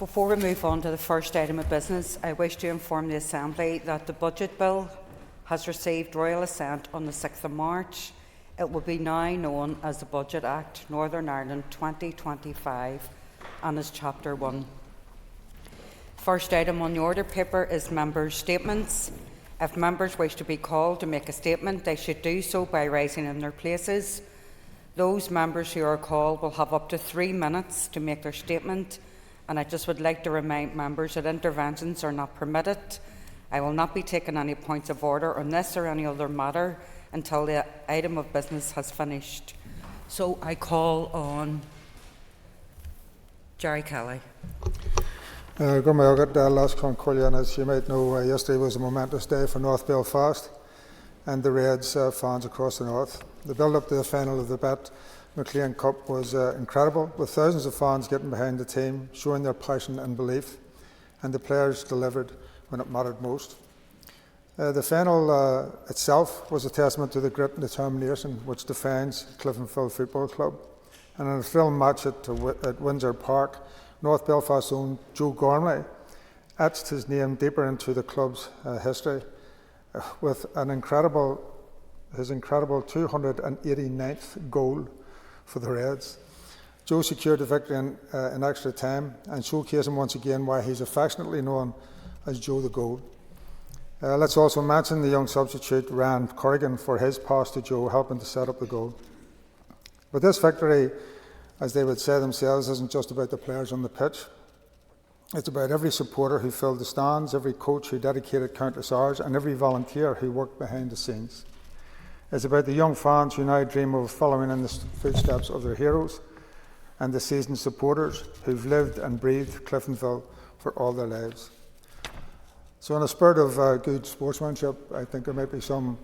Before we move on to the first item of business, I wish to inform the Assembly that the Budget Bill has received royal assent on the 6th of March. It will be now known as the Budget Act Northern Ireland 2025 and is Chapter 1. First item on the order paper is members' statements. If members wish to be called to make a statement, they should do so by rising in their places. Those members who are called will have up to 3 minutes to make their statement, and I just would like to remind members that interventions are not permitted. I will not be taking any points of order on this or any other matter until the item of business has finished. So I call on Jerry Kelly. As you might know, yesterday was a momentous day for North Belfast and the Reds fans across the north. The build-up to the final of the Bet McLean Cup was incredible, with thousands of fans getting behind the team, showing their passion and belief, and the players delivered when it mattered most. The final itself was a testament to the grit and determination which defines Cliftonville Football Club. And in a thrilling match at Windsor Park, North Belfast's own Joe Gormley etched his name deeper into the club's history with his incredible 289th goal for the Reds. Joe secured the victory in extra time and showcasing once again why he's affectionately known as Joe the Goal. Let's also mention the young substitute Ryan Corrigan for his pass to Joe, helping to set up the goal. But this victory, as they would say themselves, isn't just about the players on the pitch. It's about every supporter who filled the stands, every coach who dedicated countless hours, and every volunteer who worked behind the scenes. It's about the young fans who now dream of following in the footsteps of their heroes, and the seasoned supporters who've lived and breathed Cliftonville for all their lives. So in a spirit of good sportsmanship, I think there might be some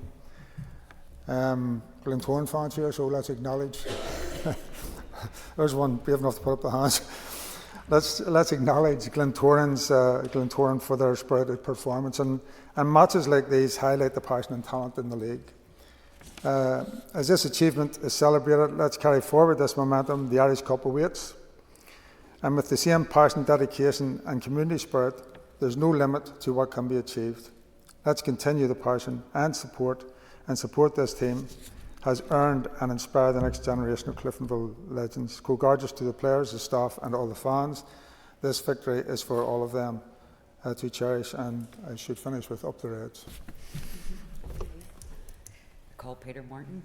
Glentoran fans here, so let's acknowledge. There's one brave enough to put up the hands. Let's acknowledge Glentoran for their spirited performance, and matches like these highlight the passion and talent in the league. As this achievement is celebrated, let's carry forward this momentum. The Irish Cup awaits, and with the same passion, dedication and community spirit, there's no limit to what can be achieved. Let's continue the passion and support this team has earned and inspired the next generation of Cliftonville legends. Co-gorgeous to the players, the staff and all the fans. This victory is for all of them to cherish, and I should finish with up the Reds. Call Peter Martin.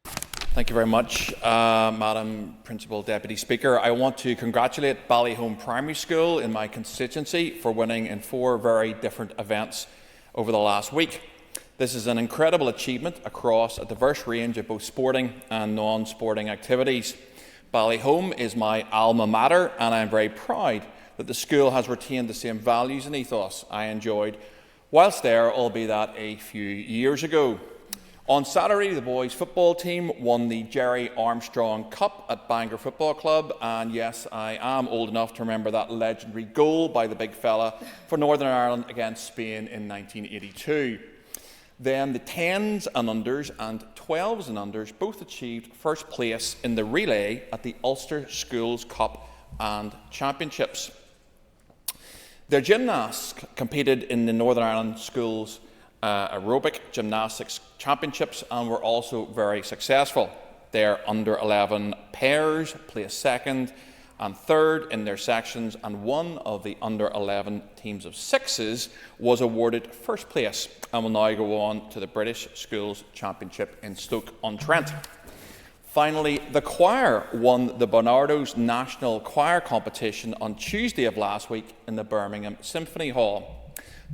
Thank you very much, Madam Principal Deputy Speaker. I want to congratulate Ballyholme Primary School in my constituency for winning in 4 very different events over the last week. This is an incredible achievement across a diverse range of both sporting and non-sporting activities. Ballyholme is my alma mater, and I am very proud that the school has retained the same values and ethos I enjoyed whilst there, albeit that a few years ago. On Saturday, the boys' football team won the Jerry Armstrong Cup at Bangor Football Club, and yes, I am old enough to remember that legendary goal by the big fella for Northern Ireland against Spain in 1982. Then the 10s and unders and 12s and unders both achieved first place in the relay at the Ulster Schools Cup and Championships. Their gymnasts competed in the Northern Ireland Schools Aerobic Gymnastics Championships and were also very successful. Their under-11 pairs placed second and third in their sections, and one of the under-11 teams of sixes was awarded first place and will now go on to the British Schools Championship in Stoke-on-Trent. Finally, the choir won the Barnardo's National Choir Competition on Tuesday of last week in the Birmingham Symphony Hall.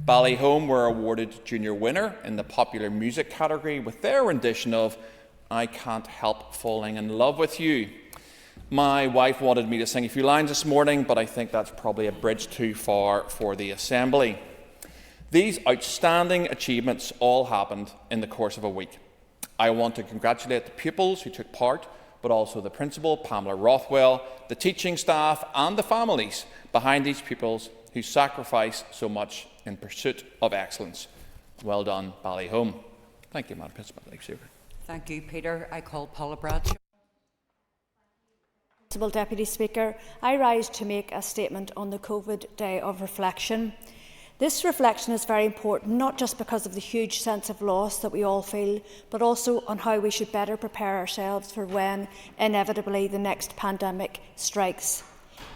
Ballyholme were awarded junior winner in the popular music category with their rendition of I Can't Help Falling in Love with You. My wife wanted me to sing a few lines this morning, but I think that's probably a bridge too far for the Assembly. These outstanding achievements all happened in the course of a week. I want to congratulate the pupils who took part, but also the principal, Pamela Rothwell, the teaching staff and the families behind these pupils who sacrifice so much in pursuit of excellence. Well done, Ballyholme. Thank you, Madam Principal. Thank you, Peter. I call Paula Bradshaw. Principal Deputy Speaker. I rise to make a statement on the COVID Day of Reflection. This reflection is very important, not just because of the huge sense of loss that we all feel, but also on how we should better prepare ourselves for when, inevitably, the next pandemic strikes.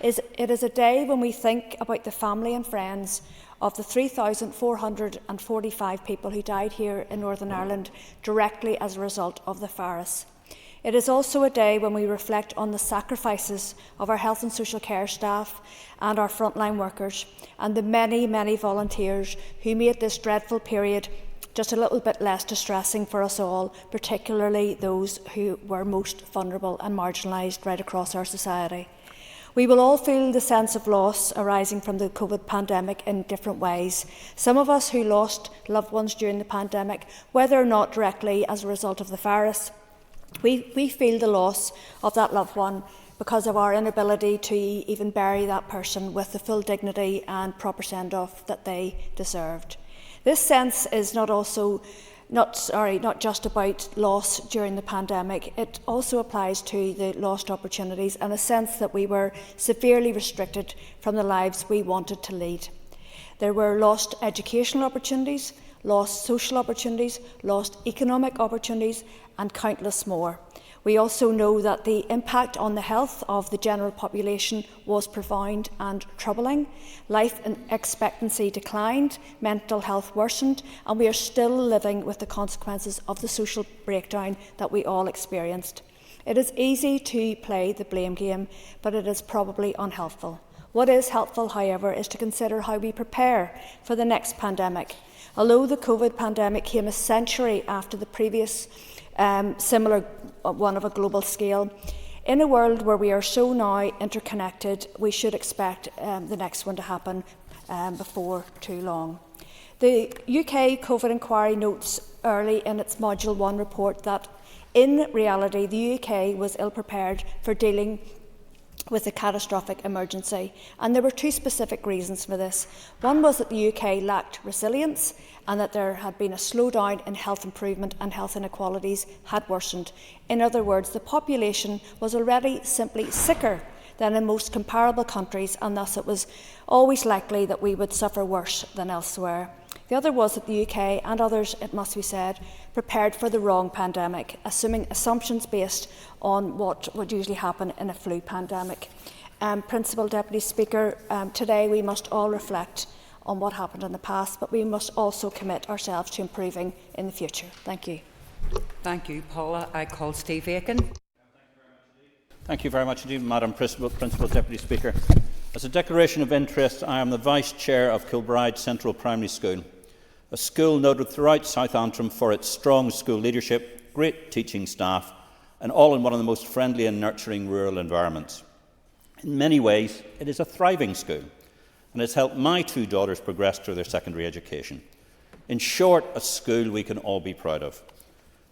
It is a day when we think about the family and friends of the 3,445 people who died here in Northern Ireland directly as a result of the virus. It is also a day when we reflect on the sacrifices of our health and social care staff and our frontline workers, and the many, many volunteers who made this dreadful period just a little bit less distressing for us all, particularly those who were most vulnerable and marginalised right across our society. We will all feel the sense of loss arising from the COVID pandemic in different ways. Some of us who lost loved ones during the pandemic, whether or not directly as a result of the virus, we feel the loss of that loved one because of our inability to even bury that person with the full dignity and proper send-off that they deserved. This sense is not just about loss during the pandemic. It also applies to the lost opportunities and a sense that we were severely restricted from the lives we wanted to lead. There were lost educational opportunities, lost social opportunities, lost economic opportunities, and countless more. We also know that the impact on the health of the general population was profound and troubling. Life expectancy declined, mental health worsened, and we are still living with the consequences of the social breakdown that we all experienced. It is easy to play the blame game, but it is probably unhelpful. What is helpful, however, is to consider how we prepare for the next pandemic. Although the COVID pandemic came a century after the previous similar one of a global scale, in a world where we are so now interconnected, we should expect the next one to happen before too long. The UK COVID inquiry notes early in its Module 1 report that, in reality, the UK was ill-prepared for dealing with a catastrophic emergency, and there were two specific reasons for this. One was that the UK lacked resilience and that there had been a slowdown in health improvement and health inequalities had worsened. In other words, the population was already simply sicker than in most comparable countries, and thus it was always likely that we would suffer worse than elsewhere. The other was that the UK, and others, it must be said, prepared for the wrong pandemic, assuming assumptions based on what would usually happen in a flu pandemic. Principal Deputy Speaker, today we must all reflect on what happened in the past, but we must also commit ourselves to improving in the future. Thank you. Thank you, Paula. I call Steve Aiken. Thank you very much indeed, Madam Principal Deputy Speaker. As a declaration of interest, I am the Vice Chair of Kilbride Central Primary School, a school noted throughout South Antrim for its strong school leadership, great teaching staff, and all in one of the most friendly and nurturing rural environments. In many ways, it is a thriving school, and has helped my two daughters progress through their secondary education. In short, a school we can all be proud of.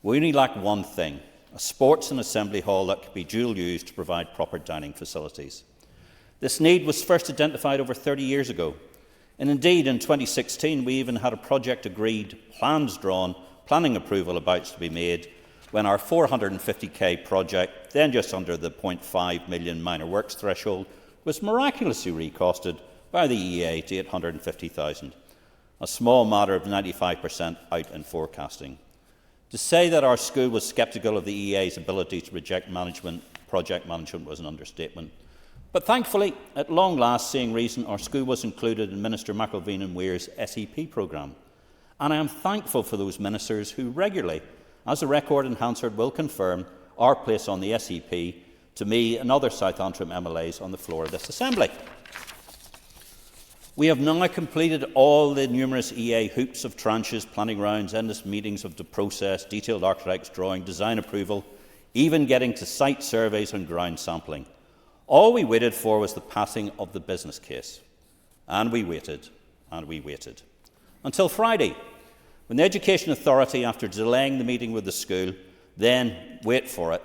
We only lack one thing: a sports and assembly hall that could be dual used to provide proper dining facilities. This need was first identified over 30 years ago, and indeed in 2016 we even had a project agreed, plans drawn, planning approval about to be made, when our 450k project, then just under the 0.5 million minor works threshold, was miraculously recosted by the EA to 850,000, a small matter of 95% out in forecasting. To say that our school was sceptical of the EA's ability to project management was an understatement. But thankfully, at long last, seeing reason, our school was included in Minister McElveen and Weir's SEP programme. And I am thankful for those ministers who regularly, as a record enhancer will confirm, our place on the SEP to me and other South Antrim MLAs on the floor of this Assembly. We have now completed all the numerous EA hoops of tranches, planning rounds, endless meetings of the process, detailed architects drawing, design approval, even getting to site surveys and ground sampling. All we waited for was the passing of the business case. And we waited, and we waited. Until Friday, when the Education Authority, after delaying the meeting with the school, then, wait for it,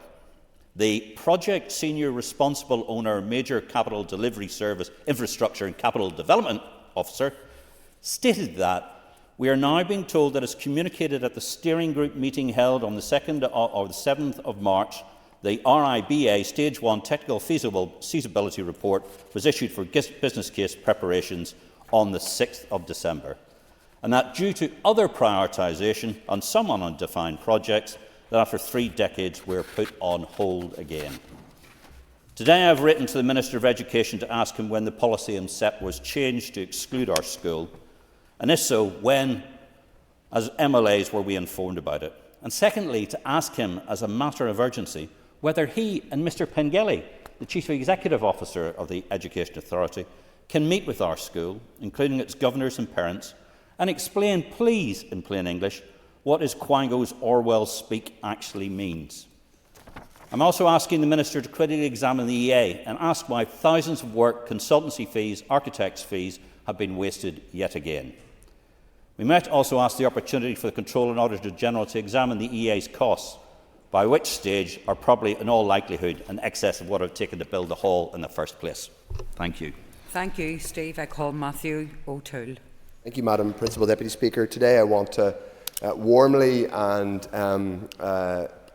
the Project Senior Responsible Owner Major Capital Delivery Service Infrastructure and Capital Development Officer, stated that we are now being told that, as communicated at the steering group meeting held on the 2nd or the 7th of March, the RIBA Stage 1 Technical Feasibility Report was issued for business case preparations on the 6th of December, and that due to other prioritisation on some undefined projects, that after 3 decades were put on hold again. Today I have written to the Minister of Education to ask him when the policy in SEP was changed to exclude our school, and if so, when, as MLAs, were we informed about it? And secondly, to ask him, as a matter of urgency, whether he and Mr Pengelly, the Chief Executive Officer of the Education Authority, can meet with our school, including its governors and parents, and explain, please, in plain English, what his Quango's Orwell speak actually means. I'm also asking the Minister to critically examine the EA and ask why thousands of work, consultancy fees, architects' fees have been wasted yet again. We might also ask the opportunity for the Controller and Auditor General to examine the EA's costs, by which stage are probably in all likelihood in excess of what it would have taken to build the hall in the first place. Thank you. Thank you, Steve. I call Matthew O'Toole. Thank you, Madam Principal Deputy Speaker. Today I want to warmly and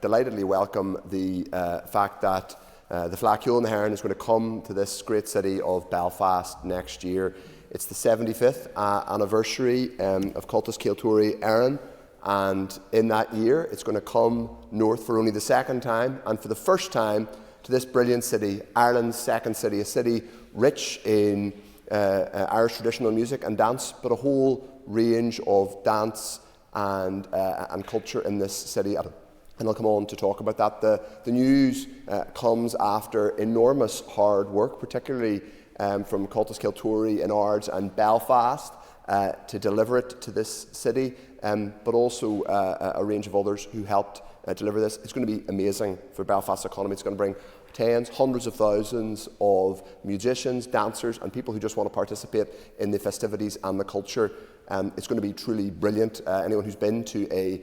delightedly welcome the fact that the Flacule and the Heron is going to come to this great city of Belfast next year. It's the 75th anniversary of Cultus Ceoltóirí Éireann, and in that year it's going to come north for only the second time, and for the first time, to this brilliant city, Ireland's second city, a city rich in Irish traditional music and dance, but a whole range of dance and culture in this city. And I'll come on to talk about that. The news comes after enormous hard work, particularly from Cultus Ceoltóirí in Ards and Belfast, to deliver it to this city, but also a range of others who helped deliver this. It's going to be amazing for Belfast's economy. It's going to bring tens, hundreds of thousands of musicians, dancers and people who just want to participate in the festivities and the culture. It's going to be truly brilliant. Anyone who's been to a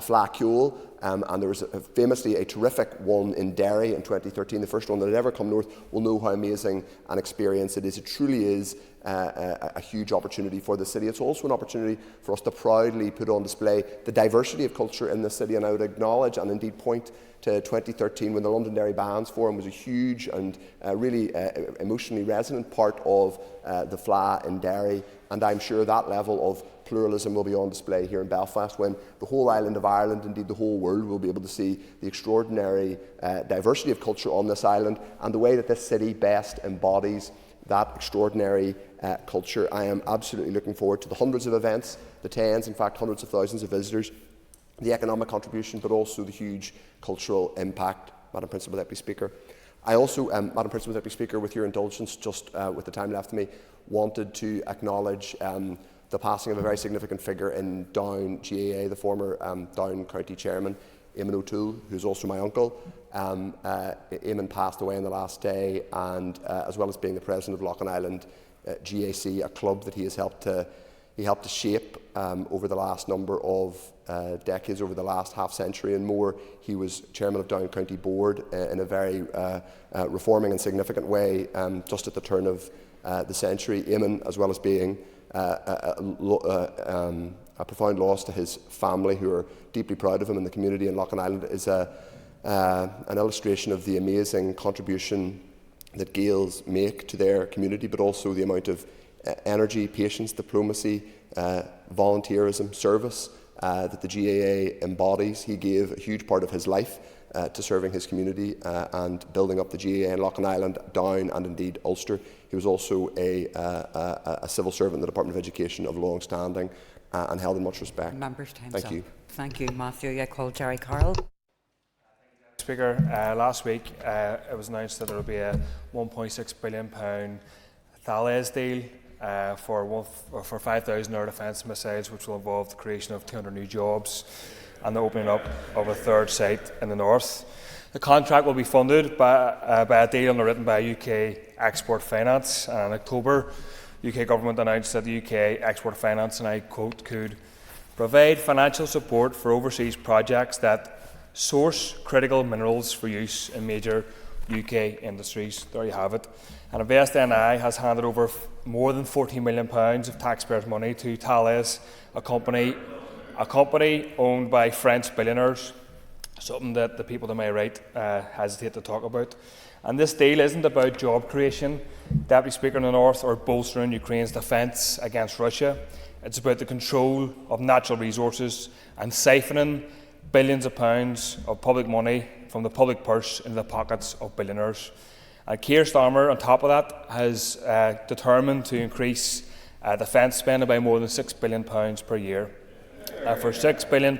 Flacule, and there was famously a terrific one in Derry in 2013, the first one that had ever come north, will know how amazing an experience it is. It truly is a huge opportunity for the city. It's also an opportunity for us to proudly put on display the diversity of culture in the city, and I would acknowledge and indeed point to 2013 when the Londonderry Bands Forum was a huge and really emotionally resonant part of the Fla in Derry, and I'm sure that level of pluralism will be on display here in Belfast when the whole island of Ireland, indeed the whole world, will be able to see the extraordinary diversity of culture on this island and the way that this city best embodies that extraordinary culture. I am absolutely looking forward to the hundreds of events, the tens, in fact hundreds of thousands of visitors, the economic contribution, but also the huge cultural impact, Madam Principal Deputy Speaker. I also, Madam Principal Deputy Speaker, with your indulgence, just with the time left to me, wanted to acknowledge the passing of a very significant figure in Down GAA, the former Down County Chairman, Eamon O'Toole, who's also my uncle. Eamon passed away on the last day, and as well as being the President of Loughlin Island GAC, a club that he helped to shape over the last number of decades, over the last half century and more. He was Chairman of Down County Board in a very reforming and significant way just at the turn of the century. Eamon, as well as being a profound loss to his family, who are deeply proud of him in the community in Loughlin Island, is an illustration of the amazing contribution that Gaels make to their community, but also the amount of energy, patience, diplomacy, volunteerism, service that the GAA embodies. He gave a huge part of his life to serving his community and building up the GAA in Loughlin Island, Down and indeed Ulster. He was also a civil servant in the Department of Education of long standing and held in much respect. Members' time's Thank up. you. Thank you, Matthew. I call Jerry Carroll. Speaker, last week it was announced that there will be a £1.6 billion Thales deal for 5,000 air defence missiles, which will involve the creation of 200 new jobs and the opening up of a third site in the north. The contract will be funded by a deal underwritten by UK Export Finance, and in October the UK Government announced that the UK Export Finance, and I quote, could provide financial support for overseas projects that source critical minerals for use in major UK industries. There you have it. And Invest NI has handed over more than £14 million of taxpayers' money to Thales, a company owned by French billionaires. something that the people to my right hesitate to talk about. And this deal isn't about job creation, Deputy Speaker in the North, or bolstering Ukraine's defence against Russia. It's about the control of natural resources and siphoning billions of pounds of public money from the public purse into the pockets of billionaires. And Keir Starmer, on top of that, has determined to increase defence spending by more than £6 billion per year. For £6 billion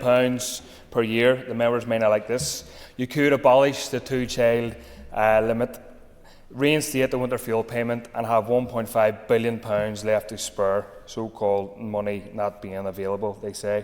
per year, the members may not like this, you could abolish the two-child limit, reinstate the winter fuel payment, and have £1.5 billion left to spare, so-called money not being available, they say.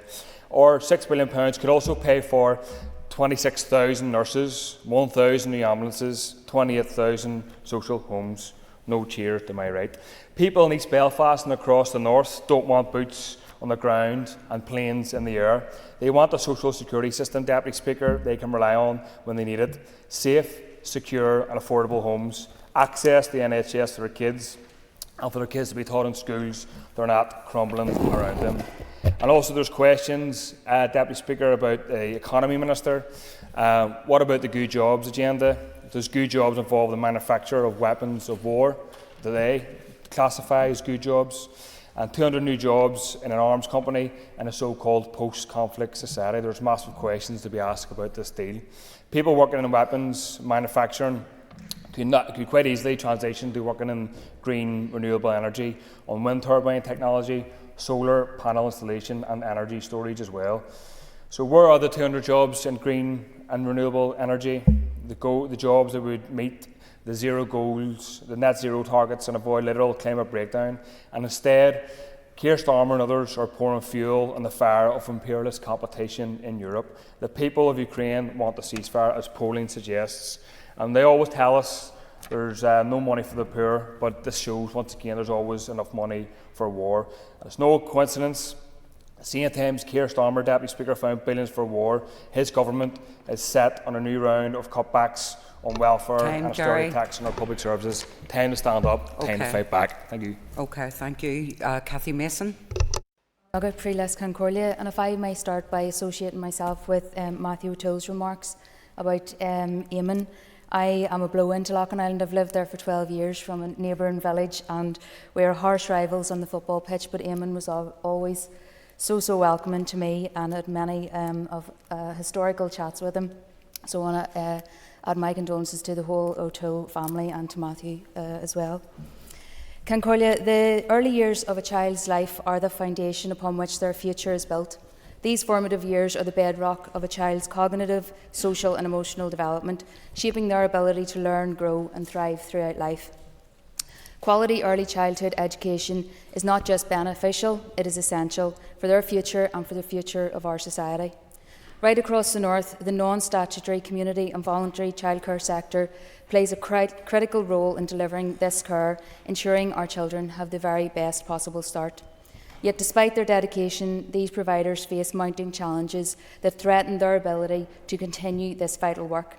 Or £6 billion could also pay for 26,000 nurses, 1,000 new ambulances, 28,000 social homes. No cheer to my right. People in East Belfast and across the north don't want boots on the ground and planes in the air. They want a social security system, Deputy Speaker, they can rely on when they need it. Safe, secure and affordable homes. Access to the NHS for their kids, and for their kids to be taught in schools they're not crumbling around them. And also there's questions, Deputy Speaker, about the Economy Minister. What about the Good Jobs agenda? Does good jobs involve the manufacture of weapons of war? Do they classify as good jobs? And 200 new jobs in an arms company in a so-called post-conflict society. There's massive questions to be asked about this deal. People working in weapons manufacturing could quite easily transition to working in green renewable energy, on wind turbine technology, solar panel installation and energy storage as well. So where are the 200 jobs in green and renewable energy? The jobs that would meet the zero goals, the net zero targets, and avoid literal climate breakdown. And instead, Keir Starmer and others are pouring fuel on the fire of imperialist competition in Europe. The people of Ukraine want a ceasefire, as polling suggests. And they always tell us there's no money for the poor, but this shows once again there's always enough money for war. And it's no coincidence. At the same time Keir Starmer, Deputy Speaker, found billions for war, his government is set on a new round of cutbacks on welfare and austerity tax on our public services. Time to stand up, time to fight back. Thank you. Okay, thank you. Cathy Mason. Agad Prílas Concordia, and if I may start by associating myself with Matthew O'Toole's remarks about Eamon. I am a blow-in to Loughin Island. I've lived there for 12 years from a neighbouring village, and we are harsh rivals on the football pitch, but Eamon was always so welcoming to me, and had many historical chats with him. So I want to add my condolences to the whole O'Toole family and to Matthew as well. Concordia, the early years of a child's life are the foundation upon which their future is built. These formative years are the bedrock of a child's cognitive, social and emotional development, shaping their ability to learn, grow and thrive throughout life. Quality early childhood education is not just beneficial, it is essential for their future and for the future of our society. Right across the north, the non-statutory community and voluntary childcare sector plays a critical role in delivering this care, ensuring our children have the very best possible start. Yet despite their dedication, these providers face mounting challenges that threaten their ability to continue this vital work.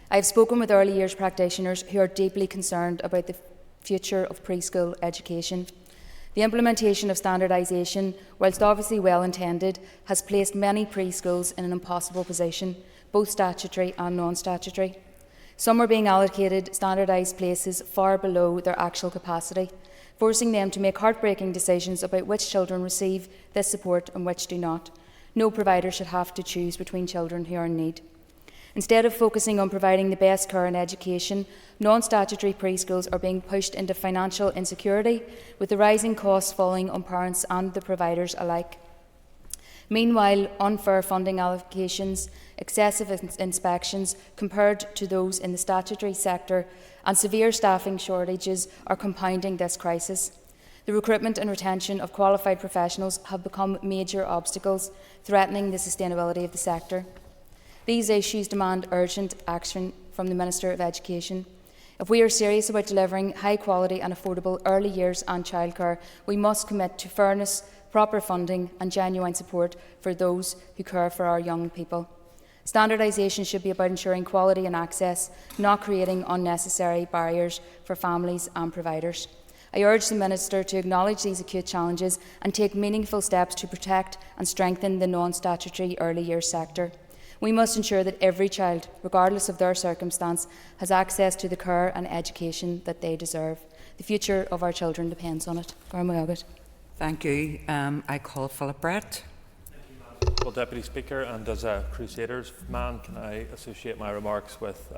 I have spoken with early years practitioners who are deeply concerned about the future of preschool education. The implementation of standardisation, whilst obviously well intended, has placed many preschools in an impossible position, both statutory and non-statutory. Some are being allocated standardised places far below their actual capacity, forcing them to make heartbreaking decisions about which children receive this support and which do not. No provider should have to choose between children who are in need. Instead of focusing on providing the best care and education, non-statutory preschools are being pushed into financial insecurity, with the rising costs falling on parents and the providers alike. Meanwhile, unfair funding allocations, excessive inspections compared to those in the statutory sector, and severe staffing shortages are compounding this crisis. The recruitment and retention of qualified professionals have become major obstacles, threatening the sustainability of the sector. These issues demand urgent action from the Minister of Education. If we are serious about delivering high quality and affordable early years and childcare, we must commit to fairness, proper funding and genuine support for those who care for our young people. Standardisation should be about ensuring quality and access, not creating unnecessary barriers for families and providers. I urge the Minister to acknowledge these acute challenges and take meaningful steps to protect and strengthen the non-statutory early years sector. We must ensure that every child, regardless of their circumstance, has access to the care and education that they deserve. The future of our children depends on it. Thank you. I call Philip Brett. Well, Deputy Speaker, and as a Crusaders man, can I associate my remarks with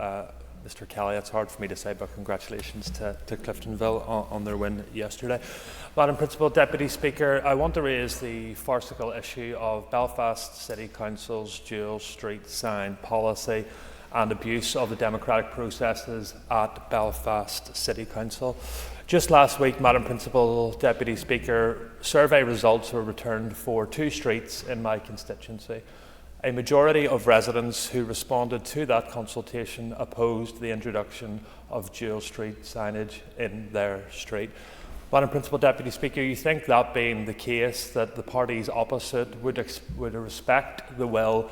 Mr. Kelly? It's hard for me to say, but congratulations to Cliftonville on their win yesterday. Madam Principal Deputy Speaker, I want to raise the farcical issue of Belfast City Council's dual street sign policy and abuse of the democratic processes at Belfast City Council. Just last week, Madam Principal Deputy Speaker, survey results were returned for 2 streets in my constituency. A majority of residents who responded to that consultation opposed the introduction of dual street signage in their street. Madam Principal Deputy Speaker, you think that being the case, that the parties opposite would respect the will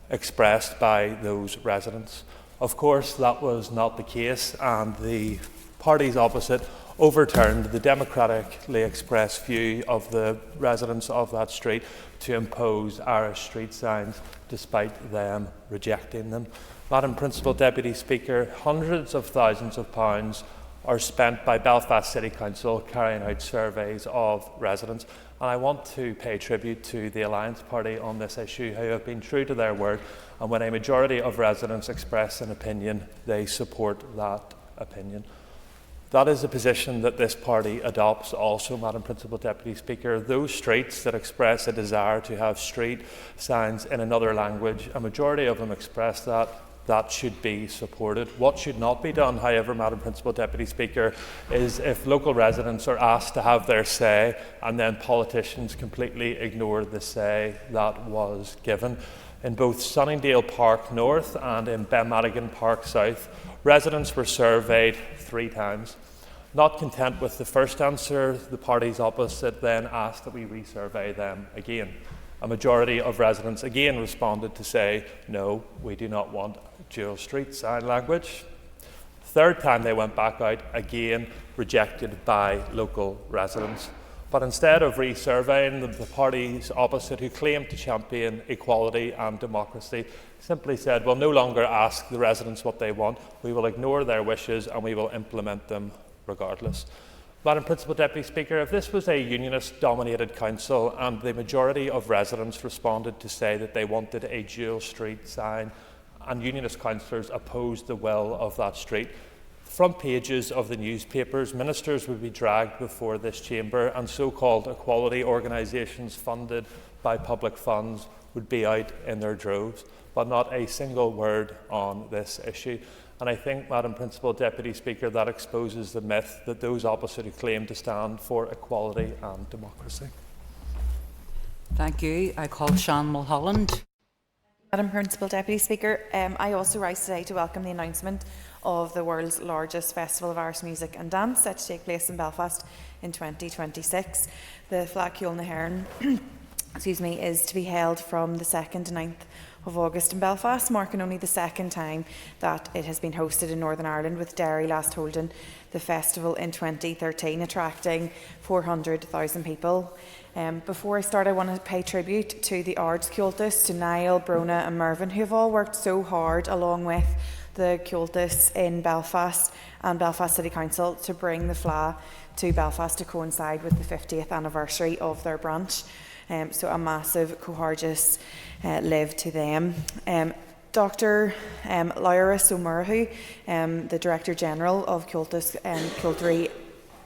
expressed by those residents? Of course, that was not the case, and the parties opposite overturned the democratically expressed view of the residents of that street to impose Irish street signs, despite them rejecting them. Madam Principal Deputy Speaker, hundreds of thousands of pounds are spent by Belfast City Council carrying out surveys of residents, and I want to pay tribute to the Alliance Party on this issue, who have been true to their word, and when a majority of residents express an opinion, they support that opinion. That is a position that this party adopts also, Madam Principal Deputy Speaker. Those streets that express a desire to have street signs in another language, a majority of them express that should be supported. What should not be done, however, Madam Principal Deputy Speaker, is if local residents are asked to have their say and then politicians completely ignore the say that was given. In both Sunningdale Park North and in Benmadigan Park South, residents were surveyed 3 times. Not content with the first answer, the parties opposite then asked that we resurvey them again. A majority of residents again responded to say, no, we do not want dual street sign language. Third time they went back out, again rejected by local residents. But instead of resurveying, the parties opposite, who claimed to champion equality and democracy, simply said, we'll no longer ask the residents what they want, we will ignore their wishes and we will implement them regardless. Madam Principal Deputy Speaker, if this was a unionist-dominated council and the majority of residents responded to say that they wanted a dual street sign and unionist councillors opposed the will of that street, front pages of the newspapers, ministers would be dragged before this chamber and so-called equality organisations funded by public funds would be out in their droves, but not a single word on this issue. And I think, Madam Principal Deputy Speaker, that exposes the myth that those opposite who claim to stand for equality and democracy. Thank you. I call Sean Mulholland. Madam Principal Deputy Speaker, I also rise today to welcome the announcement of the world's largest festival of Irish music and dance set to take place in Belfast in 2026. The Fleadh Cheoil na hÉireann is to be held from the 2nd to 9th of August in Belfast, marking only the 2nd time that it has been hosted in Northern Ireland, with Derry last holding the festival in 2013, attracting 400,000 people. Before I start, I want to pay tribute to the Ards Cultus, to Niall, Brona and Mervyn, who have all worked so hard along with the Cultus in Belfast and Belfast City Council to bring the Fleadh to Belfast to coincide with the 50th anniversary of their branch. So a massive cohortus live to them. Dr. Lyra O'Murrahu, the Director General of Cultus Cultúrí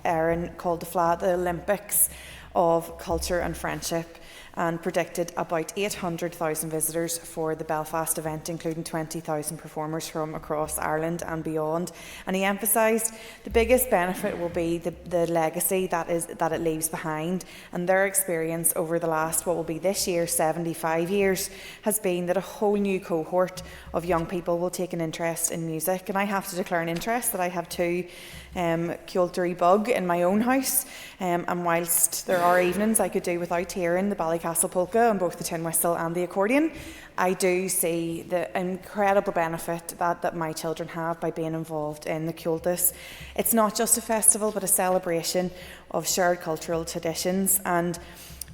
Éireann, called the Fleadh the Olympics of culture and friendship, and predicted about 800,000 visitors for the Belfast event, including 20,000 performers from across Ireland and beyond. And he emphasised the biggest benefit will be the legacy that it leaves behind, and their experience over the last, what will be this year, 75 years, has been that a whole new cohort of young people will take an interest in music. And I have to declare an interest that I have 2 Cultúrí bug in my own house, and whilst there are evenings I could do without hearing the Ballycastle polka on both the tin whistle and the accordion, I do see the incredible benefit that my children have by being involved in the Cultus. It's not just a festival but a celebration of shared cultural traditions, and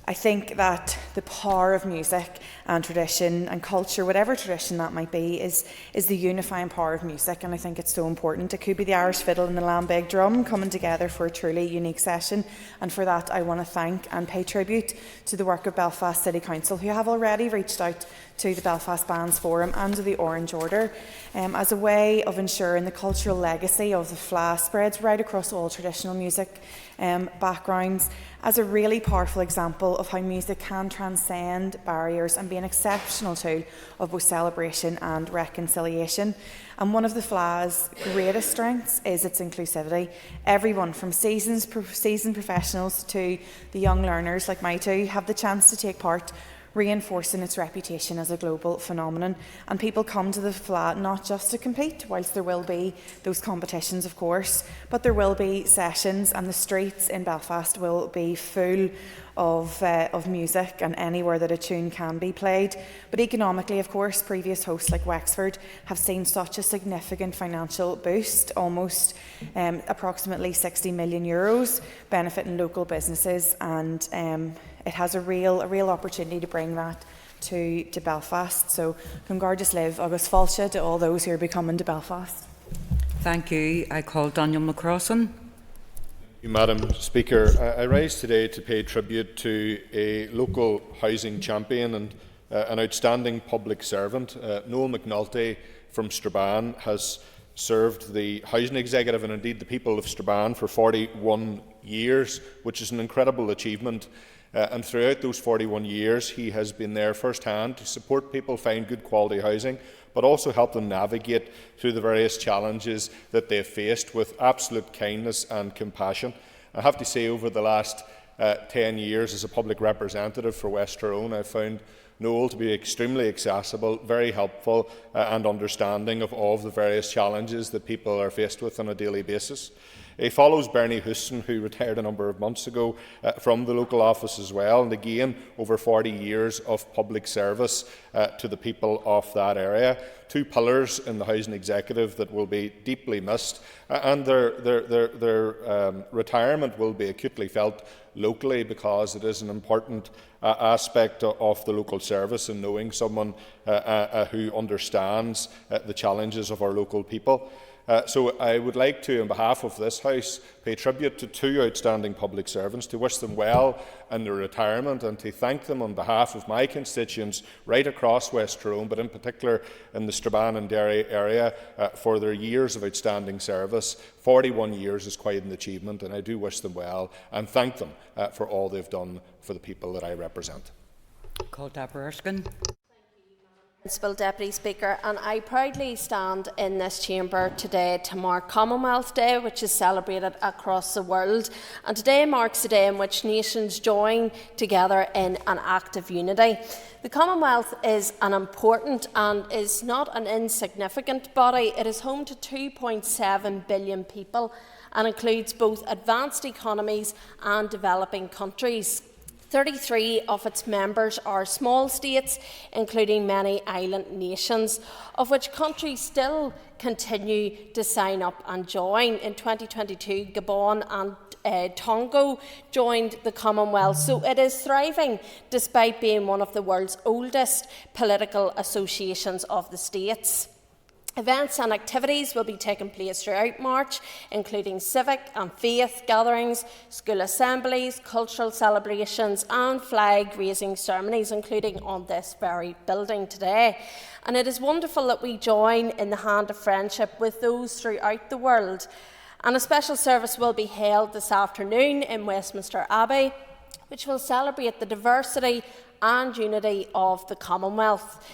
I think that the power of music and tradition and culture, whatever tradition that might be, is the unifying power of music, and I think it's so important. It could be the Irish fiddle and the lambeg drum coming together for a truly unique session, and for that I want to thank and pay tribute to the work of Belfast City Council, who have already reached out to the Belfast Bands Forum and to the Orange Order as a way of ensuring the cultural legacy of the FLA spreads right across all traditional music backgrounds, as a really powerful example of how music can transcend barriers and be an exceptional tool of both celebration and reconciliation. And one of the FLA's greatest strengths is its inclusivity. Everyone from seasoned professionals to the young learners like my two have the chance to take part, reinforcing its reputation as a global phenomenon. And people come to the FLA not just to compete, whilst there will be those competitions of course, but there will be sessions, and the streets in Belfast will be full of music and anywhere that a tune can be played. But economically, of course, previous hosts like Wexford have seen such a significant financial boost, almost approximately €60 million, benefiting local businesses, and it has a real opportunity to bring that to Belfast. So, Congardus Live, agus Falsha to all those who are coming to Belfast. Thank you. I call Daniel McCrossan. Madam Speaker, I rise today to pay tribute to a local housing champion and an outstanding public servant. Noel McNulty from Strabane has served the housing executive and indeed the people of Strabane for 41 years, which is an incredible achievement. And throughout those 41 years, he has been there firsthand to support people find good quality housing, but also help them navigate through the various challenges that they have faced with absolute kindness and compassion. I have to say, over the last 10 years as a public representative for West Tyrone, I've found Noel to be extremely accessible, very helpful and understanding of all of the various challenges that people are faced with on a daily basis. He follows Bernie Houston, who retired a number of months ago from the local office as well, and again over 40 years of public service to the people of that area. Two pillars in the housing executive that will be deeply missed, and their retirement will be acutely felt locally, because it is an important aspect of the local service, and knowing someone who understands the challenges of our local people. So I would like to, on behalf of this House, pay tribute to two outstanding public servants, to wish them well in their retirement, and to thank them on behalf of my constituents right across West Tyrone, but in particular in the Strabane and Derry area, for their years of outstanding service. 41 years is quite an achievement, and I do wish them well and thank them for all they've done for the people that I represent. Call Deborah Erskine. Principal Deputy Speaker, and I proudly stand in this chamber today to mark Commonwealth Day, which is celebrated across the world. And today marks the day in which nations join together in an act of unity. The Commonwealth is an important and is not an insignificant body. It is home to 2.7 billion people and includes both advanced economies and developing countries. 33 of its members are small states, including many island nations, of which countries still continue to sign up and join. In 2022, Gabon and Tonga joined the Commonwealth, so it is thriving despite being one of the world's oldest political associations of the states. Events and activities will be taking place throughout March, including civic and faith gatherings, school assemblies, cultural celebrations and flag-raising ceremonies, including on this very building today. And it is wonderful that we join in the hand of friendship with those throughout the world. And a special service will be held this afternoon in Westminster Abbey, which will celebrate the diversity and unity of the Commonwealth.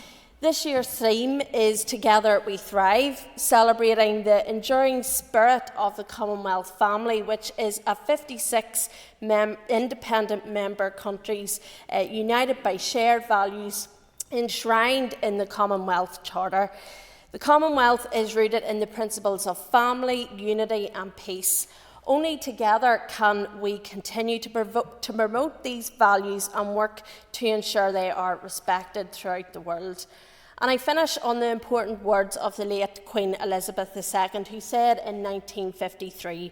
This year's theme is Together We Thrive, celebrating the enduring spirit of the Commonwealth family, which is a 56 independent member countries united by shared values enshrined in the Commonwealth Charter. The Commonwealth is rooted in the principles of family, unity and peace. Only together can we continue to promote these values and work to ensure they are respected throughout the world. And I finish on the important words of the late Queen Elizabeth II, who said in 1953,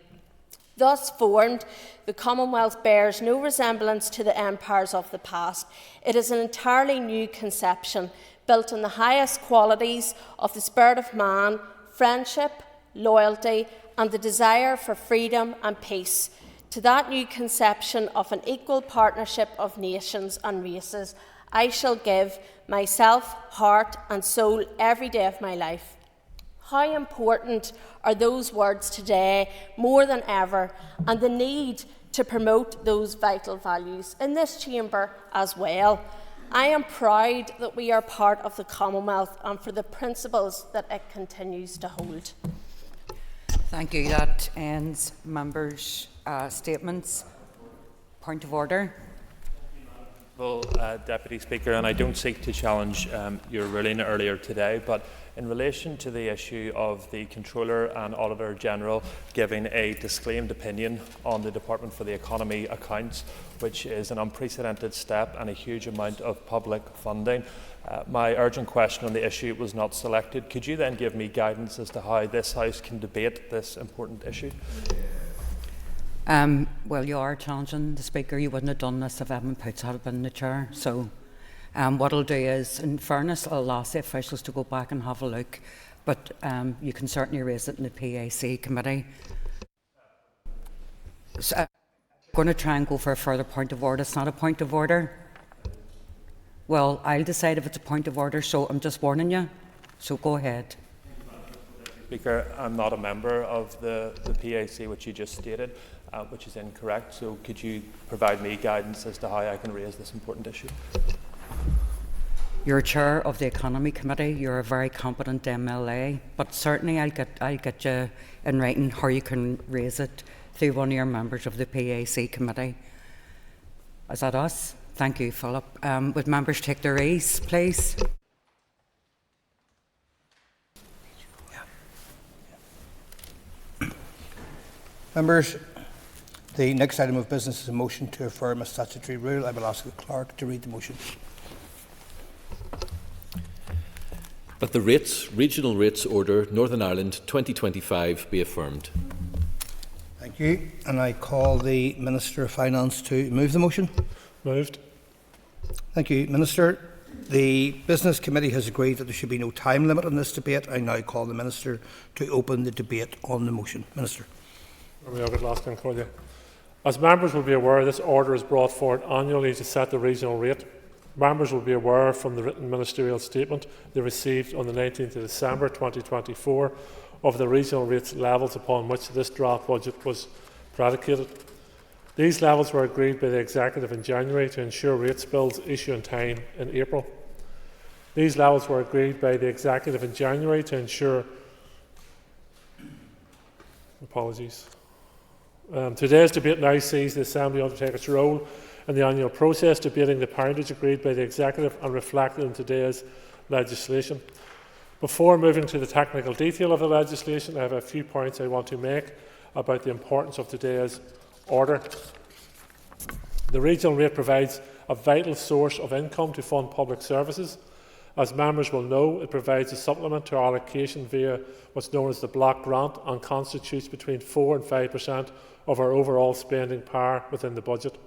Thus formed, the Commonwealth bears no resemblance to the empires of the past. It is an entirely new conception, built on the highest qualities of the spirit of man, friendship, loyalty, and the desire for freedom and peace. To that new conception of an equal partnership of nations and races, I shall give myself, heart and soul every day of my life. How important are those words today, more than ever, and the need to promote those vital values in this chamber as well. I am proud that we are part of the Commonwealth and for the principles that it continues to hold. Thank you. That ends members' statements. Point of order. Well, Deputy Speaker, and I don't seek to challenge your ruling earlier today, but in relation to the issue of the Controller and Auditor General giving a disclaimed opinion on the Department for the Economy accounts, which is an unprecedented step and a huge amount of public funding, my urgent question on the issue was not selected. Could you then give me guidance as to how this House can debate this important issue? Well, you are challenging the Speaker. You wouldn't have done this if Edmund Poots had been in the chair. So what I'll do is, in fairness, I'll ask the officials to go back and have a look. But you can certainly raise it in the PAC committee. So, I'm going to try and go for a further point of order. It's not a point of order. Well, I'll decide if it's a point of order, so I'm just warning you. So go ahead. Speaker, I'm not a member of the PAC, which you just stated, which is incorrect. So could you provide me guidance as to how I can raise this important issue? You're chair of the Economy Committee. You're a very competent MLA, but certainly I'll get you in writing how you can raise it through one of your members of the PAC Committee. Is that us? Thank you, Philip. Would members take their ease, please? Members, the next item of business is a motion to affirm a statutory rule. I will ask the clerk to read the motion. That the Regional Rates Order Northern Ireland 2025 be affirmed. Thank you. And I call the Minister of Finance to move the motion. Moved. Thank you, Minister. The Business Committee has agreed that there should be no time limit on this debate. I now call the Minister to open the debate on the motion. Minister. As members will be aware, this order is brought forward annually to set the regional rate. Members will be aware from the written ministerial statement they received on the 19th of December 2024 of the regional rates levels upon which this draft budget was predicated. These levels were agreed by the Executive in January to ensure rates bills issue in time in April. These levels were agreed by the Executive in January to ensure today's debate now sees the Assembly undertake its role in the annual process, debating the parentage agreed by the Executive and reflected in today's legislation. Before moving to the technical detail of the legislation, I have a few points I want to make about the importance of today's order. The regional rate provides a vital source of income to fund public services. As members will know, it provides a supplement to our allocation via what's known as the block grant and constitutes between 4 and 5% of our overall spending power within the budget.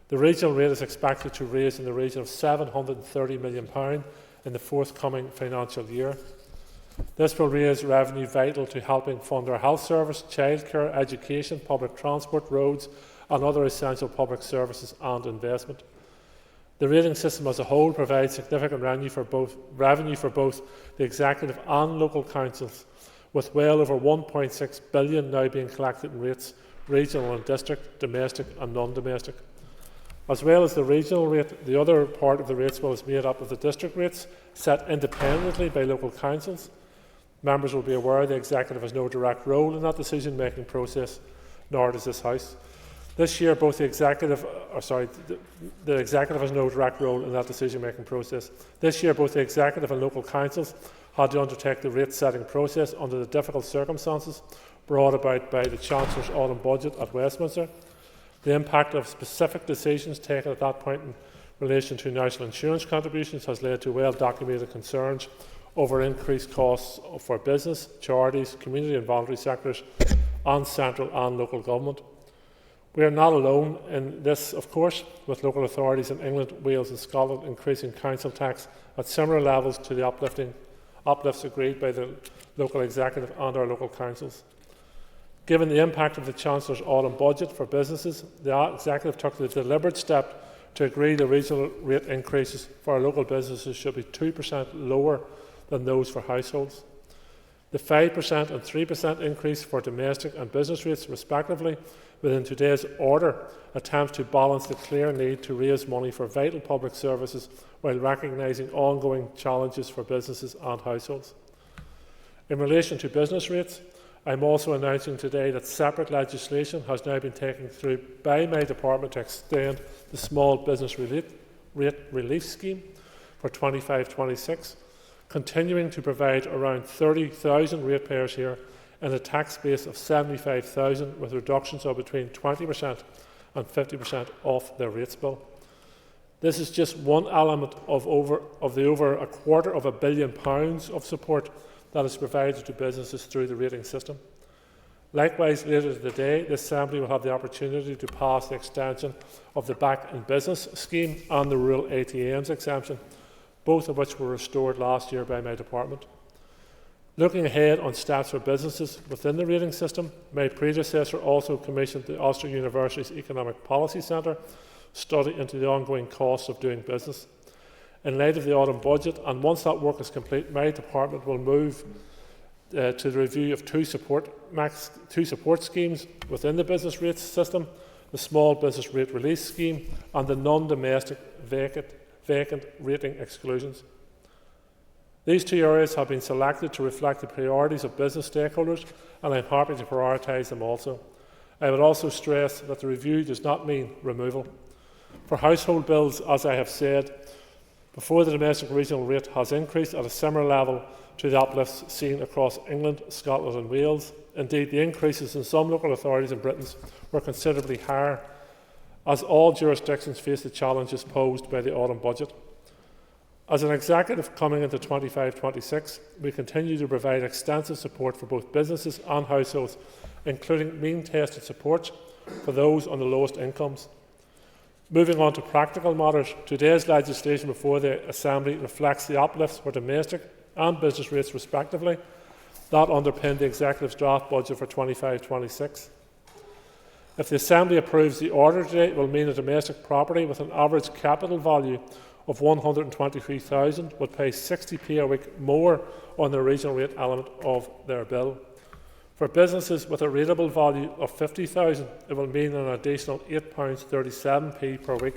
The regional rate is expected to raise in the region of £730 million in the forthcoming financial year. This will raise revenue vital to helping fund our health service, childcare, education, public transport, roads and other essential public services and investment. The rating system as a whole provides significant revenue for both the Executive and local councils, with well over £1.6 billion now being collected in rates, regional and district, domestic and non-domestic. As well as the regional rate, the other part of the rates bill is made up of the district rates, set independently by local councils. Members will be aware the Executive has no direct role in that decision-making process, nor does this House. This year, the Executive has no direct role in that decision-making process. This year, both the Executive and local councils had to undertake the rate-setting process under the difficult circumstances brought about by the Chancellor's autumn budget at Westminster. The impact of specific decisions taken at that point in relation to national insurance contributions has led to well-documented concerns over increased costs for business, charities, community and voluntary sectors on central and local government. We are not alone in this, of course, with local authorities in England, Wales and Scotland increasing council tax at similar levels to the uplifts agreed by the local executive and our local councils. Given the impact of the Chancellor's autumn budget for businesses, the executive took the deliberate step to agree the regional rate increases for our local businesses should be 2% lower than those for households. The 5% and 3% increase for domestic and business rates, respectively, within today's order attempts to balance the clear need to raise money for vital public services while recognising ongoing challenges for businesses and households. In relation to business rates, I am also announcing today that separate legislation has now been taken through by my department to extend the Small Business Rate Relief Scheme for 25-26, continuing to provide around 30,000 ratepayers here in a tax base of 75,000 with reductions of between 20% and 50% off their rates bill. This is just one element of the over £250 million of support that is provided to businesses through the rating system. Likewise, later today, the Assembly will have the opportunity to pass the extension of the Back in Business scheme and the rural ATMs exemption, both of which were restored last year by my department. Looking ahead on steps for businesses within the rating system, my predecessor also commissioned the Ulster University's Economic Policy Centre study into the ongoing costs of doing business. In light of the autumn budget, and once that work is complete, my department will move to the review of two support schemes within the business rates system, the Small Business Rate Release Scheme and the non-domestic vacant rating exclusions. These two areas have been selected to reflect the priorities of business stakeholders, and I am happy to prioritise them also. I would also stress that the review does not mean removal. For household bills, as I have said, before the domestic regional rate has increased at a similar level to the uplifts seen across England, Scotland and Wales. Indeed, the increases in some local authorities in Britain were considerably higher, as all jurisdictions face the challenges posed by the autumn budget. As an executive coming into 25-26, we continue to provide extensive support for both businesses and households, including mean-tested supports for those on the lowest incomes. Moving on to practical matters, today's legislation before the Assembly reflects the uplifts for domestic and business rates respectively that underpin the Executive's draft budget for 25-26. If the Assembly approves the order today, it will mean a domestic property with an average capital value of $123,000 would pay 60p a week more on the regional rate element of their bill. For businesses with a rateable value of $50,000, it will mean an additional £8.37p per week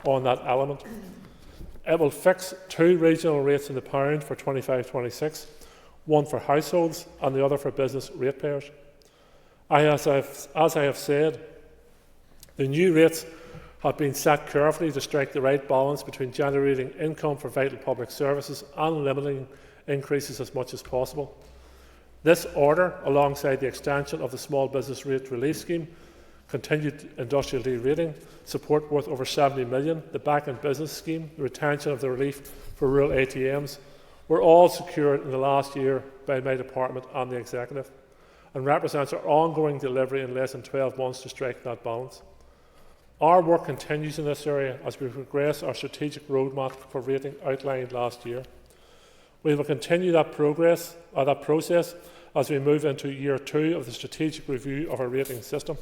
on that element. It will fix two regional rates in the pound for 25-26, one for households and the other for business ratepayers. As I have said, the new rates have been set carefully to strike the right balance between generating income for vital public services and limiting increases as much as possible. This order, alongside the extension of the Small Business Rate Relief Scheme, continued industrial de-rating, support worth over $70 million, the Back in Business scheme, the retention of the relief for rural ATMs, were all secured in the last year by my department and the Executive, and represents our ongoing delivery in less than 12 months to strike that balance. Our work continues in this area as we progress our strategic roadmap for rating outlined last year. We will continue that process as we move into year 2 of the strategic review of our rating system.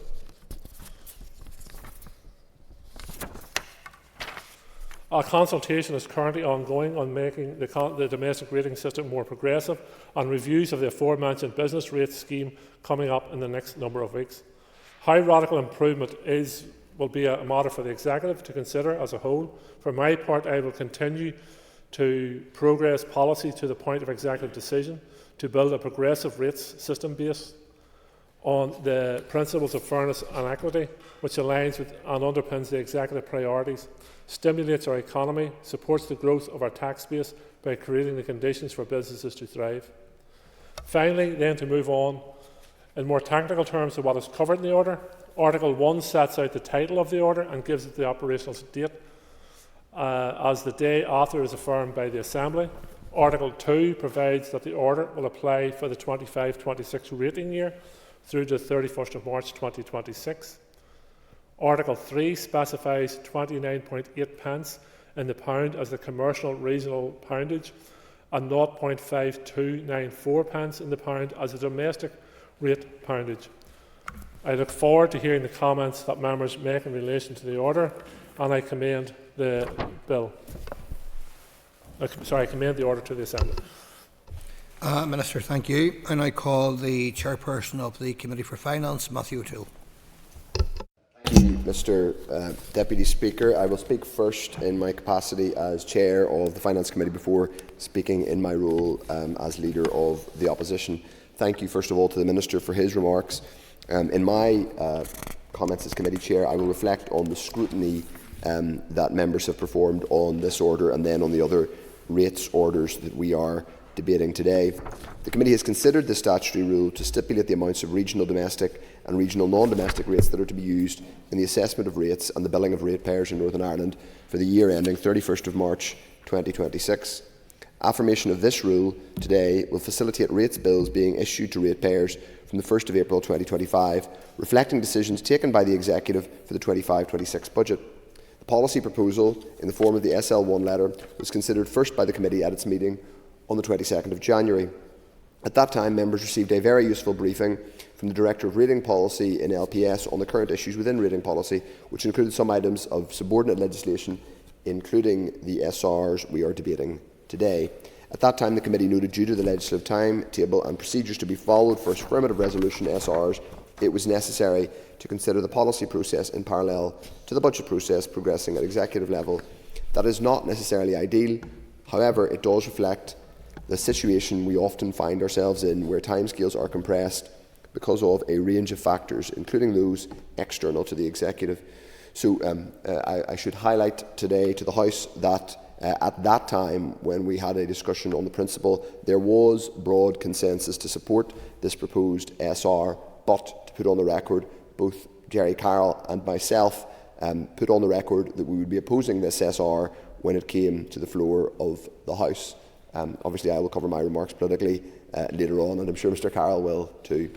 Our consultation is currently ongoing on making the domestic rating system more progressive, and reviews of the aforementioned business rates scheme coming up in the next number of weeks. How radical improvement will be a matter for the Executive to consider as a whole. For my part, I will continue to progress policy to the point of Executive decision to build a progressive rates system based on the principles of fairness and equity, which aligns with and underpins the Executive priorities, stimulates our economy, supports the growth of our tax base by creating the conditions for businesses to thrive. Finally, then, to move on, in more technical terms to what is covered in the order, Article 1 sets out the title of the order and gives it the operational date as the day after it is affirmed by the Assembly. Article 2 provides that the order will apply for the 25-26 rating year through to 31st of March 2026. Article 3 specifies 29.8 pence in the pound as the commercial regional poundage and 0.5294 pence in the pound as a domestic rate poundage. I look forward to hearing the comments that members make in relation to the order, and I commend the bill. I commend the order to the Assembly. Minister, thank you. And I call the chairperson of the Committee for Finance, Matthew O'Toole. Thank you, Mr. Deputy Speaker. I will speak first in my capacity as Chair of the Finance Committee before speaking in my role as Leader of the Opposition. Thank you, first of all, to the Minister for his remarks. In my comments as Committee Chair, I will reflect on the scrutiny that members have performed on this order and then on the other rates orders that we are debating today. The Committee has considered the statutory rule to stipulate the amounts of regional domestic and regional non-domestic rates that are to be used in the assessment of rates and the billing of ratepayers in Northern Ireland for the year ending 31st of March 2026. Affirmation of this rule today will facilitate rates bills being issued to ratepayers from the 1st of April 2025, reflecting decisions taken by the Executive for the 25-26 budget. The policy proposal, in the form of the SL1 letter, was considered first by the Committee at its meeting on the 22nd of January. At that time, members received a very useful briefing from the Director of Rating Policy in LPS on the current issues within rating policy, which included some items of subordinate legislation, including the SRs we are debating today. At that time, the Committee noted, due to the legislative timetable and procedures to be followed for affirmative resolution SRs, it was necessary to consider the policy process in parallel to the budget process progressing at executive level. That is not necessarily ideal. However, it does reflect the situation we often find ourselves in, where timescales are compressed because of a range of factors, including those external to the Executive. So I should highlight today to the House that at that time, when we had a discussion on the principle, there was broad consensus to support this proposed SR, but to put on the record, both Jerry Carroll and myself put on the record that we would be opposing this SR when it came to the floor of the House. Obviously, I will cover my remarks politically later on, and I'm sure Mr Carroll will too.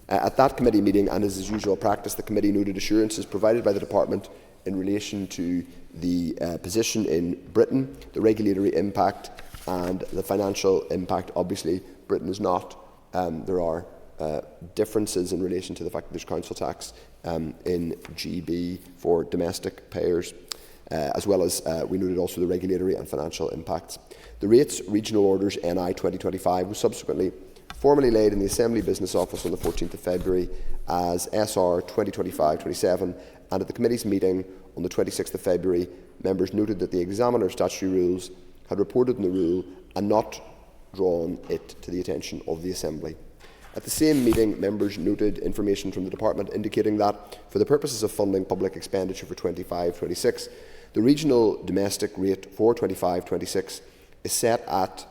At that committee meeting, and as is usual practice, the committee noted assurances provided by the Department in relation to the position in Britain, the regulatory impact and the financial impact. Obviously, Britain is not. There are differences in relation to the fact that there's council tax in GB for domestic payers, as well as we noted also the regulatory and financial impacts. The rates regional orders NI 2025 was subsequently formally laid in the Assembly Business Office on the 14th of February as SR 2025-27, and at the committee's meeting on the 26th of February, members noted that the examiner of statutory rules had reported on the rule and not drawn it to the attention of the Assembly. At the same meeting, members noted information from the Department indicating that, for the purposes of funding public expenditure for 25-26, the regional domestic rate for 25-26 is set at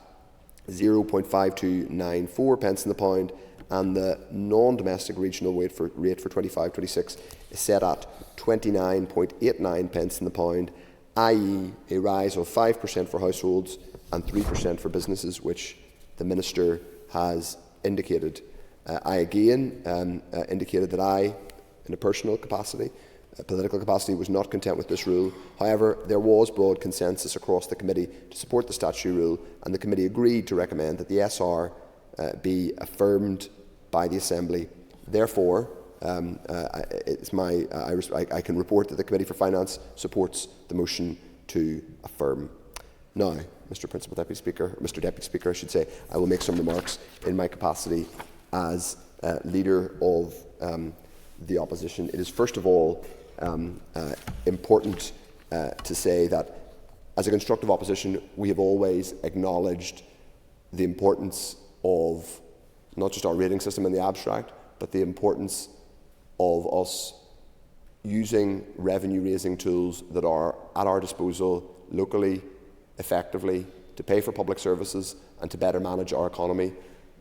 0.5294 pence in the pound, and the non-domestic regional rate for 25-26 is set at 29.89 pence in the pound, i.e. a rise of 5% for households and 3% for businesses, which the Minister has indicated. I again indicated that I, in a personal capacity, a political capacity, was not content with this rule. However, there was broad consensus across the committee to support the statutory rule, and the committee agreed to recommend that the SR be affirmed by the Assembly. Therefore, I can report that the Committee for Finance supports the motion to affirm. Now, Mr. Deputy Speaker, I should say, I will make some remarks in my capacity as Leader of the Opposition. It is first of all important to say that as a constructive opposition, we have always acknowledged the importance of not just our rating system in the abstract, but the importance of us using revenue-raising tools that are at our disposal locally, effectively, to pay for public services and to better manage our economy.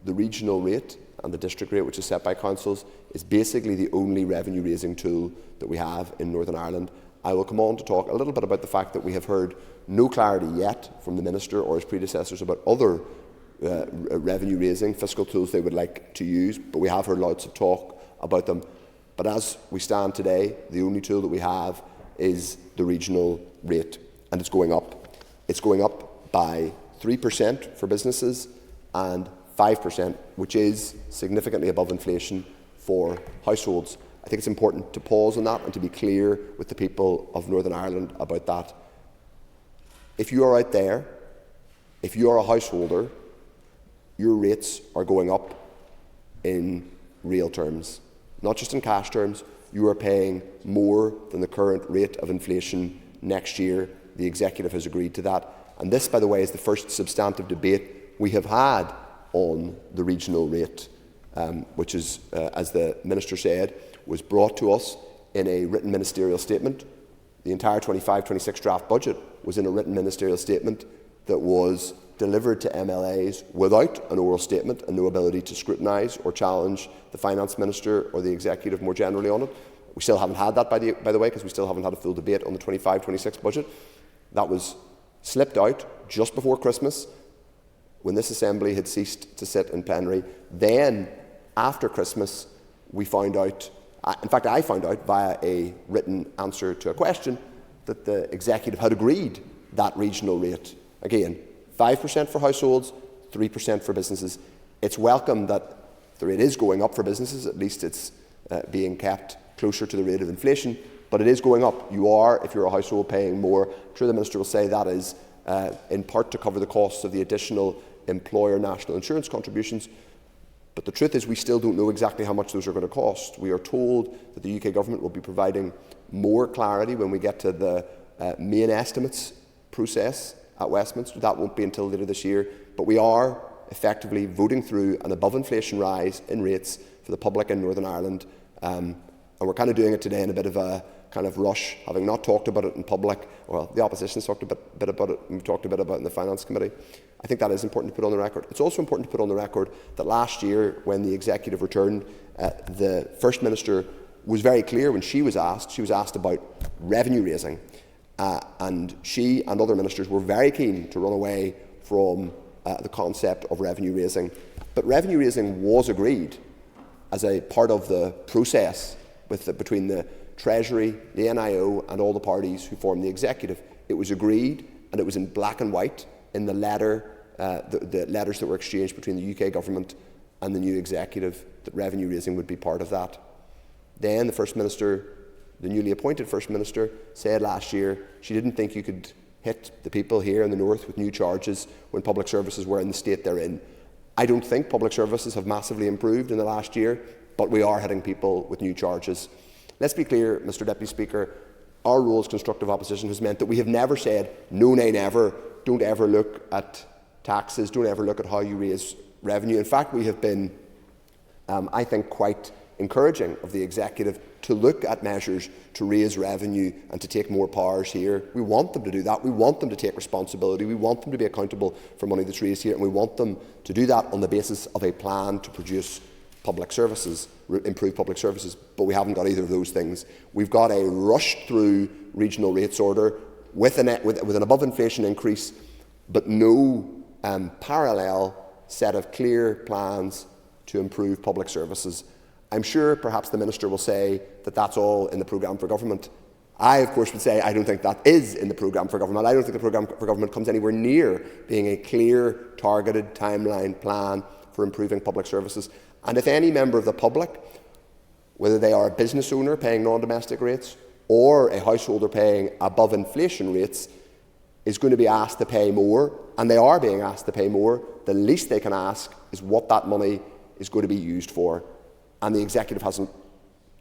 The regional rate and the district rate, which is set by councils, is basically the only revenue-raising tool that we have in Northern Ireland. I will come on to talk a little bit about the fact that we have heard no clarity yet from the Minister or his predecessors about other revenue raising fiscal tools they would like to use, but we have heard lots of talk about them. But as we stand today, the only tool that we have is the regional rate, and it's going up. It's going up by 3% for businesses and 5%, which is significantly above inflation for households. I think it's important to pause on that and to be clear with the people of Northern Ireland about that. If you are out there, if you are a householder, your rates are going up in real terms, not just in cash terms. You are paying more than the current rate of inflation next year. The Executive has agreed to that. And this, by the way, is the first substantive debate we have had on the regional rate, which is, as the Minister said, was brought to us in a written ministerial statement. The entire 25-26 draft budget was in a written ministerial statement that was delivered to MLAs without an oral statement and no ability to scrutinise or challenge the Finance Minister or the Executive more generally on it. We still haven't had that, by the way, because we still haven't had a full debate on the 25-26 budget. That was slipped out just before Christmas, when this Assembly had ceased to sit in plenary. Then, after Christmas, we found out, in fact I found out via a written answer to a question, that the Executive had agreed that regional rate. Again, 5% for households, 3% for businesses. It's welcome that the rate is going up for businesses, at least it's being kept closer to the rate of inflation, but it is going up. You are, if you're a household, paying more. I'm sure the Minister will say that is in part to cover the costs of the additional employer national insurance contributions, but the truth is we still don't know exactly how much those are going to cost. We are told that the UK Government will be providing more clarity when we get to the main estimates process at Westminster. That won't be until later this year, but we are effectively voting through an above-inflation rise in rates for the public in Northern Ireland, and we're kind of doing it today in a bit of a kind of rush, having not talked about it in public. Well, the opposition's talked a bit about it, and we've talked a bit about it in the Finance Committee. I think that is important to put on the record. It's also important to put on the record that last year, when the Executive returned, the First Minister was very clear when she was asked about revenue raising, and she and other ministers were very keen to run away from the concept of revenue raising. But revenue raising was agreed as a part of the process between the Treasury, the NIO and all the parties who form the Executive. It was agreed, and it was in black and white in the letters that were exchanged between the UK Government and the new Executive, that revenue raising would be part of that. Then the First Minister, the newly appointed First Minister, said last year she didn't think you could hit the people here in the north with new charges when public services were in the state they're in. I don't think public services have massively improved in the last year, but we are hitting people with new charges. Let's be clear, Mr Deputy Speaker, our role as constructive opposition has meant that we have never said, no, nay, never, don't ever look at taxes, don't ever look at how you raise revenue. In fact, we have been, I think, quite encouraging of the Executive to look at measures to raise revenue and to take more powers here. We want them to do that. We want them to take responsibility. We want them to be accountable for money that's raised here, and we want them to do that on the basis of a plan to produce public services, improve public services. But we haven't got either of those things. We've got a rushed-through regional rates order with an above-inflation increase, but no parallel set of clear plans to improve public services. I'm sure perhaps the Minister will say that that's all in the programme for government. I, of course, would say I don't think that is in the programme for government. I don't think the programme for government comes anywhere near being a clear, targeted timeline plan for improving public services. And if any member of the public, whether they are a business owner paying non-domestic rates or a householder paying above inflation rates, is going to be asked to pay more, and they are being asked to pay more, the least they can ask is what that money is going to be used for. And the Executive hasn't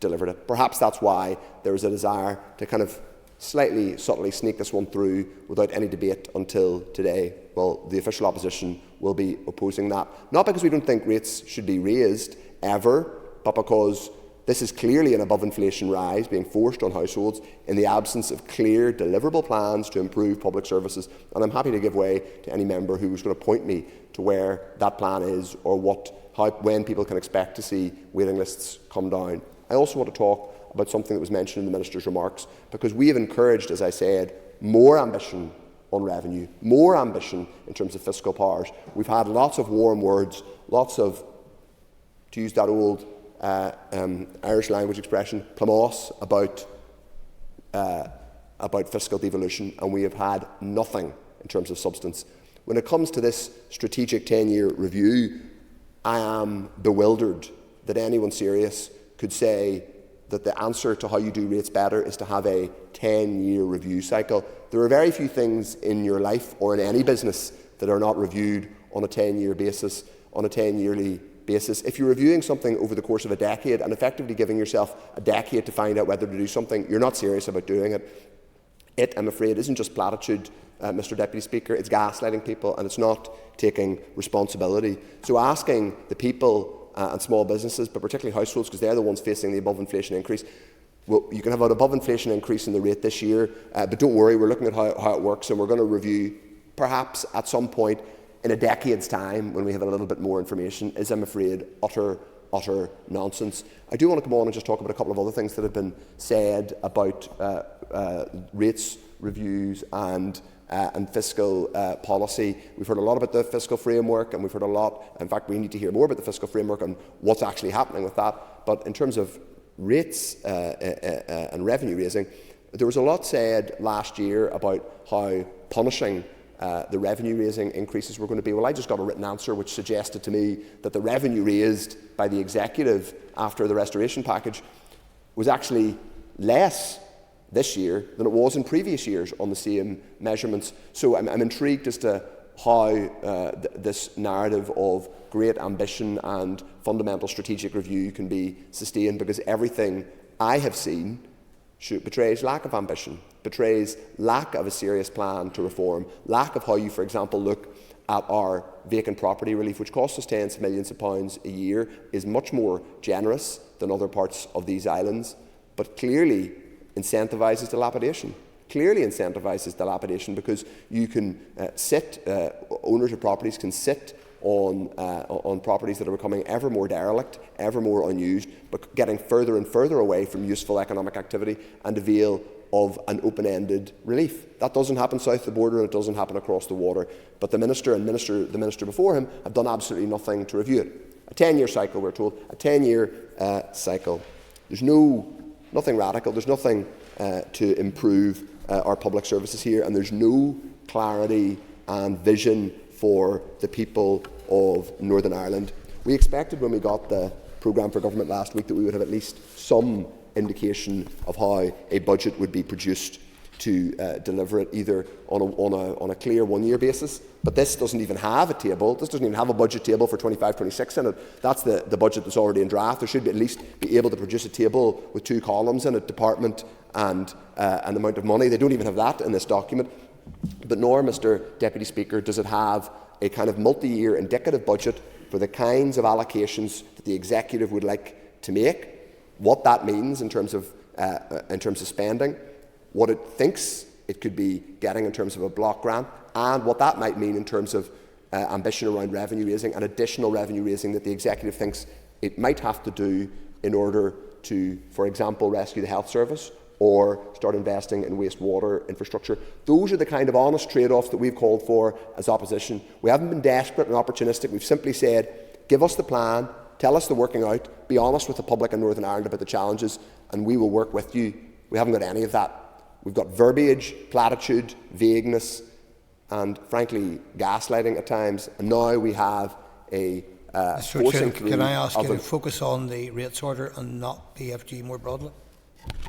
delivered it. Perhaps that's why there is a desire to kind of slightly subtly sneak this one through without any debate until today. Well, the official opposition will be opposing that. Not because we don't think rates should be raised ever, but because this is clearly an above-inflation rise being forced on households in the absence of clear, deliverable plans to improve public services. And I'm happy to give way to any member who is going to point me to where that plan is or when people can expect to see waiting lists come down. I also want to talk about something that was mentioned in the Minister's remarks, because we have encouraged, as I said, more ambition on revenue, more ambition in terms of fiscal powers. We've had lots of warm words, lots of, to use that old Irish language expression, plumos, about fiscal devolution, and we have had nothing in terms of substance. When it comes to this strategic 10-year review, I am bewildered that anyone serious could say that the answer to how you do rates better is to have a 10-year review cycle. There are very few things in your life or in any business that are not reviewed on a 10-year basis, on a 10-yearly basis. If you're reviewing something over the course of a decade and effectively giving yourself a decade to find out whether to do something, you're not serious about doing it. It, I'm afraid, isn't just platitude, Mr. Deputy Speaker, it's gaslighting people and it's not taking responsibility. So asking the people and small businesses, but particularly households, because they're the ones facing the above inflation increase, well, you can have an above inflation increase in the rate this year, but don't worry, we're looking at how it works, and we're going to review perhaps at some point in a decade's time when we have a little bit more information, is, I'm afraid, utter nonsense. I do want to come on and just talk about a couple of other things that have been said about rates reviews and fiscal policy. We've heard a lot about the fiscal framework, and we've heard a lot, in fact we need to hear more about the fiscal framework and what's actually happening with that. But in terms of rates and revenue raising, there was a lot said last year about how punishing the revenue raising increases were going to be. Well, I just got a written answer which suggested to me that the revenue raised by the executive after the restoration package was actually less this year than it was in previous years on the same measurements. So I'm intrigued as to how this narrative of great ambition and fundamental strategic review can be sustained, because everything I have seen betrays lack of ambition, betrays lack of a serious plan to reform, lack of how you, for example, look at our vacant property relief, which costs us tens of millions of pounds a year, is much more generous than other parts of these islands, but clearly incentivises dilapidation. Clearly incentivises dilapidation, because you can owners of properties can sit on properties that are becoming ever more derelict, ever more unused, but getting further and further away from useful economic activity and avail of an open-ended relief. That doesn't happen south of the border, and it doesn't happen across the water. But the Minister and the Minister before him have done absolutely nothing to review it. A 10-year cycle, we're told, a 10-year cycle. There's nothing radical, there's nothing to improve our public services here, and there's no clarity and vision for the people of Northern Ireland. We expected when we got the programme for government last week that we would have at least some indication of how a budget would be produced to deliver it, either on a clear one-year basis. But this doesn't even have a table. This doesn't even have a budget table for 25-26 in it. That's the budget that's already in draft. There should at least be able to produce a table with 2 columns in it, department and an amount of money. They don't even have that in this document. But nor, Mr. Deputy Speaker, does it have a kind of multi-year indicative budget for the kinds of allocations that the executive would like to make, what that means in terms of spending, what it thinks it could be getting in terms of a block grant, and what that might mean in terms of ambition around revenue raising and additional revenue raising that the executive thinks it might have to do in order to, for example, rescue the health service or start investing in wastewater infrastructure. Those are the kind of honest trade-offs that we've called for as opposition. We haven't been desperate and opportunistic. We've simply said, give us the plan, tell us the working out, be honest with the public in Northern Ireland about the challenges, and we will work with you. We haven't got any of that. We've got verbiage, platitude, vagueness, and frankly, gaslighting at times. And now we have a forcing through. Can I ask you to focus on the rates order and not PFG more broadly?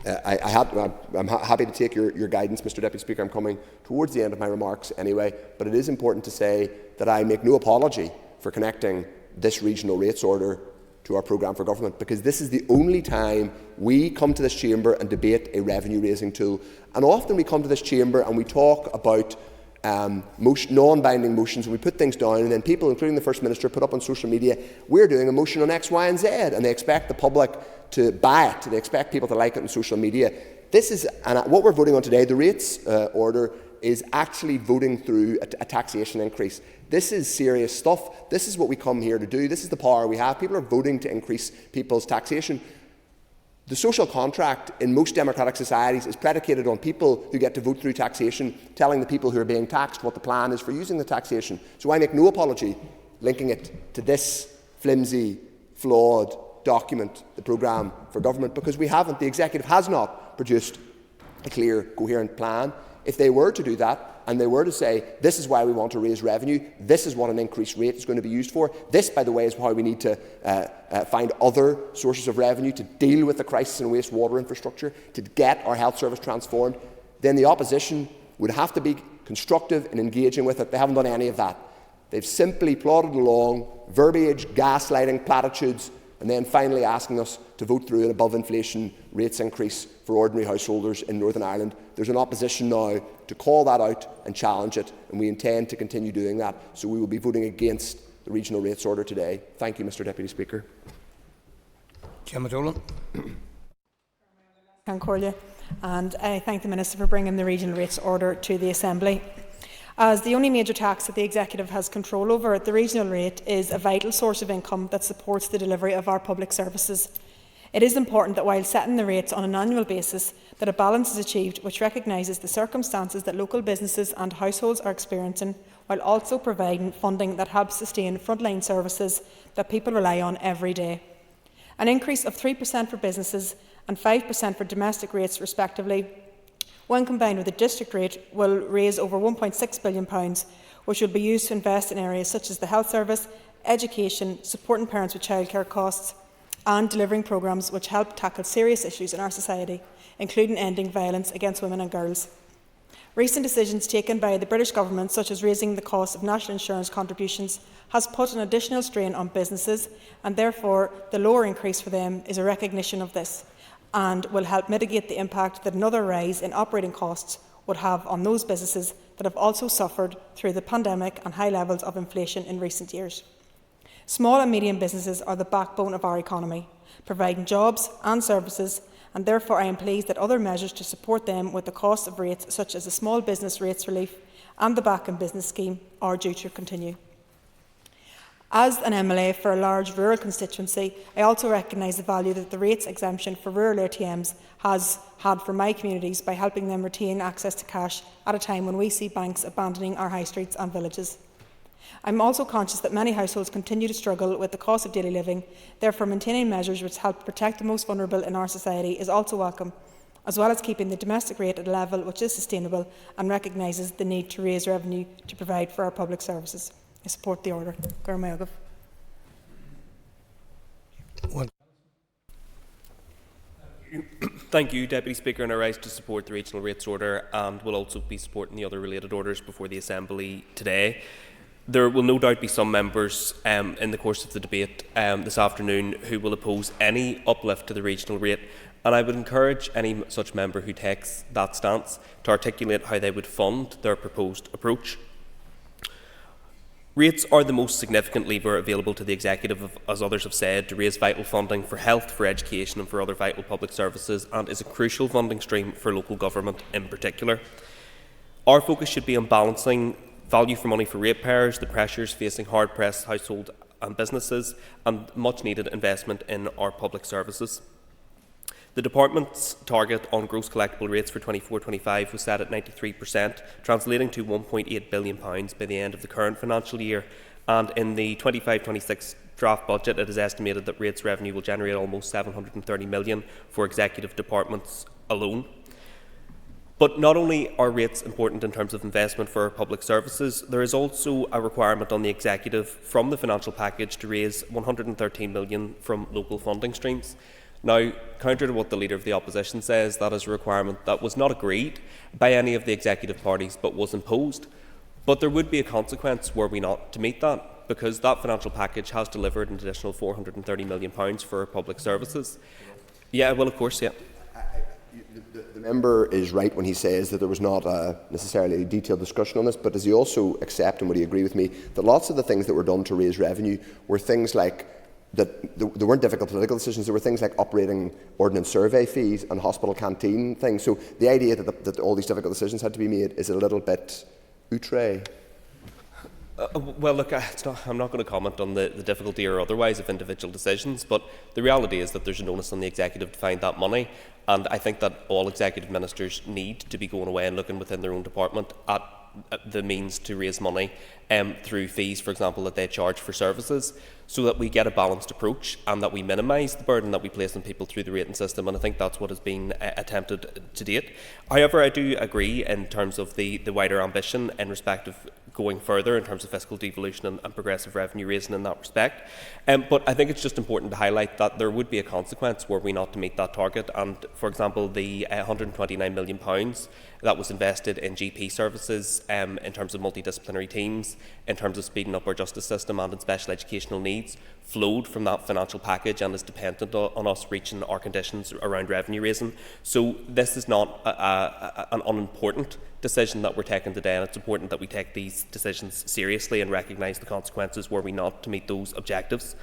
I'm happy to take your guidance, Mr. Deputy Speaker. I'm coming towards the end of my remarks anyway, but it is important to say that I make no apology for connecting this regional rates order to our programme for government, because this is the only time we come to this chamber and debate a revenue raising tool. And often we come to this chamber and we talk about non-binding motions, and we put things down, and then people, including the First Minister, put up on social media, we're doing a motion on X, Y and Z, and they expect the public to buy it. They expect people to like it on social media. And what we're voting on today, the rates order, is actually voting through a taxation increase. This is serious stuff. This is what we come here to do. This is the power we have. People are voting to increase people's taxation. The social contract in most democratic societies is predicated on people who get to vote through taxation telling the people who are being taxed what the plan is for using the taxation. So I make no apology linking it to this flimsy, flawed document, the programme for government, because we haven't. The executive has not produced a clear, coherent plan. If they were to do that, and they were to say, this is why we want to raise revenue, this is what an increased rate is going to be used for, this, by the way, is how we need to find other sources of revenue to deal with the crisis in wastewater infrastructure, to get our health service transformed, then the opposition would have to be constructive in engaging with it. They haven't done any of that. They've simply plodded along, verbiage, gaslighting, platitudes, and then finally asking us to vote through an above-inflation rates increase for ordinary householders in Northern Ireland. There's an opposition now to call that out and challenge it, and we intend to continue doing that. So we will be voting against the regional rates order today. Thank you, Mr Deputy Speaker. Gemma Dolan. And I thank the Minister for bringing the regional rates order to the Assembly. As the only major tax that the Executive has control over, the regional rate is a vital source of income that supports the delivery of our public services. It is important that while setting the rates on an annual basis, that a balance is achieved which recognises the circumstances that local businesses and households are experiencing, while also providing funding that helps sustain frontline services that people rely on every day. An increase of 3% for businesses and 5% for domestic rates respectively, when combined with the district rate, will raise over £1.6 billion, which will be used to invest in areas such as the health service, education, supporting parents with childcare costs, and delivering programmes which help tackle serious issues in our society, including ending violence against women and girls. Recent decisions taken by the British Government, such as raising the cost of national insurance contributions, has put an additional strain on businesses, and therefore the lower increase for them is a recognition of this, and will help mitigate the impact that another rise in operating costs would have on those businesses that have also suffered through the pandemic and high levels of inflation in recent years. Small and medium businesses are the backbone of our economy, providing jobs and services, and therefore I am pleased that other measures to support them with the cost of rates, such as the Small Business Rates Relief and the Back in Business Scheme, are due to continue. As an MLA for a large rural constituency, I also recognise the value that the rates exemption for rural ATMs has had for my communities by helping them retain access to cash at a time when we see banks abandoning our high streets and villages. I am also conscious that many households continue to struggle with the cost of daily living, therefore maintaining measures which help protect the most vulnerable in our society is also welcome, as well as keeping the domestic rate at a level which is sustainable and recognises the need to raise revenue to provide for our public services. I support the order. Thank you, Deputy Speaker, and I rise to support the regional rates order and will also be supporting the other related orders before the Assembly today. There will no doubt be some members in the course of the debate this afternoon who will oppose any uplift to the regional rate, and I would encourage any such member who takes that stance to articulate how they would fund their proposed approach. Rates are the most significant lever available to the Executive, as others have said, to raise vital funding for health, for education and for other vital public services, and is a crucial funding stream for local government in particular. Our focus should be on balancing value for money for ratepayers, the pressures facing hard-pressed households and businesses, and much-needed investment in our public services. The Department's target on gross collectible rates for 24-25 was set at 93%, translating to £1.8 billion by the end of the current financial year, and in the 25-26 draft budget it is estimated that rates revenue will generate almost £730 million for executive departments alone. But not only are rates important in terms of investment for public services, there is also a requirement on the Executive from the financial package to raise £113 million from local funding streams. Now, counter to what the Leader of the Opposition says, that is a requirement that was not agreed by any of the executive parties but was imposed. But there would be a consequence were we not to meet that, because that financial package has delivered an additional £430 million for public services. Yeah, well, of course, yeah. The member is right when he says that there was not necessarily a detailed discussion on this, but does he also accept, and would he agree with me, that lots of the things that were done to raise revenue were things like that there weren't difficult political decisions. There were things like operating ordnance survey fees and hospital canteen things. So the idea that all these difficult decisions had to be made is a little bit outre. Well, look, I'm not going to comment on the difficulty or otherwise of individual decisions, but the reality is that there's an onus on the executive to find that money, and I think that all executive ministers need to be going away and looking within their own department at the means to raise money through fees, for example, that they charge for services, so that we get a balanced approach and that we minimise the burden that we place on people through the rating system, and I think that's what has been attempted to date. However, I do agree in terms of the wider ambition in respect of going further in terms of fiscal devolution and progressive revenue raising in that respect. But I think it's just important to highlight that there would be a consequence were we not to meet that target. And, for example, the £129 million that was invested in GP services in terms of multidisciplinary teams, in terms of speeding up our justice system and in special educational needs, flowed from that financial package and is dependent on us reaching our conditions around revenue raising. So this is not an unimportant decision that we're taking today, and it's important that we take these decisions seriously and recognise the consequences were we not to meet those objectives.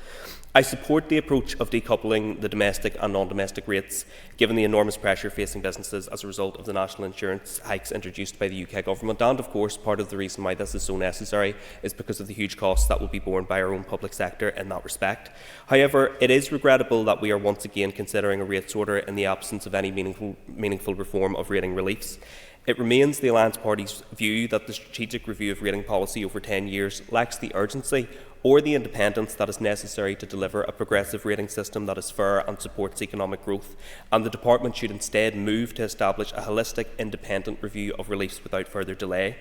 I support the approach of decoupling the domestic and non-domestic rates, given the enormous pressure facing businesses as a result of the national insurance hikes introduced by the UK Government. And, of course, part of the reason why this is so necessary is because of the huge costs that will be borne by our own public sector in that respect. However, it is regrettable that we are once again considering a rates order in the absence of any meaningful reform of rating reliefs. It remains the Alliance Party's view that the strategic review of rating policy over 10 years lacks the urgency or the independence that is necessary to deliver a progressive rating system that is fair and supports economic growth, and the Department should instead move to establish a holistic, independent review of reliefs without further delay.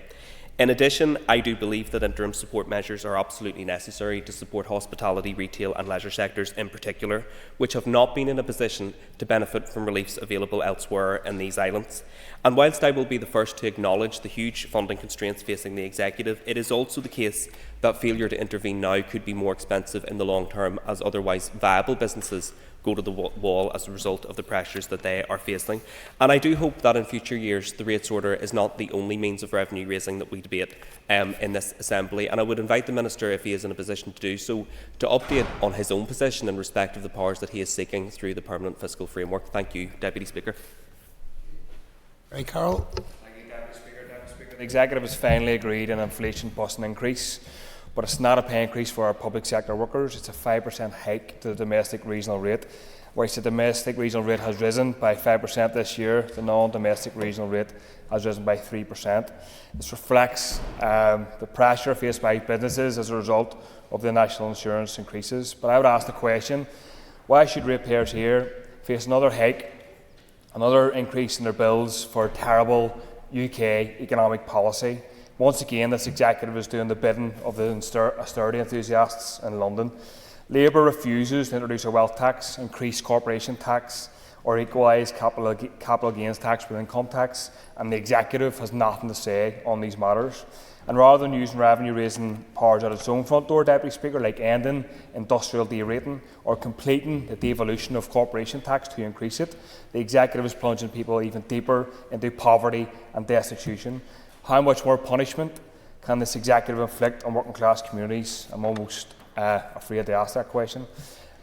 In addition, I do believe that interim support measures are absolutely necessary to support hospitality, retail and leisure sectors in particular, which have not been in a position to benefit from reliefs available elsewhere in these islands. And whilst I will be the first to acknowledge the huge funding constraints facing the executive, it is also the case that failure to intervene now could be more expensive in the long term, as otherwise viable businesses go to the wall as a result of the pressures that they are facing. And I do hope that in future years the rates order is not the only means of revenue raising that we debate in this Assembly, and I would invite the Minister, if he is in a position to do so, to update on his own position in respect of the powers that he is seeking through the Permanent Fiscal Framework. Thank you, Deputy Speaker. Right, Carroll. Thank you, Deputy Speaker. The Executive has finally agreed an inflation-busting increase, but it's not a pay increase for our public sector workers. It's a 5% hike to the domestic regional rate. Whilst the domestic regional rate has risen by 5% this year, the non-domestic regional rate has risen by 3%. This reflects the pressure faced by businesses as a result of the national insurance increases. But I would ask the question, why should ratepayers here face another hike, another increase in their bills for terrible UK economic policy? Once again, this executive is doing the bidding of the austerity enthusiasts in London. Labour refuses to introduce a wealth tax, increase corporation tax or equalise capital gains tax with income tax, and the executive has nothing to say on these matters. And rather than using revenue-raising powers at its own front door, Deputy Speaker, like ending industrial derating or completing the devolution of corporation tax to increase it, the executive is plunging people even deeper into poverty and destitution. How much more punishment can this executive inflict on working class communities? I'm almost afraid to ask that question.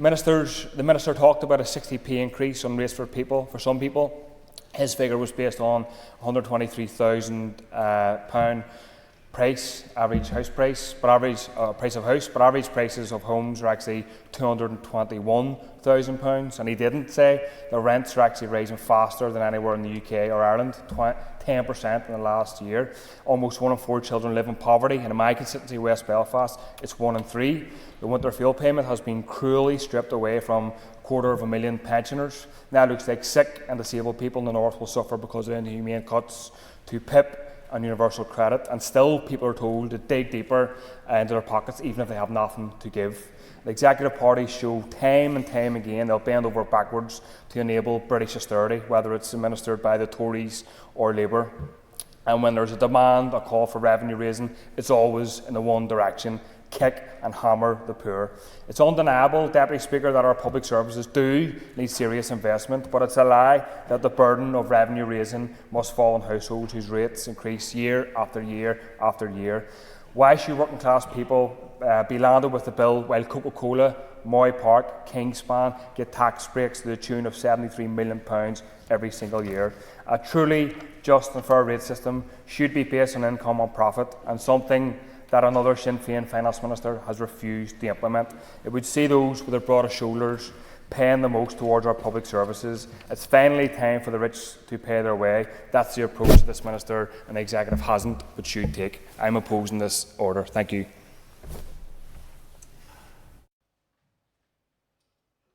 The Minister talked about a 60p increase on rates for some people. His figure was based on £123,000 average house price, but price of house, but average prices of homes are actually £221,000, and he didn't say the rents are actually rising faster than anywhere in the UK or Ireland, 10% in the last year. Almost 1 in 4 children live in poverty, and in my constituency, West Belfast, it's 1 in 3. The winter fuel payment has been cruelly stripped away from 250,000 pensioners. Now it looks like sick and disabled people in the north will suffer because of inhumane cuts to PIP and universal credit, and still people are told to dig deeper into their pockets even if they have nothing to give. The executive parties show time and time again they'll bend over backwards to enable British austerity, whether it's administered by the Tories or Labour. And when there's a demand, a call for revenue raising, it's always in the one direction: kick and hammer the poor. It's undeniable, Deputy Speaker, that our public services do need serious investment, but it's a lie that the burden of revenue raising must fall on households whose rates increase year after year after year. Why should working class people be landed with the bill while Coca-Cola, Moy Park, Kingspan get tax breaks to the tune of £73 million every single year? A truly just and fair rate system should be based on income on profit, and something that another Sinn Féin Finance Minister has refused to implement. It would see those with their broadest shoulders paying the most towards our public services. It's finally time for the rich to pay their way. That's the approach this Minister and the Executive hasn't but should take. I'm opposing this order. Thank you.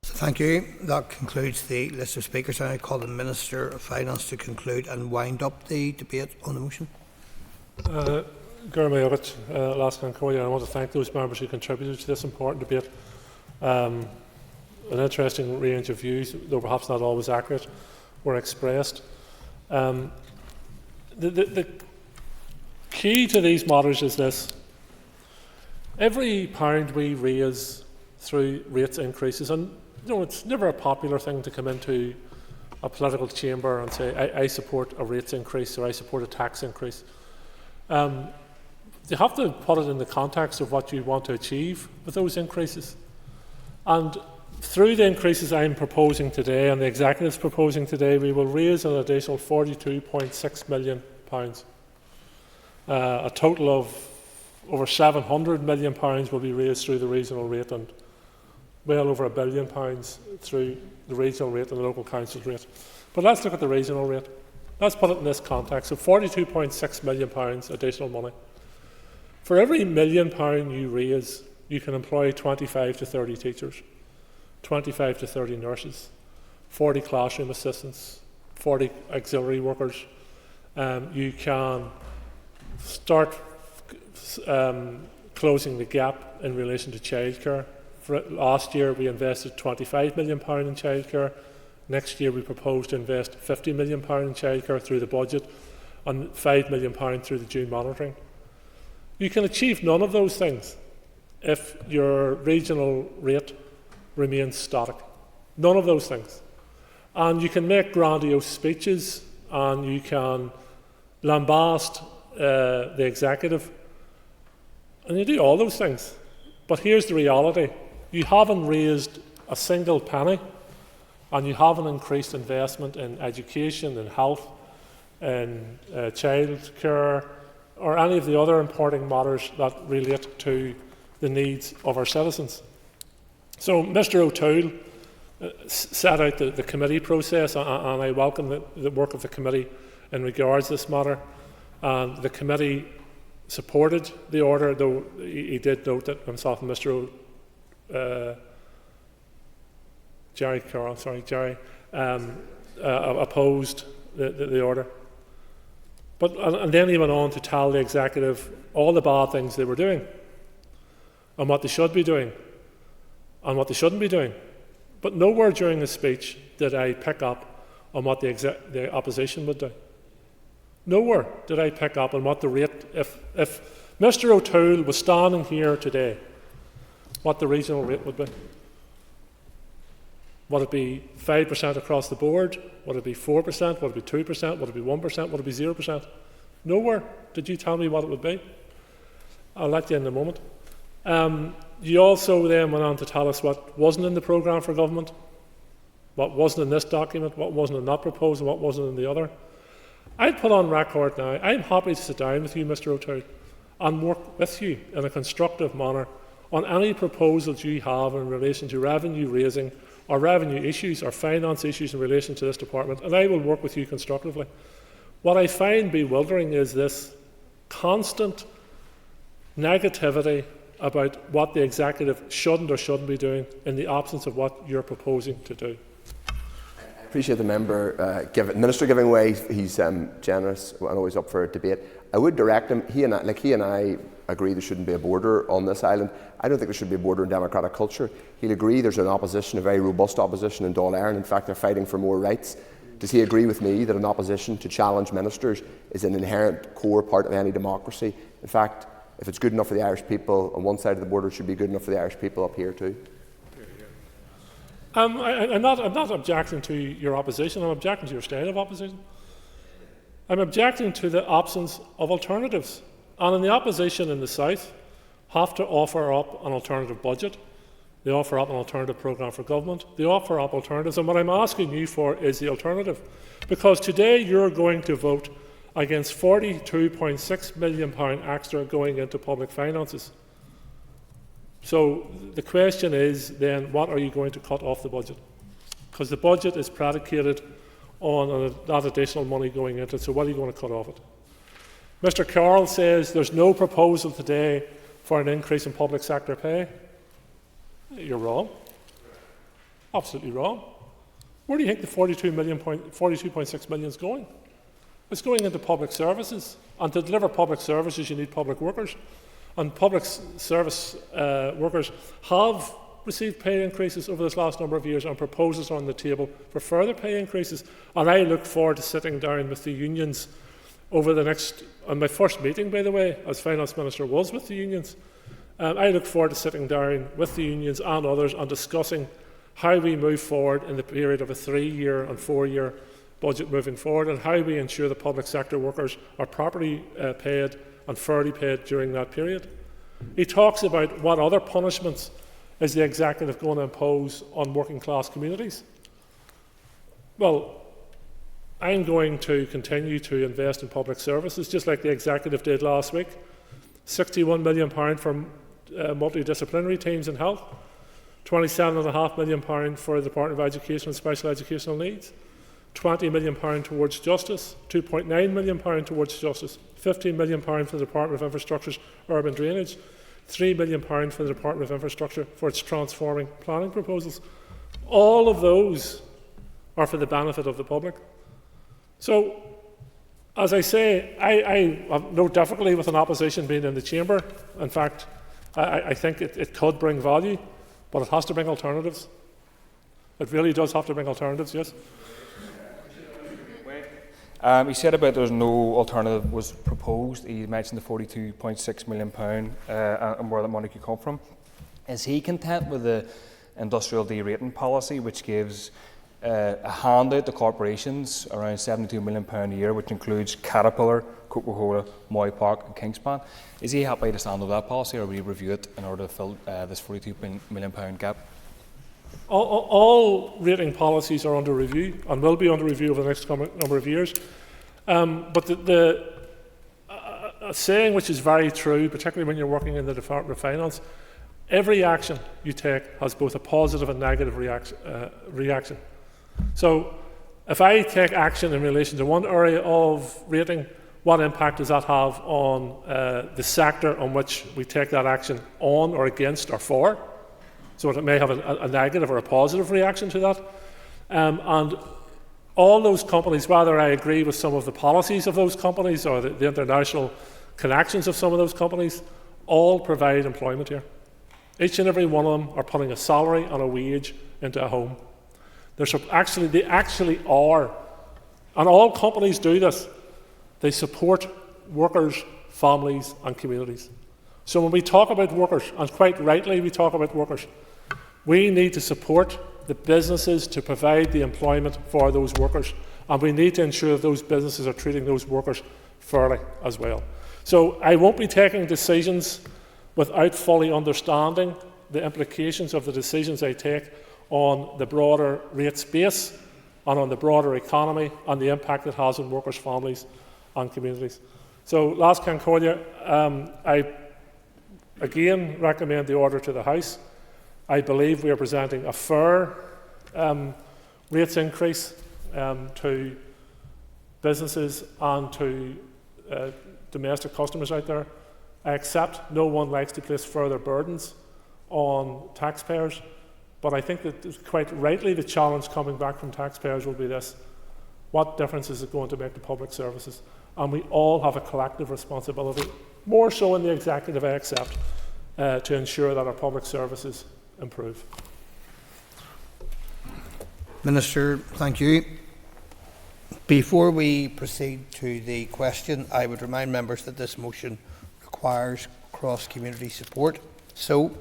Thank you. That concludes the list of speakers. I call the Minister of Finance to conclude and wind up the debate on the motion. I want to thank those members who contributed to this important debate. An interesting range of views, though perhaps not always accurate, were expressed. The key to these matters is this. Every pound we raise through rates increases, and it's never a popular thing to come into a political chamber and say, I support a rates increase or I support a tax increase. You have to put it in the context of what you want to achieve with those increases. And through the increases I'm proposing today and the Executive's proposing today, we will raise an additional £42.6 million. A total of over £700 million will be raised through the regional rate and well over £1 billion through the regional rate and the local council's rate. But let's look at the regional rate. Let's put it in this context. So £42.6 million additional money. For every £1 million you raise, you can employ 25 to 30 teachers, 25 to 30 nurses, 40 classroom assistants, 40 auxiliary workers. You can start closing the gap in relation to childcare. Last year we invested £25 million in childcare. Next year we propose to invest £50 million in childcare through the budget and £5 million through the June monitoring. You can achieve none of those things if your regional rate remains static. None of those things. And you can make grandiose speeches and you can lambast the Executive, and you do all those things. But here's the reality. You haven't raised a single penny, and you haven't increased investment in education, in health, in childcare, or any of the other important matters that relate to the needs of our citizens. So Mr O'Toole set out the committee process, and I welcome the work of the committee in regards to this matter. And the committee supported the order, though he did note that himself and Mr Jerry opposed the order. And then he went on to tell the Executive all the bad things they were doing and what they should be doing and what they shouldn't be doing. But nowhere during the speech did I pick up on what the opposition would do. Nowhere did I pick up on what the rate, if Mr O'Toole was standing here today, what the regional rate would be. Would it be 5% across the board? Would it be 4%? Would it be 2%? Would it be 1%? Would it be 0%? Nowhere did you tell me what it would be. I'll let you in a moment. You also then went on to tell us what wasn't in the programme for government, what wasn't in this document, what wasn't in that proposal, what wasn't in the other. I'd put on record now, I'm happy to sit down with you, Mr O'Toole, and work with you in a constructive manner on any proposals you have in relation to revenue raising or revenue issues or finance issues in relation to this department, and I will work with you constructively. What I find bewildering is this constant negativity about what the Executive shouldn't or shouldn't be doing in the absence of what you're proposing to do. I appreciate the member, Minister giving way. He's generous and always up for a debate. I would direct him, he and I agree there shouldn't be a border on this island. I don't think there should be a border in democratic culture. He'll agree there's an opposition, a very robust opposition in Dáil Éireann. In fact, they're fighting for more rights. Does he agree with me that an opposition to challenge ministers is an inherent core part of any democracy? In fact, if it's good enough for the Irish people on one side of the border, it should be good enough for the Irish people up here too. I'm not objecting to your opposition, I'm objecting to your style of opposition. I'm objecting to the absence of alternatives. And in the opposition in the South have to offer up an alternative budget, they offer up an alternative programme for government, they offer up alternatives, and what I'm asking you for is the alternative. Because today you're going to vote against £42.6 million extra going into public finances. So the question is then, what are you going to cut off the budget? Because the budget is predicated on that additional money going into it, so what are you going to cut off it? Mr Carroll says there's no proposal today for an increase in public sector pay. You're wrong. Absolutely wrong. Where do you think the £42.6 million is going? It's going into public services. And to deliver public services, you need public workers. And public service workers have received pay increases over this last number of years, and proposals are on the table for further pay increases. And I look forward to sitting down with the unions over the next, and my first meeting, by the way, as Finance Minister was with the unions. I look forward to sitting down with the unions and others and discussing how we move forward in the period of a 3-year and 4-year budget moving forward, and how we ensure the public sector workers are properly paid and fairly paid during that period. He talks about what other punishments is the executive going to impose on working class communities. Well, I'm going to continue to invest in public services, just like the executive did last week. £61 million for multidisciplinary teams in health, £27.5 million for the Department of Education and Special Educational Needs, £20 million towards justice, £2.9 million towards justice, £15 million for the Department of Infrastructure's urban drainage, £3 million for the Department of Infrastructure for its transforming planning proposals. All of those are for the benefit of the public. So, as I say, I have no difficulty with an opposition being in the chamber. In fact, I think it could bring value, but it has to bring alternatives. It really does have to bring alternatives, yes. He said about there's no alternative was proposed. He mentioned the £42.6 million and where that money could come from. Is he content with the industrial derating policy, which gives a handout to corporations around £72 million a year, which includes Caterpillar, Coca-Cola, Moy Park and Kingspan? Is he happy to stand on that policy, or will he review it in order to fill this £42 million gap? All rating policies are under review and will be under review over the next number of years. But a saying which is very true, particularly when you're working in the Department of Finance, every action you take has both a positive and negative reaction. So if I take action in relation to one area of rating, what impact does that have on the sector on which we take that action on or against or for? So it may have a negative or a positive reaction to that. And all those companies, whether I agree with some of the policies of those companies or the international connections of some of those companies, all provide employment here. Each and every one of them are putting a salary and a wage into a home. They actually are, and all companies do this, they support workers, families and communities. So when we talk about workers, and quite rightly we talk about workers, we need to support the businesses to provide the employment for those workers, and we need to ensure that those businesses are treating those workers fairly as well. So I won't be taking decisions without fully understanding the implications of the decisions I take on the broader rate space and on the broader economy and the impact it has on workers, families and communities. So, last Concordia, I again recommend the order to the House. I believe we are presenting a fair rates increase to businesses and to domestic customers out there. I accept no one likes to place further burdens on taxpayers, but I think that quite rightly the challenge coming back from taxpayers will be this: what difference is it going to make to public services? And we all have a collective responsibility, more so in the executive I accept, to ensure that our public services improve. Minister, thank you. Before we proceed to the question, I would remind members that this motion requires cross-community support. So,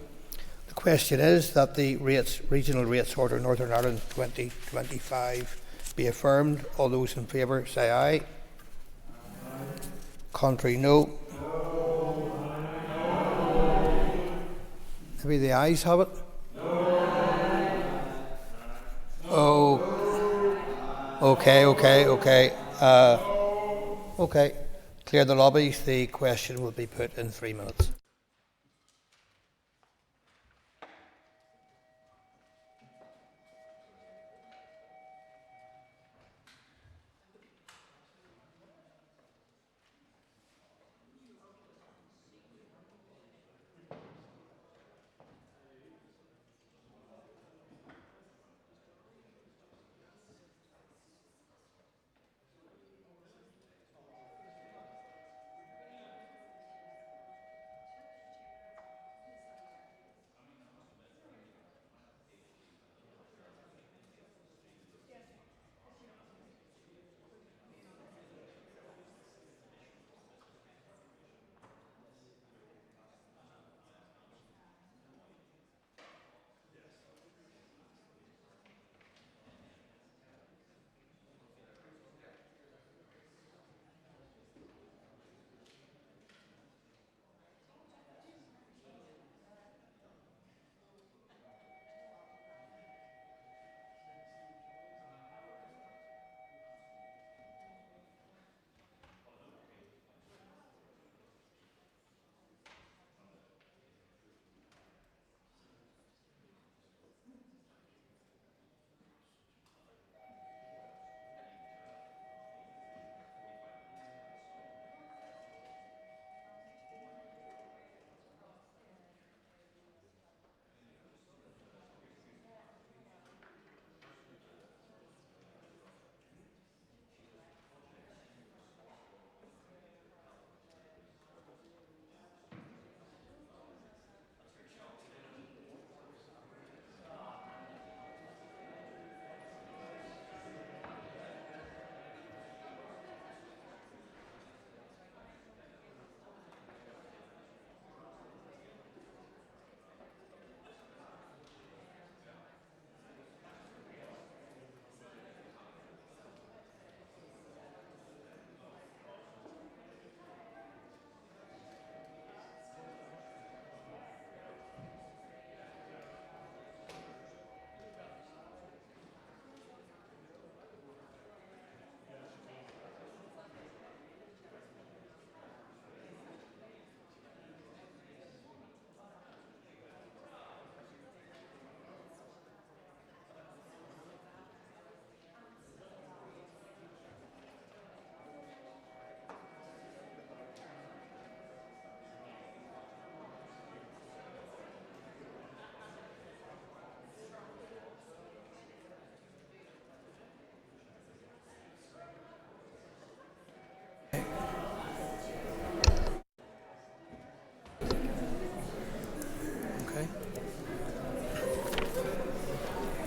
the question is that the Regional Rates Order Northern Ireland 2025 be affirmed. All those in favour say aye. Aye. Contrary, no. Maybe the ayes have it. Oh, okay. Okay. Clear the lobbies. The question will be put in 3 minutes.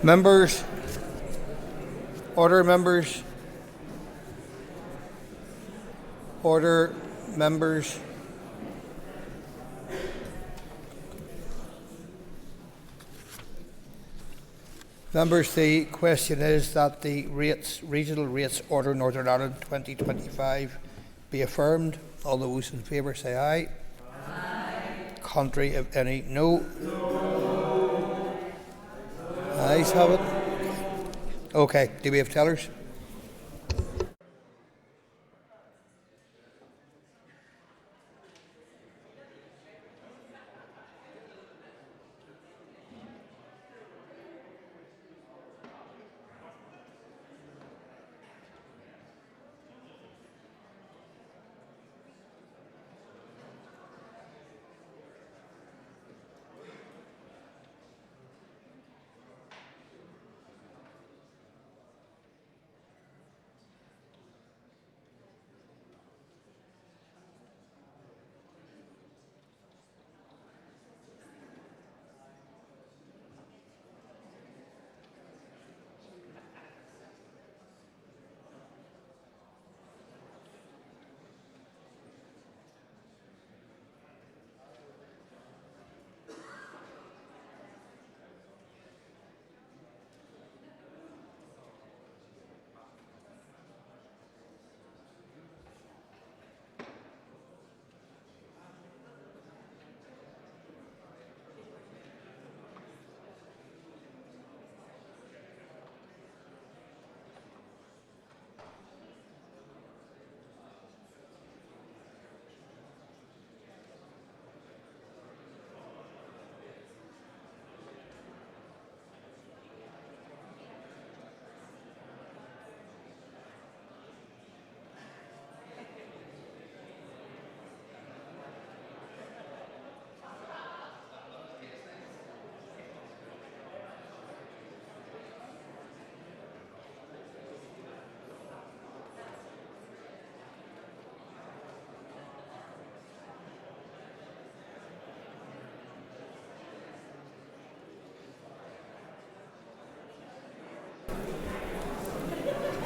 Members, order members, order members. Members, the question is that the regional rates order Northern Ireland 2025 be affirmed. All those in favour say aye. Aye. Contrary, if any, no. Ayes have it. Okay, do we have tellers?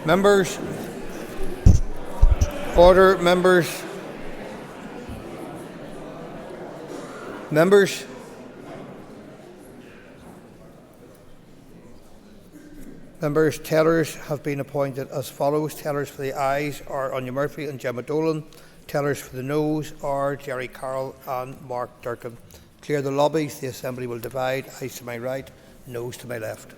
Members. Order, members. Members. Members, tellers have been appointed as follows. Tellers for the ayes are Anya Murphy and Gemma Dolan. Tellers for the noes are Jerry Carroll and Mark Durkin. Clear the lobbies. The Assembly will divide. Ayes to my right, noes to my left.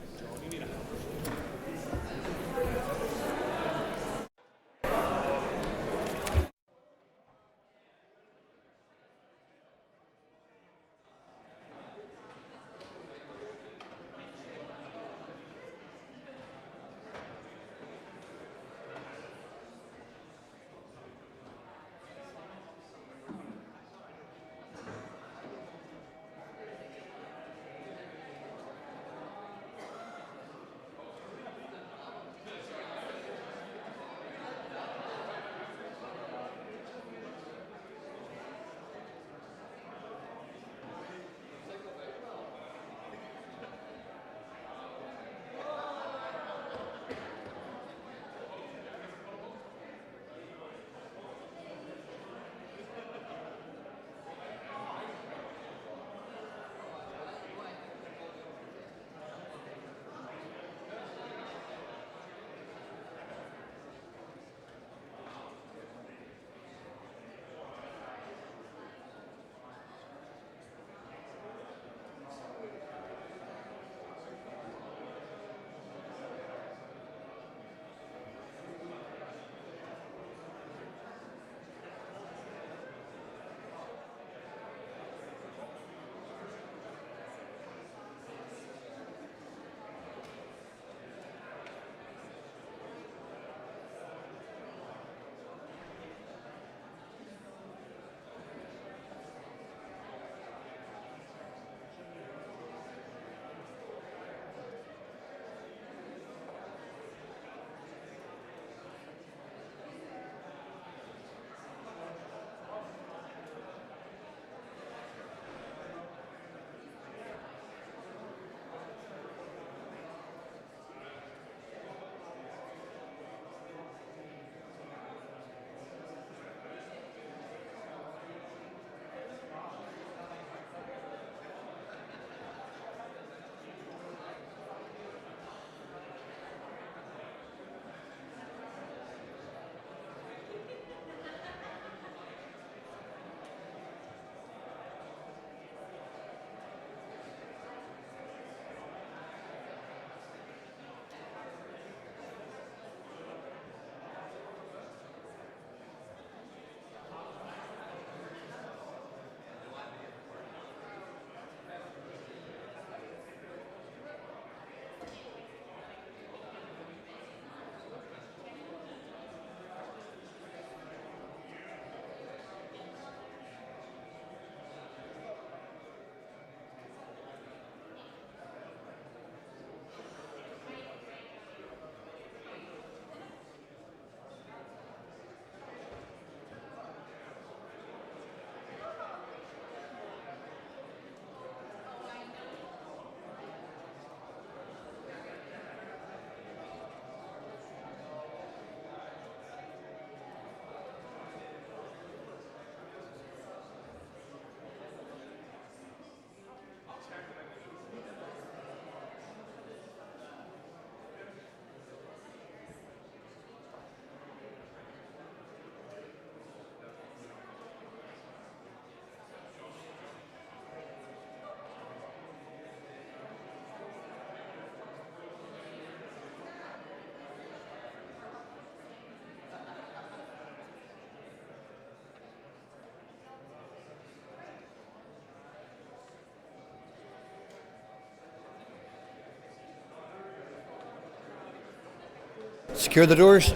Secure the doors.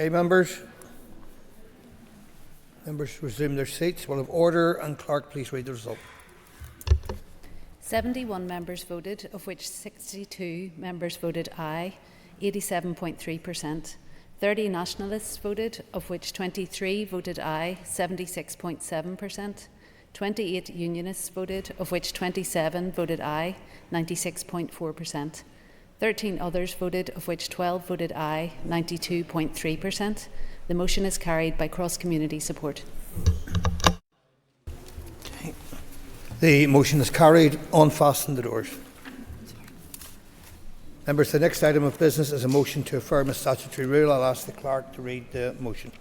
Okay, members. Members resume their seats. We'll have order, and clerk, please read the result. 71 members voted, of which 62 members voted aye, 87.3%. 30 nationalists voted, of which 23 voted aye, 76.7%. 28 unionists voted, of which 27 voted aye, 96.4%. 13 others voted, of which 12 voted aye, 92.3%. The motion is carried by cross-community support. Okay. The motion is carried. Unfasten the doors. Members, the next item of business is a motion to affirm a statutory rule. I'll ask the clerk to read the motion.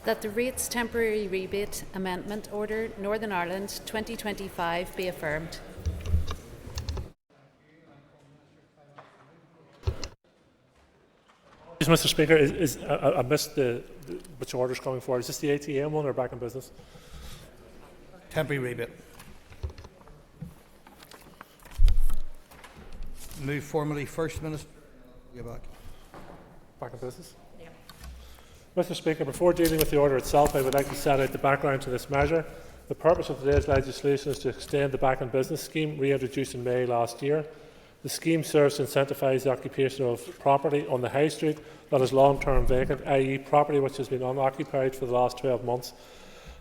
That the Rates Temporary Rebate Amendment Order Northern Ireland 2025 be affirmed. Mr. Speaker, I missed which order is coming forward. Is this the ATM one or back in business? Temporary rebate. Move formally first, Minister. Get back. Back in business? Yeah. Mr. Speaker, before dealing with the order itself, I would like to set out the background to this measure. The purpose of today's legislation is to extend the back in business scheme reintroduced in May last year. The scheme serves to incentivise the occupation of property on the high street that is long-term vacant, i.e. property which has been unoccupied for the last 12 months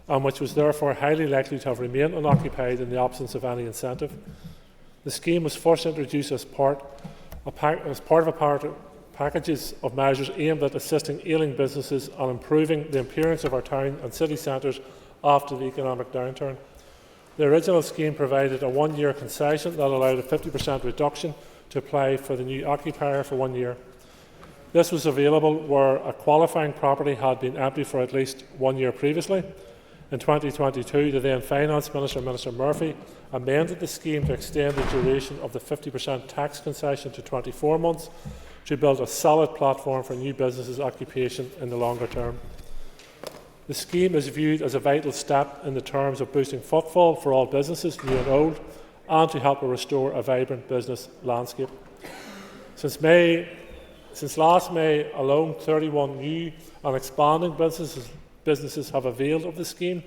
and which was therefore highly likely to have remained unoccupied in the absence of any incentive. The scheme was first introduced as part of packages of measures aimed at assisting ailing businesses and improving the appearance of our town and city centres after the economic downturn. The original scheme provided a one-year concession that allowed a 50% reduction to apply for the new occupier for 1 year. This was available where a qualifying property had been empty for at least 1 year previously. In 2022, the then Finance Minister, Minister Murphy, amended the scheme to extend the duration of the 50% tax concession to 24 months to build a solid platform for new businesses' occupation in the longer term. The scheme is viewed as a vital step in the terms of boosting footfall for all businesses, new and old, and to help restore a vibrant business landscape. Since last May alone, 31 new and expanding businesses have availed of the scheme,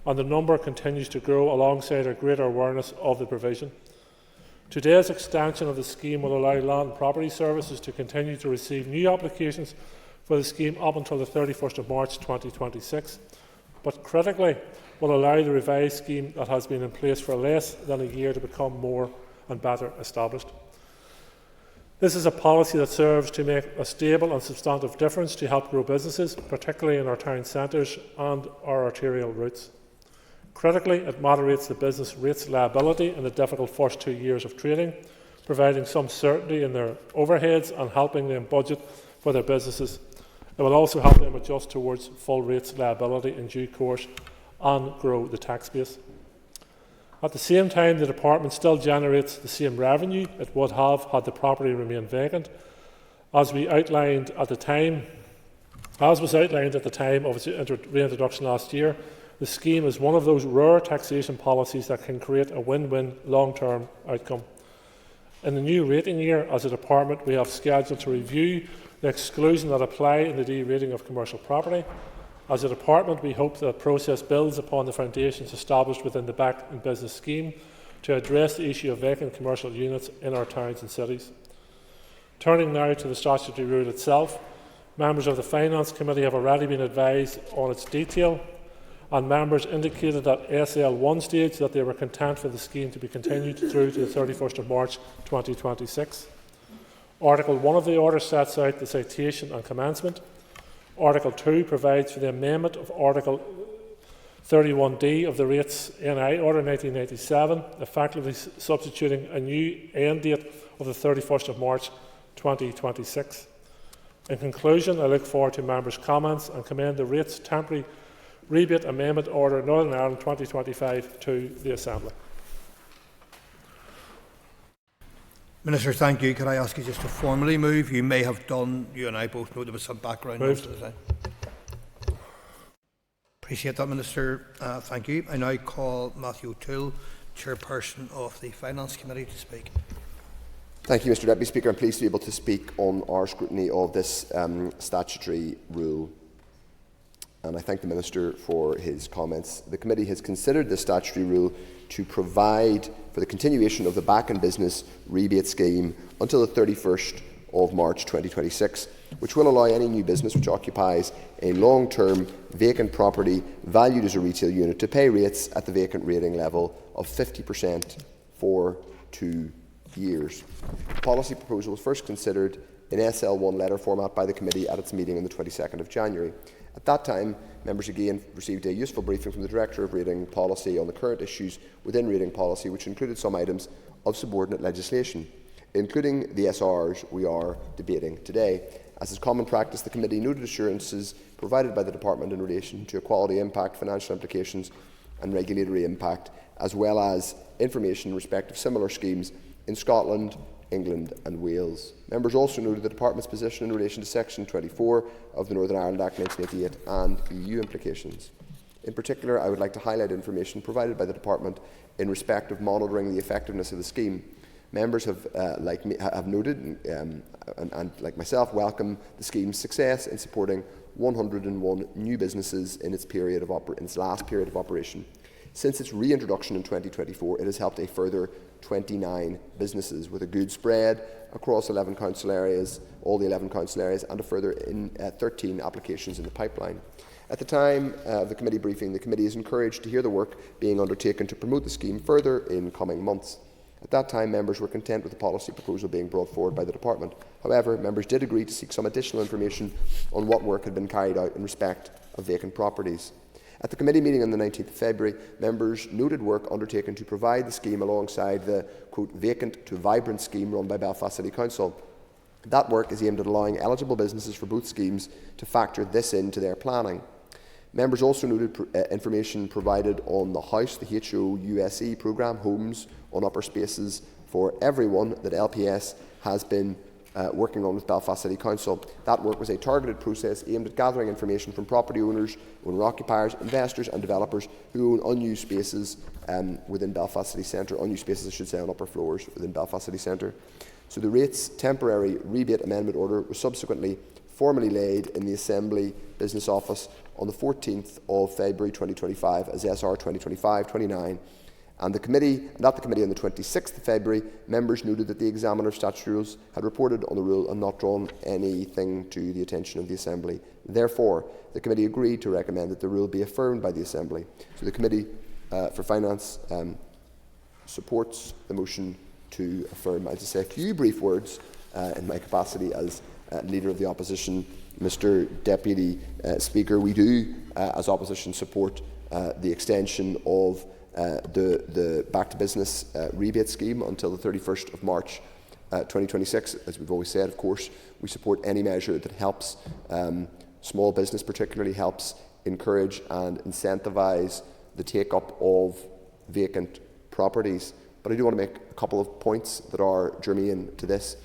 and the number continues to grow alongside a greater awareness of the provision. Today's extension of the scheme will allow Land and Property Services to continue to receive new applications for the scheme up until the 31st of March 2026, but critically will allow the revised scheme that has been in place for less than a year to become more and better established. This is a policy that serves to make a stable and substantive difference to help grow businesses, particularly in our town centres and our arterial routes. Critically, it moderates the business rates liability in the difficult first 2 years of trading, providing some certainty in their overheads and helping them budget for their businesses. It will also help them adjust towards full rates liability in due course and grow the tax base. At the same time, the Department still generates the same revenue it would have had the property remained vacant. As was outlined at the time of its reintroduction last year, the scheme is one of those rare taxation policies that can create a win-win long-term outcome. In the new rating year, as a department, we have scheduled to review the exclusion that apply in the de-rating of commercial property. As a department, we hope the process builds upon the foundations established within the Back in Business scheme to address the issue of vacant commercial units in our towns and cities. Turning now to the statutory rule itself, members of the Finance Committee have already been advised on its detail, and members indicated at SL1 stage that they were content for the scheme to be continued through to the 31st of March 2026. Article 1 of the order sets out the citation and commencement. Article 2 provides for the amendment of Article 31D of the Rates NI Order 1997, effectively substituting a new end date of the 31st of March 2026. In conclusion, I look forward to members' comments and commend the Rates Temporary Rebate Amendment Order Northern Ireland 2025 to the Assembly. Minister, thank you. Can I ask you just to formally move? You may have done, you and I both know there was some background. Moved. Appreciate that, Minister. Thank you. I now call Matthew O'Toole, Chairperson of the Finance Committee, to speak. Thank you, Mr Deputy Speaker. I'm pleased to be able to speak on our scrutiny of this statutory rule. And I thank the Minister for his comments. The committee has considered this statutory rule to provide for the continuation of the Back in Business rebate scheme until the 31st of March 2026, which will allow any new business which occupies a long-term vacant property valued as a retail unit to pay rates at the vacant rating level of 50% for 2 years. The policy proposal was first considered in SL1 letter format by the committee at its meeting on the 22nd of January. At that time, members again received a useful briefing from the Director of Rating Policy on the current issues within rating policy, which included some items of subordinate legislation, including the SRs we are debating today. As is common practice, the committee noted assurances provided by the Department in relation to equality impact, financial implications and regulatory impact, as well as information in respect of similar schemes in Scotland, England and Wales. Members also noted the Department's position in relation to Section 24 of the Northern Ireland Act 1988 and EU implications. In particular, I would like to highlight information provided by the Department in respect of monitoring the effectiveness of the scheme. Members have noted and like myself, welcome the scheme's success in supporting 101 new businesses in its last period of operation. Since its reintroduction in 2024, it has helped a further 29 businesses with a good spread across 11 council areas, all the 11 council areas, and a further 13 applications in the pipeline. At the time of the committee briefing, the committee is encouraged to hear the work being undertaken to promote the scheme further in coming months. At that time, members were content with the policy proposal being brought forward by the Department. However, members did agree to seek some additional information on what work had been carried out in respect of vacant properties. At the committee meeting on the 19th of February, members noted work undertaken to provide the scheme alongside the quote, vacant to vibrant scheme run by Belfast City Council. That work is aimed at allowing eligible businesses for both schemes to factor this into their planning. Members also noted information provided on the House, the HO-USE programme, Homes on Upper Spaces for Everyone, that LPS has been working on with Belfast City Council. That work was a targeted process aimed at gathering information from property owners, owner-occupiers, investors and developers who own unused spaces within Belfast City Centre, unused spaces I should say on upper floors within Belfast City Centre. So the rates temporary rebate amendment order was subsequently formally laid in the Assembly Business Office on the 14th of February 2025 as SR 2025-29. And at the committee on the 26th of February, members noted that the examiner of statutory rules had reported on the rule and not drawn anything to the attention of the Assembly. Therefore, the committee agreed to recommend that the rule be affirmed by the Assembly. So the Committee for Finance supports the motion to affirm. I'll just say a few brief words in my capacity as Leader of the Opposition. Mr Deputy Speaker, we do, as Opposition, support the extension of the Back to Business rebate scheme until the 31st of March 2026. As we've always said, of course, we support any measure that helps small business, particularly helps encourage and incentivise the take-up of vacant properties. But I do want to make a couple of points that are germane to this.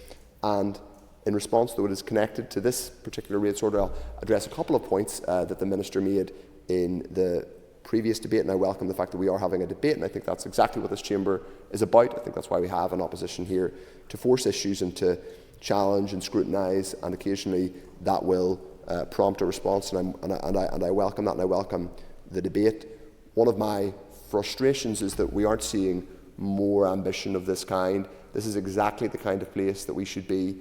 And in response, though it is connected to this particular rates order, I'll address a couple of points that the Minister made in the previous debate, and I welcome the fact that we are having a debate, and I think that's exactly what this chamber is about. I think that's why we have an opposition here, to force issues and to challenge and scrutinise, and occasionally that will prompt a response, and I welcome that, and I welcome the debate. One of my frustrations is that we aren't seeing more ambition of this kind. This is exactly the kind of place that we should be.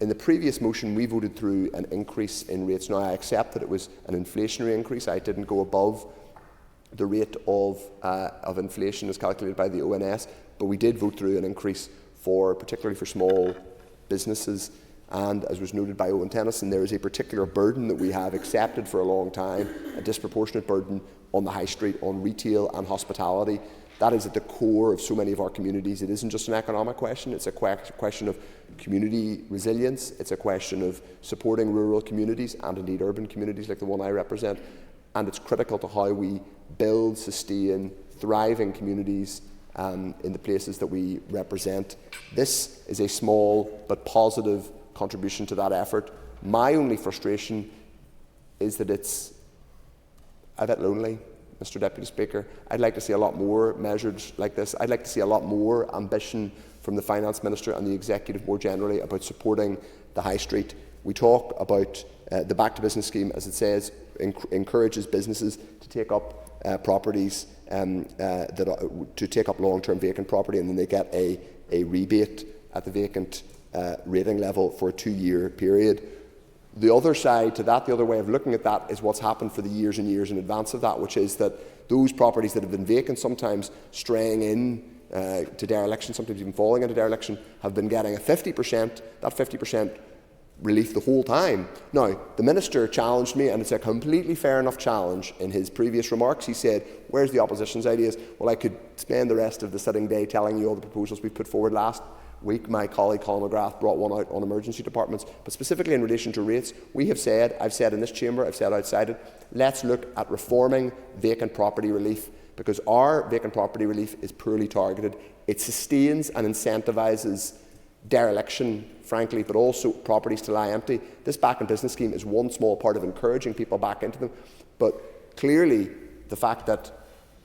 In the previous motion, we voted through an increase in rates. Now, I accept that it was an inflationary increase. I didn't go above the rate of inflation as calculated by the ONS, but we did vote through an increase particularly for small businesses. And as was noted by Owen Tennyson, there is a particular burden that we have accepted for a long time, a disproportionate burden on the high street, on retail and hospitality. That is at the core of so many of our communities. It isn't just an economic question, it's a question of community resilience, it's a question of supporting rural communities and indeed urban communities like the one I represent. And it's critical to how we build, sustain, thriving communities in the places that we represent. This is a small but positive contribution to that effort. My only frustration is that it's a bit lonely, Mr Deputy Speaker. I'd like to see a lot more measures like this. I'd like to see a lot more ambition from the Finance Minister and the Executive more generally about supporting the High Street. We talk about the Back to Business scheme, as it says, encourages businesses to take up properties, to take up long-term vacant property, and then they get a rebate at the vacant rating level for a 2-year period. The other side to that, the other way of looking at that, is what's happened for the years and years in advance of that, which is that those properties that have been vacant, sometimes straying in to dereliction, sometimes even falling into dereliction, have been getting a 50%, that 50% relief the whole time. Now, the Minister challenged me, and it's a completely fair enough challenge. In his previous remarks, he said, where's the opposition's ideas? Well, I could spend the rest of the sitting day telling you all the proposals we put forward last week. My colleague Colin McGrath brought one out on emergency departments, but specifically in relation to rates, we have said, I've said in this chamber, I've said outside it, let's look at reforming vacant property relief, because our vacant property relief is poorly targeted. It sustains and incentivises dereliction, frankly, but also properties to lie empty. This Back in Business scheme is one small part of encouraging people back into them, but clearly the fact that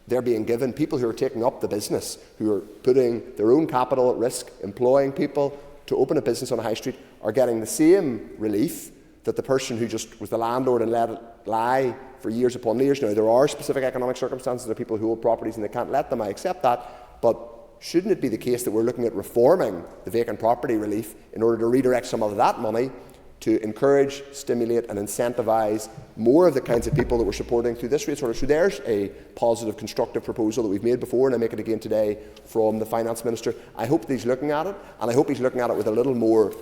they're being given, people who are taking up the business, who are putting their own capital at risk, employing people to open a business on a high street, are getting the same relief that the person who just was the landlord and let it lie for years upon years. Now, there are specific economic circumstances. There are people who hold properties and they can't let them. I accept that. But shouldn't it be the case that we're looking at reforming the vacant property relief in order to redirect some of that money to encourage, stimulate and incentivise more of the kinds of people that we're supporting through this rates order? So there's a positive, constructive proposal that we've made before, and I make it again today from the Finance Minister. I hope that he's looking at it, and I hope he's looking at it with a little more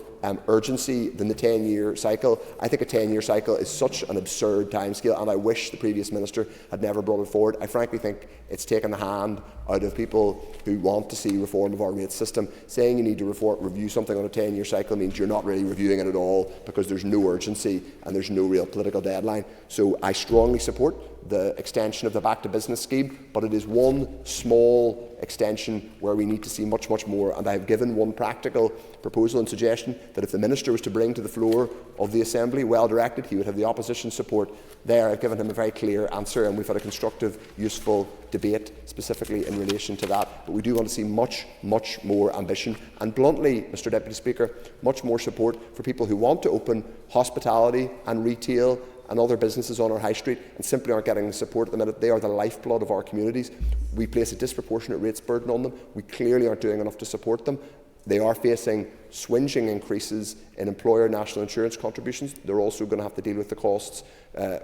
urgency than the 10-year cycle. I think a 10-year cycle is such an absurd timescale, and I wish the previous minister had never brought it forward. I frankly think it's taken the hand out of people who want to see reform of our rates system. Saying you need to review something on a 10-year cycle means you're not really reviewing it at all, because there's no urgency and there's no real political deadline. So I strongly support the extension of the Back to Business scheme, but it is one small extension where we need to see much, much more. And I have given one practical proposal and suggestion that if the Minister was to bring to the floor of the Assembly, well directed, he would have the opposition support there. I've given him a very clear answer, and we've had a constructive, useful debate specifically in relation to that. But we do want to see much, much more ambition, and bluntly, Mr Deputy Speaker, much more support for people who want to open hospitality and retail and other businesses on our high street and simply aren't getting the support at the minute. They are the lifeblood of our communities. We place a disproportionate rates burden on them. We clearly aren't doing enough to support them. They are facing swinging increases in employer national insurance contributions. They're also going to have to deal with the costs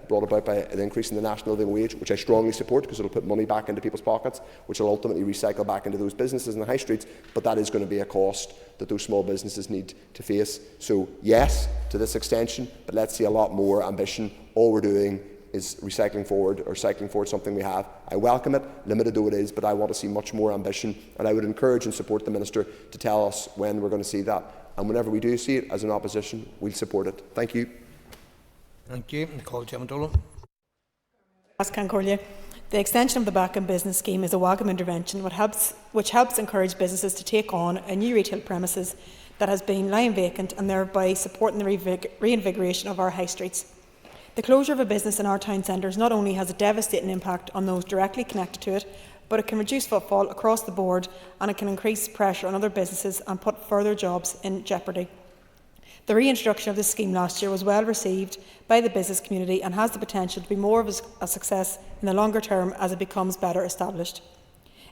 brought about by an increase in the national living wage, which I strongly support because it will put money back into people's pockets, which will ultimately recycle back into those businesses in the high streets. But that is going to be a cost that those small businesses need to face. So yes to this extension, but let's see a lot more ambition. All we're doing is cycling forward something we have. I welcome it, limited though it is, but I want to see much more ambition, and I would encourage and support the Minister to tell us when we're going to see that. And whenever we do see it as an opposition, we'll support it. Thank you. Thank you. The extension of the Back in Business scheme is a welcome intervention which helps encourage businesses to take on a new retail premises that has been lying vacant, and thereby supporting the reinvigoration of our high streets. The closure of a business in our town centres not only has a devastating impact on those directly connected to it, but it can reduce footfall across the board, and it can increase pressure on other businesses and put further jobs in jeopardy. The reintroduction of this scheme last year was well received by the business community and has the potential to be more of a success in the longer term as it becomes better established.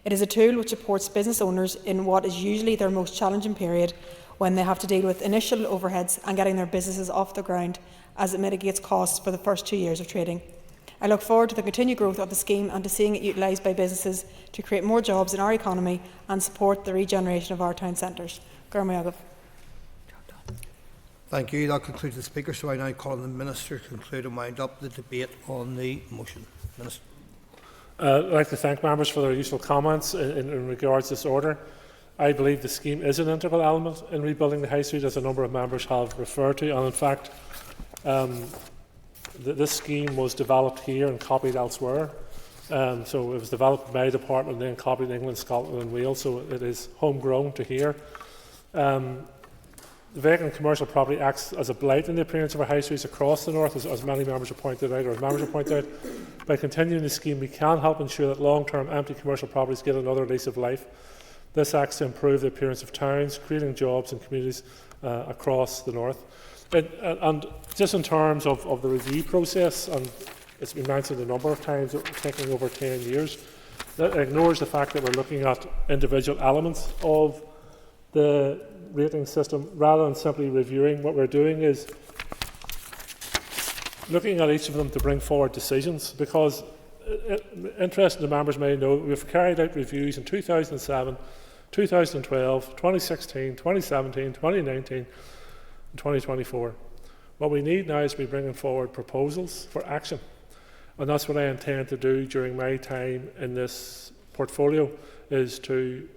It is a tool which supports business owners in what is usually their most challenging period, when they have to deal with initial overheads and getting their businesses off the ground, as it mitigates costs for the first 2 years of trading. I look forward to the continued growth of the scheme and to seeing it utilised by businesses to create more jobs in our economy and support the regeneration of our town centres. Thank you. That concludes the Speaker, so I now call on the Minister to conclude and wind up the debate on the motion. Minister. I'd like to thank members for their useful comments in regards to this order. I believe the scheme is an integral element in rebuilding the High Street, as a number of members have referred to, and in fact this scheme was developed here and copied elsewhere. So it was developed by my department and then copied in England, Scotland and Wales, so it is homegrown to here. The vacant commercial property acts as a blight in the appearance of our high streets across the north, as many members have pointed out, or as members have pointed out. By continuing the scheme, we can help ensure that long-term empty commercial properties get another lease of life. This acts to improve the appearance of towns, creating jobs in communities across the north. And just in terms of the review process, and it's been mentioned a number of times, taking over 10 years, that ignores the fact that we're looking at individual elements of the rating system rather than simply reviewing. What we're doing is looking at each of them to bring forward decisions, because interested members may know we've carried out reviews in 2007, 2012, 2016, 2017, 2019 and 2024. What we need now is to be bringing forward proposals for action, and that's what I intend to do during my time in this portfolio, is to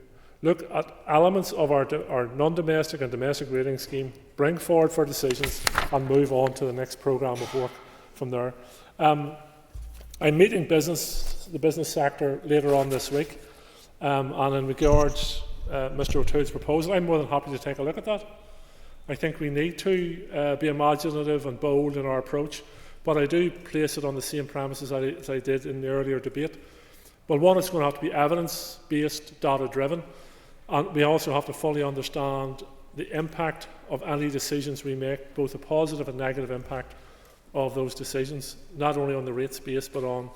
look at elements of our non-domestic and domestic rating scheme, bring forward for decisions and move on to the next programme of work from there. I'm meeting the business sector later on this week, and in regards Mr O'Toole's proposal, I'm more than happy to take a look at that. I think we need to be imaginative and bold in our approach, but I do place it on the same premises as I did in the earlier debate. Well, one, it's going to have to be evidence-based, data-driven, and we also have to fully understand the impact of any decisions we make, both the positive and negative impact of those decisions, not only on the rate space but on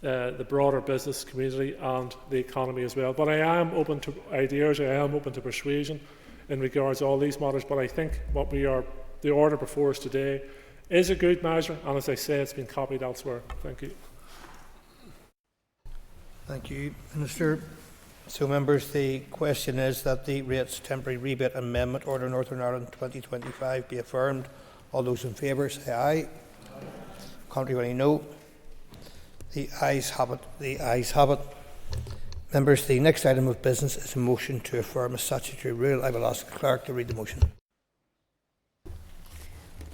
the broader business community and the economy as well. But I am open to ideas, I am open to persuasion in regards to all these matters, but I think the order before us today is a good measure, and as I say, it's been copied elsewhere. Thank you. Thank you, Minister. So, members, the question is that the Rates Temporary Rebate Amendment Order Northern Ireland 2025 be affirmed. All those in favour say aye. Contrary, any no. The ayes have it. The ayes have it. Members, the next item of business is a motion to affirm a statutory rule. I will ask the clerk to read the motion.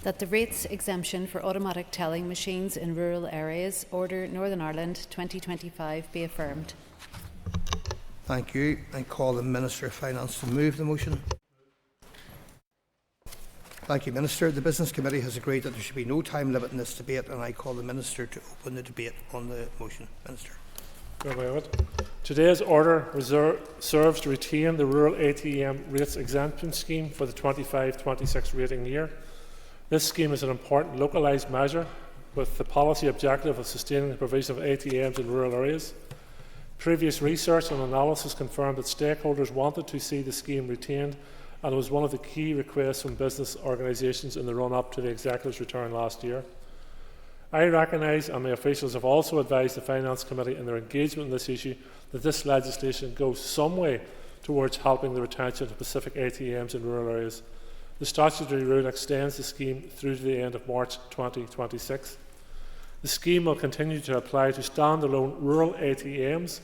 That the rates exemption for automatic telling machines in rural areas, Order Northern Ireland 2025, be affirmed. Thank you. I call the Minister of Finance to move the motion. Thank you, Minister. The Business Committee has agreed that there should be no time limit in this debate, and I call the Minister to open the debate on the motion. Minister. Today's order serves to retain the rural ATM rates exemption scheme for the 25-26 rating year. This scheme is an important localised measure with the policy objective of sustaining the provision of ATMs in rural areas. Previous research and analysis confirmed that stakeholders wanted to see the scheme retained, and it was one of the key requests from business organisations in the run-up to the Executive's return last year. I recognise, and my officials have also advised the Finance Committee in their engagement in this issue, that this legislation goes some way towards helping the retention of specific ATMs in rural areas. The statutory rule extends the scheme through to the end of March 2026. The scheme will continue to apply to standalone rural ATMs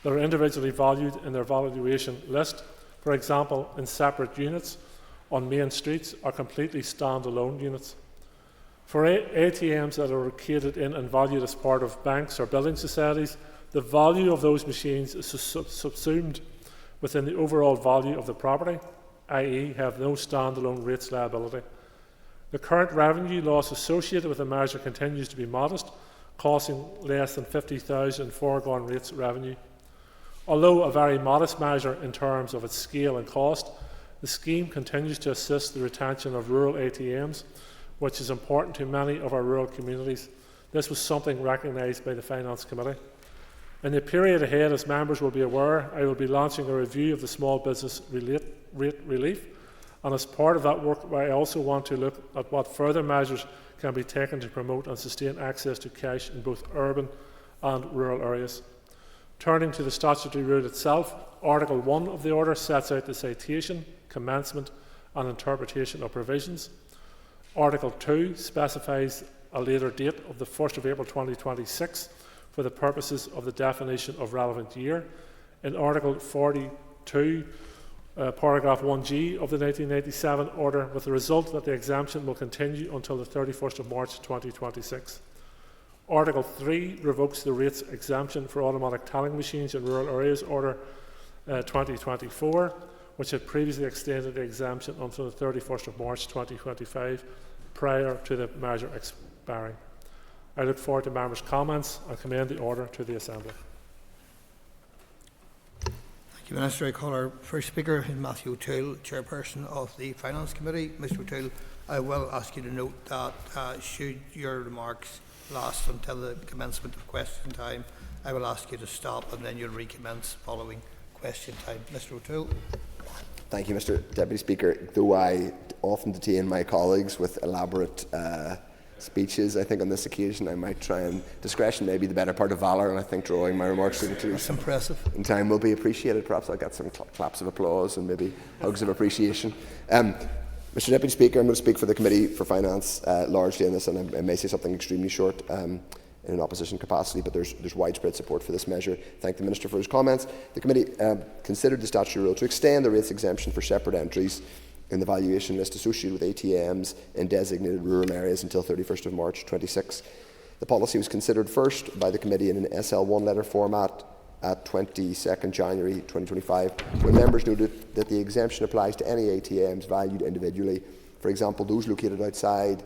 that are individually valued in their valuation list, for example, in separate units on main streets or completely standalone units. For ATMs that are located in and valued as part of banks or building societies, the value of those machines is subsumed within the overall value of the property, i.e. have no standalone rates liability. The current revenue loss associated with the measure continues to be modest, costing less than $50,000 in foregone rates revenue. Although a very modest measure in terms of its scale and cost, the scheme continues to assist the retention of rural ATMs, which is important to many of our rural communities. This was something recognised by the Finance Committee. In the period ahead, as members will be aware, I will be launching a review of the small business rate relief, and as part of that work, I also want to look at what further measures can be taken to promote and sustain access to cash in both urban and rural areas. Turning to the statutory rule itself, Article 1 of the order sets out the citation, commencement and interpretation of provisions. Article 2 specifies a later date of the 1st of April 2026 for the purposes of the definition of relevant year. In Article 42, paragraph 1G of the 1987 order, with the result that the exemption will continue until the 31st of March 2026. Article 3 revokes the rates exemption for automatic tallying machines in rural areas, Order 2024, which had previously extended the exemption until the 31st of March 2025, prior to the measure expiring. I look forward to members' comments and commend the order to the Assembly. Thank Thank you, Minister. I call our first speaker, Matthew O'Toole, Chairperson of the Finance Committee. Mr O'Toole, I will ask you to note that should your remarks last until the commencement of question time, I will ask you to stop and then you'll recommence following question time. Mr O'Toole. Thank you, Mr Deputy Speaker. Though I often detain my colleagues with elaborate speeches, I think on this occasion I might try, and discretion may be the better part of valour, and I think drawing my remarks to That's impressive. in time will be appreciated. Perhaps I'll get some claps of applause and maybe hugs of appreciation. Mr Deputy Speaker, I'm going to speak for the Committee for Finance largely on this, and I may say something extremely short in an opposition capacity, but there's widespread support for this measure. Thank the Minister for his comments. The Committee considered the statutory rule to extend the rates exemption for separate entries in the valuation list associated with ATMs in designated rural areas until 31st of March 26. The policy was considered first by the Committee in an SL1 letter format at 22nd January 2025, when members noted that the exemption applies to any ATMs valued individually. For example, those located outside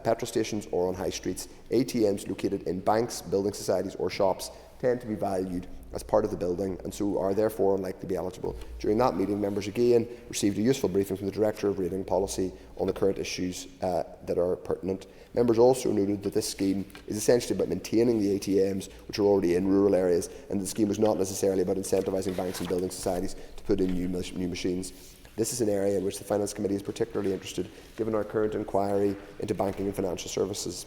petrol stations or on high streets. ATMs located in banks, building societies or shops tend to be valued as part of the building and so are therefore unlikely to be eligible. During that meeting, members again received a useful briefing from the Director of Rating Policy on the current issues that are pertinent. Members also noted that this scheme is essentially about maintaining the ATMs which are already in rural areas, and the scheme was not necessarily about incentivising banks and building societies to put in new machines. This is an area in which the Finance Committee is particularly interested, given our current inquiry into banking and financial services.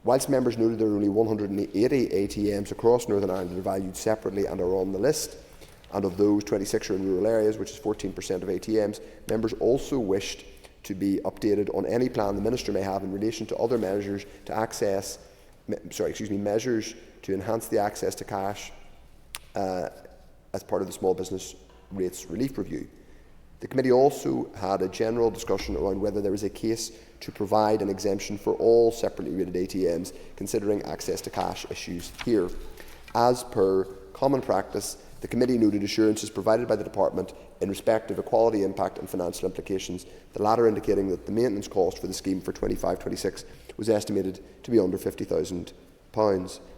Whilst members noted there are only 180 ATMs across Northern Ireland that are valued separately and are on the list, and of those 26 are in rural areas, which is 14% of ATMs, members also wished to be updated on any plan the Minister may have in relation to other measures to measures to enhance the access to cash as part of the Small Business Rates Relief Review. The Committee also had a general discussion around whether there is a case to provide an exemption for all separately rated ATMs, considering access to cash issues here. As per common practice, the Committee noted assurances provided by the Department in respect of equality impact and financial implications, the latter indicating that the maintenance cost for the scheme for 25-26 was estimated to be under £50,000.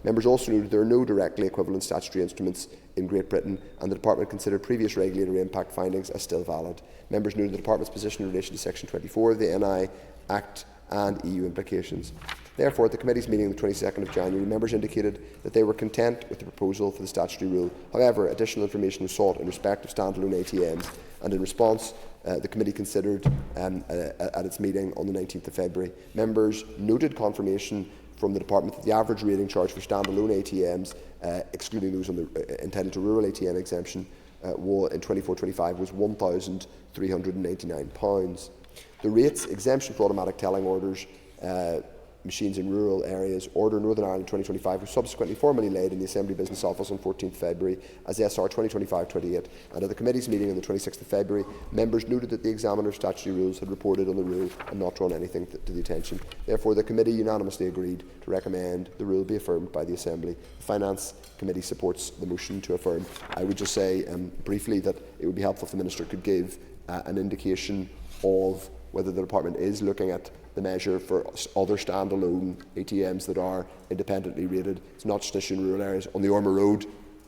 Members also noted there are no directly equivalent statutory instruments in Great Britain, and the Department considered previous regulatory impact findings as still valid. Members noted the Department's position in relation to Section 24 of the NI Act and EU implications. Therefore, at the Committee's meeting on the 22nd of January, members indicated that they were content with the proposal for the statutory rule. However, additional information was sought in respect of standalone ATMs, and in response, the Committee considered at its meeting on the 19th of February. Members noted confirmation from the Department that the average rating charge for standalone ATMs, excluding those entitled to rural ATM exemption, in 24-25 was £1,399. The rates exemption for automatic telling orders machines in rural areas, Order Northern Ireland 2025, was subsequently formally laid in the Assembly Business Office on 14th February as SR 2025-28, and at the Committee's meeting on the 26th of February, members noted that the Examiner's statutory rules had reported on the rule and not drawn anything to the attention. Therefore, the Committee unanimously agreed to recommend the rule be affirmed by the Assembly. The Finance Committee supports the motion to affirm. I would just say briefly that it would be helpful if the Minister could give an indication of whether the Department is looking at the measure for other standalone ATMs that are independently rated. It's not just an issue in rural areas. On the Ormer Road,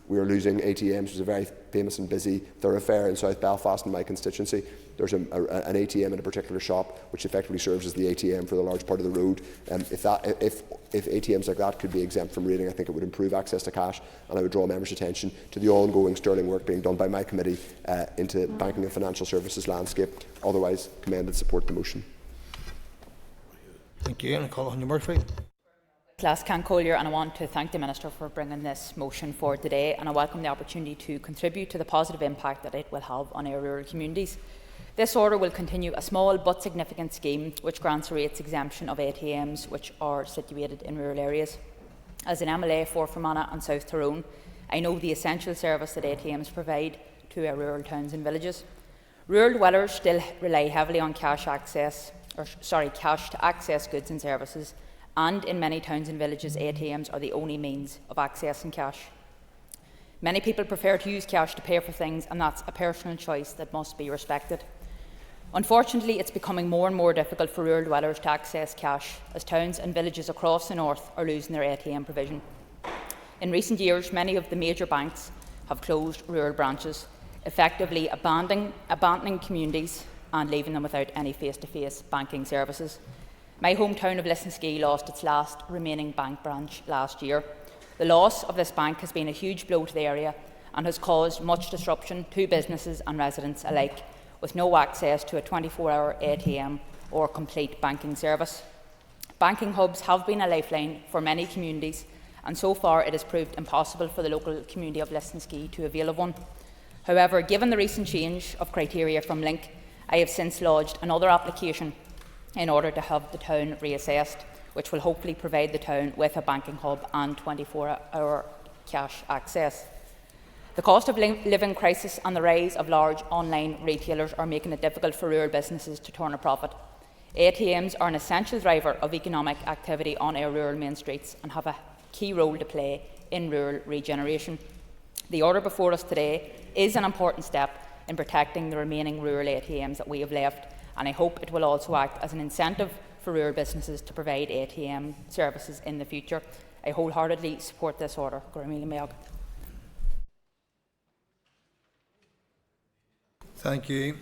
we are losing ATMs, which is a very famous and busy thoroughfare in South Belfast in my constituency. There's an ATM in a particular shop which effectively serves as the ATM for the large part of the road. If ATMs like that could be exempt from rating, I think it would improve access to cash, and I would draw members' attention to the ongoing sterling work being done by my committee into banking and financial services landscape. Otherwise, commend and support the motion. Thank you. And I call on you, Murphy. Glascan Collier, and I want to thank the Minister for bringing this motion forward today, and I welcome the opportunity to contribute to the positive impact that it will have on our rural communities. This order will continue a small but significant scheme which grants a rates exemption of ATMs which are situated in rural areas. As an MLA for Fermanagh and South Tyrone, I know the essential service that ATMs provide to our rural towns and villages. Rural dwellers still rely heavily on cash to access goods and services, and in many towns and villages, ATMs are the only means of accessing cash. Many people prefer to use cash to pay for things, and that's a personal choice that must be respected. Unfortunately, it's becoming more and more difficult for rural dwellers to access cash, as towns and villages across the north are losing their ATM provision. In recent years, many of the major banks have closed rural branches, effectively abandoning communities and leaving them without any face-to-face banking services. My hometown of Lisnaskea lost its last remaining bank branch last year. The loss of this bank has been a huge blow to the area and has caused much disruption to businesses and residents alike, with no access to a 24-hour ATM or complete banking service. Banking hubs have been a lifeline for many communities, and so far it has proved impossible for the local community of Lisnaskea to avail of one. However, given the recent change of criteria from Link, I have since lodged another application in order to have the town reassessed, which will hopefully provide the town with a banking hub and 24-hour cash access. The cost of living crisis and the rise of large online retailers are making it difficult for rural businesses to turn a profit. ATMs are an essential driver of economic activity on our rural main streets and have a key role to play in rural regeneration. The order before us today is an important step in protecting the remaining rural ATMs that we have left, and I hope it will also act as an incentive for rural businesses to provide ATM services in the future. I wholeheartedly support this order. Thank you.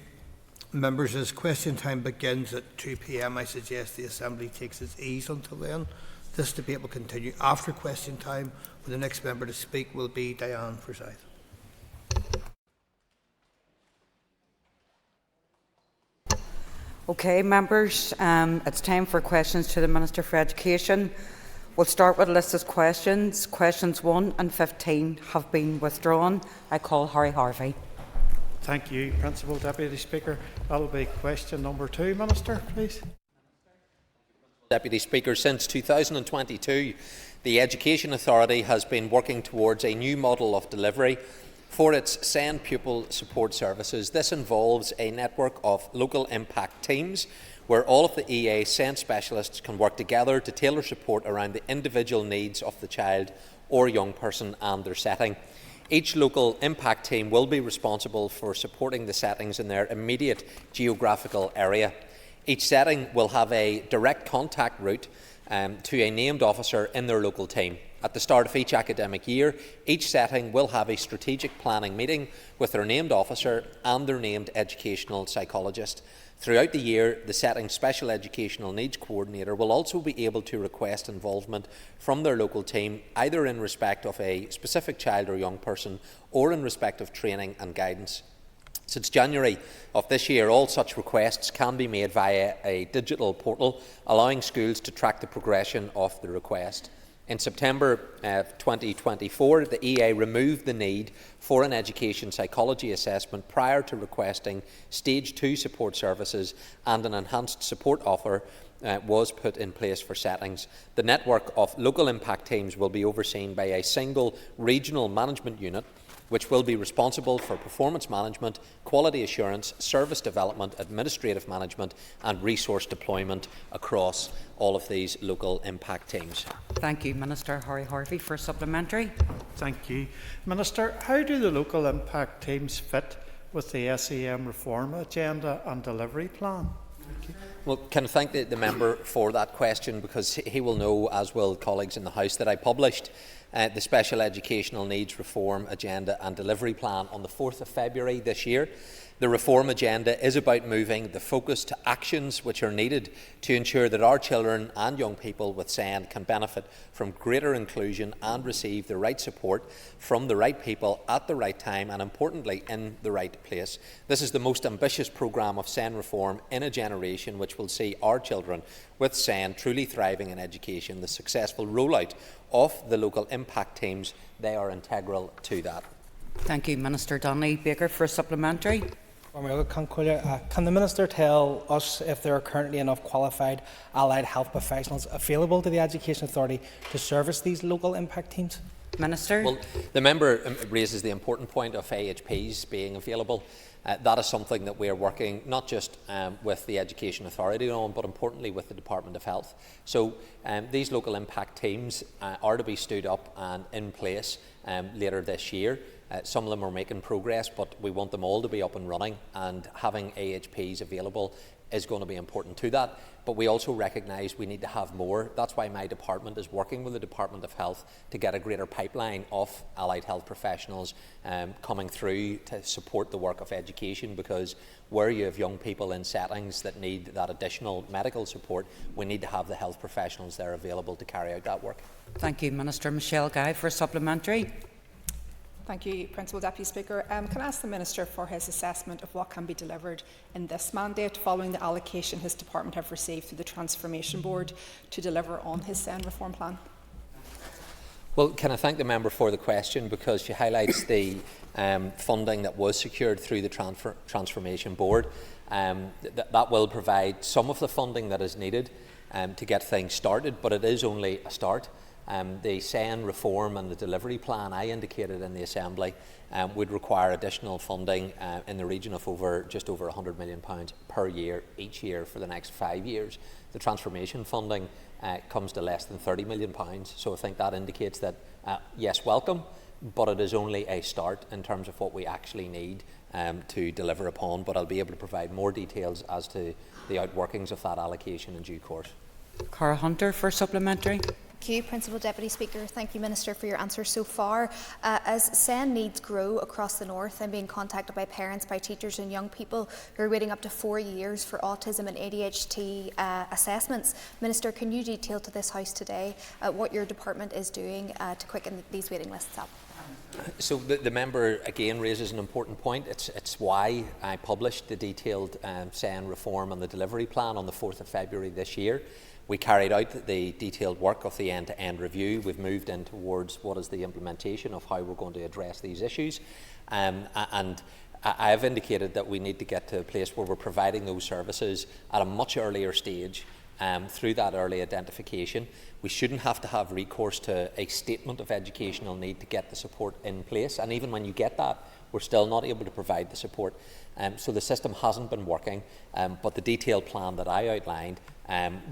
Members, as question time begins at 2 p.m, I suggest the Assembly takes its ease until then. This debate will continue after question time, when the next member to speak will be Diane Forsyth. Okay, members, it's time for questions to the Minister for Education. We'll start with a list of questions. Questions 1 and 15 have been withdrawn. I call Harry Harvey. Thank you, Principal Deputy Speaker. That will be question number 2, Minister, please. Deputy Speaker, since 2022, the Education Authority has been working towards a new model of delivery for its SEND pupil support services. This involves a network of local impact teams where all of the EA SEND specialists can work together to tailor support around the individual needs of the child or young person and their setting. Each local impact team will be responsible for supporting the settings in their immediate geographical area. Each setting will have a direct contact route to a named officer in their local team. At the start of each academic year, each setting will have a strategic planning meeting with their named officer and their named educational psychologist. Throughout the year, the setting's special educational needs coordinator will also be able to request involvement from their local team, either in respect of a specific child or young person or in respect of training and guidance. Since January of this year, all such requests can be made via a digital portal, allowing schools to track the progression of the request. In September 2024, the EA removed the need for an education psychology assessment prior to requesting Stage 2 support services, and an enhanced support offer was put in place for settings. The network of local impact teams will be overseen by a single regional management unit, which will be responsible for performance management, quality assurance, service development, administrative management and resource deployment across all of these local impact teams. Thank you, Minister. Harry Harvey for supplementary. Thank you. Minister, how do the local impact teams fit with the SEM reform agenda and delivery plan? Well, can I thank the member for that question, because he will know, as will colleagues in the House, that I published the Special Educational Needs Reform Agenda and Delivery Plan on the 4th of February this year. The reform agenda is about moving the focus to actions which are needed to ensure that our children and young people with SEND can benefit from greater inclusion and receive the right support from the right people at the right time, and importantly in the right place. This is the most ambitious programme of SEND reform in a generation, which will see our children with SEND truly thriving in education. The successful rollout of the local impact teams, they are integral to that. Thank you, Minister. Donnelly Baker for supplementary. Can the Minister tell us if there are currently enough qualified allied health professionals available to the Education Authority to service these local impact teams? Minister. Well, the member raises the important point of AHPs being available. That is something that we are working not just with the Education Authority on, but importantly with the Department of Health. So these local impact teams are to be stood up and in place later this year. Some of them are making progress, but we want them all to be up and running, and having AHPs available is going to be important to that. But we also recognise we need to have more. That's why my department is working with the Department of Health to get a greater pipeline of allied health professionals coming through to support the work of education, because where you have young people in settings that need that additional medical support, we need to have the health professionals there available to carry out that work. Thank you, Minister. Michelle Guy for a supplementary. Thank you, Principal Deputy Speaker. Can I ask the Minister for his assessment of what can be delivered in this mandate following the allocation his department have received through the Transformation Board to deliver on his SEN reform plan? Well, can I thank the member for the question, because she highlights the funding that was secured through the Transformation Board. That will provide some of the funding that is needed to get things started, but it is only a start. The SEN reform and the delivery plan I indicated in the Assembly would require additional funding in the region of just over £100 million per year, each year for the next 5 years. The transformation funding comes to less than £30 million, so I think that indicates that, yes, welcome, but it is only a start in terms of what we actually need to deliver upon, but I'll be able to provide more details as to the outworkings of that allocation in due course. Cara Hunter for supplementary. Thank you, Principal Deputy Speaker. Thank you, Minister, for your answers so far. As SEN needs grow across the North, I'm being contacted by parents, by teachers and young people who are waiting up to 4 years for autism and ADHD assessments. Minister, can you detail to this House today what your department is doing to quicken these waiting lists up? So the member again raises an important point. It's why I published the detailed SEN reform and the delivery plan on the 4th of February this year. We carried out the detailed work of the end-to-end review. We've moved in towards what is the implementation of how we're going to address these issues. And I have indicated that we need to get to a place where we're providing those services at a much earlier stage through that early identification. We shouldn't have to have recourse to a statement of educational need to get the support in place. And even when you get that, we're still not able to provide the support. So the system hasn't been working, but the detailed plan that I outlined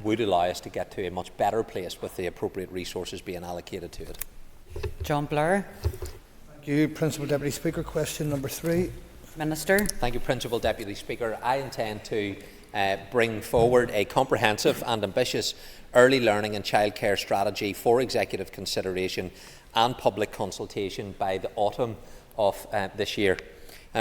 would allow us to get to a much better place with the appropriate resources being allocated to it. John Blair. Thank you, Principal Deputy Speaker. Question number 3. Minister. Thank you, Principal Deputy Speaker. I intend to bring forward a comprehensive and ambitious early learning and childcare strategy for executive consideration and public consultation by the autumn of this year.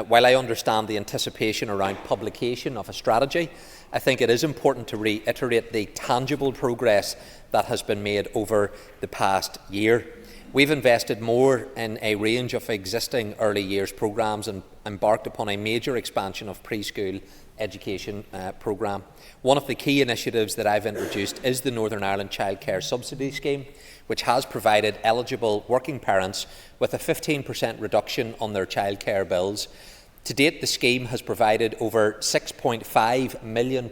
While I understand the anticipation around publication of a strategy, I think it is important to reiterate the tangible progress that has been made over the past year. We've invested more in a range of existing early years programmes and embarked upon a major expansion of preschool education programme. One of the key initiatives that I've introduced is the Northern Ireland Childcare Subsidy Scheme, which has provided eligible working parents with a 15% reduction on their childcare bills. To date, the scheme has provided over £6.5 million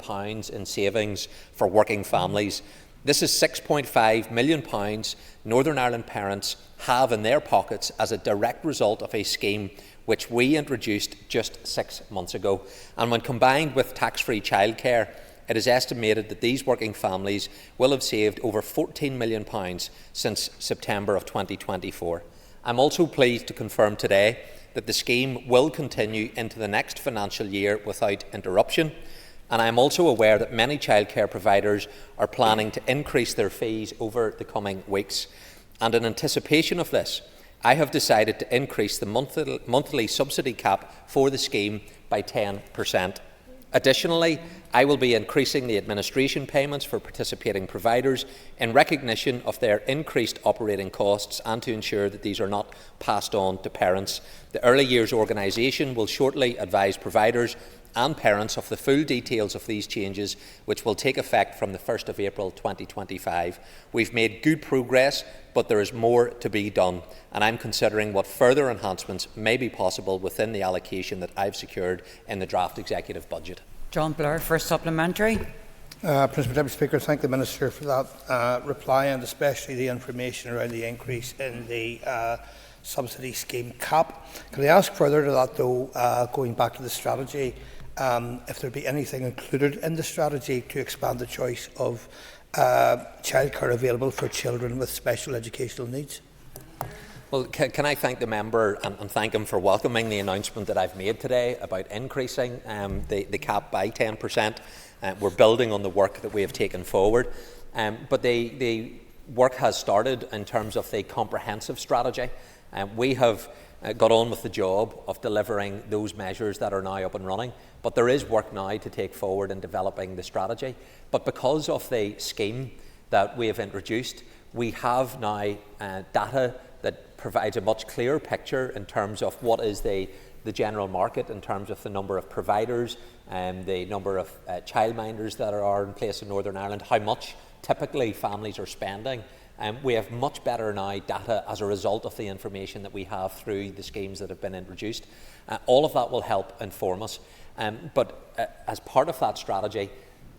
in savings for working families. This is £6.5 million Northern Ireland parents have in their pockets as a direct result of a scheme which we introduced just 6 months ago. And when combined with tax-free childcare, it is estimated that these working families will have saved over £14 million since September of 2024. I'm also pleased to confirm today that the scheme will continue into the next financial year without interruption. And I am also aware that many childcare providers are planning to increase their fees over the coming weeks. And in anticipation of this, I have decided to increase the monthly subsidy cap for the scheme by 10%. Additionally, I will be increasing the administration payments for participating providers in recognition of their increased operating costs and to ensure that these are not passed on to parents. The Early Years Organisation will shortly advise providers and parents of the full details of these changes, which will take effect from the 1st of April 2025. We've made good progress, but there is more to be done, and I'm considering what further enhancements may be possible within the allocation that I've secured in the draft executive budget. John Blair for supplementary. Principal Deputy Speaker, thank the Minister for that reply, and especially the information around the increase in the subsidy scheme cap. Can I ask further to that, though, going back to the strategy, if there be anything included in the strategy to expand the choice of childcare available for children with special educational needs? Well, can I thank the member and thank him for welcoming the announcement that I've made today about increasing the cap by 10%. We're building on the work that we have taken forward. But the work has started in terms of the comprehensive strategy. We have got on with the job of delivering those measures that are now up and running, but there is work now to take forward in developing the strategy. But because of the scheme that we have introduced, we have now data that provides a much clearer picture in terms of what is the general market, in terms of the number of providers and the number of childminders that are in place in Northern Ireland, how much typically families are spending. We have much better now data as a result of the information that we have through the schemes that have been introduced. All of that will help inform us. But as part of that strategy,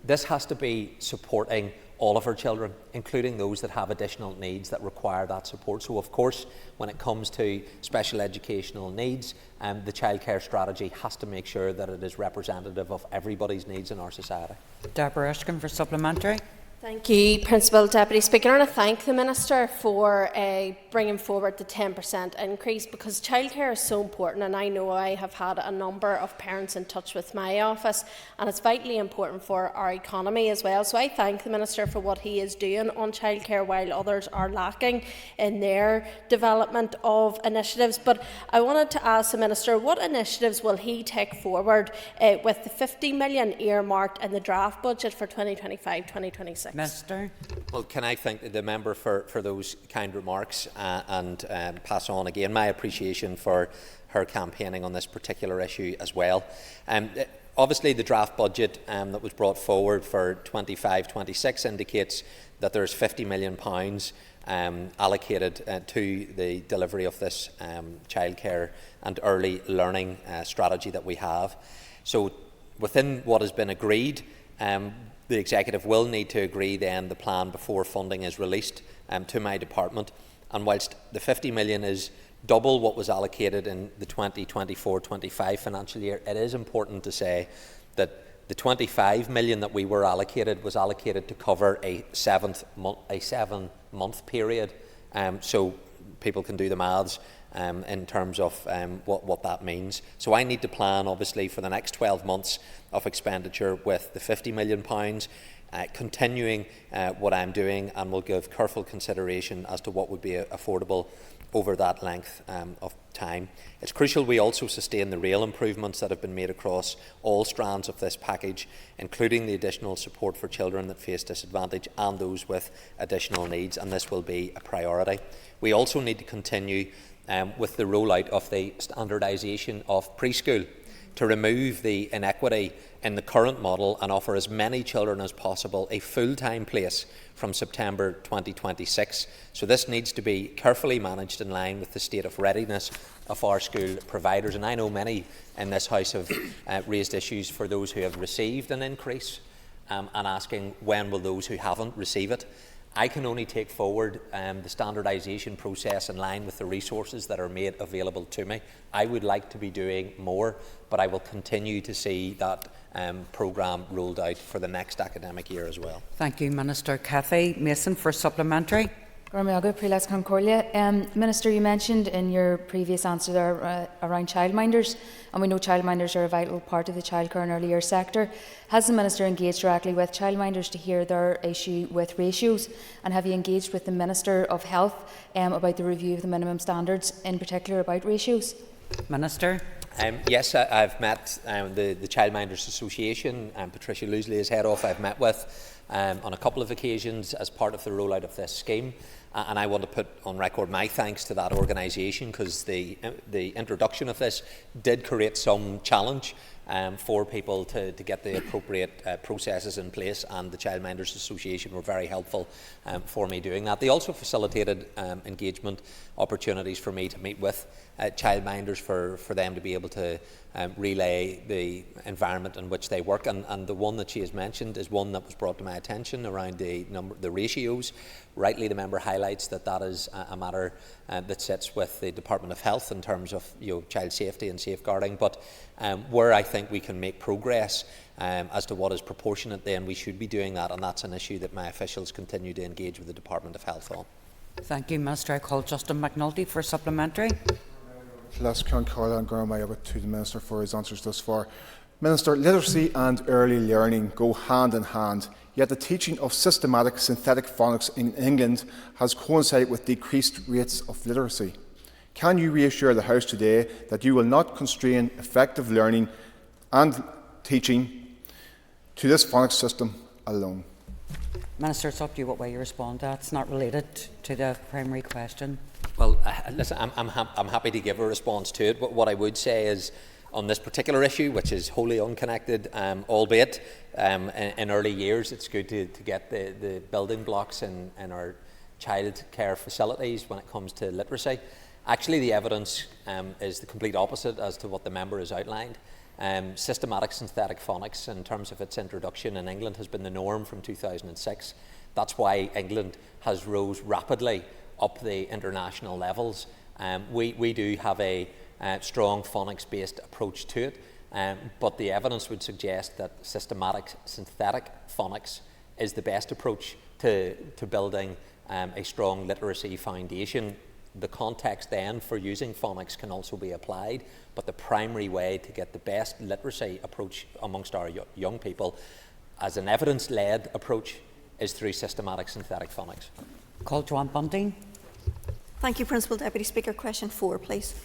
this has to be supporting all of our children, including those that have additional needs that require that support. So, of course, when it comes to special educational needs, the childcare strategy has to make sure that it is representative of everybody's needs in our society. Deborah Erskine for supplementary. Thank you, Principal Deputy Speaker. And I thank the Minister for bringing forward the 10% increase, because childcare is so important, and I know I have had a number of parents in touch with my office, and it's vitally important for our economy as well. So I thank the Minister for what he is doing on childcare while others are lacking in their development of initiatives. But I wanted to ask the Minister, what initiatives will he take forward with the 50 million earmarked in the draft budget for 2025-2026? Minister. Well, can I thank the member for those kind remarks and pass on again my appreciation for her campaigning on this particular issue as well. Obviously, the draft budget that was brought forward for 25-26 indicates that there's £50 million allocated to the delivery of this childcare and early learning strategy that we have. So, within what has been agreed, the Executive will need to agree then the plan before funding is released to my department. And whilst the 50 million is double what was allocated in the 2024-25 financial year, it is important to say that the 25 million that we were allocated was allocated to cover a 7-month period. So people can do the maths in terms of what that means. So I need to plan, obviously, for the next 12 months of expenditure with the £50 million, continuing what I'm doing, and will give careful consideration as to what would be affordable over that length of time. It's crucial we also sustain the rail improvements that have been made across all strands of this package, including the additional support for children that face disadvantage and those with additional needs, and this will be a priority. We also need to continue with the rollout of the standardisation of preschool to remove the inequity in the current model and offer as many children as possible a full-time place from September 2026. So this needs to be carefully managed in line with the state of readiness of our school providers. And I know many in this House have raised issues for those who have received an increase and asking when will those who haven't receive it. I can only take forward the standardisation process in line with the resources that are made available to me. I would like to be doing more, but I will continue to see that programme rolled out for the next academic year as well. Thank you, Minister. Cathy Mason for supplementary. Minister, you mentioned in your previous answer there around childminders, and we know childminders are a vital part of the childcare and early years sector. Has the Minister engaged directly with childminders to hear their issue with ratios, and have you engaged with the Minister of Health about the review of the minimum standards, in particular about ratios? Minister. Yes, I've met the Childminders Association, Patricia Loosley is head of. I've met with on a couple of occasions as part of the rollout of this scheme, and I want to put on record my thanks to that organisation, because the introduction of this did create some challenge for people to get the appropriate processes in place, and the Childminders Association were very helpful for me doing that. They also facilitated engagement opportunities for me to meet with childminders for them to be able to relay the environment in which they work, and the one that she has mentioned is one that was brought to my attention around the ratios. Rightly, the member highlights that is a matter that sits with the Department of Health in terms of child safety and safeguarding, but where I think we can make progress as to what is proportionate, then we should be doing that, and that's an issue that my officials continue to engage with the Department of Health on. Thank you, Minister. I call Justin McNulty for supplementary. Last can call and to the Minister for his answers thus far. Minister, literacy and early learning go hand in hand, yet the teaching of systematic synthetic phonics in England has coincided with decreased rates of literacy. Can you reassure the House today that you will not constrain effective learning and teaching to this phonics system alone? Minister, it's up to you what way you respond to that. It's not related to the primary question. Well, listen, I'm happy to give a response to it, but what I would say is, on this particular issue, which is wholly unconnected, albeit in early years, it's good to get the building blocks in our child care facilities when it comes to literacy. Actually, the evidence is the complete opposite as to what the member has outlined. Systematic synthetic phonics, in terms of its introduction in England, has been the norm from 2006. That's why England has rose rapidly up the international levels. We do have a strong phonics-based approach to it, but the evidence would suggest that systematic synthetic phonics is the best approach to building a strong literacy foundation. The context then for using phonics can also be applied, but the primary way to get the best literacy approach amongst our young people as an evidence-led approach is through systematic synthetic phonics. Call Joanne Bunting. Thank you, Principal Deputy Speaker. Question 4, please.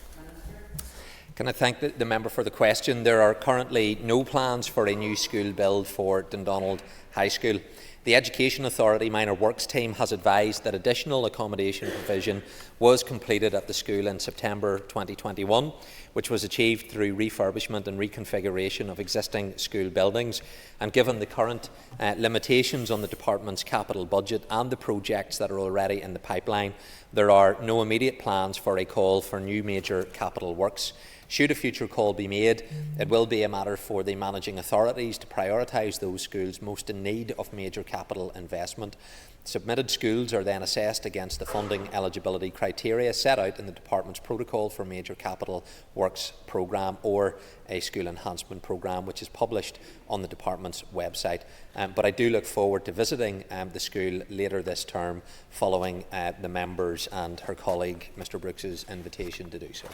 Can I thank the member for the question? There are currently no plans for a new school build for Dundonald High School. The Education Authority Minor Works team has advised that additional accommodation provision was completed at the school in September 2021, which was achieved through refurbishment and reconfiguration of existing school buildings. And given the current limitations on the department's capital budget and the projects that are already in the pipeline, there are no immediate plans for a call for new major capital works. Should a future call be made, it will be a matter for the managing authorities to prioritise those schools most in need of major capital investment. Submitted schools are then assessed against the funding eligibility criteria set out in the Department's protocol for major capital works programme or a school enhancement programme, which is published on the Department's website. But I do look forward to visiting the school later this term, following the members and her colleague Mr Brooks's invitation to do so.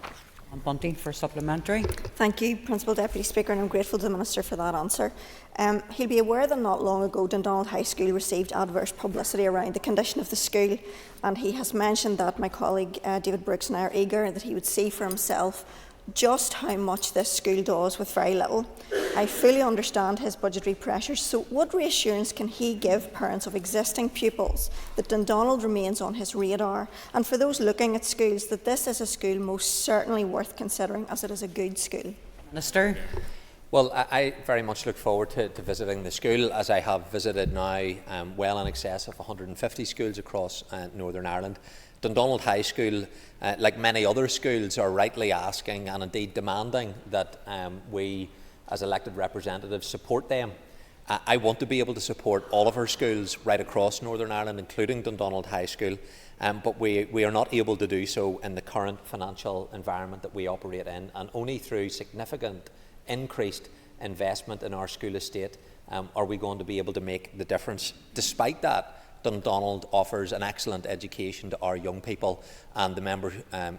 Bunting for supplementary. Thank you, Principal Deputy Speaker, and I'm grateful to the Minister for that answer. He'll be aware that not long ago Dundonald High School received adverse publicity around the condition of the school, and he has mentioned that my colleague David Brooks and I are eager that he would see for himself just how much this school does with very little. I fully understand his budgetary pressures, so what reassurance can he give parents of existing pupils that Dundonald remains on his radar, and for those looking at schools that this is a school most certainly worth considering as it is a good school? Minister. Well, I very much look forward to visiting the school, as I have visited now well in excess of 150 schools across Northern Ireland. Dundonald High School, like many other schools, are rightly asking and indeed demanding that we as elected representatives support them. I want to be able to support all of our schools right across Northern Ireland, including Dundonald High School, but we are not able to do so in the current financial environment that we operate in, and only through significant increased investment in our school estate are we going to be able to make the difference. Despite that, Dundonald offers an excellent education to our young people, and the member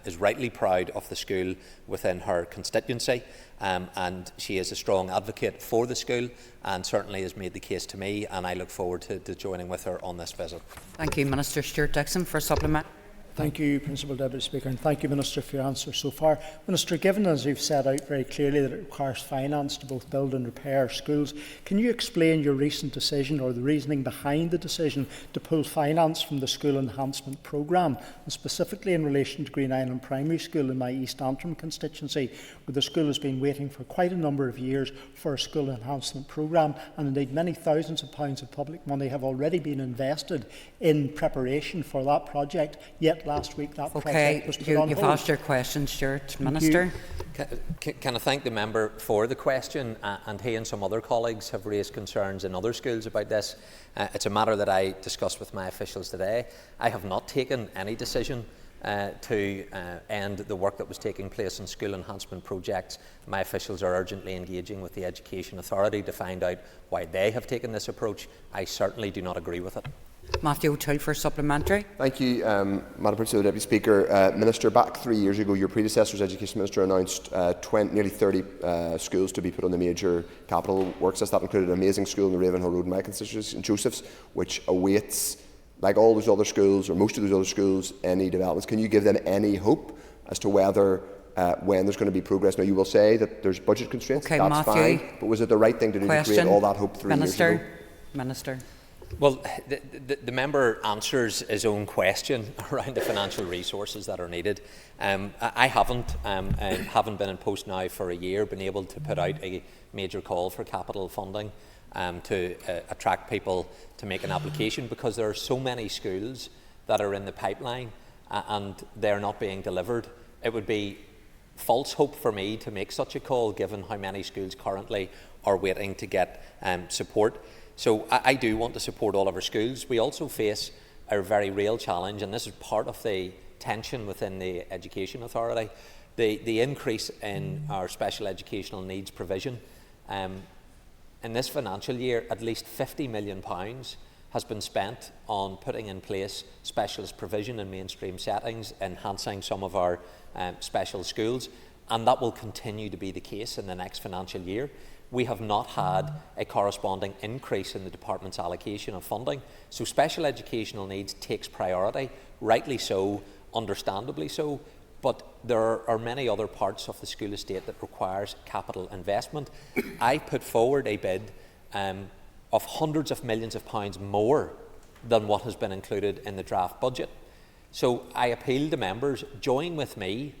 is rightly proud of the school within her constituency, and she is a strong advocate for the school and certainly has made the case to me, and I look forward to joining with her on this visit. Thank you, Minister. Stuart Dixon for supplement. Thank you, Principal Deputy Speaker, and thank you, Minister, for your answer so far. Minister, given as you've set out very clearly that it requires finance to both build and repair schools, can you explain your recent decision or the reasoning behind the decision to pull finance from the School Enhancement Programme, and specifically in relation to Green Island Primary School in my East Antrim constituency, where the school has been waiting for quite a number of years for a School Enhancement Programme, and indeed many thousands of pounds of public money have already been invested in preparation for that project, yet last week that project was put on hold. You've asked your question, Stuart. Minister. Can I thank the member for the question? And he and some other colleagues have raised concerns in other schools about this. It's a matter that I discussed with my officials today. I have not taken any decision to end the work that was taking place in school enhancement projects. My officials are urgently engaging with the Education Authority to find out why they have taken this approach. I certainly do not agree with it. Matthew O'Toole for supplementary. Thank you, Madam Principal Deputy Speaker. Minister, back 3 years ago, your predecessor's Education Minister announced nearly 30 schools to be put on the major capital works list. That included an amazing school in the Ravenhill Road in my constituency, St Joseph's, which awaits, like all those other schools, or most of those other schools, any developments. Can you give them any hope as to whether when there's going to be progress? Now, you will say that there's budget constraints, okay, that's Matthew, fine, but was it the right thing to do to create all that hope 3 years ago? Minister. Well, the member answers his own question around the financial resources that are needed. I haven't been in post now for a year, been able to put out a major call for capital funding to attract people to make an application, because there are so many schools that are in the pipeline and they're not being delivered. It would be false hope for me to make such a call, given how many schools currently are waiting to get support. So I do want to support all of our schools. We also face a very real challenge, and this is part of the tension within the Education Authority, the increase in our special educational needs provision. In this financial year, at least £50 million has been spent on putting in place specialist provision in mainstream settings, enhancing some of our special schools, and that will continue to be the case in the next financial year. We have not had a corresponding increase in the department's allocation of funding, so special educational needs takes priority, rightly so, understandably so, but there are many other parts of the school estate that requires capital investment. I put forward a bid of hundreds of millions of pounds more than what has been included in the draft budget. So I appeal to members, join with me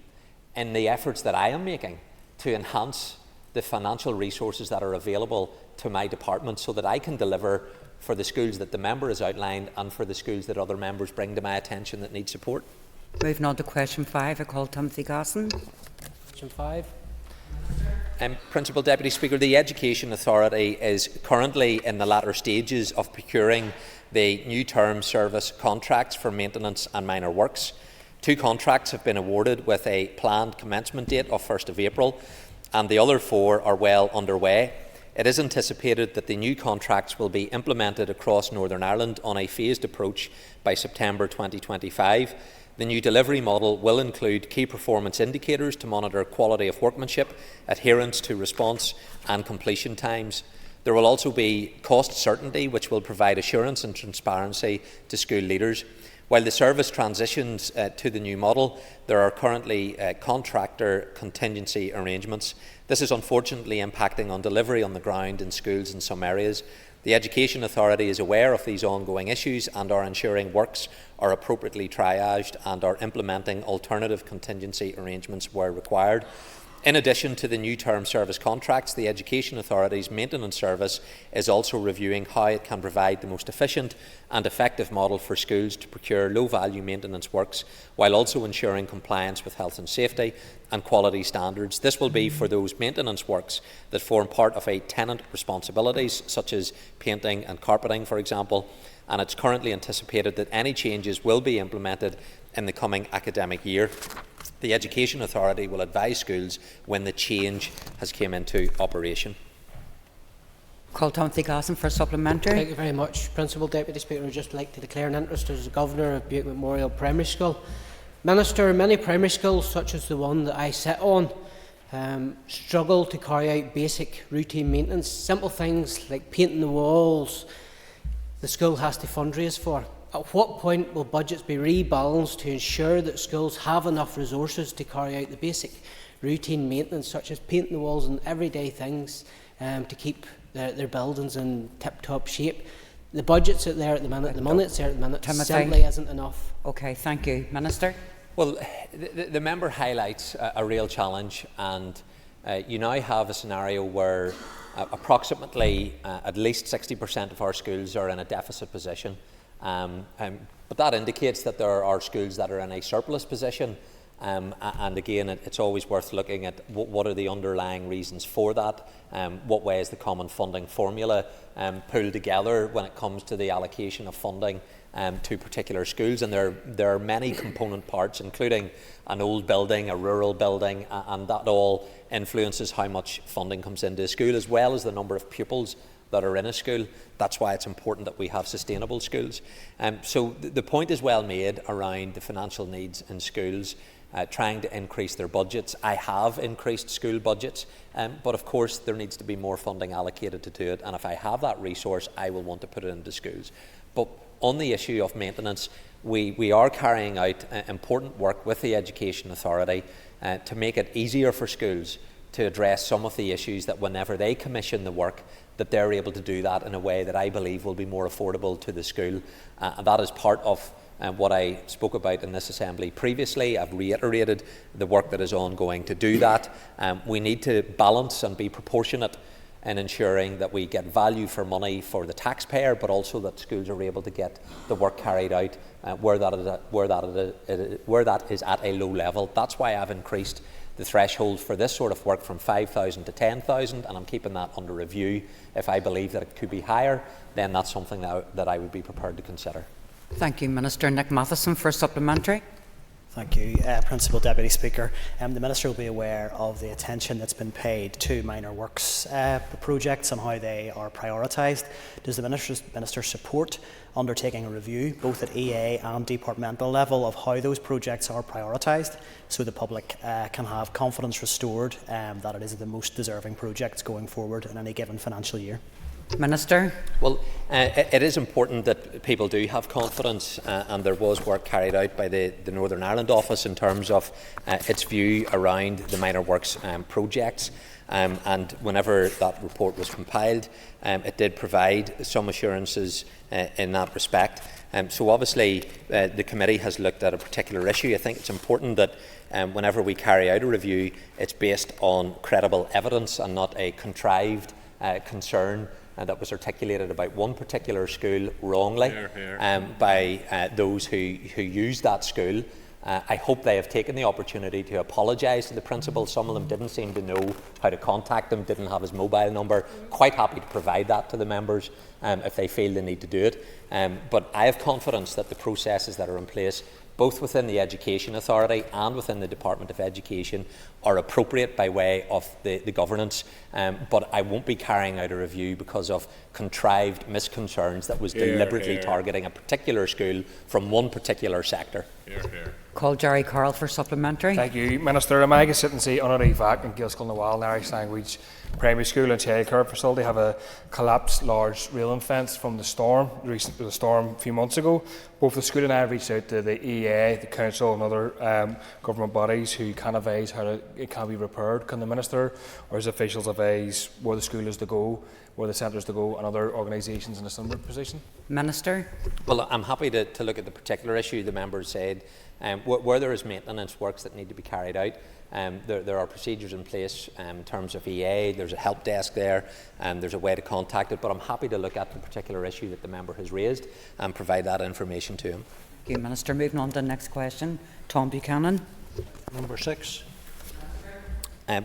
in the efforts that I am making to enhance the financial resources that are available to my department, so that I can deliver for the schools that the member has outlined and for the schools that other members bring to my attention that need support. Moving on to question 5, I call Timothy Gosson. Question 5. Principal Deputy Speaker, the Education Authority is currently in the latter stages of procuring the new term service contracts for maintenance and minor works. 2 contracts have been awarded with a planned commencement date of 1st of April, and the other 4 are well underway. It is anticipated that the new contracts will be implemented across Northern Ireland on a phased approach by September 2025. The new delivery model will include key performance indicators to monitor quality of workmanship, adherence to response and completion times. There will also be cost certainty, which will provide assurance and transparency to school leaders. While the service transitions to the new model, there are currently contractor contingency arrangements. This is unfortunately impacting on delivery on the ground in schools in some areas. The Education Authority is aware of these ongoing issues and are ensuring works are appropriately triaged and are implementing alternative contingency arrangements where required. In addition to the new term service contracts, the Education Authority's maintenance service is also reviewing how it can provide the most efficient and effective model for schools to procure low-value maintenance works, while also ensuring compliance with health and safety and quality standards. This will be for those maintenance works that form part of a tenant responsibilities, such as painting and carpeting, for example, and it's currently anticipated that any changes will be implemented in the coming academic year. The Education Authority will advise schools when the change has come into operation. Call Timothy Gosson for supplementary. Thank you very much. Principal Deputy Speaker, I would just like to declare an interest as the Governor of Buick Memorial Primary School. Minister, many primary schools, such as the one that I sit on, struggle to carry out basic routine maintenance. Simple things like painting the walls, the school has to fundraise for. At what point will budgets be rebalanced to ensure that schools have enough resources to carry out the basic routine maintenance, such as painting the walls and everyday things to keep their buildings in tip-top shape? The budgets are there at the minute, the money that's there at the minute simply isn't enough. Okay, thank you. Minister? Well, the member highlights a real challenge, and you now have a scenario where approximately at least 60% of our schools are in a deficit position. But that indicates that there are schools that are in a surplus position, and again it's always worth looking at what are the underlying reasons for that, what way is the common funding formula pulled together when it comes to the allocation of funding to particular schools, and there are many component parts, including an old building, a rural building, and that all influences how much funding comes into a school, as well as the number of pupils that are in a school. That's why it's important that we have sustainable schools. So the point is well made around the financial needs in schools, trying to increase their budgets. I have increased school budgets, but of course there needs to be more funding allocated to do it, and if I have that resource, I will want to put it into schools. But on the issue of maintenance, we are carrying out important work with the Education Authority to make it easier for schools to address some of the issues, that whenever they commission the work, that they're able to do that in a way that I believe will be more affordable to the school. And that is part of what I spoke about in this Assembly previously. I've reiterated the work that is ongoing to do that. We need to balance and be proportionate in ensuring that we get value for money for the taxpayer, but also that schools are able to get the work carried out where that is at a low level. That's why I've increased the threshold for this sort of work from 5,000 to 10,000, and I'm keeping that under review. If I believe that it could be higher, then that's something that I would be prepared to consider. Thank you, Minister. Nick Matheson for a supplementary. Thank you, Principal Deputy Speaker. The Minister will be aware of the attention that's been paid to minor works projects and how they are prioritised. Does the Minister support undertaking a review, both at EA and departmental level, of how those projects are prioritised, so the public can have confidence restored that it is the most deserving projects going forward in any given financial year? Minister. Well, it is important that people do have confidence, and there was work carried out by the Northern Ireland office in terms of its view around the minor works projects. And whenever that report was compiled, it did provide some assurances in that respect. So obviously the committee has looked at a particular issue. I think it's important that whenever we carry out a review, it's based on credible evidence and not a contrived concern that was articulated about one particular school wrongly by those who used that school. I hope they have taken the opportunity to apologise to the principal. Some of them didn't seem to know how to contact him, didn't have his mobile number. Quite happy to provide that to the members if they feel the need to do it. But I have confidence that the processes that are in place, both within the Education Authority and within the Department of Education, are appropriate by way of the governance. But I won't be carrying out a review because of contrived misconcerns that was deliberately targeting a particular school from one particular sector. Call Jerry Carroll for supplementary. Thank you, Minister. Am I going to sit and see Honorary Vac and Gilskull Nawal Irish Language Primary School and Childcare Facility have a collapsed large railing fence from the storm, a few months ago? Both the school and I have reached out to the EA, the Council and other government bodies who can advise how it can be repaired. Can the Minister or his officials advise where the school is to go, where the centre is to go, and other organisations in a similar position? Minister. Well, I'm happy to look at the particular issue the members said. Where there is maintenance works that need to be carried out, there are procedures in place in terms of EA. There's a help desk there, and there's a way to contact it. But I'm happy to look at the particular issue that the member has raised and provide that information to him. Thank you, Minister. Moving on to the next question. Tom Buchanan. Number 6.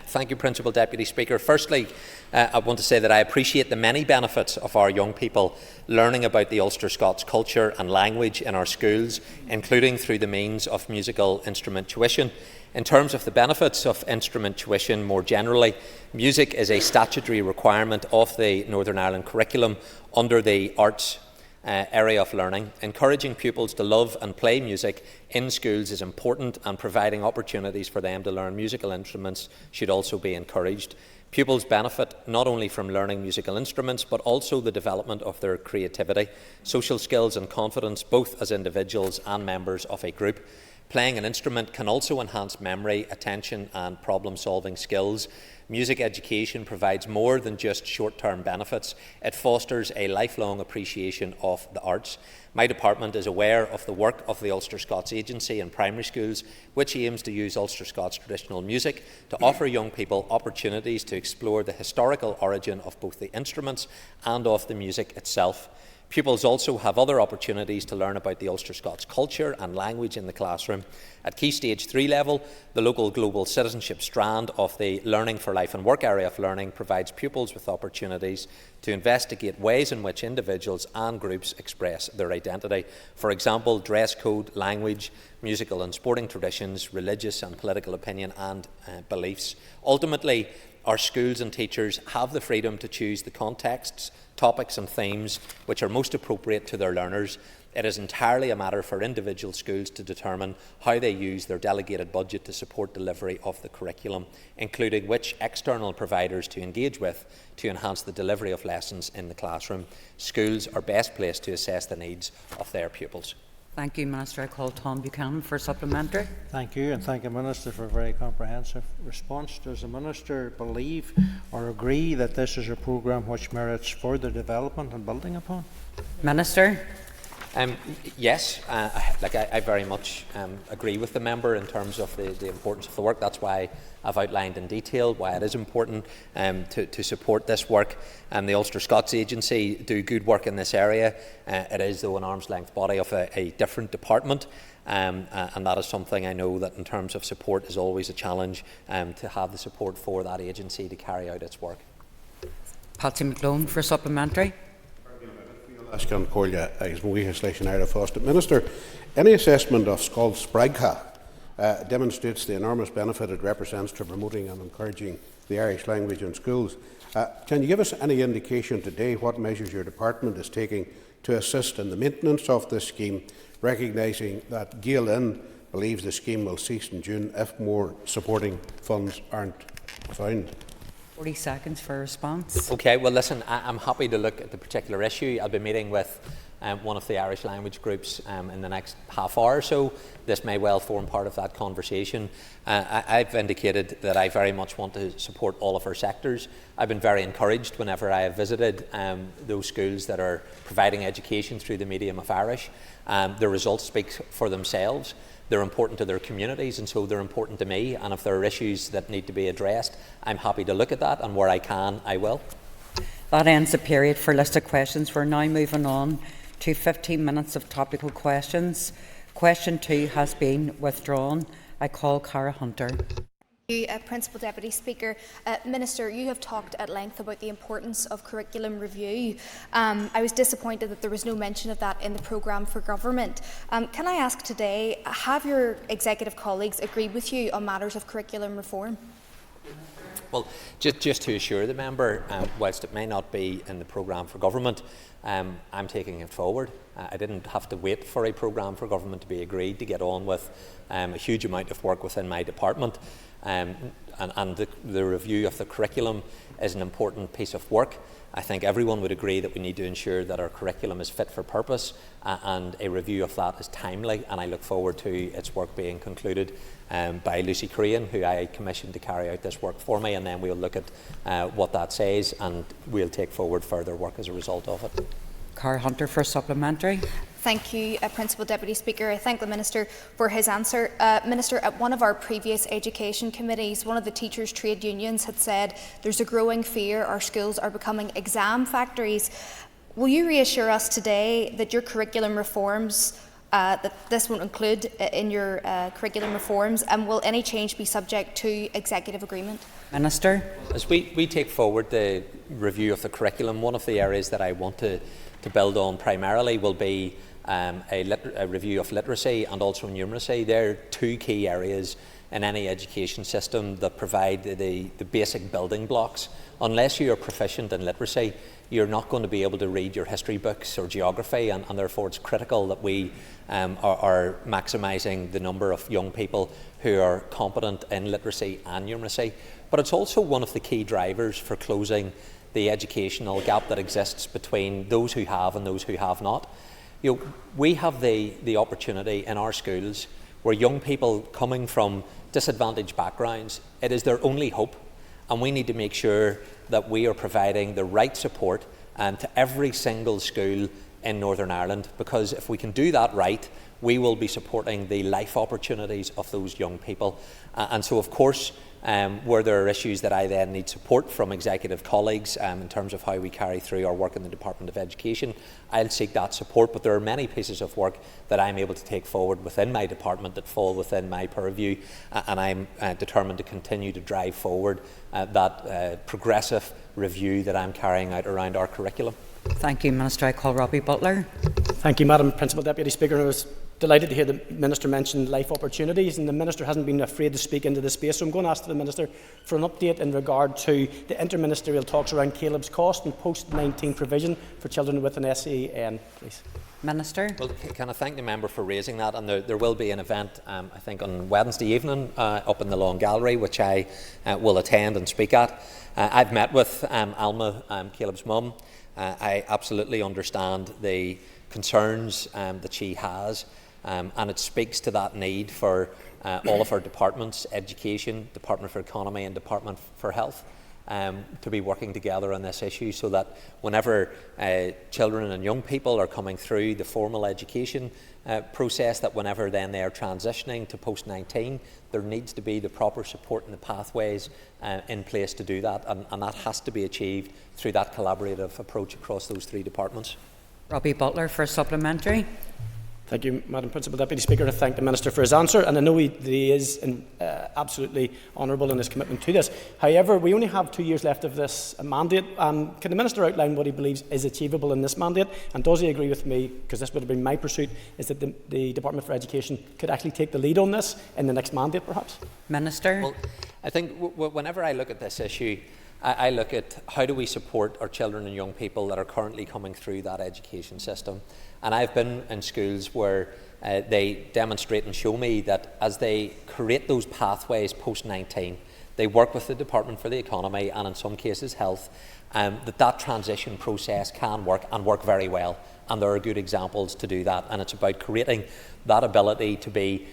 Thank you, Principal Deputy Speaker. Firstly, I want to say that I appreciate the many benefits of our young people learning about the Ulster Scots culture and language in our schools, including through the means of musical instrument tuition. In terms of the benefits of instrument tuition more generally, music is a statutory requirement of the Northern Ireland curriculum under the arts area of learning. Encouraging pupils to love and play music in schools is important, and providing opportunities for them to learn musical instruments should also be encouraged. Pupils benefit not only from learning musical instruments, but also the development of their creativity, social skills and confidence, both as individuals and members of a group. Playing an instrument can also enhance memory, attention and problem-solving skills. Music education provides more than just short-term benefits. It fosters a lifelong appreciation of the arts. My department is aware of the work of the Ulster Scots Agency in primary schools, which aims to use Ulster Scots traditional music to offer young people opportunities to explore the historical origin of both the instruments and of the music itself. Pupils also have other opportunities to learn about the Ulster Scots culture and language in the classroom. At Key Stage 3 level, the local global citizenship strand of the Learning for Life and Work area of learning provides pupils with opportunities to investigate ways in which individuals and groups express their identity. For example, dress code, language, musical and sporting traditions, religious and political opinion and beliefs. Ultimately, our schools and teachers have the freedom to choose the contexts, topics and themes which are most appropriate to their learners. It is entirely a matter for individual schools to determine how they use their delegated budget to support delivery of the curriculum, including which external providers to engage with to enhance the delivery of lessons in the classroom. Schools are best placed to assess the needs of their pupils. Thank you, Minister. I call Tom Buchanan for supplementary. Thank you, and thank the Minister for a very comprehensive response. Does the Minister believe or agree that this is a programme which merits further development and building upon? Minister. Yes, I very much agree with the member in terms of the importance of the work. That's why I've outlined in detail why it is important to support this work. The Ulster Scots Agency do good work in this area. It is, though, an arm's length body of a different department. And that is something I know that in terms of support is always a challenge to have the support for that agency to carry out its work. Patsy McGlone for supplementary. Minister, any assessment of Scoil Spraigtha demonstrates the enormous benefit it represents to promoting and encouraging the Irish language in schools. Can you give us any indication today what measures your department is taking to assist in the maintenance of this scheme, recognising that Gail Lynn believes the scheme will cease in June if more supporting funds aren't found? 40 seconds for a response. Okay, well listen, I'm happy to look at the particular issue. I'll be meeting with one of the Irish language groups in the next half hour or so. This may well form part of that conversation. I've indicated that I very much want to support all of our sectors. I've been very encouraged whenever I have visited those schools that are providing education through the medium of Irish. The results speak for themselves. They're important to their communities, and so they're important to me. And if there are issues that need to be addressed, I'm happy to look at that, and where I can, I will. That ends the period for listed questions. We're now moving on to 15 minutes of topical questions. Question 2 has been withdrawn. I call Cara Hunter. Principal Deputy Speaker. Minister, you have talked at length about the importance of curriculum review. I was disappointed that there was no mention of that in the programme for government. Can I ask today, have your executive colleagues agreed with you on matters of curriculum reform? Well, just to assure the member, whilst it may not be in the programme for government, I'm taking it forward. I didn't have to wait for a programme for government to be agreed to get on with a huge amount of work within my department. And the review of the curriculum is an important piece of work. I think everyone would agree that we need to ensure that our curriculum is fit for purpose, and a review of that is timely, and I look forward to its work being concluded by Lucy Crean, who I commissioned to carry out this work for me, and then we'll look at what that says, and we'll take forward further work as a result of it. Cara Hunter for supplementary. Thank you, Principal Deputy Speaker. I thank the Minister for his answer. Minister, at one of our previous education committees, one of the teachers' trade unions had said there's a growing fear our schools are becoming exam factories. Will you reassure us today that your curriculum reforms, that this won't include in your curriculum reforms, and will any change be subject to executive agreement? Minister. As we take forward the review of the curriculum, one of the areas that I want to build on primarily will be a review of literacy and also numeracy. They're two key areas in any education system that provide the basic building blocks. Unless you are proficient in literacy, you're not going to be able to read your history books or geography, and therefore it's critical that we are maximising the number of young people who are competent in literacy and numeracy. But it's also one of the key drivers for closing the educational gap that exists between those who have and those who have not. You know, we have the opportunity in our schools where young people coming from disadvantaged backgrounds, it is their only hope, and we need to make sure that we are providing the right support to every single school in Northern Ireland, because if we can do that right, we will be supporting the life opportunities of those young people. And so, of course, where there are issues that I then need support from executive colleagues in terms of how we carry through our work in the Department of Education, I'll seek that support. But there are many pieces of work that I'm able to take forward within my department that fall within my purview, and I'm determined to continue to drive forward that progressive review that I'm carrying out around our curriculum. Thank you, Minister. I call Robbie Butler. Thank you, Madam Principal Deputy Speaker. I was delighted to hear the Minister mention life opportunities, and the Minister hasn't been afraid to speak into the space. So I'm going to ask the Minister for an update in regard to the interministerial talks around Caleb's cost and post-19 provision for children with an SEN, please. Minister. Well, can I thank the member for raising that? And there will be an event, I think, on Wednesday evening up in the Long Gallery, which I will attend and speak at. I've met with Alma, Caleb's mum. I absolutely understand the concerns that she has, and it speaks to that need for all of our departments, Education, Department for Economy and Department for Health, to be working together on this issue, so that whenever children and young people are coming through the formal education process, that whenever then they are transitioning to post-19, there needs to be the proper support and the pathways in place to do that, and that has to be achieved through that collaborative approach across those three departments. Robbie Butler for a supplementary. Thank you, Madam Principal Deputy Speaker. I thank the Minister for his answer, and I know he is absolutely honourable in his commitment to this. However, we only have 2 years left of this mandate. Can the Minister outline what he believes is achievable in this mandate, and does he agree with me, because this would have been my pursuit, is that the Department for Education could actually take the lead on this in the next mandate, perhaps? Minister. Well, I think whenever I look at this issue, I look at how do we support our children and young people that are currently coming through that education system. And I've been in schools where they demonstrate and show me that as they create those pathways post-19, they work with the Department for the Economy and in some cases Health, that transition process can work and work very well. And there are good examples to do that. And it's about creating that ability to be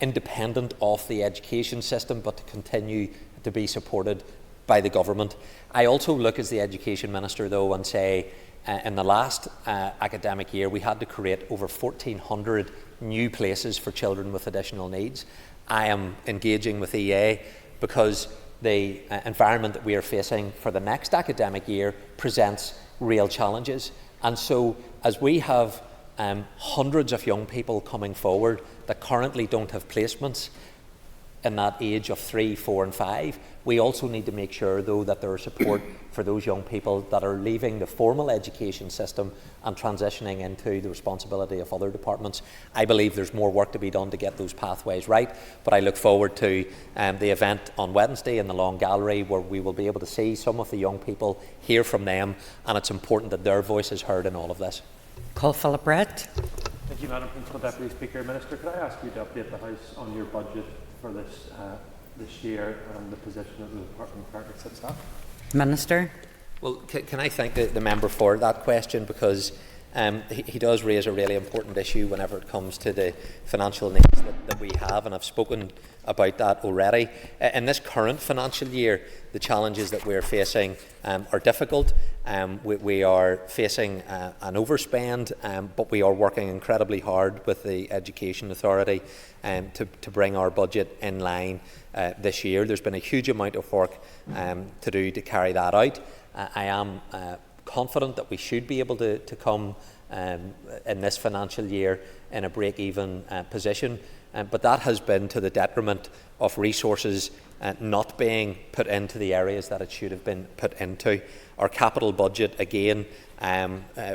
independent of the education system, but to continue to be supported by the government. I also look as the Education Minister, though, and say in the last academic year we had to create over 1,400 new places for children with additional needs. I am engaging with EA because the environment that we are facing for the next academic year presents real challenges. And so as we have hundreds of young people coming forward that currently don't have placements in that age of 3, 4 and 5, we also need to make sure, though, that there is support for those young people that are leaving the formal education system and transitioning into the responsibility of other departments. I believe there's more work to be done to get those pathways right, but I look forward to the event on Wednesday in the Long Gallery, where we will be able to see some of the young people, hear from them, and it's important that their voice is heard in all of this. Call Philip Brett. Thank you, Madam Principal Deputy Speaker. Minister, could I ask you to update the House on your budget for this year and the position that the Department currently sits at? Minister. Well, can I thank the member for that question, because he does raise a really important issue whenever it comes to the financial needs that we have, and I've spoken about that already. In this current financial year, the challenges that we're facing are difficult. We are facing an overspend, but we are working incredibly hard with the Education Authority to bring our budget in line this year. There's been a huge amount of work to do to carry that out. I am confident that we should be able to come in this financial year in a break-even position, but that has been to the detriment of resources not being put into the areas that it should have been put into. Our capital budget, again,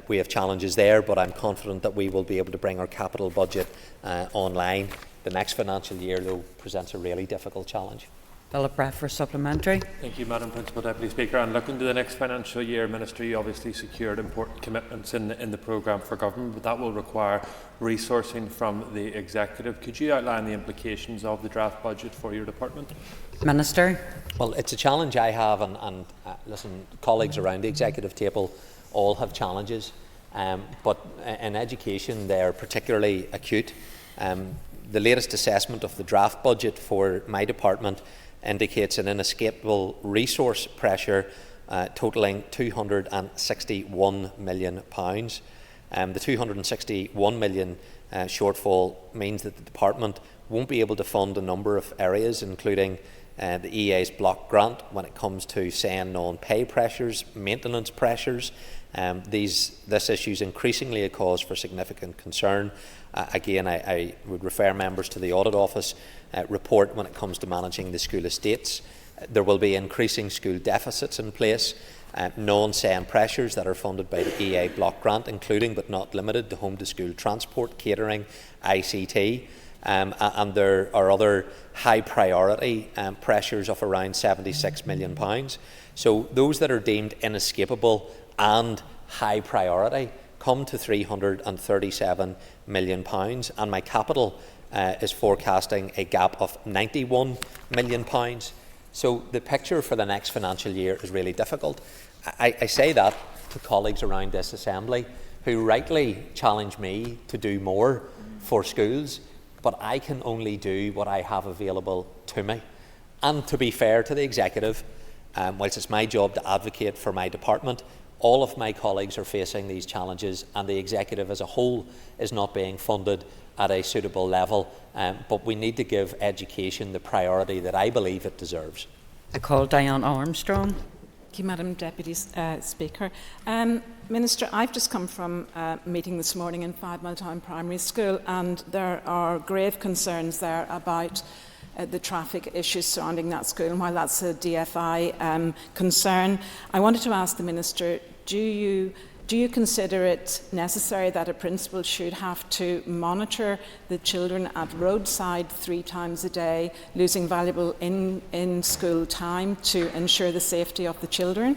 we have challenges there, but I'm confident that we will be able to bring our capital budget online. The next financial year, though, presents a really difficult challenge. Philip Brett for supplementary. Thank you, Madam Principal Deputy Speaker. And looking to the next financial year, Minister, you obviously secured important commitments in the programme for government, but that will require resourcing from the Executive. Could you outline the implications of the draft budget for your department? Minister. Well, it's a challenge I have, and listen, colleagues around the Executive table all have challenges, but in education they're particularly acute. The latest assessment of the draft budget for my department indicates an inescapable resource pressure totalling £261 million. The £261 million shortfall means that the department won't be able to fund a number of areas, including the EA's block grant when it comes to SEN non-pay pressures, maintenance pressures. This issue is increasingly a cause for significant concern. Again, I would refer members to the Audit Office report when it comes to managing the school estates There will be increasing school deficits in place, non-SEN pressures that are funded by the EA block grant, including but not limited to home-to-school transport, catering, ICT, and there are other high-priority pressures of around £76 million. So those that are deemed inescapable and high priority come to £337 million, and my capital is forecasting a gap of £91 million. So the picture for the next financial year is really difficult. I say that to colleagues around this Assembly who rightly challenge me to do more for schools, but I can only do what I have available to me. And to be fair to the Executive, whilst it's my job to advocate for my department, all of my colleagues are facing these challenges, and the Executive as a whole is not being funded at a suitable level, but we need to give education the priority that I believe it deserves. I call Diane Armstrong. Thank you, Madam Deputy Speaker. Minister, I've just come from a meeting this morning in 5 Mile Town Primary School, and there are grave concerns there about the traffic issues surrounding that school. And while that's a DFI concern, I wanted to ask the Minister, do you consider it necessary that a principal should have to monitor the children at roadside 3 times a day, losing valuable in-school time to ensure the safety of the children?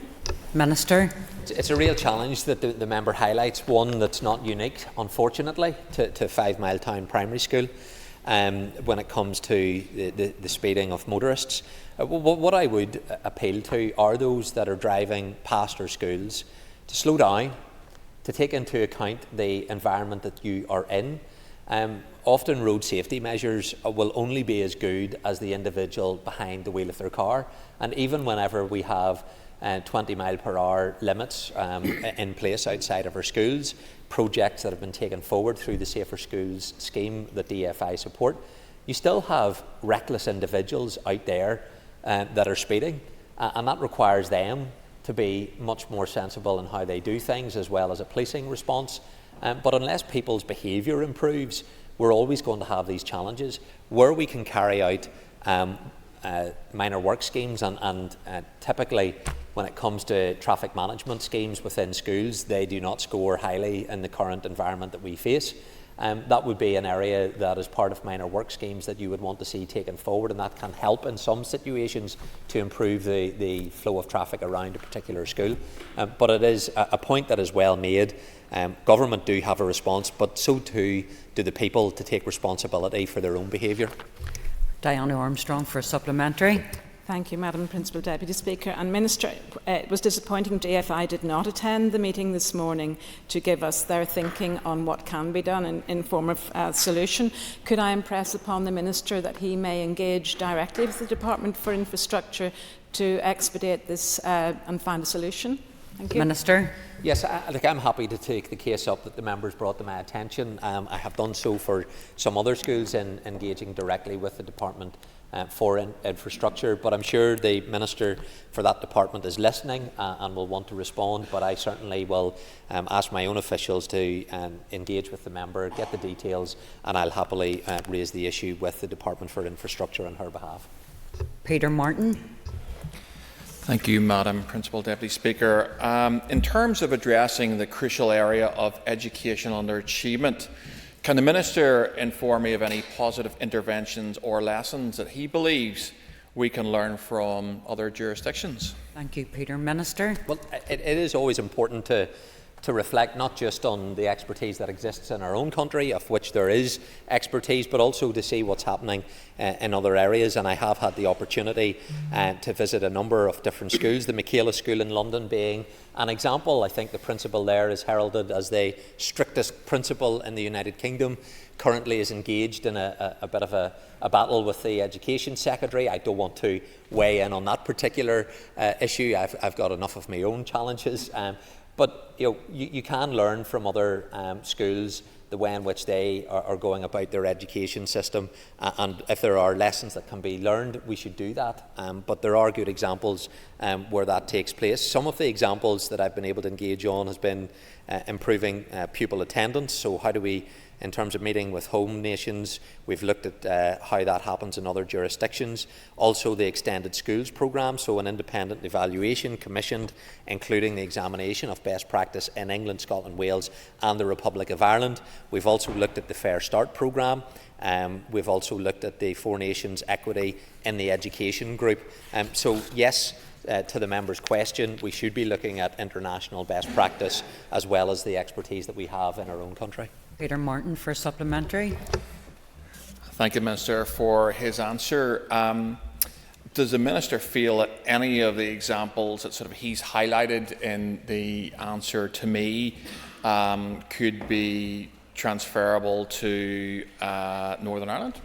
Minister. It's a real challenge that the member highlights, one that's not unique, unfortunately, to 5 Mile Town Primary School when it comes to the speeding of motorists. What I would appeal to are those that are driving past our schools to slow down, to take into account the environment that you are in. Often road safety measures will only be as good as the individual behind the wheel of their car, and even whenever we have 20 mile per hour limits in place outside of our schools, projects that have been taken forward through the Safer Schools scheme that DFI support, you still have reckless individuals out there that are speeding, and that requires them to be much more sensible in how they do things, as well as a policing response. But unless people's behaviour improves, we're always going to have these challenges. Where we can carry out minor work schemes, and typically when it comes to traffic management schemes within schools, they do not score highly in the current environment that we face. That would be an area that is part of minor work schemes that you would want to see taken forward, and that can help in some situations to improve the flow of traffic around a particular school. But it is a point that is well made. Government do have a response, but so too do the people to take responsibility for their own behaviour. Diana Armstrong for a supplementary. Thank you, Madam Principal Deputy Speaker. And Minister, it was disappointing DFI did not attend the meeting this morning to give us their thinking on what can be done in form of solution. Could I impress upon the Minister that he may engage directly with the Department for Infrastructure to expedite this and find a solution? Thank you. Minister. Yes, I'm happy to take the case up that the members brought to my attention. I have done so for some other schools in engaging directly with the Department for Infrastructure, but I'm sure the Minister for that department is listening and will want to respond, but I certainly will ask my own officials to engage with the member, get the details, and I'll happily raise the issue with the Department for Infrastructure on her behalf. Peter Martin. Thank you, Madam Principal Deputy Speaker. In terms of addressing the crucial area of education underachievement, can the Minister inform me of any positive interventions or lessons that he believes we can learn from other jurisdictions? Thank you, Peter. Minister. Well, it is always important to reflect not just on the expertise that exists in our own country, of which there is expertise, but also to see what's happening in other areas. And I have had the opportunity to visit a number of different schools, the Michaela School in London being an example. I think the principal there is heralded as the strictest principal in the United Kingdom, currently is engaged in a bit of a battle with the Education Secretary. I don't want to weigh in on that particular issue. I've got enough of my own challenges. But you can learn from other schools the way in which they are going about their education system, and if there are lessons that can be learned, we should do that. But there are good examples where that takes place. Some of the examples that I've been able to engage on has been improving pupil attendance. So how do we in terms of meeting with home nations. We've looked at how that happens in other jurisdictions. Also the Extended Schools programme, so an independent evaluation commissioned, including the examination of best practice in England, Scotland, Wales and the Republic of Ireland. We've also looked at the Fair Start programme. We've also looked at the Four Nations Equity in the Education Group. So yes, to the member's question, we should be looking at international best practice as well as the expertise that we have in our own country. Peter Martin for supplementary. Thank you, Minister, for his answer. Does the Minister feel that any of the examples that he's highlighted in the answer to me could be transferable to Northern Ireland?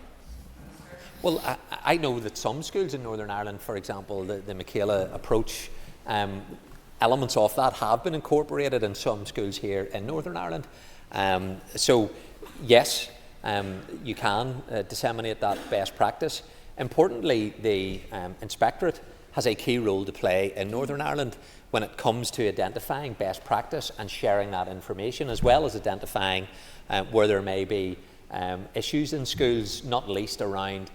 Well, I know that some schools in Northern Ireland, for example, the Michaela approach, elements of that have been incorporated in some schools here in Northern Ireland. So, yes, you can disseminate that best practice. Importantly, the Inspectorate has a key role to play in Northern Ireland when it comes to identifying best practice and sharing that information, as well as identifying where there may be issues in schools, not least around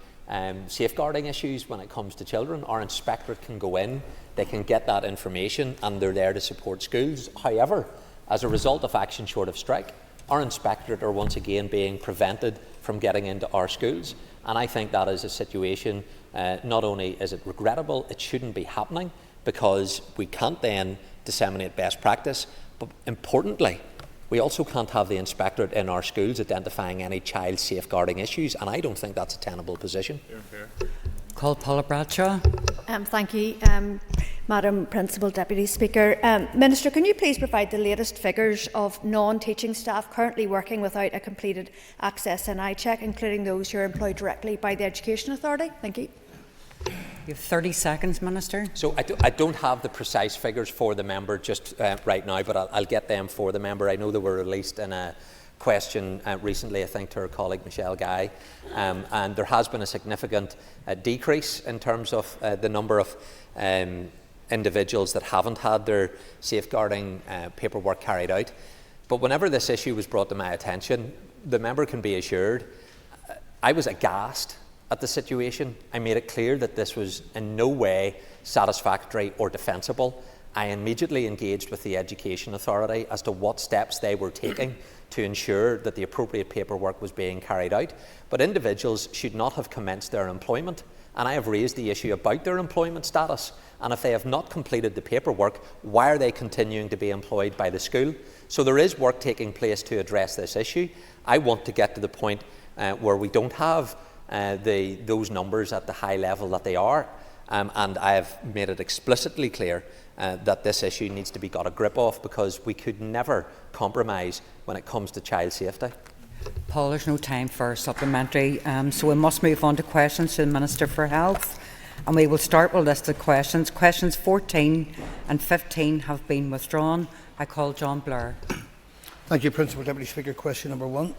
safeguarding issues when it comes to children. Our Inspectorate can go in, they can get that information, and they're there to support schools. However, as a result of action short of strike, our Inspectorate are once again being prevented from getting into our schools. And I think that is a situation, not only is it regrettable, it shouldn't be happening, because we can't then disseminate best practice, but importantly, we also can't have the Inspectorate in our schools identifying any child safeguarding issues, and I don't think that's a tenable position. Call Paula Bradshaw. Thank you, Madam Principal Deputy Speaker. Minister, can you please provide the latest figures of non-teaching staff currently working without a completed Access NI check, including those who are employed directly by the Education Authority? Thank you. You have 30 seconds, Minister. So I don't have the precise figures for the member just right now, but I'll get them for the member. I know they were released in a question recently, I think, to her colleague Michelle Guy, and there has been a significant decrease in terms of the number of individuals that haven't had their safeguarding paperwork carried out. But whenever this issue was brought to my attention, the member can be assured I was aghast at the situation. I made it clear that this was in no way satisfactory or defensible. I immediately engaged with the Education Authority as to what steps they were taking to ensure that the appropriate paperwork was being carried out. But individuals should not have commenced their employment, and I have raised the issue about their employment status. And if they have not completed the paperwork, why are they continuing to be employed by the school? So there is work taking place to address this issue. I want to get to the point where we don't have those numbers at the high level that they are, and I have made it explicitly clear that this issue needs to be got a grip of, because we could never compromise when it comes to child safety. Paul, there's no time for supplementary, so we must move on to questions to the Minister for Health, and we will start with a list of questions. Questions 14 and 15 have been withdrawn. I call John Blair. Thank you, Principal Deputy Speaker. Question number 1.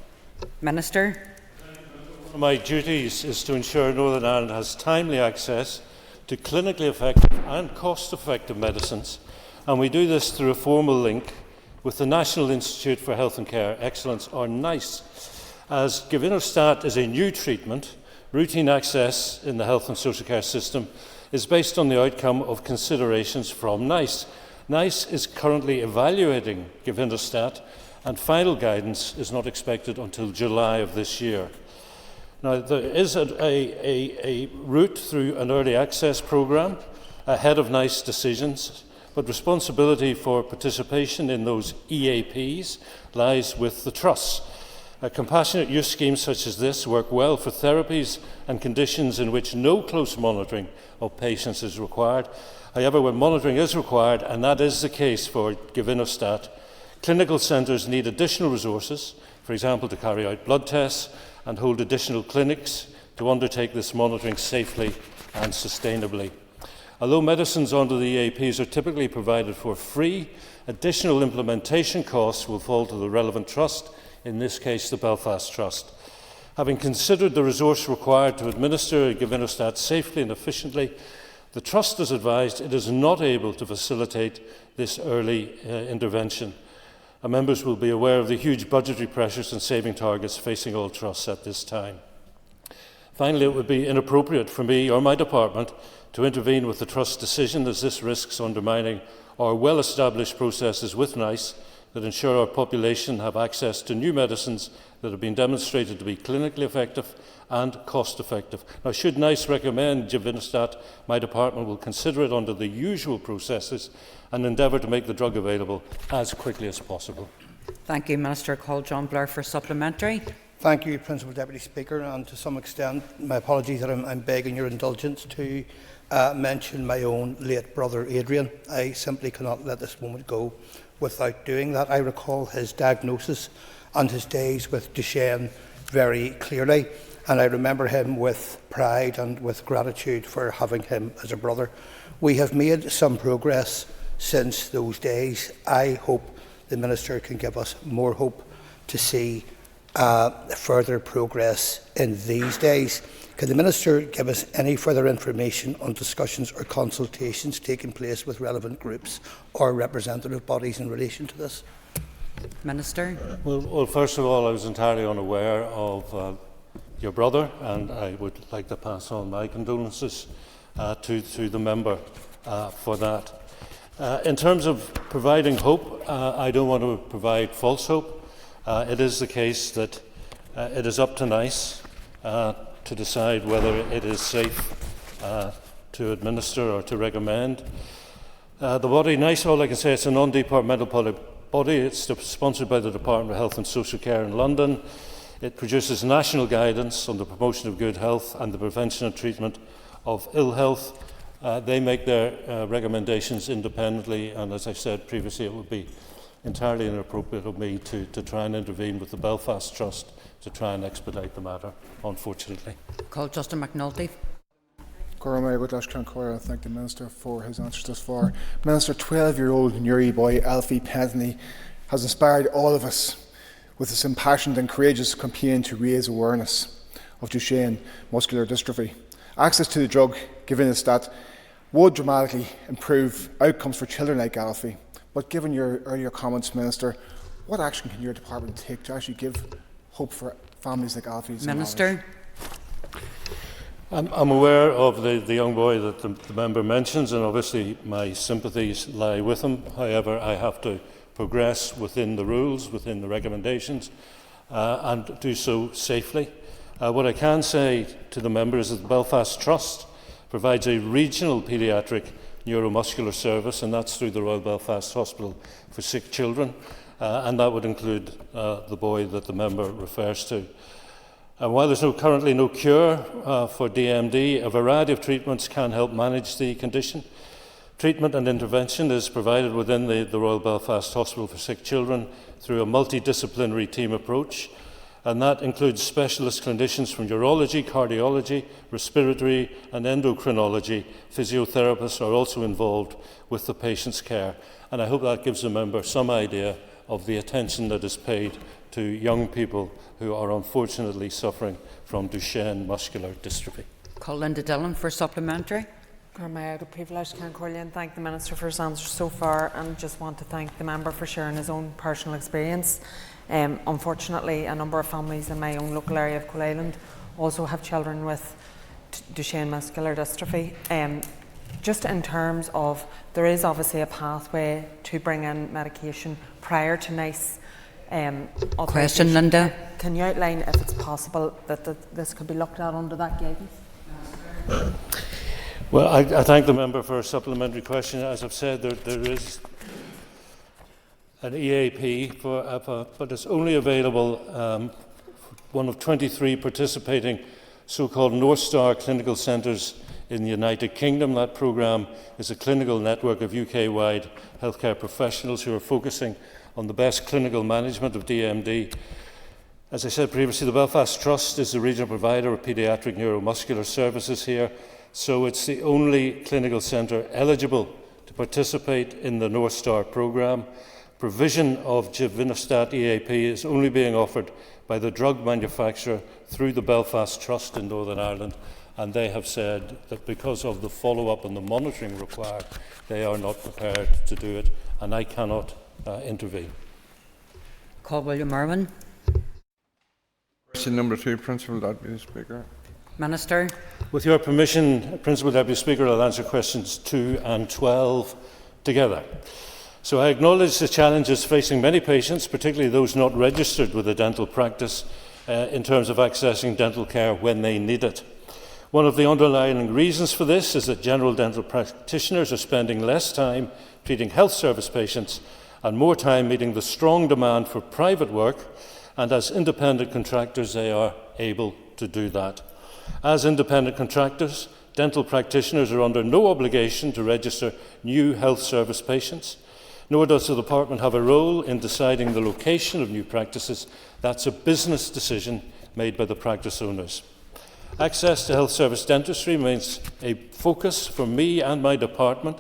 Minister. One of my duties is to ensure Northern Ireland has timely access to clinically effective and cost-effective medicines, and we do this through a formal link with the National Institute for Health and Care Excellence, or NICE. As Givinostat is a new treatment, routine access in the health and social care system is based on the outcome of considerations from NICE. NICE is currently evaluating Givinostat, and final guidance is not expected until July of this year. Now, there is a route through an early access programme ahead of NICE decisions, but responsibility for participation in those EAPs lies with the trusts. Compassionate use schemes such as this work well for therapies and conditions in which no close monitoring of patients is required. However, when monitoring is required, and that is the case for Givinostat, clinical centres need additional resources, for example, to carry out blood tests and hold additional clinics to undertake this monitoring safely and sustainably. Although medicines under the EAPs are typically provided for free, additional implementation costs will fall to the relevant trust, in this case the Belfast Trust. Having considered the resource required to administer Givinostat safely and efficiently, the Trust has advised it is not able to facilitate this early intervention. Members will be aware of the huge budgetary pressures and saving targets facing all trusts at this time. Finally, it would be inappropriate for me or my department to intervene with the Trust's decision, as this risks undermining our well-established processes with NICE that ensure our population have access to new medicines that have been demonstrated to be clinically effective and cost-effective. Now, should NICE recommend Givinostat, my department will consider it under the usual processes and endeavour to make the drug available as quickly as possible. Thank you, Minister. Call John Blair for supplementary. Thank you, Principal Deputy Speaker, and to some extent, my apologies that I'm begging your indulgence to mention my own late brother Adrian. I simply cannot let this moment go without doing that. I recall his diagnosis and his days with Duchenne very clearly, and I remember him with pride and with gratitude for having him as a brother. We have made some progress since those days. I hope the Minister can give us more hope to see further progress in these days. Can the Minister give us any further information on discussions or consultations taking place with relevant groups or representative bodies in relation to this? Minister. Well, first of all, I was entirely unaware of your brother, and I would like to pass on my condolences to the member for that. In terms of providing hope, I don't want to provide false hope. It is the case that it is up to NICE to decide whether it is safe to administer or to recommend. The body, NICE, all I can say, it's a non-departmental body. It's sponsored by the Department of Health and Social Care in London. It produces national guidance on the promotion of good health and the prevention and treatment of ill health. They make their recommendations independently, and as I said previously, it would be entirely inappropriate of me to try and intervene with the Belfast Trust to try and expedite the matter, unfortunately. Call Justin McNulty. I thank the Minister for his answers thus far. Minister, 12-year-old Nuri boy Alfie Penny has inspired all of us with his impassioned and courageous campaign to raise awareness of Duchenne muscular dystrophy. Access to the drug, Givinostat, would dramatically improve outcomes for children like Alfie. But given your earlier comments, Minister, what action can your department take to actually give hope for families like Alfie's? Minister. I'm aware of the young boy that the member mentions, and obviously my sympathies lie with him. However, I have to progress within the rules, within the recommendations, and do so safely. What I can say to the member is that the Belfast Trust provides a regional paediatric neuromuscular service, and that's through the Royal Belfast Hospital for Sick Children, and that would include the boy that the member refers to. While there's currently no cure for DMD, a variety of treatments can help manage the condition. Treatment and intervention is provided within the Royal Belfast Hospital for Sick Children through a multidisciplinary team approach, and that includes specialist clinicians from urology, cardiology, respiratory and endocrinology. Physiotherapists are also involved with the patient's care, and I hope that gives the member some idea of the attention that is paid to young people who are unfortunately suffering from Duchenne muscular dystrophy. Call Linda Dillon for supplementary. Thank the Minister for his answers so far, and just want to thank the member for sharing his own personal experience. Unfortunately, a number of families in my own local area of Coal Island also have children with Duchenne muscular dystrophy. Just in terms of, there is obviously a pathway to bring in medication prior to NICE Question, Linda. Can you outline if it's possible that this could be looked at under that guidance? Well, I thank the member for a supplementary question. As I've said, there is an EAP for APA, but it's only available one of 23 participating so-called North Star clinical centres in the United Kingdom. That programme is a clinical network of UK-wide healthcare professionals who are focusing on the best clinical management of DMD. As I said previously, the Belfast Trust is the regional provider of paediatric neuromuscular services here, so it's the only clinical centre eligible to participate in the North Star programme. Provision of Givinostat EAP is only being offered by the drug manufacturer through the Belfast Trust in Northern Ireland, and they have said that because of the follow-up and the monitoring required, they are not prepared to do it, and I cannot intervene. Call William Irwin. Question number 2, Principal Deputy Speaker. Minister. With your permission, Principal Deputy Speaker, I'll answer questions 2 and 12 together. So I acknowledge the challenges facing many patients, particularly those not registered with a dental practice, in terms of accessing dental care when they need it. One of the underlying reasons for this is that general dental practitioners are spending less time treating health service patients and more time meeting the strong demand for private work, and as independent contractors they are able to do that. As independent contractors, dental practitioners are under no obligation to register new health service patients, nor does the Department have a role in deciding the location of new practices. That's a business decision made by the practice owners. Access to health service dentistry remains a focus for me and my department,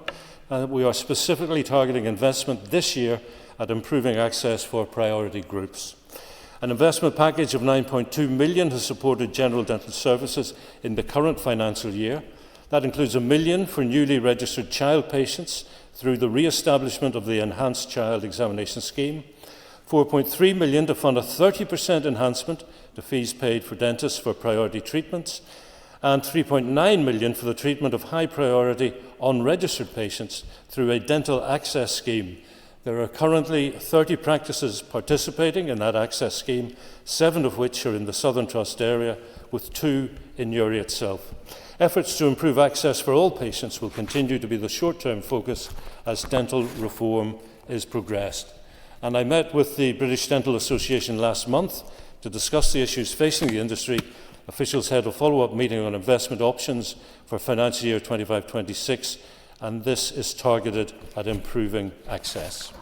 and we are specifically targeting investment this year at improving access for priority groups. An investment package of £9.2 million has supported general dental services in the current financial year. That includes £1 million for newly registered child patients through the re-establishment of the Enhanced Child Examination Scheme, £4.3 million to fund a 30% enhancement to fees paid for dentists for priority treatments, and £3.9 million for the treatment of high-priority unregistered patients through a dental access scheme. There are currently 30 practices participating in that access scheme, 7 of which are in the Southern Trust area, with 2 in Newry itself. Efforts to improve access for all patients will continue to be the short-term focus as dental reform is progressed. And I met with the British Dental Association last month to discuss the issues facing the industry. Officials had a follow-up meeting on investment options for financial year 25-26, and this is targeted at improving access.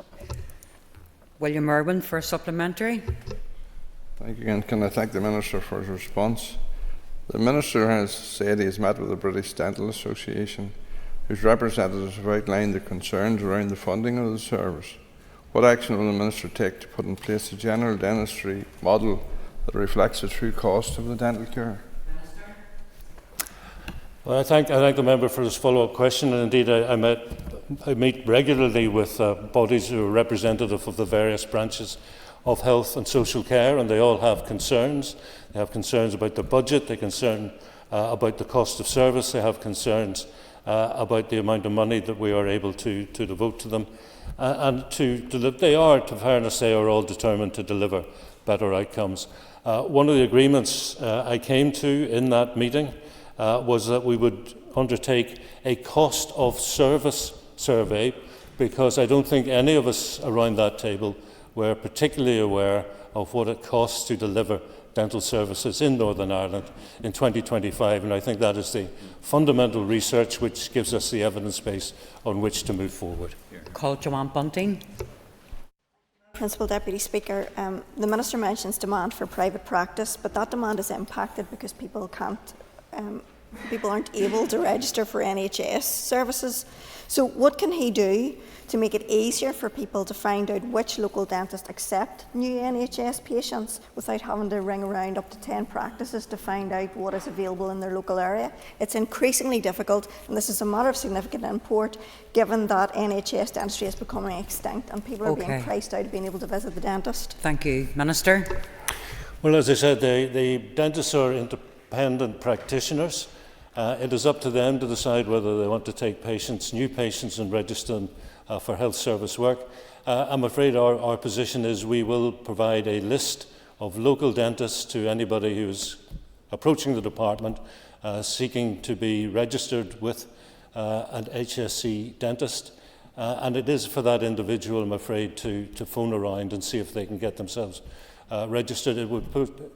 William Irwin for a supplementary. Thank you, and can I thank the Minister for his response. The Minister has said he has met with the British Dental Association, whose representatives have outlined the concerns around the funding of the service. What action will the Minister take to put in place a general dentistry model that reflects the true cost of the dental care? Well, I thank the member for his follow-up question, and indeed I meet regularly with bodies who are representative of the various branches of health and social care, and they all have concerns. They have concerns about the budget, they concern about the cost of service, they have concerns about the amount of money that we are able to devote to them. They are, to fairness, they are all determined to deliver better outcomes. One of the agreements I came to in that meeting was that we would undertake a cost of service survey, because I don't think any of us around that table were particularly aware of what it costs to deliver dental services in Northern Ireland in 2025, and I think that is the fundamental research which gives us the evidence base on which to move forward. Call Joanne Bunting. Principal Deputy Speaker, the Minister mentions demand for private practice, but that demand is impacted because people aren't able to register for NHS services. So what can he do to make it easier for people to find out which local dentists accept new NHS patients without having to ring around up to 10 practices to find out what is available in their local area? It's increasingly difficult, and this is a matter of significant import given that NHS dentistry is becoming extinct and people are being priced out of being able to visit the dentist. Thank you. Minister. Well, as I said, the dentists are independent practitioners. It is up to them to decide whether they want to take new patients and register them for health service work. I'm afraid our position is we will provide a list of local dentists to anybody who's approaching the department seeking to be registered with an HSC dentist. And it is for that individual, I'm afraid, to phone around and see if they can get themselves registered. It would put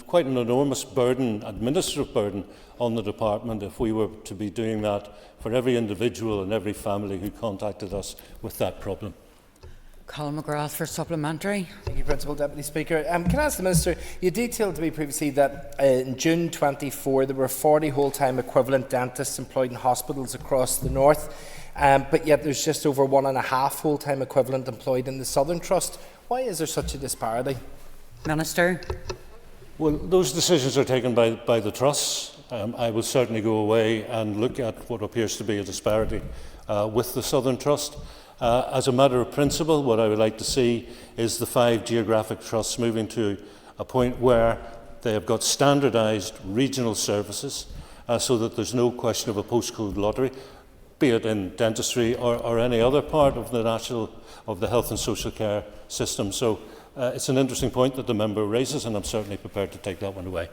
quite an enormous burden, administrative burden, on the department if we were to be doing that for every individual and every family who contacted us with that problem. Colin McGrath for supplementary. Thank you, Principal Deputy Speaker. Can I ask the Minister, you detailed to me previously that in June 24 there were 40 whole-time equivalent dentists employed in hospitals across the north, but yet there's just over 1.5 full-time equivalent employed in the Southern Trust. Why is there such a disparity? Minister. Well, those decisions are taken by the trusts. I will certainly go away and look at what appears to be a disparity with the Southern Trust. As a matter of principle, what I would like to see is the 5 geographic trusts moving to a point where they have got standardised regional services so that there's no question of a postcode lottery, be it in dentistry or any other part of the health and social care system. So it's an interesting point that the member raises, and I'm certainly prepared to take that one away.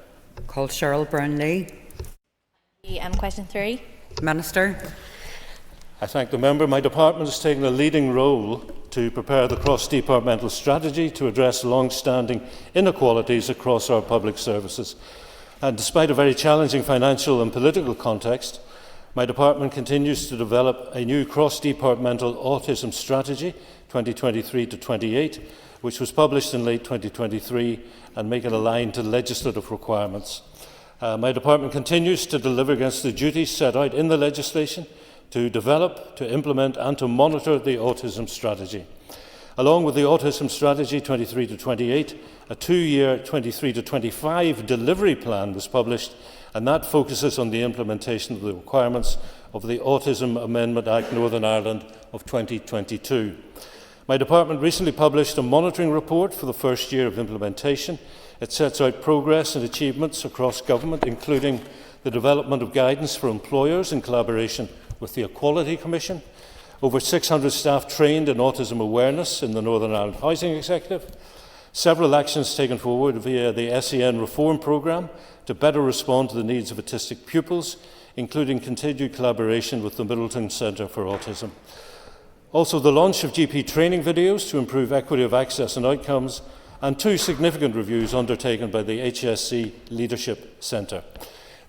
Call Cheryl Brownlee. Question 3. Minister. I thank the member. My department has taken a leading role to prepare the cross-departmental strategy to address long-standing inequalities across our public services. And despite a very challenging financial and political context, my department continues to develop a new cross-departmental autism strategy, 2023 to 28, which was published in late 2023 and make it align to legislative requirements. My department continues to deliver against the duties set out in the legislation to develop, to implement and to monitor the autism strategy. Along with the autism strategy 23 to 28, a 2-year 23 to 25 delivery plan was published, and that focuses on the implementation of the requirements of the Autism Amendment Act Northern Ireland of 2022. My department recently published a monitoring report for the first year of implementation. It sets out progress and achievements across government, including the development of guidance for employers in collaboration with the Equality Commission, over 600 staff trained in autism awareness in the Northern Ireland Housing Executive, several actions taken forward via the SEN Reform Programme to better respond to the needs of autistic pupils, including continued collaboration with the Middleton Centre for Autism. Also, the launch of GP training videos to improve equity of access and outcomes, and 2 significant reviews undertaken by the HSC Leadership Centre.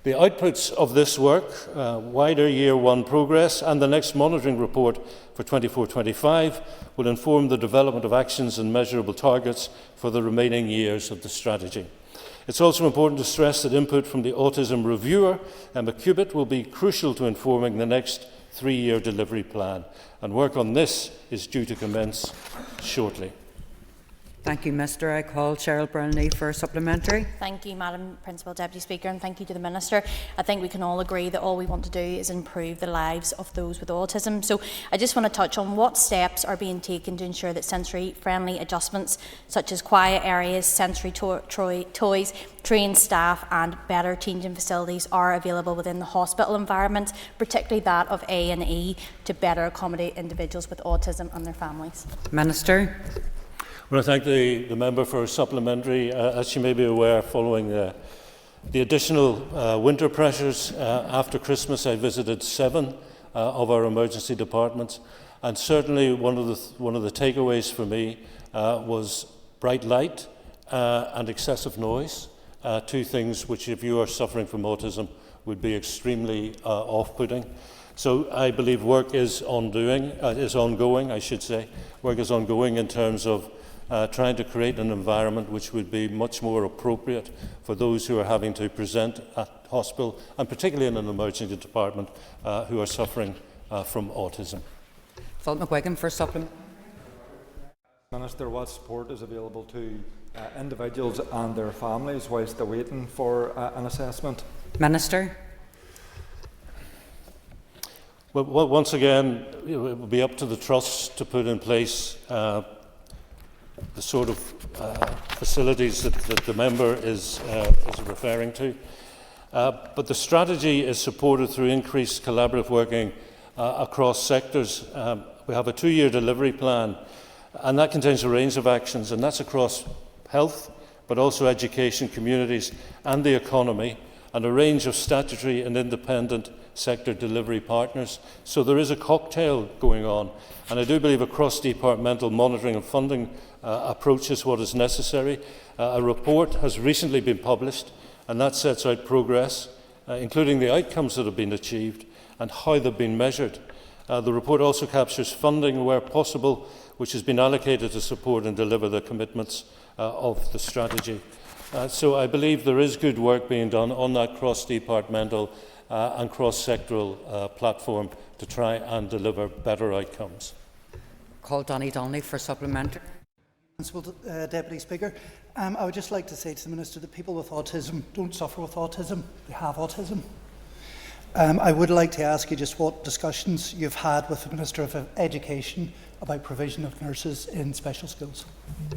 The outputs of this work, wider Year 1 progress and the next monitoring report for 24-25 will inform the development of actions and measurable targets for the remaining years of the strategy. It's also important to stress that input from the Autism Reviewer, Emma Cubitt, will be crucial to informing the next 3-year delivery plan, and work on this is due to commence shortly. Thank you, Minister. I call Cheryl Brownlee for a supplementary. Thank you, Madam Principal Deputy Speaker, and thank you to the Minister. I think we can all agree that all we want to do is improve the lives of those with autism. So I just want to touch on what steps are being taken to ensure that sensory-friendly adjustments such as quiet areas, sensory toys, trained staff and better changing facilities are available within the hospital environment, particularly that of A&E, to better accommodate individuals with autism and their families. Minister. I want to thank the member for a supplementary. As she may be aware, following the additional winter pressures after Christmas, I visited 7 of our emergency departments, and certainly one of the takeaways for me was bright light and excessive noise. 2 things which, if you are suffering from autism, would be extremely off-putting. So I believe work is ongoing. Work is ongoing in terms of trying to create an environment which would be much more appropriate for those who are having to present at hospital, and particularly in an emergency department, who are suffering from autism. Phil McGuigan for supplement. Minister, what support is available to individuals and their families whilst they're waiting for an assessment? Minister. Well, once again, it will be up to the trusts to put in place the sort of facilities that the member is referring to. But the strategy is supported through increased collaborative working across sectors. We have a 2-year delivery plan, and that contains a range of actions, and that's across health, but also education, communities and the economy, and a range of statutory and independent sector delivery partners. So there is a cocktail going on, and I do believe a cross-departmental monitoring and funding approach is what is necessary. A report has recently been published, and that sets out progress, including the outcomes that have been achieved and how they've been measured. The report also captures funding where possible, which has been allocated to support and deliver the commitments of the strategy. So I believe there is good work being done on that cross-departmental and cross-sectoral platform to try and deliver better outcomes. Call Donny Donnelly for supplementary. Principal Deputy Speaker, I would just like to say to the Minister that people with autism don't suffer with autism, they have autism. I would like to ask you just what discussions you've had with the Minister of Education about provision of nurses in special schools.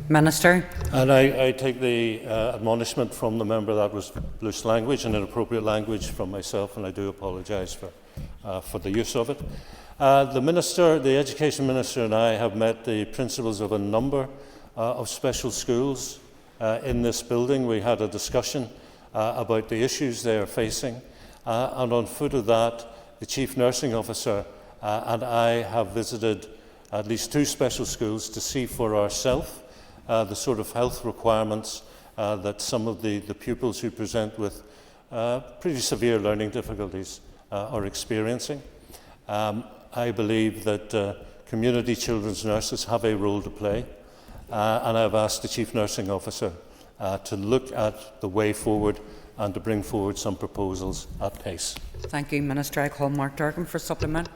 Minister. And I take the admonishment from the member that was loose language and inappropriate language from myself, and I do apologise for the use of it. The Education Minister and I have met the principals of a number of special schools in this building. We had a discussion about the issues they are facing, and on foot of that, the Chief Nursing Officer and I have visited at least 2 special schools to see for ourselves the sort of health requirements that some of the pupils who present with pretty severe learning difficulties are experiencing. I believe that community children's nurses have a role to play, and I've asked the Chief Nursing Officer to look at the way forward and to bring forward some proposals at pace. Thank you, Minister. I call Mark Durgan for supplement.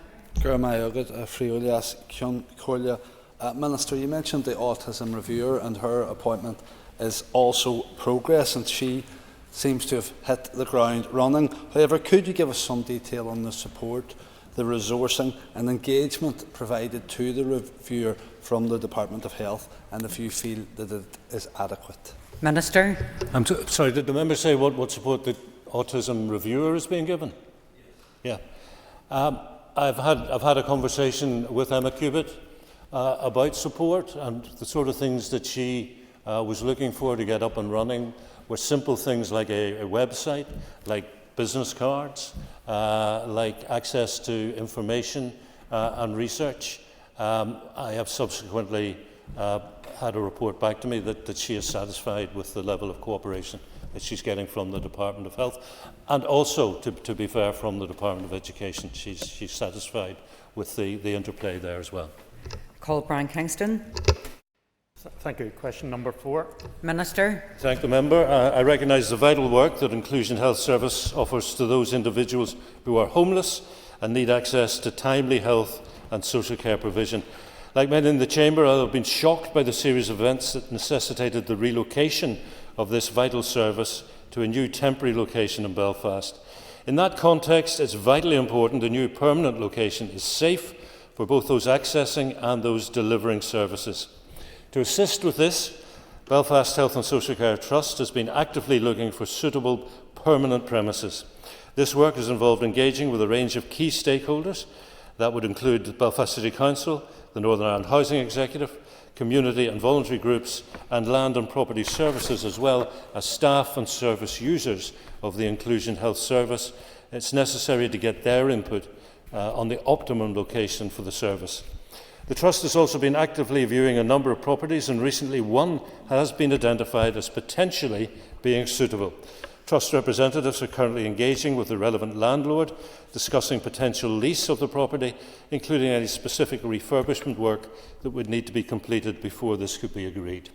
Minister, you mentioned the autism reviewer, and her appointment is also progress, and she seems to have hit the ground running. However, could you give us some detail on the support, the resourcing and engagement provided to the reviewer from the Department of Health, and if you feel that it is adequate? Minister. I'm sorry, did the member say what support the autism reviewer is being given? Yeah. I've had a conversation with Emma Cubitt about support, and the sort of things that she was looking for to get up and running were simple things like a website, like business cards, like access to information and research. I have subsequently had a report back to me that she is satisfied with the level of cooperation that she's getting from the Department of Health, and also, to be fair, from the Department of Education. She's satisfied with the interplay there as well. Call Brian Kingston. Thank you. Question number 4. Minister. Thank the member. I recognise the vital work that Inclusion Health Service offers to those individuals who are homeless and need access to timely health and social care provision. Like many in the Chamber, I have been shocked by the series of events that necessitated the relocation of this vital service to a new temporary location in Belfast. In that context, it's vitally important the new permanent location is safe for both those accessing and those delivering services. To assist with this, Belfast Health and Social Care Trust has been actively looking for suitable permanent premises. This work has involved engaging with a range of key stakeholders. That would include Belfast City Council, the Northern Ireland Housing Executive, community and voluntary groups, and land and property services, as well as staff and service users of the Inclusion Health Service. It's necessary to get their input on the optimum location for the service. The Trust has also been actively viewing a number of properties, and recently one has been identified as potentially being suitable. Trust representatives are currently engaging with the relevant landlord, discussing potential lease of the property, including any specific refurbishment work that would need to be completed before this could be agreed.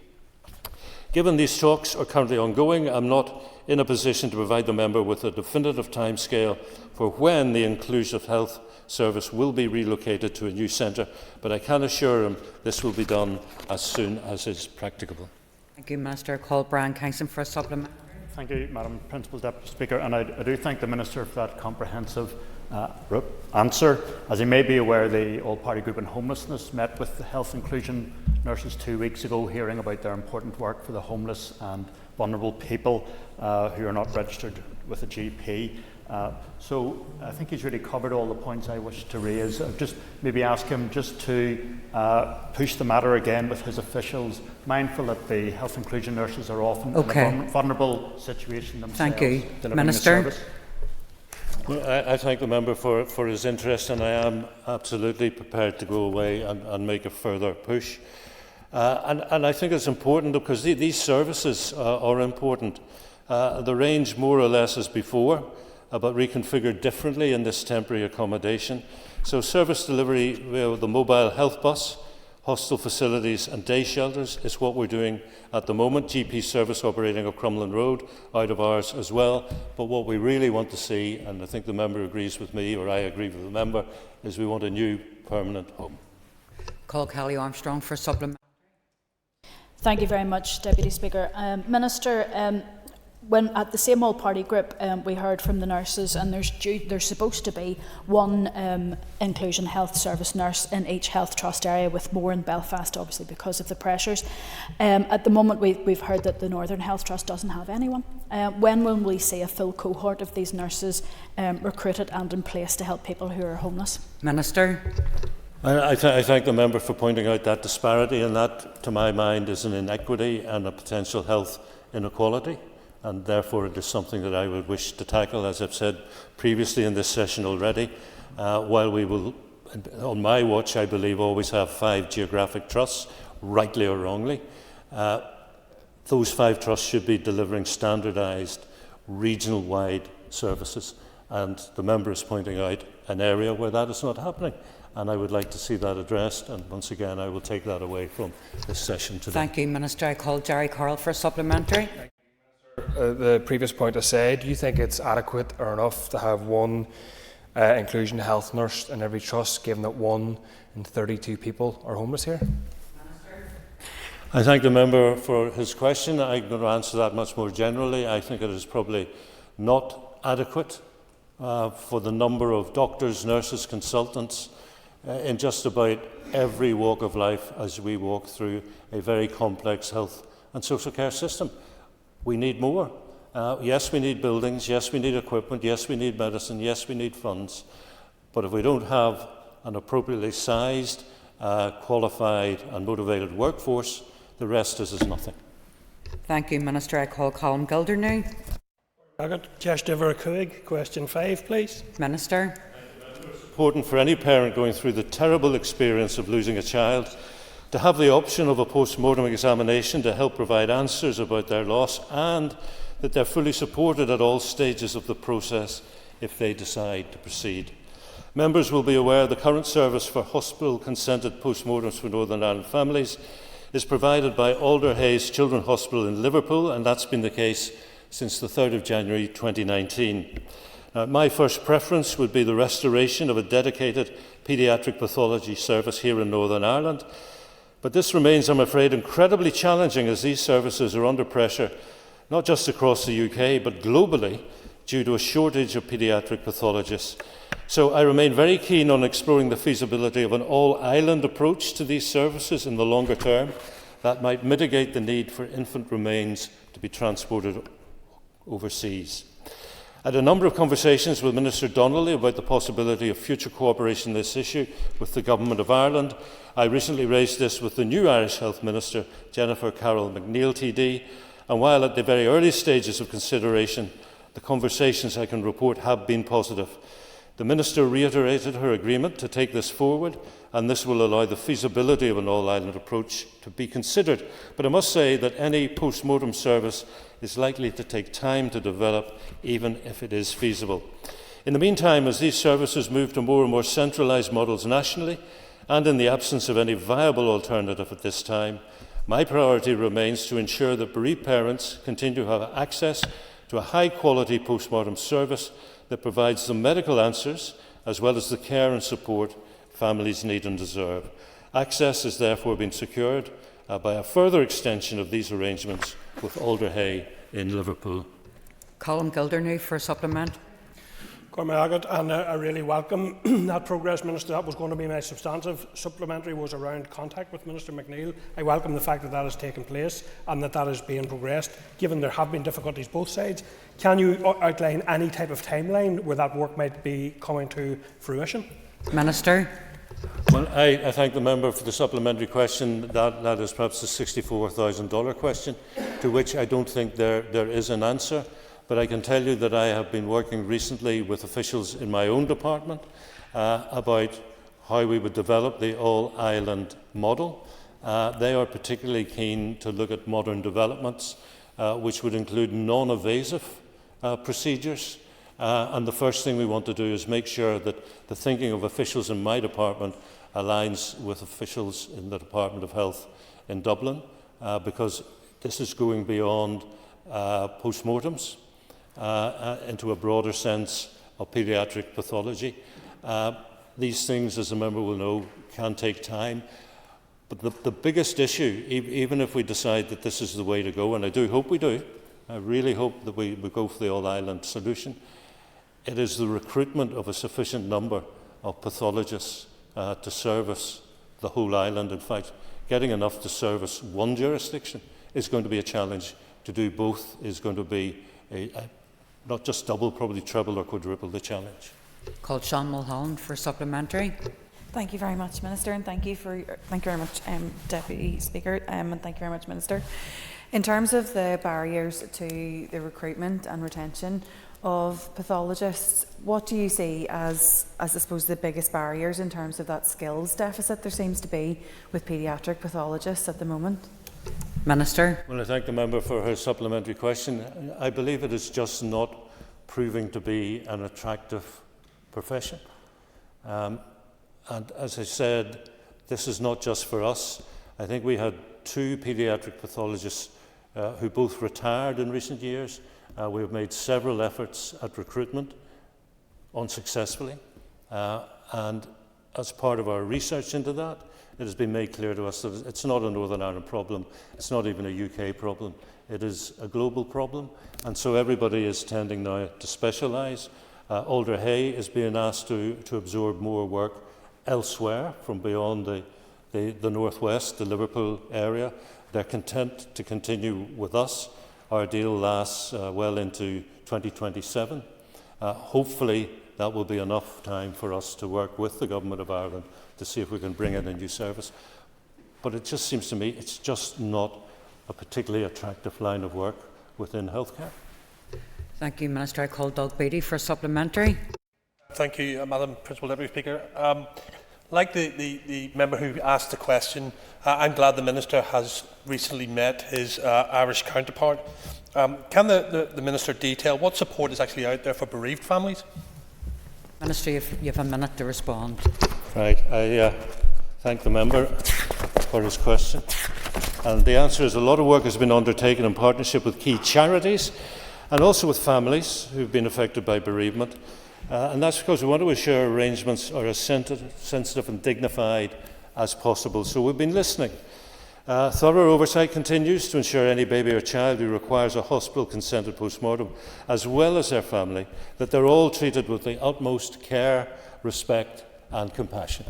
Given these talks are currently ongoing, I'm not in a position to provide the member with a definitive timescale for when the Inclusive Health Service will be relocated to a new centre, but I can assure him this will be done as soon as is practicable. Thank you, Minister. Call Brian Kingston for a supplement. Thank you, Madam Principal Deputy Speaker, and I do thank the Minister for that comprehensive answer. As you may be aware, the All-Party Group on Homelessness met with the health inclusion nurses 2 weeks ago, hearing about their important work for the homeless and vulnerable people who are not registered with a GP. So I think he's really covered all the points I wish to raise. I'll just maybe ask him just to push the matter again with his officials, mindful that the health inclusion nurses are often in a vulnerable situation themselves. Thank you. Minister. Well, I thank the member for his interest, and I am absolutely prepared to go away and make a further push. And I think it's important because these services are important. The range more or less as before, but reconfigured differently in this temporary accommodation. So service delivery, the mobile health bus, hostel facilities and day shelters is what we're doing at the moment. GP service operating up Crumlin Road, out of hours as well. But what we really want to see, and I think the member agrees with me, or I agree with the member, is we want a new permanent home. Call Kelly Armstrong for supplement. Thank you very much, Deputy Speaker. Minister, when at the same all-party group, we heard from the nurses, and there's supposed to be one inclusion health service nurse in each health trust area, with more in Belfast, obviously because of the pressures. At the moment, we've heard that the Northern Health Trust doesn't have anyone. When will we see a full cohort of these nurses recruited and in place to help people who are homeless? Minister. I thank the member for pointing out that disparity, and that, to my mind, is an inequity and a potential health inequality. And therefore it is something that I would wish to tackle, as I've said previously in this session already. While we will, on my watch, I believe, always have 5 geographic trusts, rightly or wrongly, those 5 trusts should be delivering standardised, regional-wide services. And the member is pointing out an area where that is not happening. And I would like to see that addressed. And once again, I will take that away from this session today. Thank you, Minister. I call Jerry Carroll for a supplementary. The previous point I said, do you think it's adequate or enough to have one inclusion health nurse in every trust, given that 1 in 32 people are homeless here? I thank the member for his question. I'm going to answer that much more generally. I think it is probably not adequate for the number of doctors, nurses, consultants in just about every walk of life as we walk through a very complex health and social care system. We need more. Yes, we need buildings. Yes, we need equipment. Yes, we need medicine. Yes, we need funds. But if we don't have an appropriately sized, qualified and motivated workforce, the rest is as nothing. Thank you, Minister. I call Colm Gildernew. Question 5, please. Minister. It's important for any parent going through the terrible experience of losing a child to have the option of a post-mortem examination to help provide answers about their loss, and that they're fully supported at all stages of the process if they decide to proceed. Members will be aware the current service for hospital-consented post-mortems for Northern Ireland families is provided by Alder Hayes Children's Hospital in Liverpool, and that's been the case since the 3rd of January 2019. My first preference would be the restoration of a dedicated paediatric pathology service here in Northern Ireland. But this remains, I'm afraid, incredibly challenging as these services are under pressure, not just across the UK, but globally, due to a shortage of paediatric pathologists. So I remain very keen on exploring the feasibility of an all-island approach to these services in the longer term that might mitigate the need for infant remains to be transported overseas. I had a number of conversations with Minister Donnelly about the possibility of future cooperation on this issue with the Government of Ireland. I recently raised this with the new Irish Health Minister, Jennifer Carroll McNeill TD, and while at the very early stages of consideration, the conversations I can report have been positive. The Minister reiterated her agreement to take this forward, and this will allow the feasibility of an all-island approach to be considered. But I must say that any post-mortem service is likely to take time to develop, even if it is feasible. In the meantime, as these services move to more and more centralised models nationally, and in the absence of any viable alternative at this time, my priority remains to ensure that bereaved parents continue to have access to a high-quality post-mortem service that provides the medical answers as well as the care and support families need and deserve. Access has therefore been secured by a further extension of these arrangements with Alder Hay in Liverpool. Colm Gildernew for a supplement. And I really welcome that progress, Minister. That was going to be my substantive supplementary, was around contact with Minister McNeill. I welcome the fact that that has taken place and that is being progressed, given there have been difficulties both sides. Can you outline any type of timeline where that work might be coming to fruition? Minister. Well, I thank the member for the supplementary question. That is perhaps the $64,000 question, to which I don't think there is an answer. But I can tell you that I have been working recently with officials in my own department about how we would develop the all-island model. They are particularly keen to look at modern developments, which would include non-invasive procedures. And the first thing we want to do is make sure that the thinking of officials in my department aligns with officials in the Department of Health in Dublin, because this is going beyond post-mortems into a broader sense of paediatric pathology. These things, as a member will know, can take time. But the biggest issue, even if we decide that this is the way to go, and I do hope we do, I really hope that we go for the all-island solution. It is the recruitment of a sufficient number of pathologists to service the whole island. In fact, getting enough to service one jurisdiction is going to be a challenge. To do both is going to be not just double, probably treble or quadruple the challenge. Call Sean Mulholland for supplementary. Thank you very much, Minister, and thank you very much, Deputy Speaker, and thank you very much, Minister. In terms of the barriers to the recruitment and retention of pathologists, what do you see as I suppose, the biggest barriers in terms of that skills deficit there seems to be with paediatric pathologists at the moment? Minister. Well, I thank the member for her supplementary question. I believe it is just not proving to be an attractive profession. And as I said, this is not just for us. I think we had 2 paediatric pathologists who both retired in recent years. We have made several efforts at recruitment, unsuccessfully. And as part of our research into that, it has been made clear to us that it's not a Northern Ireland problem, it's not even a UK problem, it is a global problem. And so everybody is tending now to specialise. Alder Hay is being asked to absorb more work elsewhere from beyond the northwest, the Liverpool area. They're content to continue with us. Our deal lasts well into 2027. Hopefully that will be enough time for us to work with the Government of Ireland to see if we can bring in a new service. But it just seems to me it's just not a particularly attractive line of work within healthcare. Thank you, Minister. I call Doug Beattie for supplementary. Thank you, Madam Principal Deputy Speaker. Like the member who asked the question, I'm glad the Minister has recently met his Irish counterpart. Can the Minister detail what support is actually out there for bereaved families? Minister, you have a minute to respond. Right. I thank the member for his question. And the answer is a lot of work has been undertaken in partnership with key charities and also with families who have been affected by bereavement. And that's because we want to ensure arrangements are as sensitive and dignified as possible. So we've been listening. Thorough oversight continues to ensure any baby or child who requires a hospital-consented post-mortem, as well as their family, that they're all treated with the utmost care, respect and compassion.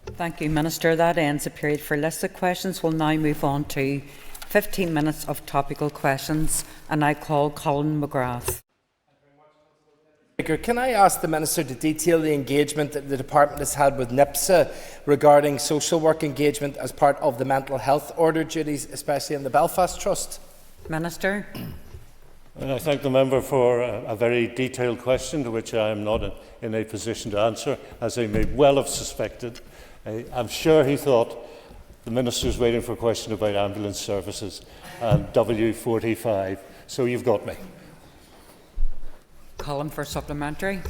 Thank you, Minister. That ends the period for listed questions. We'll now move on to 15 minutes of topical questions, and I call Colin McGrath. Can I ask the Minister to detail the engagement that the Department has had with NIPSA regarding social work engagement as part of the mental health order duties, especially in the Belfast Trust? Minister. And I thank the member for a very detailed question to which I am not in a position to answer, as he may well have suspected. I'm sure he thought the Minister was waiting for a question about ambulance services and W45, so you've got me. Colin for supplementary.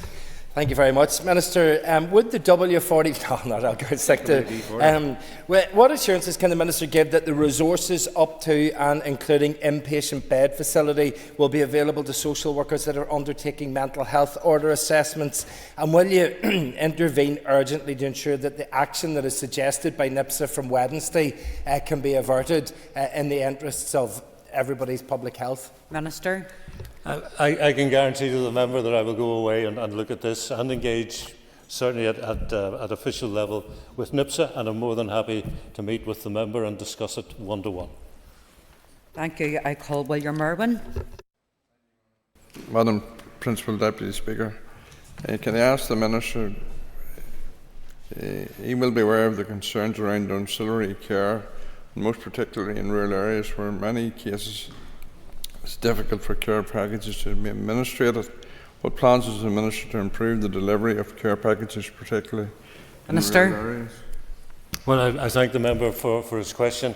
Thank you very much, Minister. Would the W40... No, not I'll go sector. What assurances can the Minister give that the resources up to and including inpatient bed facility will be available to social workers that are undertaking mental health order assessments? And will you intervene urgently to ensure that the action that is suggested by NIPSA from Wednesday can be averted in the interests of everybody's public health? Minister. I can guarantee to the member that I will go away and look at this and engage, certainly at official level, with NIPSA, and I'm more than happy to meet with the member and discuss it one-to-one. Thank you. I call William Irwin. Madam Principal Deputy Speaker, can I ask the Minister, he will be aware of the concerns around ancillary care, most particularly in rural areas where in many cases it's difficult for care packages to be administrated. What plans has the Minister to improve the delivery of care packages, particularly in rural areas? Well, I thank the member for his question.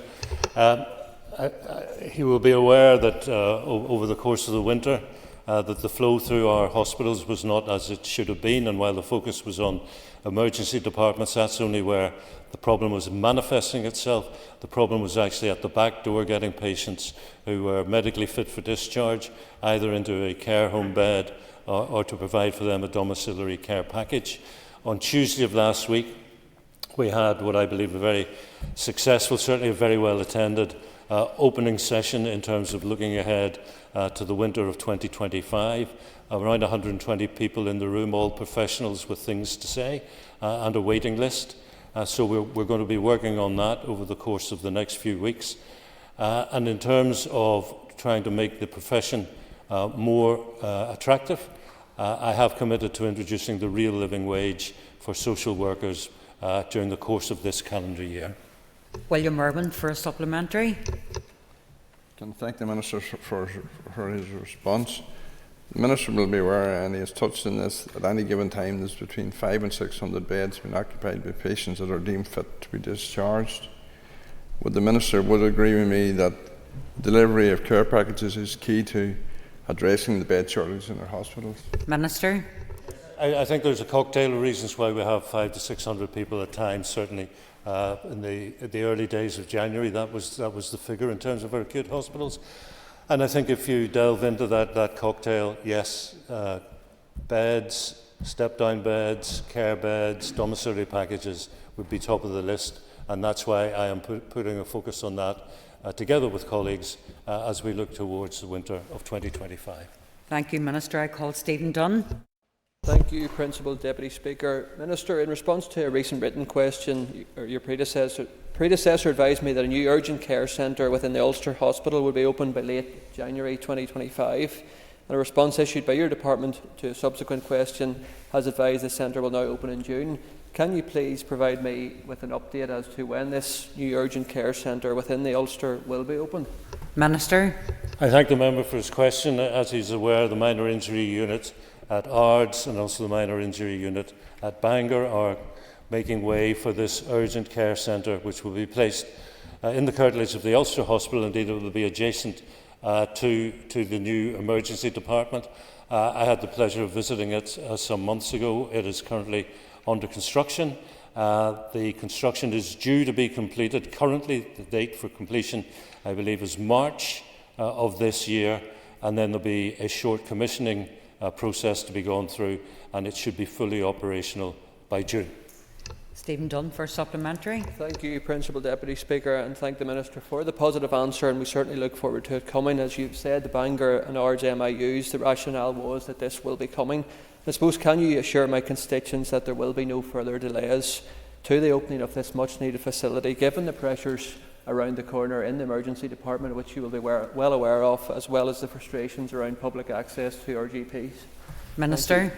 He will be aware that over the course of the winter that the flow through our hospitals was not as it should have been, and while the focus was on emergency departments, that's only where the problem was manifesting itself. The problem was actually at the back door, getting patients who were medically fit for discharge either into a care home bed or to provide for them a domiciliary care package. On Tuesday of last week, we had what I believe a very successful, certainly a very well attended opening session in terms of looking ahead to the winter of 2025. Around 120 people in the room, all professionals with things to say, and a waiting list. So we're going to be working on that over the course of the next few weeks. And in terms of trying to make the profession more attractive, I have committed to introducing the real living wage for social workers during the course of this calendar year. William Irwin for a supplementary. Can I thank the Minister for his response. The Minister will be aware, and he has touched on this, at any given time there's between 500 and 600 beds being occupied by patients that are deemed fit to be discharged. Would the Minister agree with me that delivery of care packages is key to addressing the bed shortage in our hospitals? Minister. I think there's a cocktail of reasons why we have 500 to 600 people at times. Certainly in the early days of January, that was the figure in terms of our acute hospitals. And I think if you delve into that cocktail, yes, beds, step-down beds, care beds, domiciliary packages would be top of the list. And that's why I am putting a focus on that together with colleagues as we look towards the winter of 2025. Thank you, Minister. I call Stephen Dunn. Thank you, Principal Deputy Speaker. Minister, in response to a recent written question, your predecessor advised me that a new urgent care centre within the Ulster Hospital would be opened by late January 2025. And a response issued by your department to a subsequent question has advised the centre will now open in June. Can you please provide me with an update as to when this new urgent care centre within the Ulster will be opened? Minister. I thank the member for his question. As he's aware, the minor injury unit at Ards and also the minor injury unit at Bangor are making way for this urgent care centre, which will be placed in the curtilage of the Ulster Hospital. Indeed, it will be adjacent to the new emergency department. I had the pleasure of visiting it some months ago. It is currently under construction. The construction is due to be completed. Currently, the date for completion, I believe, is March of this year, and then there'll be a short commissioning process to be gone through, and it should be fully operational by June. Stephen Dunn for supplementary. Thank you, Principal Deputy Speaker, and thank the Minister for the positive answer, and we certainly look forward to it coming. As you've said, the Bangor and Ards MIUs, the rationale was that this will be coming. I suppose, can you assure my constituents that there will be no further delays to the opening of this much-needed facility, given the pressures around the corner in the emergency department, which you will be well aware of, as well as the frustrations around public access to our GPs? Minister.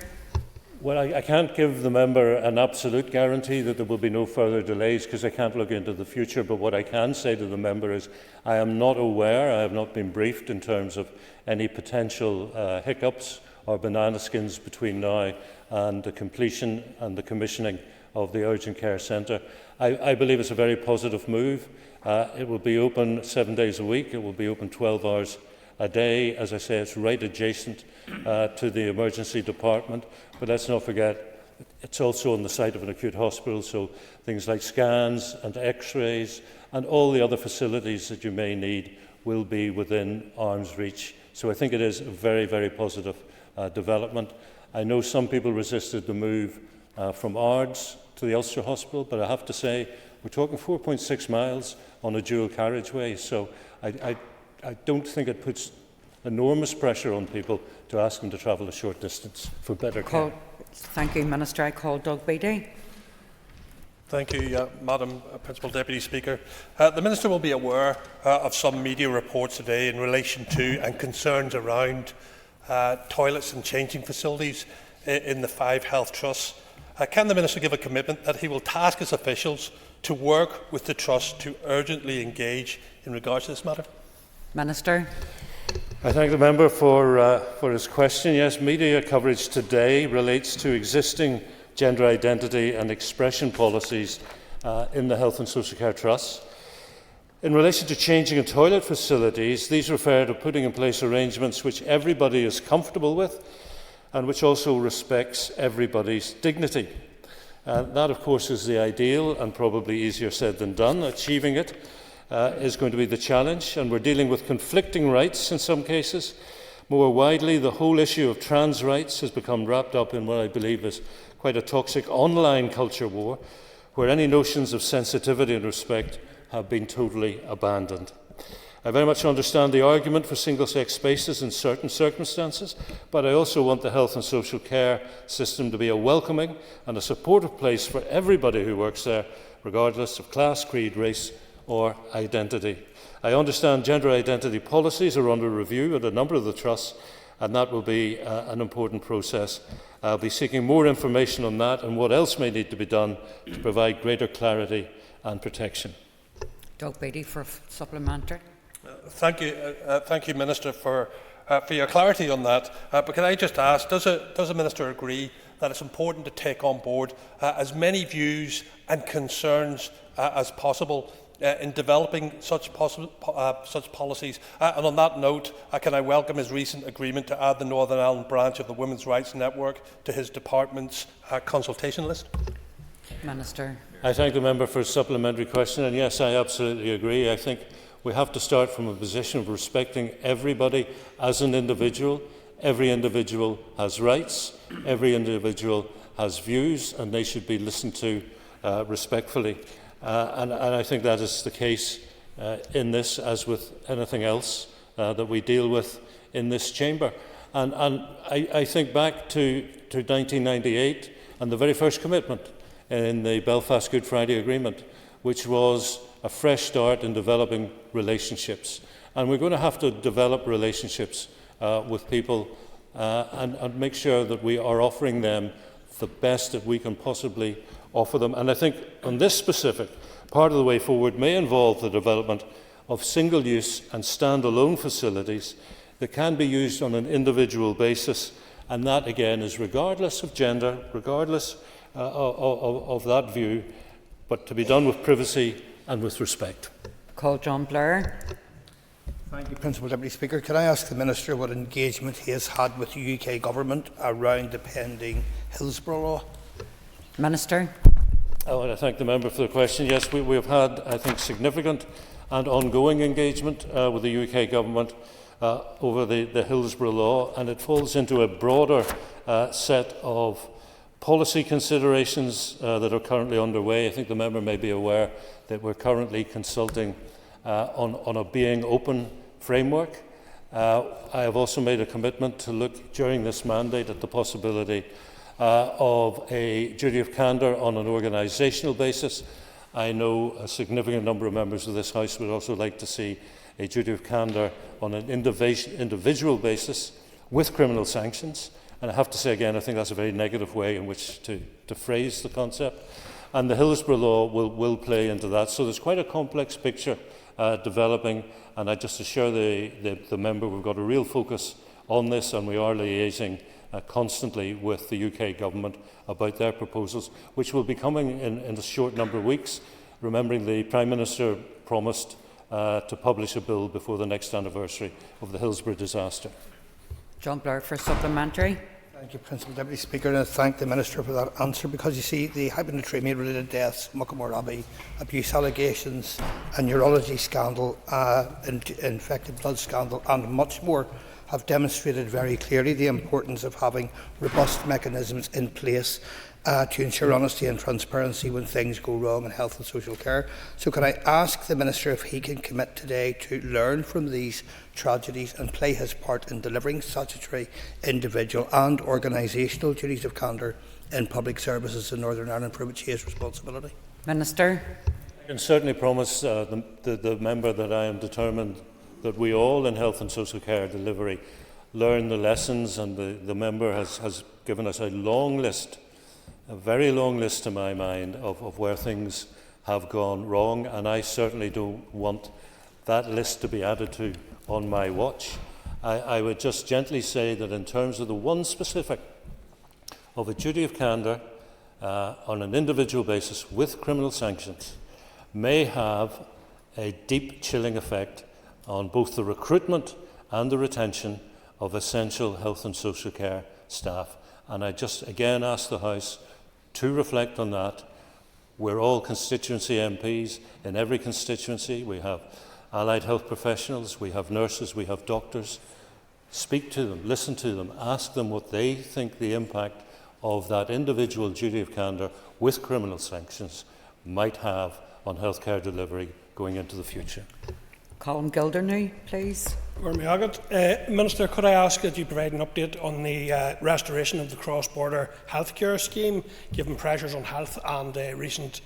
Well, I can't give the member an absolute guarantee that there will be no further delays because I can't look into the future, but what I can say to the member is I am not aware, I have not been briefed in terms of any potential hiccups or banana skins between now and the completion and the commissioning of the urgent care centre. I believe it's a very positive move. It will be open 7 days a week. It will be open 12 hours a day. As I say, it's right adjacent to the emergency department. But let's not forget, it's also on the site of an acute hospital, so things like scans and x-rays and all the other facilities that you may need will be within arm's reach. So I think it is a very, very positive development. I know some people resisted the move from Ards to the Ulster Hospital, but I have to say we're talking 4.6 miles on a dual carriageway, so I don't think it puts enormous pressure on people to ask them to travel a short distance for better care. Thank you, Minister. I call Doug Beattie. Thank you, Madam Principal Deputy Speaker. The Minister will be aware of some media reports today in relation to and concerns around toilets and changing facilities in the 5 health trusts. Can the Minister give a commitment that he will task his officials to work with the trust to urgently engage in regards to this matter? Minister. I thank the member for his question. Yes, media coverage today relates to existing gender identity and expression policies in the Health and Social Care Trusts. In relation to changing in toilet facilities, these refer to putting in place arrangements which everybody is comfortable with and which also respects everybody's dignity. That, of course, is the ideal and probably easier said than done. Achieving it is going to be the challenge, and we're dealing with conflicting rights in some cases. More widely, the whole issue of trans rights has become wrapped up in what I believe is quite a toxic online culture war, where any notions of sensitivity and respect have been totally abandoned. I very much understand the argument for single-sex spaces in certain circumstances, but I also want the health and social care system to be a welcoming and a supportive place for everybody who works there, regardless of class, creed, race or identity. I understand gender identity policies are under review at a number of the trusts, and that will be an important process. I'll be seeking more information on that and what else may need to be done to provide greater clarity and protection. Doug Beattie for supplementary. Thank you, Minister, for your clarity on that. But can I just ask, does the Minister agree that it's important to take on board as many views and concerns as possible in developing such policies? And on that note, can I welcome his recent agreement to add the Northern Ireland branch of the Women's Rights Network to his department's consultation list? Minister. I thank the member for his supplementary question, and yes, I absolutely agree. I think we have to start from a position of respecting everybody as an individual. Every individual has rights, every individual has views, and they should be listened to respectfully. And I think that is the case in this, as with anything else that we deal with in this chamber. And I think back to 1998 and the very first commitment in the Belfast Good Friday Agreement, which was a fresh start in developing relationships. And we're going to have to develop relationships with people and make sure that we are offering them the best that we can possibly offer them. And I think on this specific, part of the way forward may involve the development of single-use and stand-alone facilities that can be used on an individual basis, and that again is regardless of gender, regardless of that view, but to be done with privacy and with respect. Call John Blair. Thank you, Principal Deputy Speaker. Can I ask the Minister what engagement he has had with the UK Government around the pending Hillsborough Law? Minister. I want to thank the member for the question. Yes, we have had, I think, significant and ongoing engagement with the UK Government over the Hillsborough Law, and it falls into a broader set of policy considerations that are currently underway. I think the member may be aware that we're currently consulting on a being open framework. I have also made a commitment to look during this mandate at the possibility of a duty of candour on an organisational basis. I know a significant number of members of this House would also like to see a duty of candour on an individual basis with criminal sanctions. And I have to say again, I think that's a very negative way in which to phrase the concept. And the Hillsborough Law will play into that. So there's quite a complex picture developing, and I just assure the member we've got a real focus on this, and we are liaising constantly with the UK Government about their proposals, which will be coming in a short number of weeks, remembering the Prime Minister promised to publish a bill before the next anniversary of the Hillsborough disaster. John Blair for supplementary. Thank you, Principal Deputy Speaker, and I thank the Minister for that answer, because you see the hyponatremia-related deaths, Muckamore Abbey, abuse allegations, a neurology scandal, infected blood scandal, and much more have demonstrated very clearly the importance of having robust mechanisms in place to ensure honesty and transparency when things go wrong in health and social care. So can I ask the Minister if he can commit today to learn from these tragedies and play his part in delivering statutory, individual and organisational duties of candour in public services in Northern Ireland, for which he has responsibility? Minister. I can certainly promise the member that I am determined that we all in health and social care delivery learn the lessons, and the member has given us a long list, a very long list to my mind, of where things have gone wrong, and I certainly don't want that list to be added to on my watch. I would just gently say that in terms of the one specific of a duty of candour on an individual basis with criminal sanctions may have a deep chilling effect on both the recruitment and the retention of essential health and social care staff. And I just again ask the House to reflect on that. We're all constituency MPs. In every constituency we have allied health professionals, we have nurses, we have doctors. Speak to them, listen to them, ask them what they think the impact of that individual duty of candour with criminal sanctions might have on healthcare delivery going into the future. Colin Gildernew, please. Minister, could I ask that you provide an update on the restoration of the cross-border healthcare scheme, given pressures on health and recent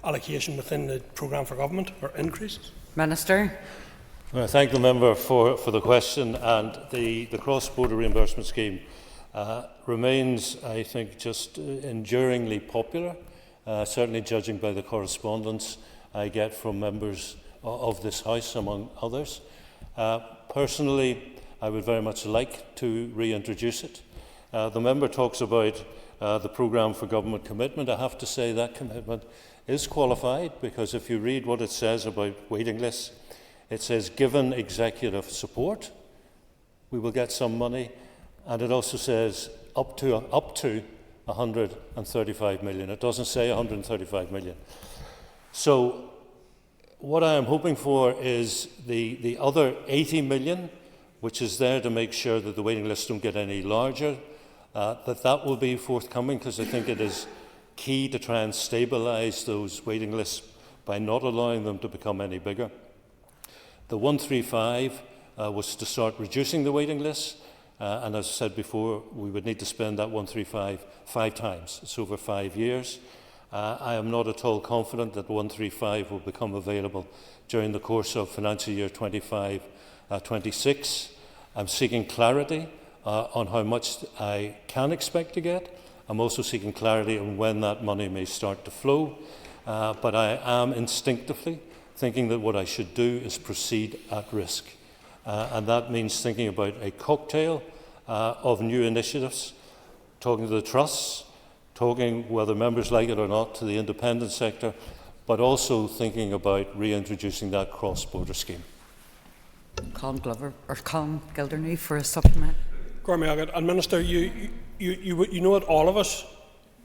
allocation within the programme for government, or increases? Minister. Well, I thank the member for the question, and the cross-border reimbursement scheme remains, I think, just enduringly popular, certainly judging by the correspondence I get from members of this House, among others. Personally, I would very much like to reintroduce it. The member talks about the programme for government commitment. I have to say that commitment is qualified, because if you read what it says about waiting lists, it says, given executive support, we will get some money, and it also says up to 135 million. It doesn't say 135 million. So what I am hoping for is the other 80 million, which is there to make sure that the waiting lists don't get any larger, that will be forthcoming, because I think it is key to try and stabilise those waiting lists by not allowing them to become any bigger. The 135 was to start reducing the waiting lists, and as I said before, we would need to spend that 135 5 times. It's over 5 years. I am not at all confident that 135 will become available during the course of financial year 25-26. I'm seeking clarity on how much I can expect to get. I'm also seeking clarity on when that money may start to flow. But I am instinctively thinking that what I should do is proceed at risk. And that means thinking about a cocktail of new initiatives, talking to the trusts, talking, whether members like it or not, to the independent sector, but also thinking about reintroducing that cross-border scheme. Colin Gildernew for a supplement. And Minister, you know that all of us,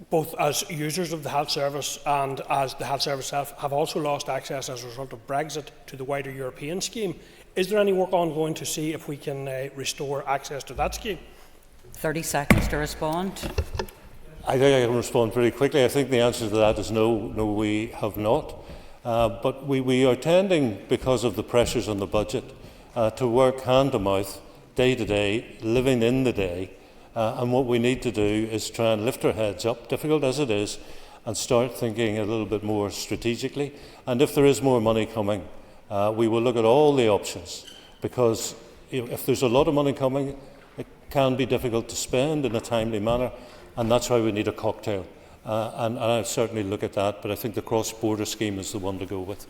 both as users of the health service and as the health service itself, have also lost access as a result of Brexit to the wider European scheme. Is there any work ongoing to see if we can restore access to that scheme? 30 seconds to respond. I think I can respond pretty quickly. I think the answer to that is no, we have not. But we are tending, because of the pressures on the budget, to work hand to mouth, day to day, living in the day. And what we need to do is try and lift our heads up, difficult as it is, and start thinking a little bit more strategically. And if there is more money coming, we will look at all the options, because if there's a lot of money coming, it can be difficult to spend in a timely manner. And that's why we need a cocktail. And I'll certainly look at that, but I think the cross-border scheme is the one to go with.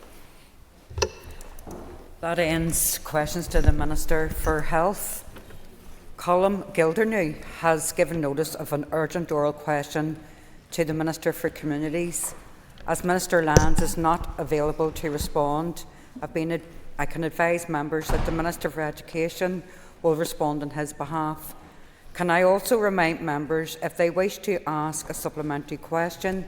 That ends questions to the Minister for Health. Colin Gildernew has given notice of an urgent oral question to the Minister for Communities. As Minister Lyons is not available to respond, I can advise members that the Minister for Education will respond on his behalf. Can I also remind members, if they wish to ask a supplementary question,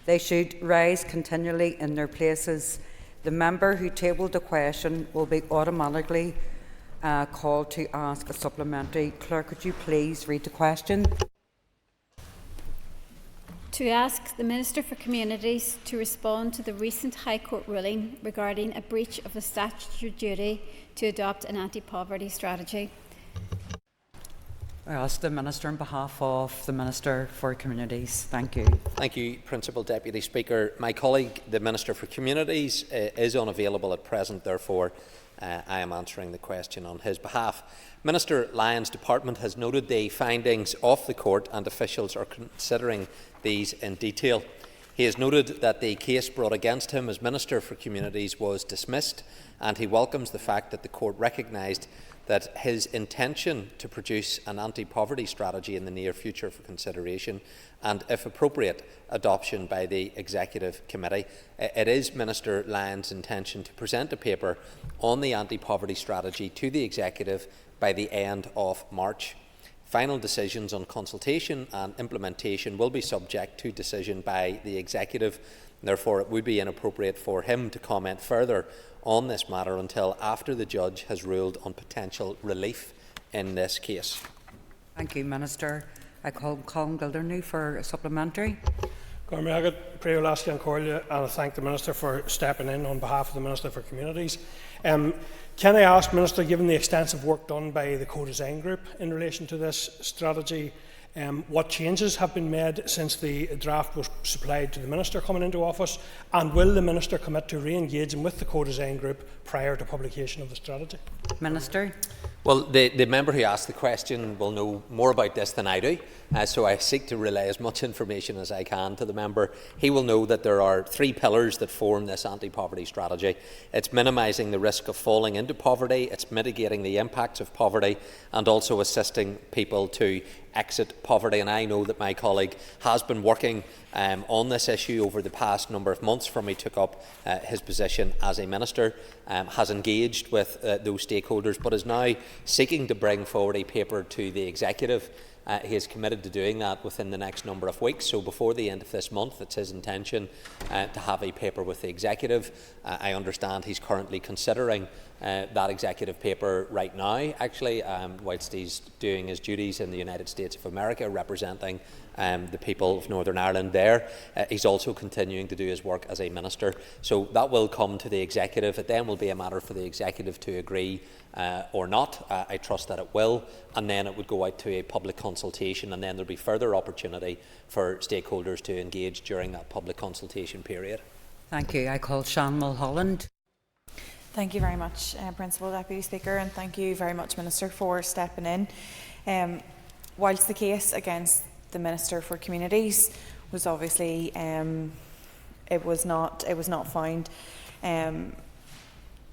they should rise continually in their places. The member who tabled the question will be automatically called to ask a supplementary. Clerk, could you please read the question? To ask the Minister for Communities to respond to the recent High Court ruling regarding a breach of the statutory duty to adopt an anti-poverty strategy. I ask the Minister on behalf of the Minister for Communities. Thank you. Thank you, Principal Deputy Speaker. My colleague, the Minister for Communities, is unavailable at present. Therefore, I am answering the question on his behalf. Minister Lyons' department has noted the findings of the court, and officials are considering these in detail. He has noted that the case brought against him as Minister for Communities was dismissed, and he welcomes the fact that the court recognised that his intention to produce an anti-poverty strategy in the near future for consideration and, if appropriate, adoption by the Executive Committee. It is Minister Lyons' intention to present a paper on the anti-poverty strategy to the Executive by the end of March. Final decisions on consultation and implementation will be subject to decision by the Executive. Therefore, it would be inappropriate for him to comment further on this matter until after the judge has ruled on potential relief in this case. Thank you, Minister. I call Colin Gildernew for a supplementary. And I thank the Minister for stepping in on behalf of the Minister for Communities. Can I ask, Minister, given the extensive work done by the co-design group in relation to this strategy, what changes have been made since the draft was supplied to the Minister coming into office, and will the Minister commit to re-engaging with the co-design group prior to publication of the strategy? Minister. Well, the member who asked the question will know more about this than I do, so I seek to relay as much information as I can to the member. He will know that there are 3 pillars that form this anti-poverty strategy. It's minimising the risk of falling into poverty, it's mitigating the impacts of poverty, and also assisting people to exit poverty. And I know that my colleague has been working on this issue over the past number of months from he took up his position as a minister, has engaged with those stakeholders, but is now seeking to bring forward a paper to the executive. He is committed to doing that within the next number of weeks, so before the end of this month it's his intention to have a paper with the executive. I understand he's currently considering that executive paper right now, actually, whilst he's doing his duties in the United States of America, representing the people of Northern Ireland there. He's also continuing to do his work as a minister. So that will come to the executive. It then will be a matter for the executive to agree or not. I trust that it will. And then it would go out to a public consultation, and then there'll be further opportunity for stakeholders to engage during that public consultation period. Thank you. I call Sean Mulholland. Thank you very much, Principal Deputy Speaker, and thank you very much, Minister, for stepping in. Whilst the case against the Minister for Communities was obviously it was not found.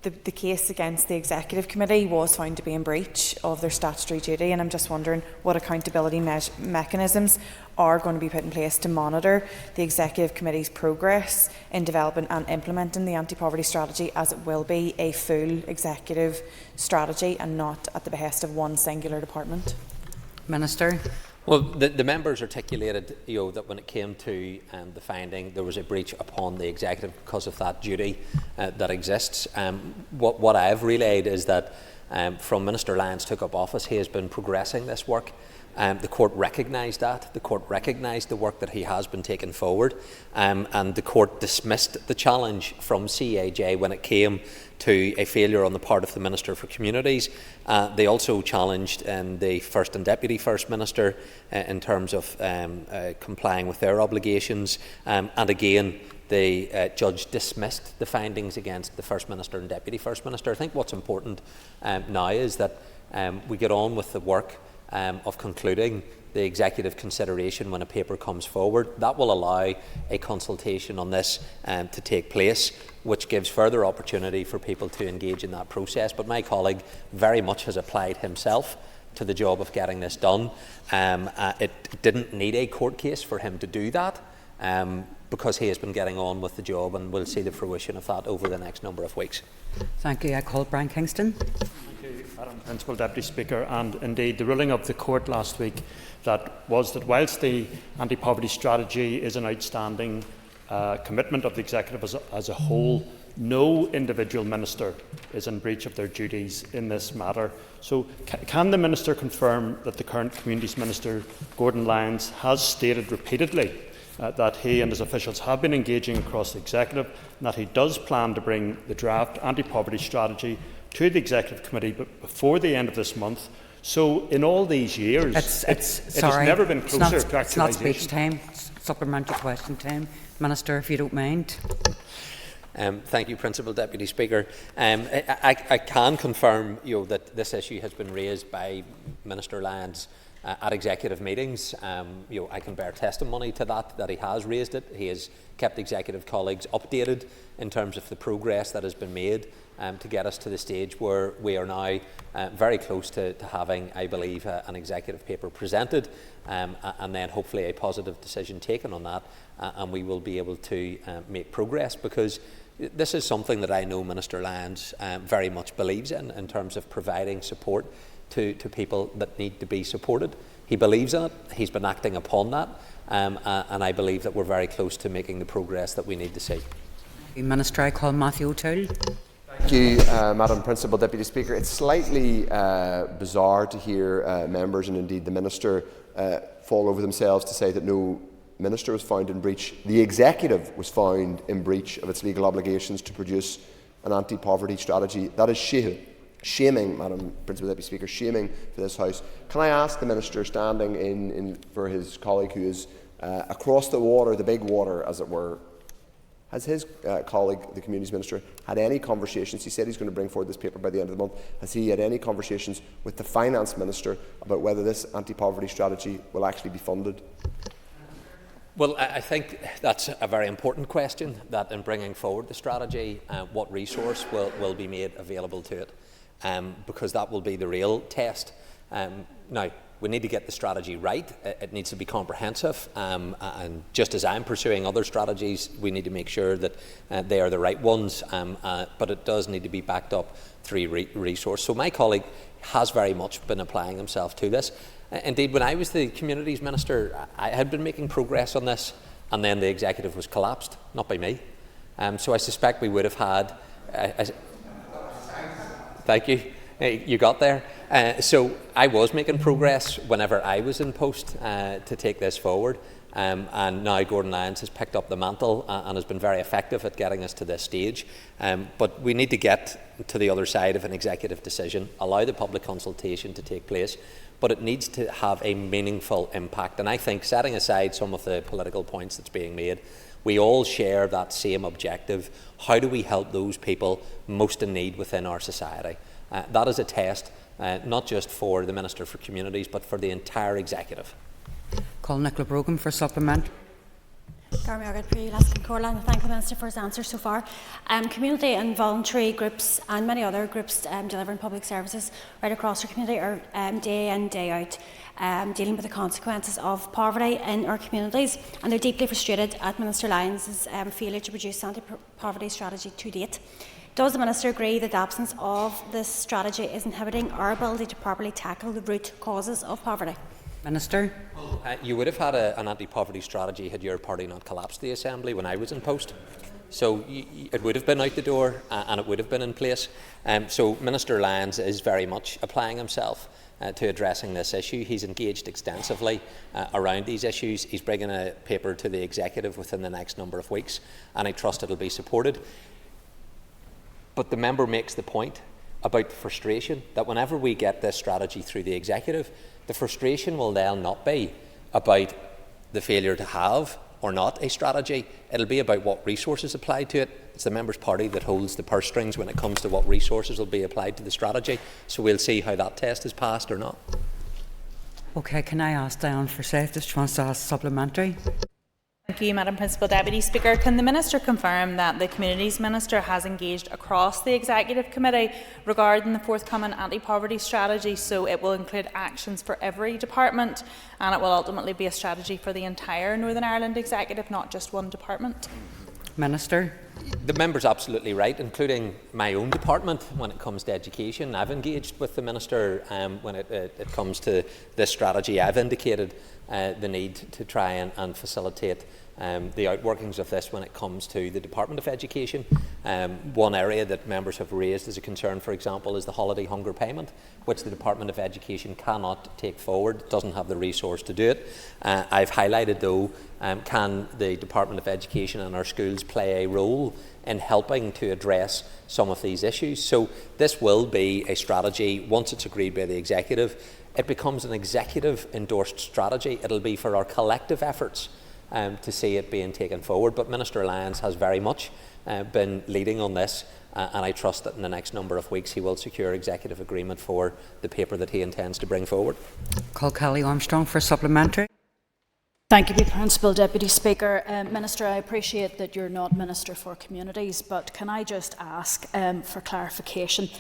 The case against the Executive Committee was found to be in breach of their statutory duty, and I'm just wondering what accountability mechanisms are going to be put in place to monitor the Executive Committee's progress in developing and implementing the anti-poverty strategy, as it will be a full executive strategy and not at the behest of one singular department. Minister. Well, the members articulated, that when it came to the finding, there was a breach upon the executive because of that duty that exists. What I have relayed is that from Minister Lyons took up office, he has been progressing this work. The court recognised that. The court recognised the work that he has been taking forward, and the court dismissed the challenge from CAJ when it came to a failure on the part of the Minister for Communities. They also challenged the First and Deputy First Minister in terms of complying with their obligations, and again the judge dismissed the findings against the First Minister and Deputy First Minister. I think what's important now is that we get on with the work of concluding the executive consideration when a paper comes forward. That will allow a consultation on this to take place, which gives further opportunity for people to engage in that process. But my colleague very much has applied himself to the job of getting this done. It didn't need a court case for him to do that, because he has been getting on with the job, and we'll see the fruition of that over the next number of weeks. Thank you. I call Brian Kingston. Madam Principal Deputy Speaker, and indeed the ruling of the court last week was that whilst the anti-poverty strategy is an outstanding commitment of the executive as a whole, no individual minister is in breach of their duties in this matter. So can the Minister confirm that the current Communities Minister, Gordon Lyons, has stated repeatedly that he and his officials have been engaging across the executive, and that he does plan to bring the draft anti-poverty strategy to the Executive Committee before the end of this month? So in all these years, it has never been closer to actualisation. It's not speech time, it's supplementary question time. Minister, if you don't mind. Thank you, Principal Deputy Speaker. I can confirm that this issue has been raised by Minister Lyons at executive meetings. I can bear testimony to that he has raised it. He has kept executive colleagues updated in terms of the progress that has been made to get us to the stage where we are now very close to having, I believe, an executive paper presented, and then hopefully a positive decision taken on that, and we will be able to make progress, because this is something that I know Minister Lyons very much believes in terms of providing support to people that need to be supported. He believes in it, he's been acting upon that, and I believe that we're very close to making the progress that we need to see. Minister, I call Matthew O'Toole. Thank you, Madam Principal Deputy Speaker. It's slightly bizarre to hear members and indeed the Minister fall over themselves to say that no Minister was found in breach, the Executive was found in breach of its legal obligations to produce an anti-poverty strategy. That is shaming, Madam Principal Deputy Speaker, shaming for this House. Can I ask the Minister, standing in for his colleague who is across the water, the big water as it were, has his colleague, the Communities Minister, had any conversations? He said he's going to bring forward this paper by the end of the month. Has he had any conversations with the Finance Minister about whether this anti-poverty strategy will actually be funded? Well, I think that's a very important question, that in bringing forward the strategy, what resource will be made available to it, because that will be the real test. Now, we need to get the strategy right. It needs to be comprehensive, and just as I'm pursuing other strategies, we need to make sure that they are the right ones, but it does need to be backed up through resource. So my colleague has very much been applying himself to this. Indeed, when I was the Communities Minister, I had been making progress on this, and then the Executive was collapsed, not by me. So I suspect we would have had... thank you. You got there. So I was making progress whenever I was in post to take this forward, and now Gordon Lyons has picked up the mantle and has been very effective at getting us to this stage. But we need to get to the other side of an executive decision, allow the public consultation to take place, but it needs to have a meaningful impact. And I think, setting aside some of the political points that's being made, we all share that same objective. How do we help those people most in need within our society? That is a test, not just for the Minister for Communities, but for the entire Executive. Call Nicola Brogan for supplement. Thank the Minister for his answers so far. Community and voluntary groups and many other groups delivering public services right across our community are day in, day out dealing with the consequences of poverty in our communities, and they're deeply frustrated at Minister Lyons' failure to produce an anti-poverty strategy to date. Does the Minister agree that the absence of this strategy is inhibiting our ability to properly tackle the root causes of poverty? Minister. You would have had an anti-poverty strategy had your party not collapsed the Assembly when I was in post. So it would have been out the door and it would have been in place. So Minister Lyons is very much applying himself to addressing this issue. He's engaged extensively around these issues. He's bringing a paper to the Executive within the next number of weeks, and I trust it will be supported. But the member makes the point about the frustration that whenever we get this strategy through the Executive, the frustration will then not be about the failure to have or not a strategy. It'll be about what resources applied to it. It's the member's party that holds the purse strings when it comes to what resources will be applied to the strategy. So we'll see how that test is passed or not. Okay, can I ask Diane Forsyth if she wants to ask supplementary? Thank you, Madam Principal Deputy Speaker. Can the Minister confirm that the Communities Minister has engaged across the Executive Committee regarding the forthcoming anti-poverty strategy, so it will include actions for every department and it will ultimately be a strategy for the entire Northern Ireland Executive, not just one department? Minister. The member's absolutely right, including my own department when it comes to education. I've engaged with the Minister when it comes to this strategy. I've indicated the need to try and facilitate the outworkings of this when it comes to the Department of Education. One area that members have raised as a concern, for example, is the holiday hunger payment, which the Department of Education cannot take forward, doesn't have the resource to do it. I've highlighted, though, can the Department of Education and our schools play a role in helping to address some of these issues. So this will be a strategy, once it's agreed by the Executive, it becomes an Executive-endorsed strategy. It'll be for our collective efforts to see it being taken forward. But Minister Lyons has very much been leading on this, and I trust that in the next number of weeks he will secure executive agreement for the paper that he intends to bring forward. Call Kelly Armstrong for supplementary. Thank you, Principal Deputy Speaker. Minister, I appreciate that you're not Minister for Communities, but can I just ask for clarification?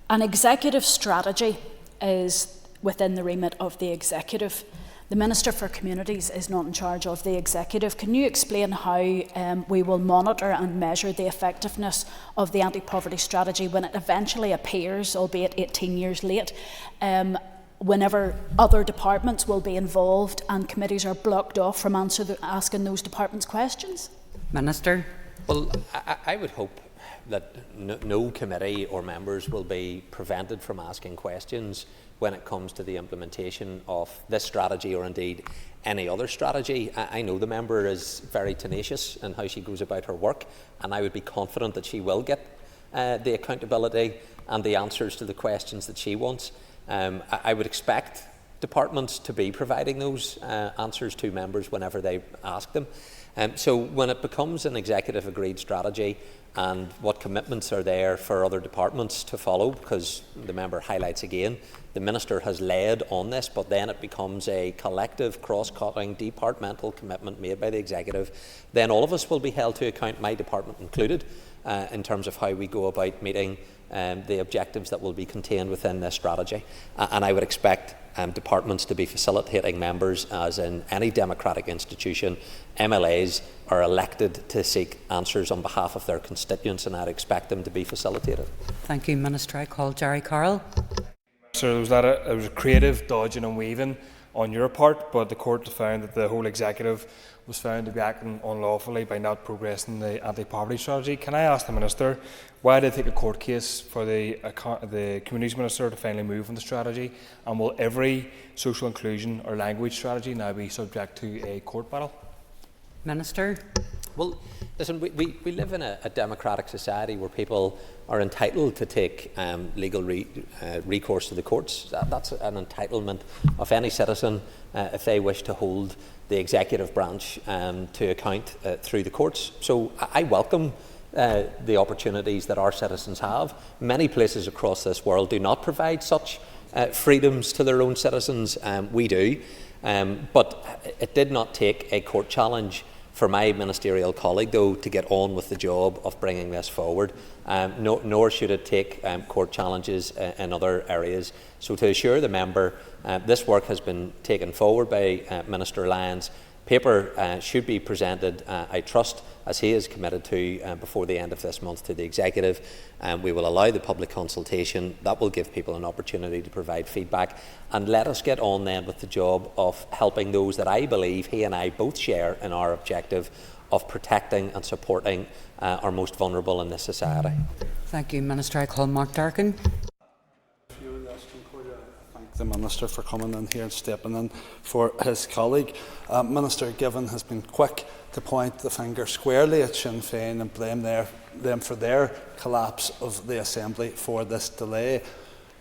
An executive strategy is within the remit of the Executive. The Minister for Communities is not in charge of the Executive. Can you explain how we will monitor and measure the effectiveness of the anti-poverty strategy when it eventually appears, albeit 18 years late, whenever other departments will be involved and committees are blocked off from asking those departments questions? Minister. Well, I would hope that no committee or members will be prevented from asking questions when it comes to the implementation of this strategy or indeed any other strategy. I know the member is very tenacious in how she goes about her work, and I would be confident that she will get the accountability and the answers to the questions that she wants. I would expect departments to be providing those answers to members whenever they ask them. So when it becomes an executive agreed strategy and what commitments are there for other departments to follow, because the member highlights again, the Minister has led on this, but then it becomes a collective, cross-cutting, departmental commitment made by the executive, then all of us will be held to account, my department included, in terms of how we go about meeting the objectives that will be contained within this strategy. And I would expect departments to be facilitating members, as in any democratic institution. MLAs are elected to seek answers on behalf of their constituents, and I'd expect them to be facilitated. Thank you, Minister. I call Jerry Carroll. So there was a creative dodging and weaving on your part, but the court found that the whole executive was found to be acting unlawfully by not progressing the anti-poverty strategy. Can I ask the Minister, why did it take a court case for the Communities Minister to finally move on the strategy, and will every social inclusion or language strategy now be subject to a court battle? Minister. Well, listen, we live in a democratic society where people are entitled to take legal recourse to the courts. That's an entitlement of any citizen if they wish to hold the executive branch to account through the courts. So I welcome the opportunities that our citizens have. Many places across this world do not provide such freedoms to their own citizens. We do. But it did not take a court challenge for my ministerial colleague, though, to get on with the job of bringing this forward, nor should it take court challenges in other areas. So to assure the member, this work has been taken forward by Minister Lyons. Paper should be presented, I trust, as he is committed to, before the end of this month to the Executive. We will allow the public consultation. That will give people an opportunity to provide feedback. And let us get on then with the job of helping those that I believe he and I both share in our objective of protecting and supporting our most vulnerable in this society. Thank you, Minister. I call Mark Darkin. The Minister for coming in here and stepping in for his colleague. Minister Given has been quick to point the finger squarely at Sinn Féin and blame them for their collapse of the Assembly for this delay.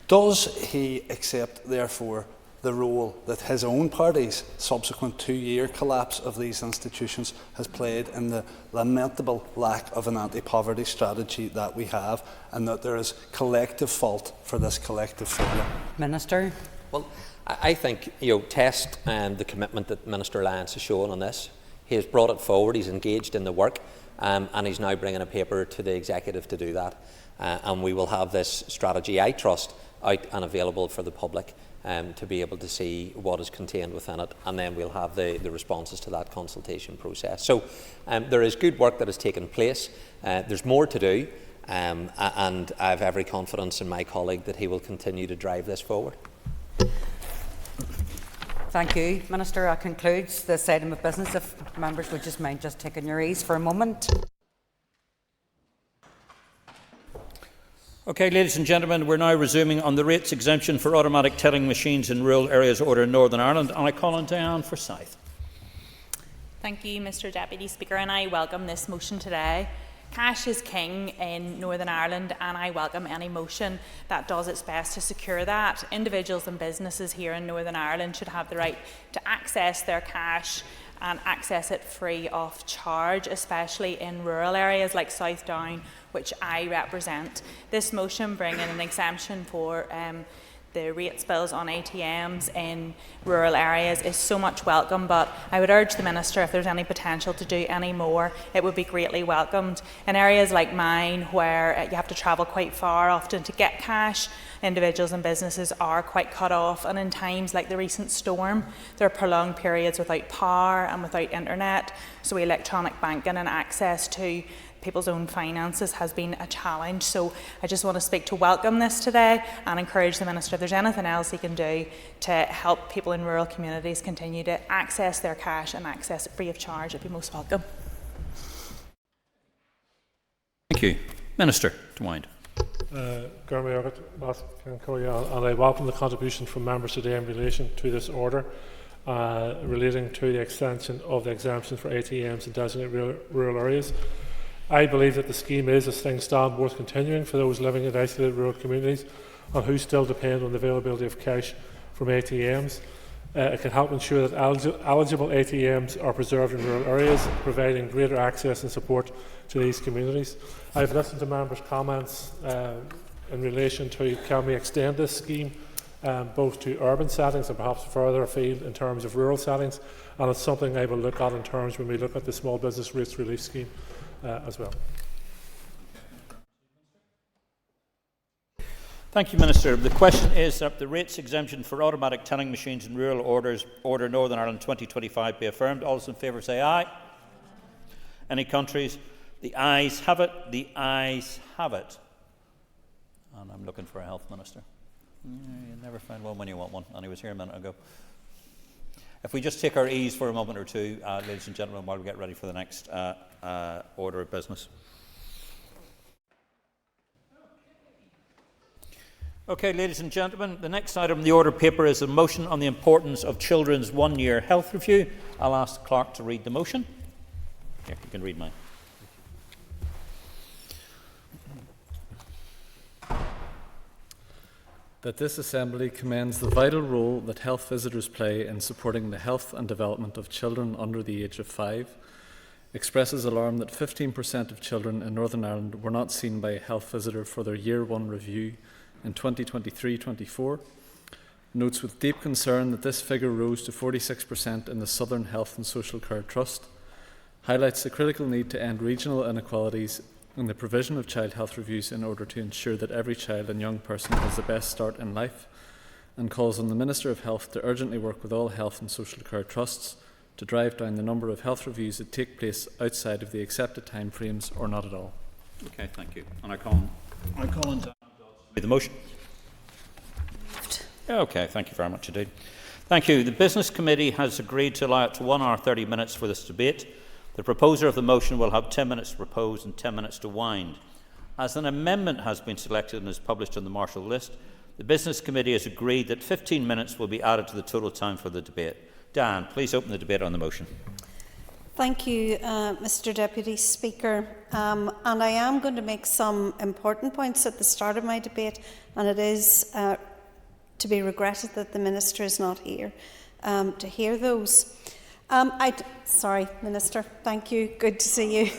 Does he accept, therefore, the role that his own party's subsequent 2-year collapse of these institutions has played in the lamentable lack of an anti-poverty strategy that we have, and that there is collective fault for this collective failure? Minister. Well, I think test the commitment that Minister Lyons has shown on this. He has brought it forward, he's engaged in the work, and he's now bringing a paper to the Executive to do that. And we will have this strategy, I trust, out and available for the public to be able to see what is contained within it, and then we'll have the responses to that consultation process. So there is good work that has taken place. There's more to do, and I have every confidence in my colleague that he will continue to drive this forward. Thank you, Minister. That concludes this item of business. If members would just mind just taking your ease for a moment. Okay, ladies and gentlemen, we're now resuming on the rates exemption for automatic telling machines in rural areas order in Northern Ireland, and I call on Diane Forsyth. Thank you, Mr Deputy Speaker, and I welcome this motion today. Cash is king in Northern Ireland, and I welcome any motion that does its best to secure that. Individuals and businesses here in Northern Ireland should have the right to access their cash and access it free of charge, especially in rural areas like South Down, which I represent. This motion bringing an exemption for the rates bills on ATMs in rural areas is so much welcome, but I would urge the Minister, if there's any potential to do any more, it would be greatly welcomed. In areas like mine, where you have to travel quite far often to get cash, individuals and businesses are quite cut off, and in times like the recent storm, there are prolonged periods without power and without internet, so electronic banking and access to people's own finances has been a challenge. So I just want to speak to welcome this today and encourage the Minister, if there's anything else he can do to help people in rural communities continue to access their cash and access it free of charge, it'd be most welcome. Thank you. Minister, to wind. And I welcome the contribution from members today in relation to this order relating to the extension of the exemption for ATMs in designated rural areas. I believe that the scheme is, as things stand, worth continuing for those living in isolated rural communities and who still depend on the availability of cash from ATMs. It can help ensure that eligible ATMs are preserved in rural areas, providing greater access and support to these communities. I have listened to members' comments in relation to can we extend this scheme both to urban settings and perhaps further afield in terms of rural settings, and it's something I will look at in terms when we look at the Small Business Rates Relief Scheme as well. Thank you, Minister. The question is that the rates exemption for automatic telling machines in rural Order Northern Ireland 2025 be affirmed. All those in favour say aye. Any contraries? The ayes have it. The ayes have it. And I'm looking for a health minister. You never find one when you want one, and he was here a minute ago. If we just take our ease for a moment or two, ladies and gentlemen, while we get ready for the next order of business. Okay, ladies and gentlemen, the next item on the order paper is a motion on the importance of children's one-year health review. I'll ask the clerk to read the motion. Here, you can read mine. That this Assembly commends the vital role that health visitors play in supporting the health and development of children under the age of 5, expresses alarm that 15% of children in Northern Ireland were not seen by a health visitor for their Year 1 review in 2023-24, notes with deep concern that this figure rose to 46% in the Southern Health and Social Care Trust, highlights the critical need to end regional inequalities in the provision of child health reviews in order to ensure that every child and young person has the best start in life, and calls on the Minister of Health to urgently work with all health and social care trusts to drive down the number of health reviews that take place outside of the accepted timeframes or not at all. Okay, thank you. And I call on the motion. Okay, thank you very much indeed. Thank you. The Business Committee has agreed to allow up to 1 hour 30 minutes for this debate. The proposer of the motion will have 10 minutes to propose and 10 minutes to wind. As an amendment has been selected and is published on the Marshall list, the Business Committee has agreed that 15 minutes will be added to the total time for the debate. Dan, please open the debate on the motion. Thank you, Mr Deputy Speaker. And I am going to make some important points at the start of my debate, and it is to be regretted that the Minister is not here to hear those. Sorry, Minister, thank you, good to see you.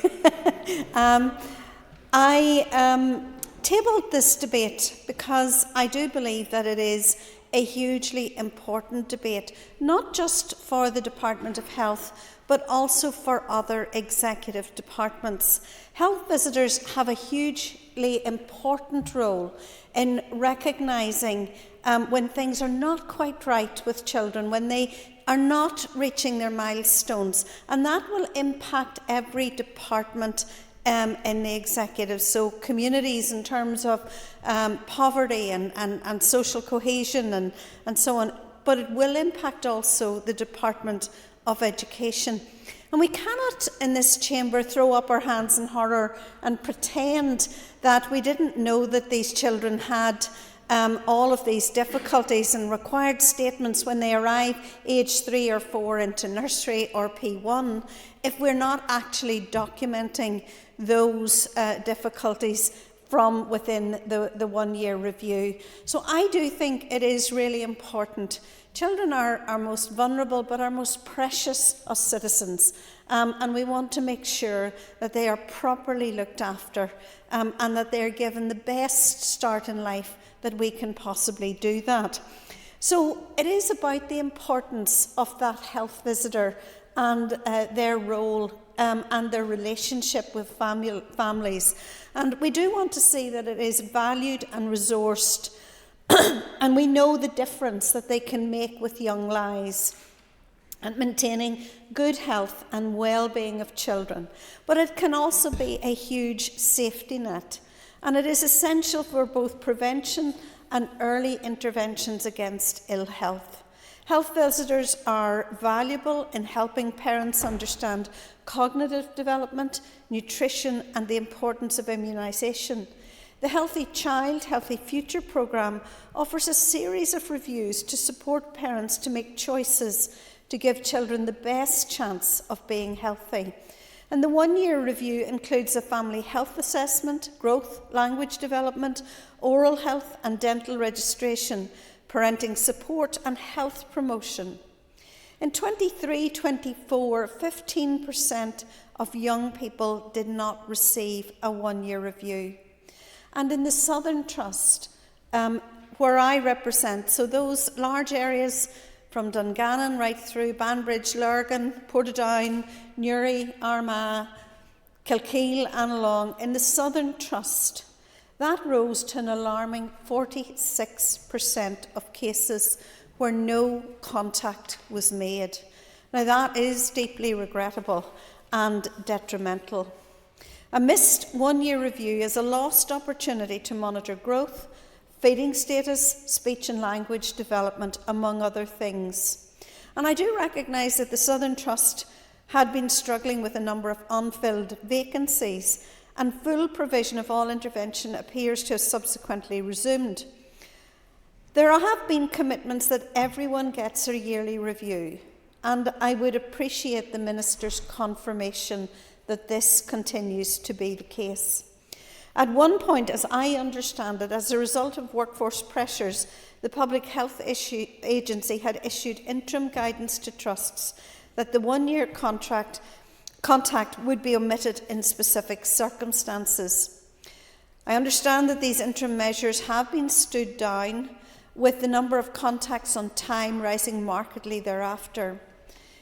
I tabled this debate because I do believe that it is a hugely important debate, not just for the Department of Health, but also for other executive departments. Health visitors have a hugely important role in recognising when things are not quite right with children, when they are not reaching their milestones, and that will impact every department in the executive. So communities in terms of poverty and social cohesion and so on, but it will impact also the Department of Education. And we cannot in this chamber throw up our hands in horror and pretend that we didn't know that these children had all of these difficulties and required statements when they arrive age 3 or 4 into nursery or P1 if we're not actually documenting those difficulties from within the 1 year review. So I do think it is really important. Children are our most vulnerable but our most precious of citizens, and we want to make sure that they are properly looked after and that they are given the best start in life that we can possibly do that. So it is about the importance of that health visitor and their role and their relationship with families. And we do want to see that it is valued and resourced, and we know the difference that they can make with young lives and maintaining good health and well-being of children. But it can also be a huge safety net, and it is essential for both prevention and early interventions against ill health. Health visitors are valuable in helping parents understand cognitive development, nutrition and the importance of immunisation. The Healthy Child, Healthy Future programme offers a series of reviews to support parents to make choices to give children the best chance of being healthy. And the one-year review includes a family health assessment, growth, language development, oral health and dental registration, parenting support and health promotion. In 23-24, 15% of young people did not receive a one-year review. And in the Southern Trust, where I represent, so those large areas from Dungannon right through Banbridge, Lurgan, Portadown, Newry, Armagh, Kilkeel and along, in the Southern Trust, that rose to an alarming 46% of cases where no contact was made. Now that is deeply regrettable and detrimental. A missed one-year review is a lost opportunity to monitor growth, feeding status, speech and language development, among other things. And I do recognise that the Southern Trust had been struggling with a number of unfilled vacancies, and full provision of all intervention appears to have subsequently resumed. There have been commitments that everyone gets a yearly review, and I would appreciate the Minister's confirmation that this continues to be the case. At one point, as I understand it, as a result of workforce pressures, the Public Health Agency had issued interim guidance to trusts that the one-year contact would be omitted in specific circumstances. I understand that these interim measures have been stood down, with the number of contacts on time rising markedly thereafter.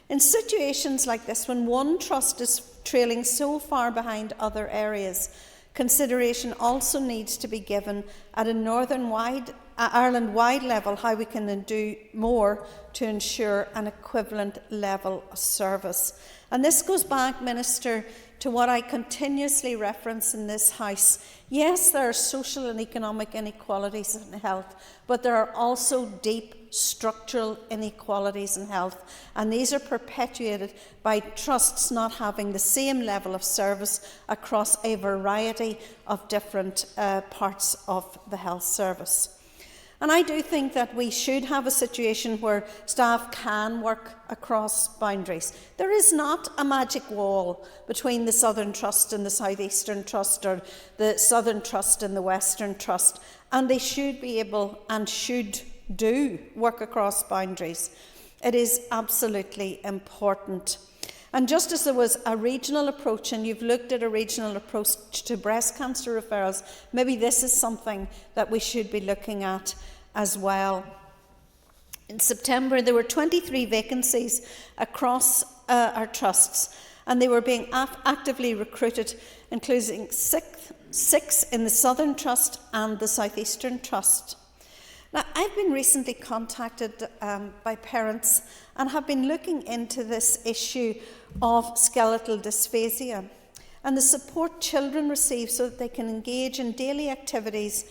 In situations like this, when one trust is trailing so far behind other areas, consideration also needs to be given at a Ireland-wide level how we can do more to ensure an equivalent level of service. And this goes back, Minister, to what I continuously reference in this House. Yes, there are social and economic inequalities in health, but there are also deep structural inequalities in health, and these are perpetuated by trusts not having the same level of service across a variety of different parts of the health service. And I do think that we should have a situation where staff can work across boundaries. There is not a magic wall between the Southern Trust and the South Eastern Trust, or the Southern Trust and the Western Trust, and they should be able and should do work across boundaries. It is absolutely important. And just as there was a regional approach, and you've looked at a regional approach to breast cancer referrals, maybe this is something that we should be looking at as well. In September, there were 23 vacancies across our trusts, and they were being actively recruited, including six in the Southern Trust and the South Eastern Trust. Now, I've been recently contacted by parents and have been looking into this issue of skeletal dysphasia and the support children receive so that they can engage in daily activities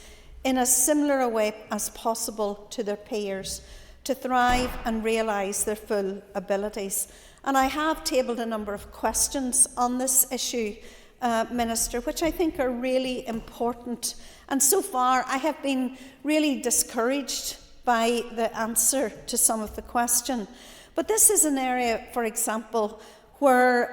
in as similar a way as possible to their peers, to thrive and realise their full abilities. And I have tabled a number of questions on this issue, Minister, which I think are really important. And so far, I have been really discouraged by the answer to some of the question. But this is an area, for example, where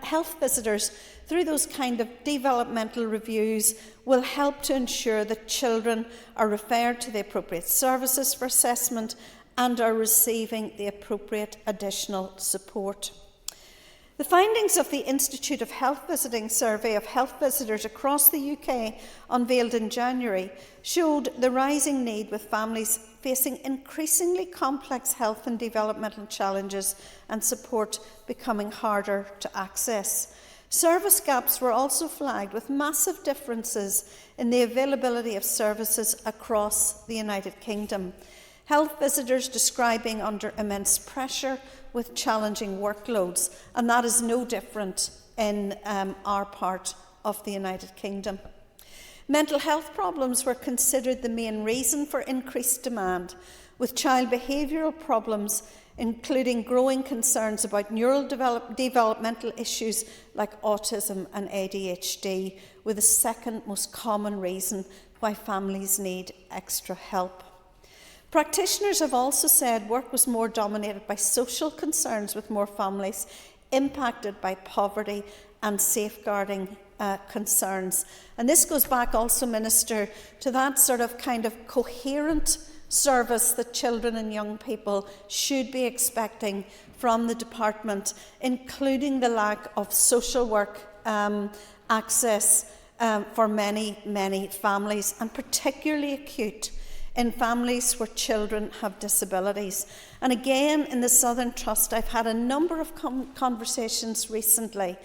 health visitors, through those kind of developmental reviews, will help to ensure that children are referred to the appropriate services for assessment and are receiving the appropriate additional support. The findings of the Institute of Health Visiting survey of health visitors across the UK, unveiled in January, showed the rising need with families facing increasingly complex health and developmental challenges and support becoming harder to access. Service gaps were also flagged, with massive differences in the availability of services across the United Kingdom. Health visitors describing under immense pressure with challenging workloads, and that is no different in our part of the United Kingdom. Mental health problems were considered the main reason for increased demand, with child behavioural problems, including growing concerns about developmental issues like autism and ADHD, with the second most common reason why families need extra help. Practitioners have also said work was more dominated by social concerns, with more families impacted by poverty and safeguarding concerns. And this goes back also, Minister, to that sort of kind of coherent service that children and young people should be expecting from the department, including the lack of social work access for many, many families, and particularly acute in families where children have disabilities. And again, in the Southern Trust, I've had a number of conversations recently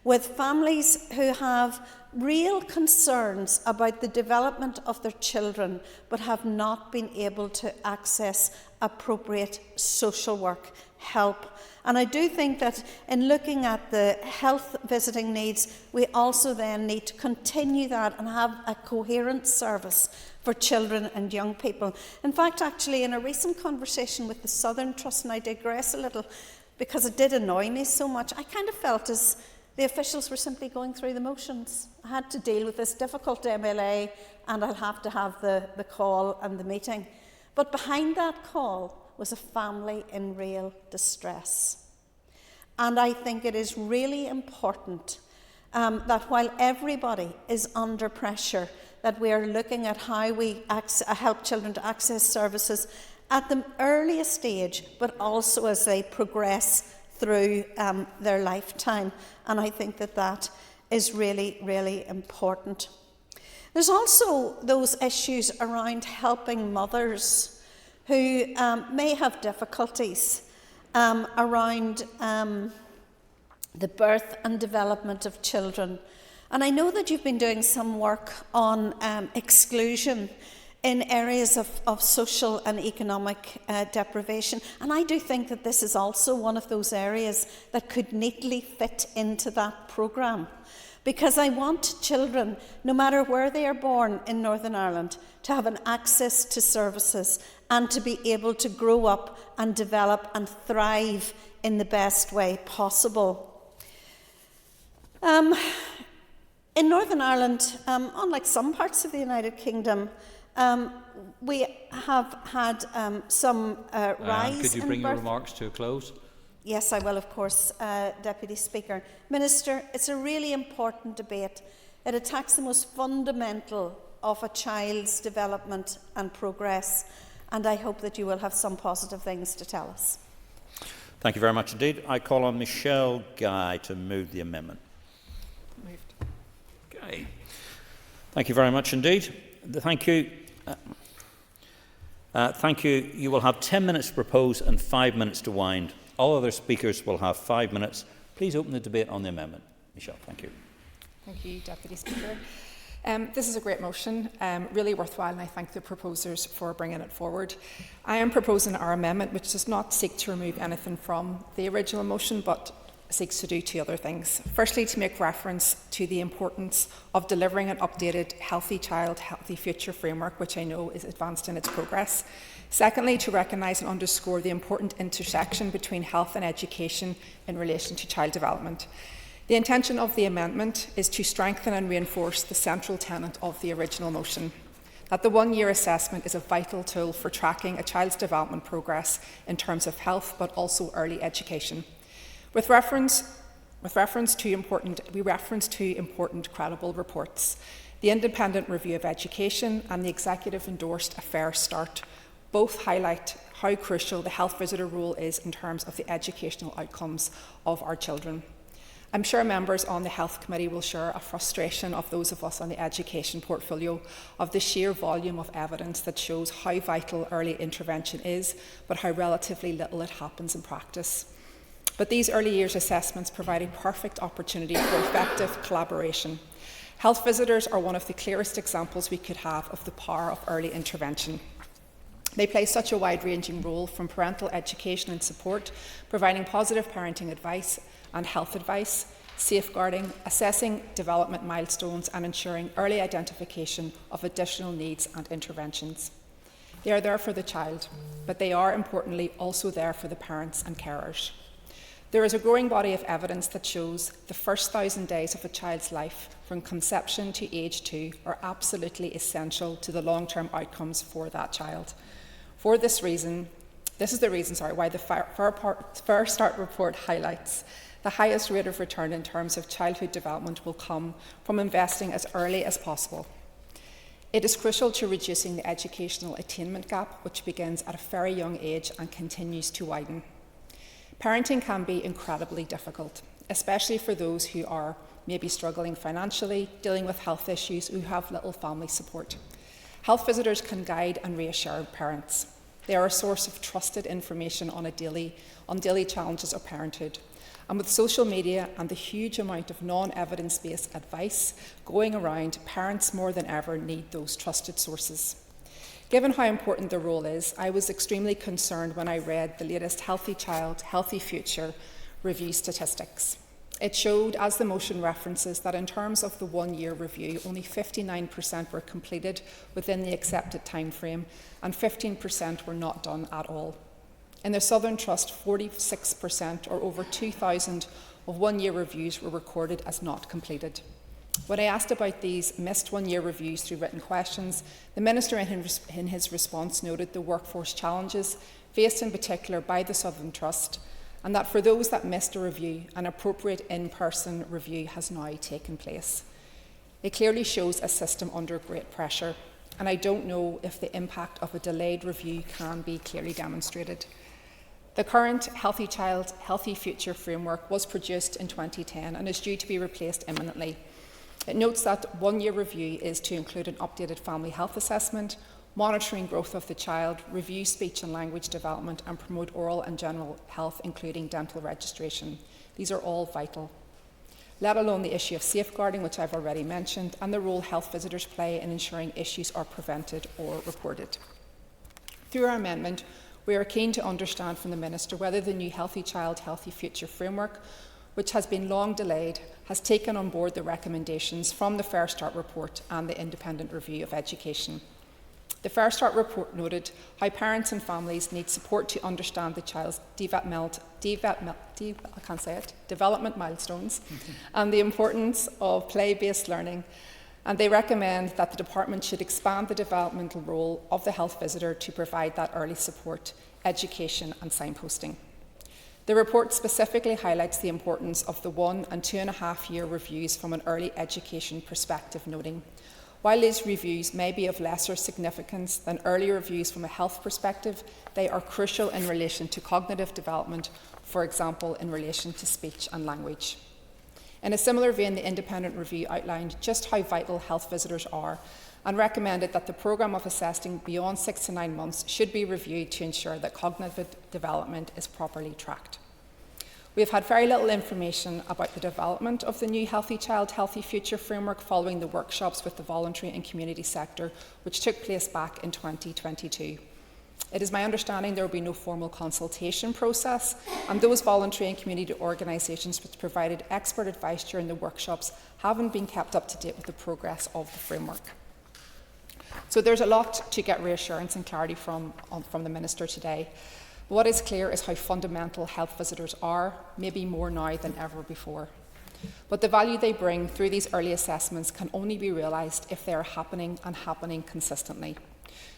with families who have real concerns about the development of their children, but have not been able to access appropriate social work help. And I do think that in looking at the health visiting needs, we also then need to continue that and have a coherent service for children and young people. In fact, actually, in a recent conversation with the Southern Trust, and I digress a little because it did annoy me so much, I kind of felt as the officials were simply going through the motions. I had to deal with this difficult MLA, and I'll have to have the call and the meeting. But behind that call was a family in real distress. And I think it is really important that while everybody is under pressure, that we are looking at how we help children to access services at the earliest stage, but also as they progress through their lifetime. And I think that that is really, really important. There's also those issues around helping mothers who may have difficulties around the birth and development of children. And I know that you've been doing some work on exclusion in areas of social and economic deprivation. And I do think that this is also one of those areas that could neatly fit into that programme. Because I want children, no matter where they are born in Northern Ireland, to have an access to services and to be able to grow up and develop and thrive in the best way possible. In Northern Ireland, unlike some parts of the United Kingdom, we have had some rise. Could you bring your remarks to a close? Yes, I will, of course, Deputy Speaker. Minister, it's a really important debate. It attacks the most fundamental of a child's development and progress, and I hope that you will have some positive things to tell us. Thank you very much indeed. I call on Michelle Guy to move the amendment. Moved. Guy. Thank you very much indeed. Thank you. Thank you. You will have 10 minutes to propose and 5 minutes to wind. All other speakers will have 5 minutes. Please open the debate on the amendment. Michelle, thank you. Thank you, Deputy Speaker. This is a great motion, really worthwhile, and I thank the proposers for bringing it forward. I am proposing our amendment, which does not seek to remove anything from the original motion, but seeks to do two other things. Firstly, to make reference to the importance of delivering an updated Healthy Child, Healthy Future framework, which I know is advanced in its progress. Secondly, to recognise and underscore the important intersection between health and education in relation to child development. The intention of the amendment is to strengthen and reinforce the central tenet of the original motion, that the one-year assessment is a vital tool for tracking a child's development progress in terms of health, but also early education. We reference to important credible reports. The Independent Review of Education and the Executive-endorsed A Fair Start both highlight how crucial the health visitor role is in terms of the educational outcomes of our children. I'm sure members on the Health Committee will share a frustration of those of us on the education portfolio of the sheer volume of evidence that shows how vital early intervention is, but how relatively little it happens in practice. But these early years assessments provide a perfect opportunity for effective collaboration. Health visitors are one of the clearest examples we could have of the power of early intervention. They play such a wide-ranging role, from parental education and support, providing positive parenting advice and health advice, safeguarding, assessing development milestones, and ensuring early identification of additional needs and interventions. They are there for the child, but they are importantly also there for the parents and carers. There is a growing body of evidence that shows the first 1,000 days of a child's life, from conception to age 2, are absolutely essential to the long-term outcomes for that child. For this reason, this is the reason why the Fair Start report highlights the highest rate of return in terms of childhood development will come from investing as early as possible. It is crucial to reducing the educational attainment gap, which begins at a very young age and continues to widen. Parenting can be incredibly difficult, especially for those who are maybe struggling financially, dealing with health issues, who have little family support. Health visitors can guide and reassure parents. They are a source of trusted information on daily challenges of parenthood. And with social media and the huge amount of non-evidence-based advice going around, parents more than ever need those trusted sources. Given how important the role is, I was extremely concerned when I read the latest Healthy Child, Healthy Future review statistics. It showed, as the motion references, that in terms of the one-year review, only 59% were completed within the accepted timeframe and 15% were not done at all. In the Southern Trust, 46%, or over 2,000 of one-year reviews were recorded as not completed. When I asked about these missed one-year reviews through written questions, the Minister in his response noted the workforce challenges faced in particular by the Southern Trust, and that for those that missed a review, an appropriate in-person review has now taken place. It clearly shows a system under great pressure, and I don't know if the impact of a delayed review can be clearly demonstrated. The current Healthy Child, Healthy Future framework was produced in 2010 and is due to be replaced imminently. It notes that one-year review is to include an updated family health assessment, monitoring growth of the child, review speech and language development, and promote oral and general health, including dental registration. These are all vital, let alone the issue of safeguarding, which I've already mentioned, and the role health visitors play in ensuring issues are prevented or reported. Through our amendment, we are keen to understand from the Minister whether the new Healthy Child, Healthy Future framework, which has been long delayed, has taken on board the recommendations from the Fair Start report and the Independent Review of Education. The Fair Start report noted how parents and families need support to understand the child's development milestones and the importance of play-based learning, and they recommend that the Department should expand the developmental role of the health visitor to provide that early support, education and signposting. The report specifically highlights the importance of the 1 and 2.5 year reviews from an early education perspective, noting, while these reviews may be of lesser significance than early reviews from a health perspective, they are crucial in relation to cognitive development, for example, in relation to speech and language. In a similar vein, the Independent Review outlined just how vital health visitors are and recommended that the programme of assessing beyond 6 to 9 months should be reviewed to ensure that cognitive development is properly tracked. We have had very little information about the development of the new Healthy Child, Healthy Future framework following the workshops with the voluntary and community sector, which took place back in 2022. It is my understanding there will be no formal consultation process, and those voluntary and community organisations which provided expert advice during the workshops haven't been kept up to date with the progress of the framework. So there's a lot to get reassurance and clarity from the Minister today. But what is clear is how fundamental health visitors are, maybe more now than ever before. But the value they bring through these early assessments can only be realised if they are happening and happening consistently.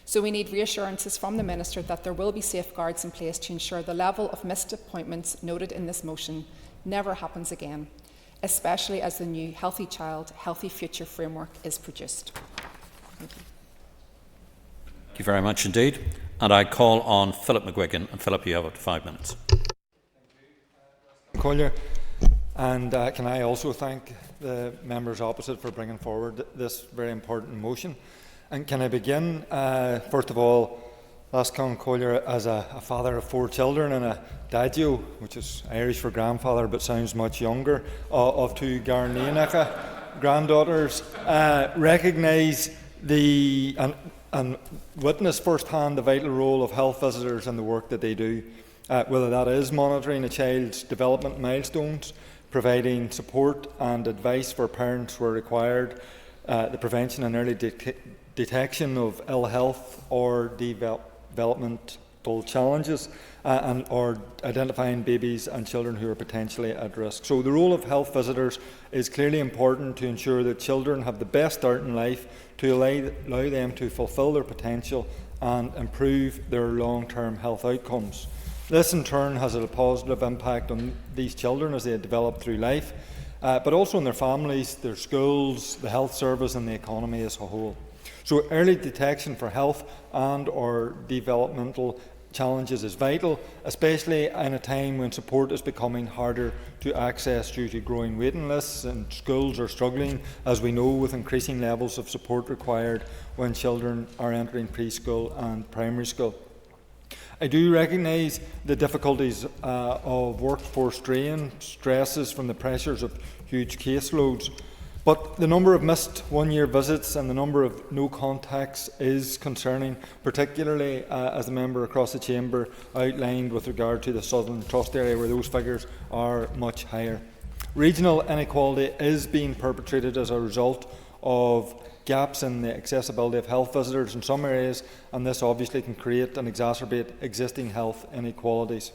So we need reassurances from the Minister that there will be safeguards in place to ensure the level of missed appointments noted in this motion never happens again, especially as the new Healthy Child, Healthy Future framework is produced. Thank you. Thank you very much indeed. And I call on Philip McGuigan. And Philip, you have up to 5 minutes. Collier. And can I also thank the members opposite for bringing forward this very important motion. And can I begin, first of all, ask Con Collier as a father of 4 children and a daddio, which is Irish for grandfather but sounds much younger, of 2 Garnéanacha granddaughters, recognise and witness firsthand the vital role of health visitors and the work that they do, whether that is monitoring a child's development milestones, providing support and advice for parents where required, the prevention and early detection of ill health or developmental challenges, or identifying babies and children who are potentially at risk. So the role of health visitors is clearly important to ensure that children have the best start in life, to allow them to fulfil their potential and improve their long-term health outcomes. This in turn has a positive impact on these children as they develop through life, but also on their families, their schools, the health service and the economy as a whole. So early detection for health and or developmental challenges is vital, especially in a time when support is becoming harder to access due to growing waiting lists, and schools are struggling, as we know, with increasing levels of support required when children are entering preschool and primary school. I do recognise the difficulties of workforce strain, stresses from the pressures of huge caseloads, but the number of missed one-year visits and the number of no contacts is concerning, particularly as the member across the chamber outlined with regard to the Southern Trust area, where those figures are much higher. Regional inequality is being perpetrated as a result of gaps in the accessibility of health visitors in some areas, and this obviously can create and exacerbate existing health inequalities.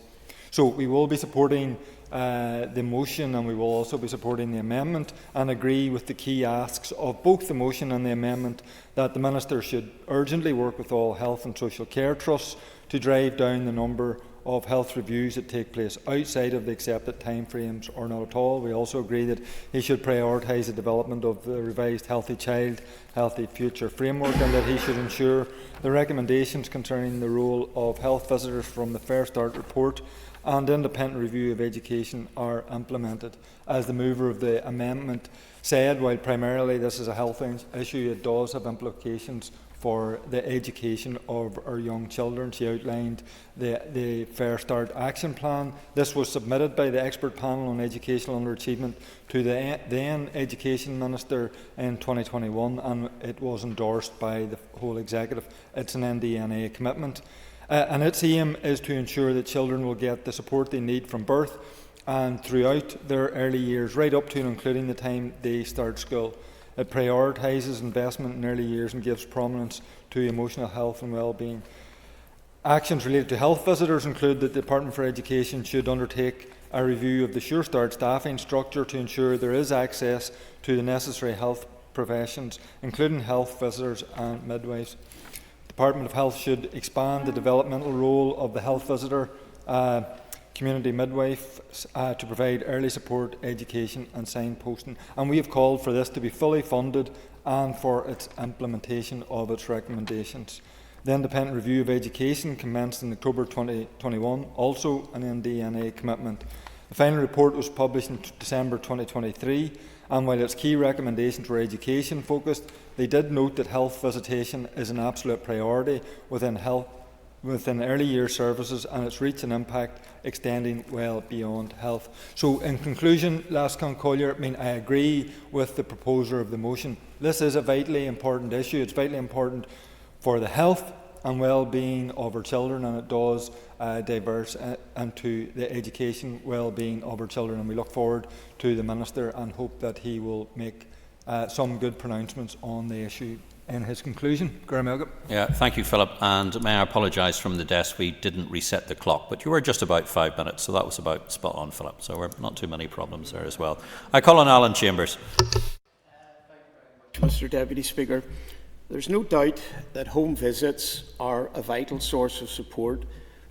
So we will be supporting the motion, and we will also be supporting the amendment, and agree with the key asks of both the motion and the amendment that the Minister should urgently work with all health and social care trusts to drive down the number of health reviews that take place outside of the accepted timeframes or not at all. We also agree that he should prioritise the development of the revised Healthy Child, Healthy Future framework, and that he should ensure the recommendations concerning the role of health visitors from the Fair Start report and independent review of education are implemented. As the mover of the amendment said, while primarily this is a health issue, it does have implications for the education of our young children. She outlined the Fair Start Action Plan. This was submitted by the expert panel on educational underachievement to the then Education Minister in 2021, and it was endorsed by the whole executive. It's an NDNA commitment. And its aim is to ensure that children will get the support they need from birth and throughout their early years, right up to and including the time they start school. It prioritises investment in early years and gives prominence to emotional health and well-being. Actions related to health visitors include that the Department for Education should undertake a review of the Sure Start staffing structure to ensure there is access to the necessary health professions, including health visitors and midwives. The Department of Health should expand the developmental role of the health visitor community midwife to provide early support, education and signposting. And we have called for this to be fully funded and for its implementation of its recommendations. The independent review of education commenced in October 2021, also an NDNA commitment. The final report was published in December 2023, and while its key recommendations were education focused, they did note that health visitation is an absolute priority within early years services, and its reach and impact extending well beyond health. So in conclusion, Lascon Collier, I agree with the proposer of the motion. This is a vitally important issue. It's vitally important for the health and well-being of our children, and it does diverse into the education well-being of our children, and we look forward to the Minister and hope that he will make some good pronouncements on the issue in his conclusion. Yeah, thank you, Philip, and may I apologise from the desk, we didn't reset the clock, but you were just about 5 minutes, so that was about spot on, Philip, so we're not too many problems there as well. I call on Alan Chambers. Mr. Deputy Speaker, there's no doubt that home visits are a vital source of support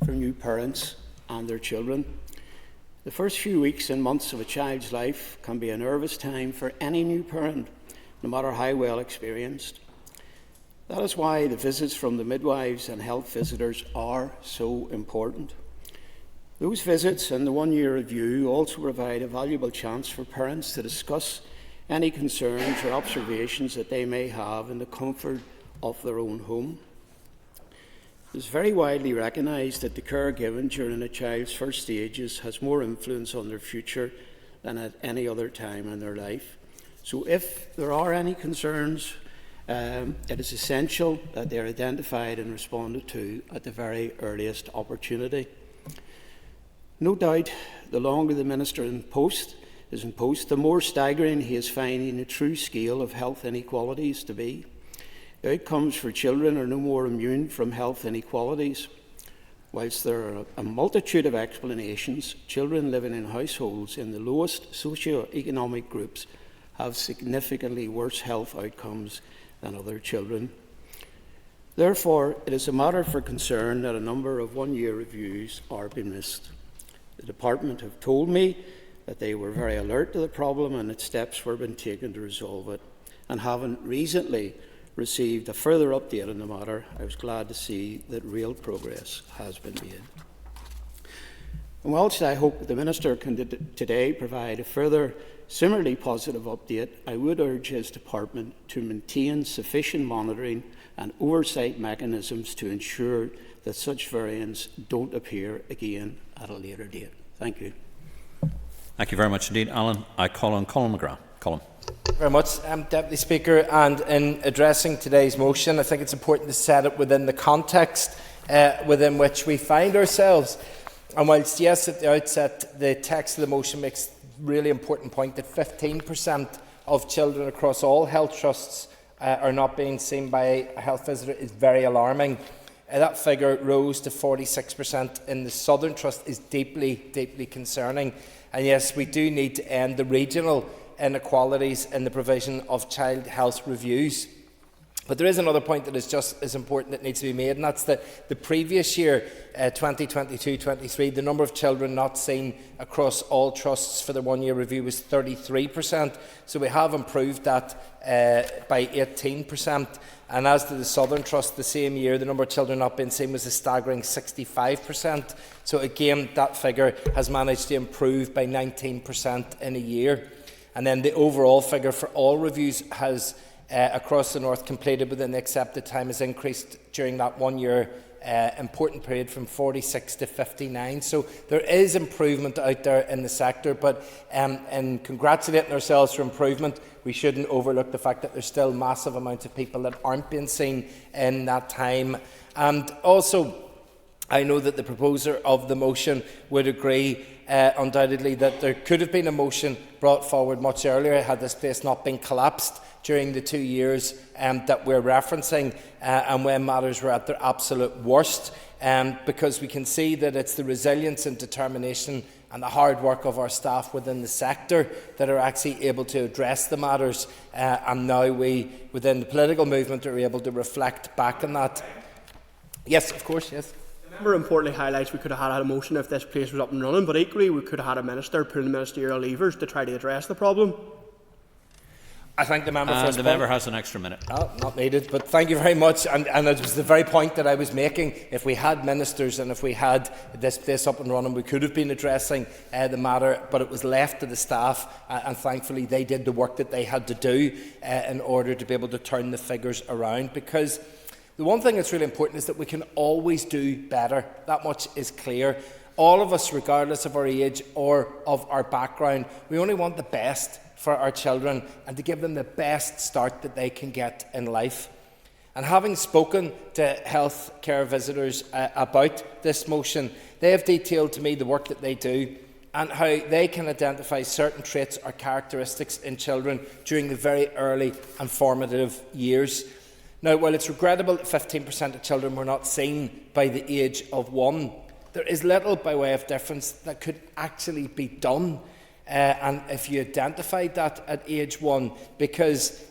for new parents and their children. The first few weeks and months of a child's life can be a nervous time for any new parent, no matter how well experienced. That is why the visits from the midwives and health visitors are so important. Those visits and the one-year review also provide a valuable chance for parents to discuss any concerns or observations that they may have in the comfort of their own home. It is very widely recognised that the care given during a child's first stages has more influence on their future than at any other time in their life. So if there are any concerns, it is essential that they are identified and responded to at the very earliest opportunity. No doubt, the longer the Minister is in post, the more staggering he is finding the true scale of health inequalities to be. The outcomes for children are no more immune from health inequalities. Whilst there are a multitude of explanations, children living in households in the lowest socio-economic groups have significantly worse health outcomes than other children. Therefore, it is a matter for concern that a number of one-year reviews are being missed. The Department have told me that they were very alert to the problem and that steps were being taken to resolve it. And having recently received a further update on the matter, I was glad to see that real progress has been made. And whilst I hope that the Minister can today provide a further similarly positive update, I would urge his department to maintain sufficient monitoring and oversight mechanisms to ensure that such variants don't appear again at a later date. Thank you. Thank you very much indeed, Alan. I call on Colin McGrath. Colin. Thank you very much, Deputy Speaker. And in addressing today's motion, I think it's important to set it within the context within which we find ourselves. And whilst, yes, at the outset, the text of the motion makes a really important point that 15% of children across all health trusts are not being seen by a health visitor is very alarming. That figure rose to 46% in the Southern Trust is deeply, deeply concerning. And yes, we do need to end the regional inequalities in the provision of child health reviews. But there is another point that is just as important that needs to be made, and that's that the previous year, 2022-23, the number of children not seen across all trusts for the one-year review was 33%. So we have improved that by 18%. And as to the Southern Trust, the same year, the number of children not being seen was a staggering 65%. So again, that figure has managed to improve by 19% in a year. And then the overall figure for all reviews has across the North completed within the accepted time has increased during that 1 year important period from 46 to 59. So there is improvement out there in the sector, but in congratulating ourselves for improvement, we shouldn't overlook the fact that there's still massive amounts of people that aren't being seen in that time. And also, I know that the proposer of the motion would agree undoubtedly that there could have been a motion brought forward much earlier had this place not been collapsed during the 2 years that we're referencing and when matters were at their absolute worst, because we can see that it's the resilience and determination and the hard work of our staff within the sector that are actually able to address the matters, and now we, within the political movement, are able to reflect back on that. Yes, of course, yes. The member importantly highlights we could have had a motion if this place was up and running, but equally we could have had a minister pulling ministerial levers to try to address the problem. I thank the member for his the point. member has an extra minute. Oh, not needed, but thank you very much. And it was the very point that I was making. If we had ministers and if we had this place up and running, we could have been addressing the matter, but it was left to the staff, and thankfully they did the work that they had to do in order to be able to turn the figures around. Because the one thing that's really important is that we can always do better. That much is clear. All of us, regardless of our age or of our background, we only want the best for our children and to give them the best start that they can get in life. And having spoken to health care visitors about this motion, they have detailed to me the work that they do and how they can identify certain traits or characteristics in children during the very early and formative years. Now, while it's regrettable that 15% of children were not seen by the age of 1, there is little by way of difference that could actually be done. And if you identified that at age 1, because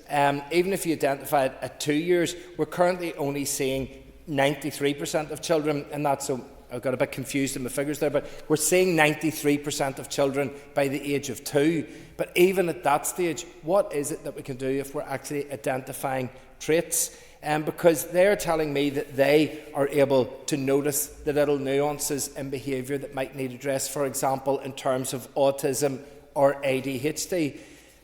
even if you identify it at 2 years, we're currently only seeing 93% of children in that. So I got a bit confused in the figures there, but we're seeing 93% of children by the age of 2. But even at that stage, what is it that we can do if we're actually identifying traits? Because they're telling me that they are able to notice the little nuances in behaviour that might need addressed, for example, in terms of autism or ADHD.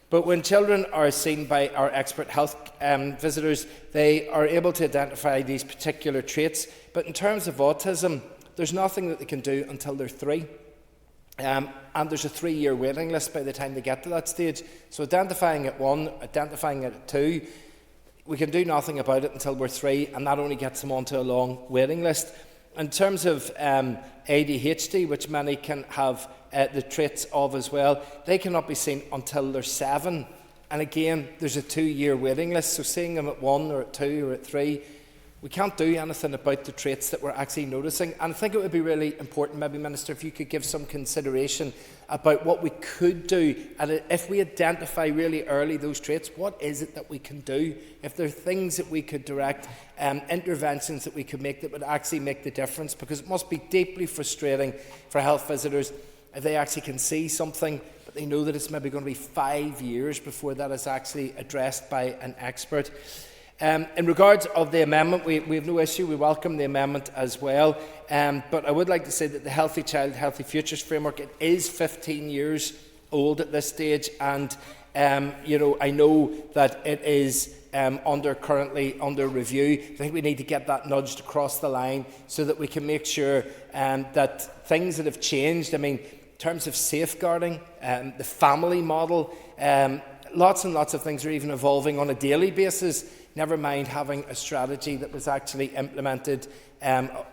But when children are seen by our expert health visitors, they are able to identify these particular traits. But in terms of autism, there's nothing that they can do until they're 3. And there's a 3-year waiting list by the time they get to that stage. So identifying at 1, identifying it at 2, we can do nothing about it until we're 3, and that only gets them onto a long waiting list. In terms of ADHD, which many can have the traits of as well, they cannot be seen until they're 7. and again, there's a 2-year waiting list, so seeing them at 1 or at 2 or at 3, we can't do anything about the traits that we're actually noticing. And I think it would be really important, maybe, Minister, if you could give some consideration about what we could do. And if we identify really early those traits, what is it that we can do? If there are things that we could direct, interventions that we could make that would actually make the difference, because it must be deeply frustrating for health visitors if they actually can see something, but they know that it's maybe going to be 5 years before that is actually addressed by an expert. In regards of the amendment, we have no issue. We welcome the amendment as well. But I would like to say that the Healthy Child, Healthy Futures framework, it is 15 years old at this stage, and I know that it is currently under review. I think we need to get that nudged across the line so that we can make sure that things that have changed, I mean, in terms of safeguarding, the family model, lots and lots of things are even evolving on a daily basis, never mind having a strategy that was actually implemented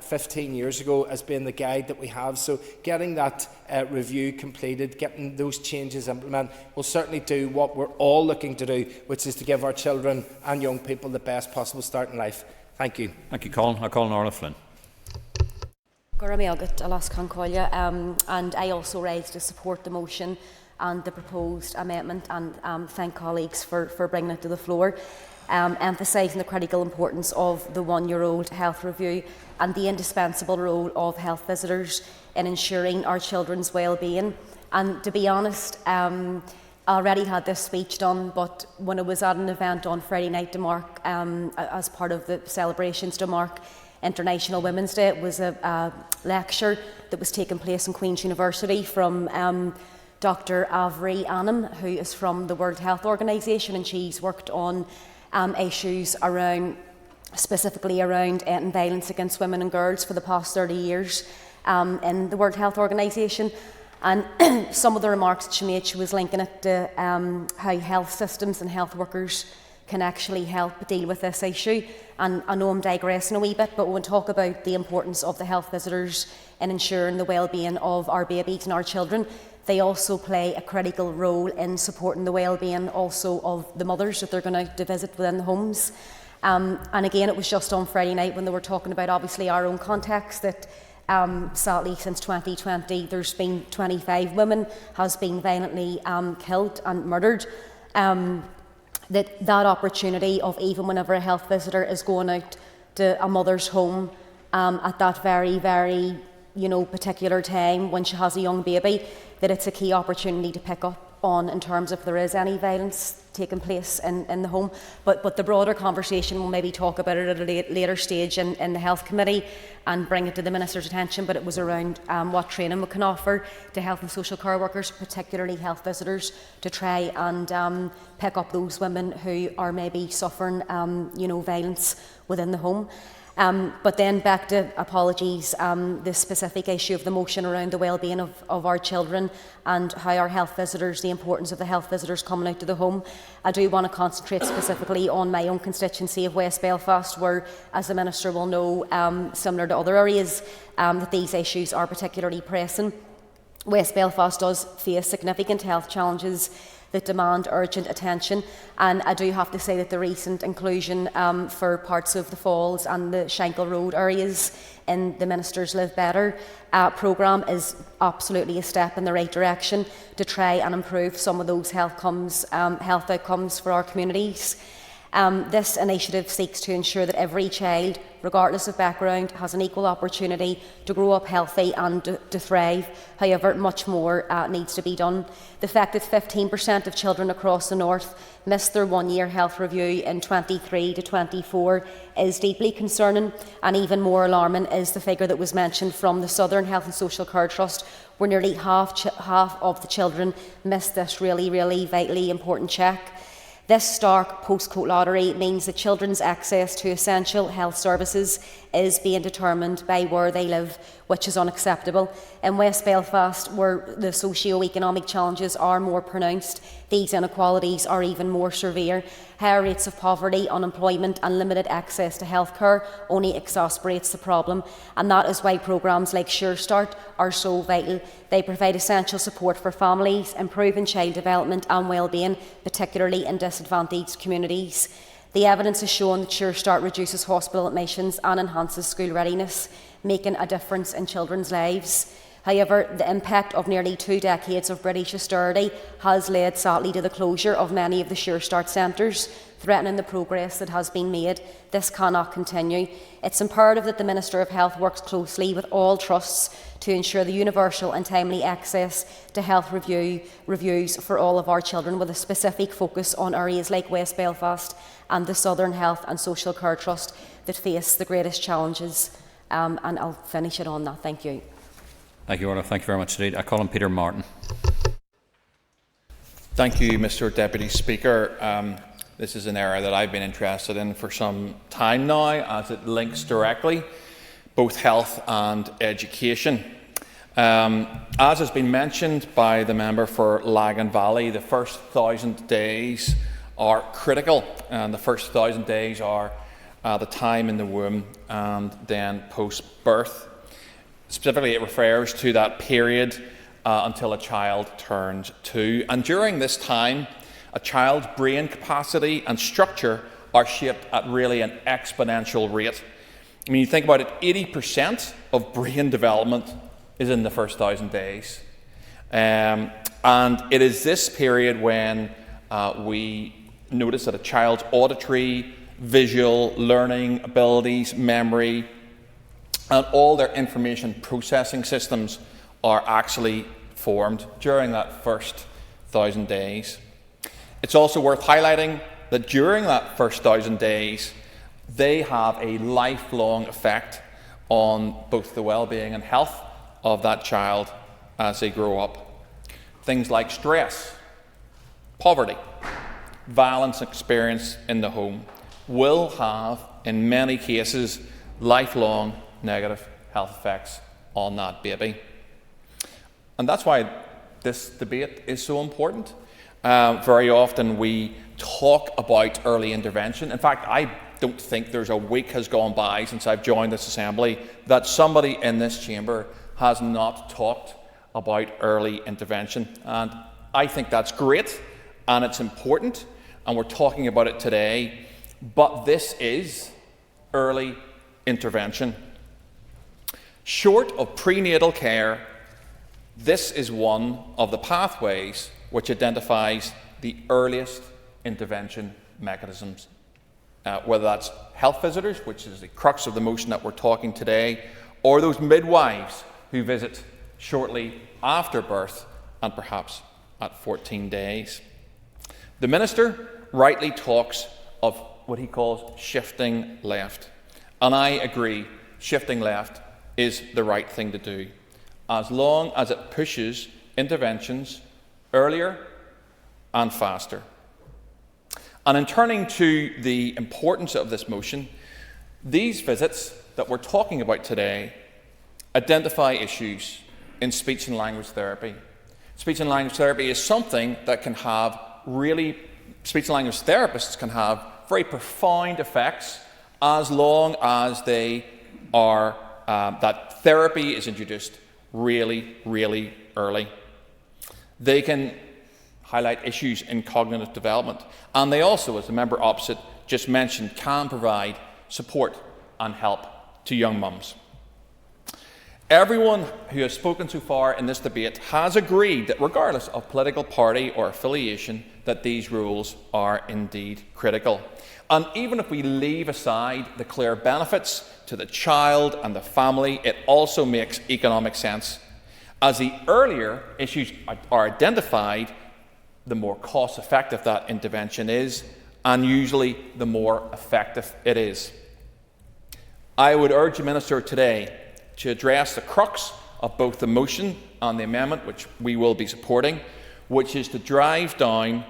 15 years ago as being the guide that we have. So getting that review completed, getting those changes implemented, will certainly do what we're all looking to do, which is to give our children and young people the best possible start in life. Thank you. Thank you, Colin. I call Norla Flynn. And I also raised to support the motion and the proposed amendment, and thank colleagues for bringing it to the floor, emphasising the critical importance of the one-year-old health review and the indispensable role of health visitors in ensuring our children's well-being. And to be honest, I already had this speech done, but when I was at an event on Friday night to mark, as part of the celebrations to mark International Women's Day, it was a lecture that was taking place in Queen's University from Dr. Avery Annam, who is from the World Health Organization, and she's worked on issues specifically around violence against women and girls for the past 30 years in the World Health Organization. And some of the remarks that she made, she was linking it to how health systems and health workers can actually help deal with this issue. And I know I'm digressing a wee bit, but when we talk about the importance of the health visitors in ensuring the well-being of our babies and our children, they also play a critical role in supporting the well-being also of the mothers that they're going out to visit within the homes. And again, it was just on Friday night when they were talking about obviously our own context that sadly since 2020 there's been 25 women has been violently killed and murdered. That opportunity of even whenever a health visitor is going out to a mother's home at that very, very particular time when she has a young baby, that it's a key opportunity to pick up on in terms of if there is any violence taking place in the home. But the broader conversation, we'll maybe talk about it at a later stage in the Health Committee and bring it to the Minister's attention, but it was around what training we can offer to health and social care workers, particularly health visitors, to try and pick up those women who are maybe suffering violence within the home. But then back to apologies, the specific issue of the motion around the well-being of our children and how our health visitors, the importance of the health visitors coming out to the home. I do want to concentrate specifically on my own constituency of West Belfast, where, as the Minister will know, similar to other areas, that these issues are particularly pressing. West Belfast does face significant health challenges that demand urgent attention, and I do have to say that the recent inclusion for parts of the Falls and the Shankle Road areas in the Minister's Live Better programme is absolutely a step in the right direction to try and improve some of those health outcomes for our communities. This initiative seeks to ensure that every child, regardless of background, has an equal opportunity to grow up healthy and to thrive. However, much more needs to be done. The fact that 15% of children across the North missed their one-year health review in 23 to 24 is deeply concerning, and even more alarming is the figure that was mentioned from the Southern Health and Social Care Trust, where nearly half of the children missed this really, really vitally important check. This stark postcode lottery means that children's access to essential health services is being determined by where they live, which is unacceptable. In West Belfast, where the socio-economic challenges are more pronounced, these inequalities are even more severe. Higher rates of poverty, unemployment and limited access to healthcare only exacerbates the problem, and that is why programmes like Sure Start are so vital. They provide essential support for families, improving child development and well-being, particularly in disadvantaged communities. The evidence has shown that Sure Start reduces hospital admissions and enhances school readiness, making a difference in children's lives. However, the impact of nearly 2 decades of British austerity has led sadly to the closure of many of the Sure Start centres, threatening the progress that has been made. This cannot continue. It's imperative that the Minister of Health works closely with all trusts to ensure the universal and timely access to health reviews for all of our children, with a specific focus on areas like West Belfast and the Southern Health and Social Care Trust that face the greatest challenges. And I'll finish it on that. Thank you. Thank you, Orla. Thank you very much indeed. I call on Peter Martin. Thank you, Mr. Deputy Speaker. This is an area that I've been interested in for some time now, as it links directly both health and education. As has been mentioned by the member for Lagan Valley, the first 1,000 days are critical, and the first 1,000 days are the time in the womb and then post-birth. Specifically, it refers to that period until a child turns 2. And during this time, a child's brain capacity and structure are shaped at really an exponential rate. I mean, you think about it, 80% of brain development is in the first 1,000 days. And it is this period when we notice that a child's auditory, visual, learning abilities, memory, and all their information processing systems are actually formed during that first 1,000 days. It's also worth highlighting that during that first 1,000 days, they have a lifelong effect on both the well-being and health of that child as they grow up. Things like stress, poverty, violence experienced in the home will have, in many cases, lifelong negative health effects on that baby. And that's why this debate is so important. Very often we talk about early intervention. In fact, I don't think there's a week has gone by since I've joined this Assembly that somebody in this chamber has not talked about early intervention. And I think that's great and it's important, and we're talking about it today. But this is early intervention. Short of prenatal care, this is one of the pathways which identifies the earliest intervention mechanisms, whether that's health visitors, which is the crux of the motion that we're talking today, or those midwives who visit shortly after birth and perhaps at 14 days. The Minister rightly talks of what he calls shifting left, and I agree, shifting left is the right thing to do, as long as it pushes interventions earlier and faster. And in turning to the importance of this motion, these visits that we're talking about today identify issues in speech and language therapy. Speech and language therapy is something that can have speech and language therapists can have very profound effects as long as they are that therapy is introduced really, really early. They can highlight issues in cognitive development, and they also, as the member opposite just mentioned, can provide support and help to young mums. Everyone who has spoken so far in this debate has agreed that regardless of political party or affiliation, that these rules are indeed critical. And even if we leave aside the clear benefits to the child and the family, it also makes economic sense. As the earlier issues are identified, the more cost-effective that intervention is, and usually the more effective it is. I would urge the Minister today to address the crux of both the motion and the amendment, which we will be supporting, which is to drive down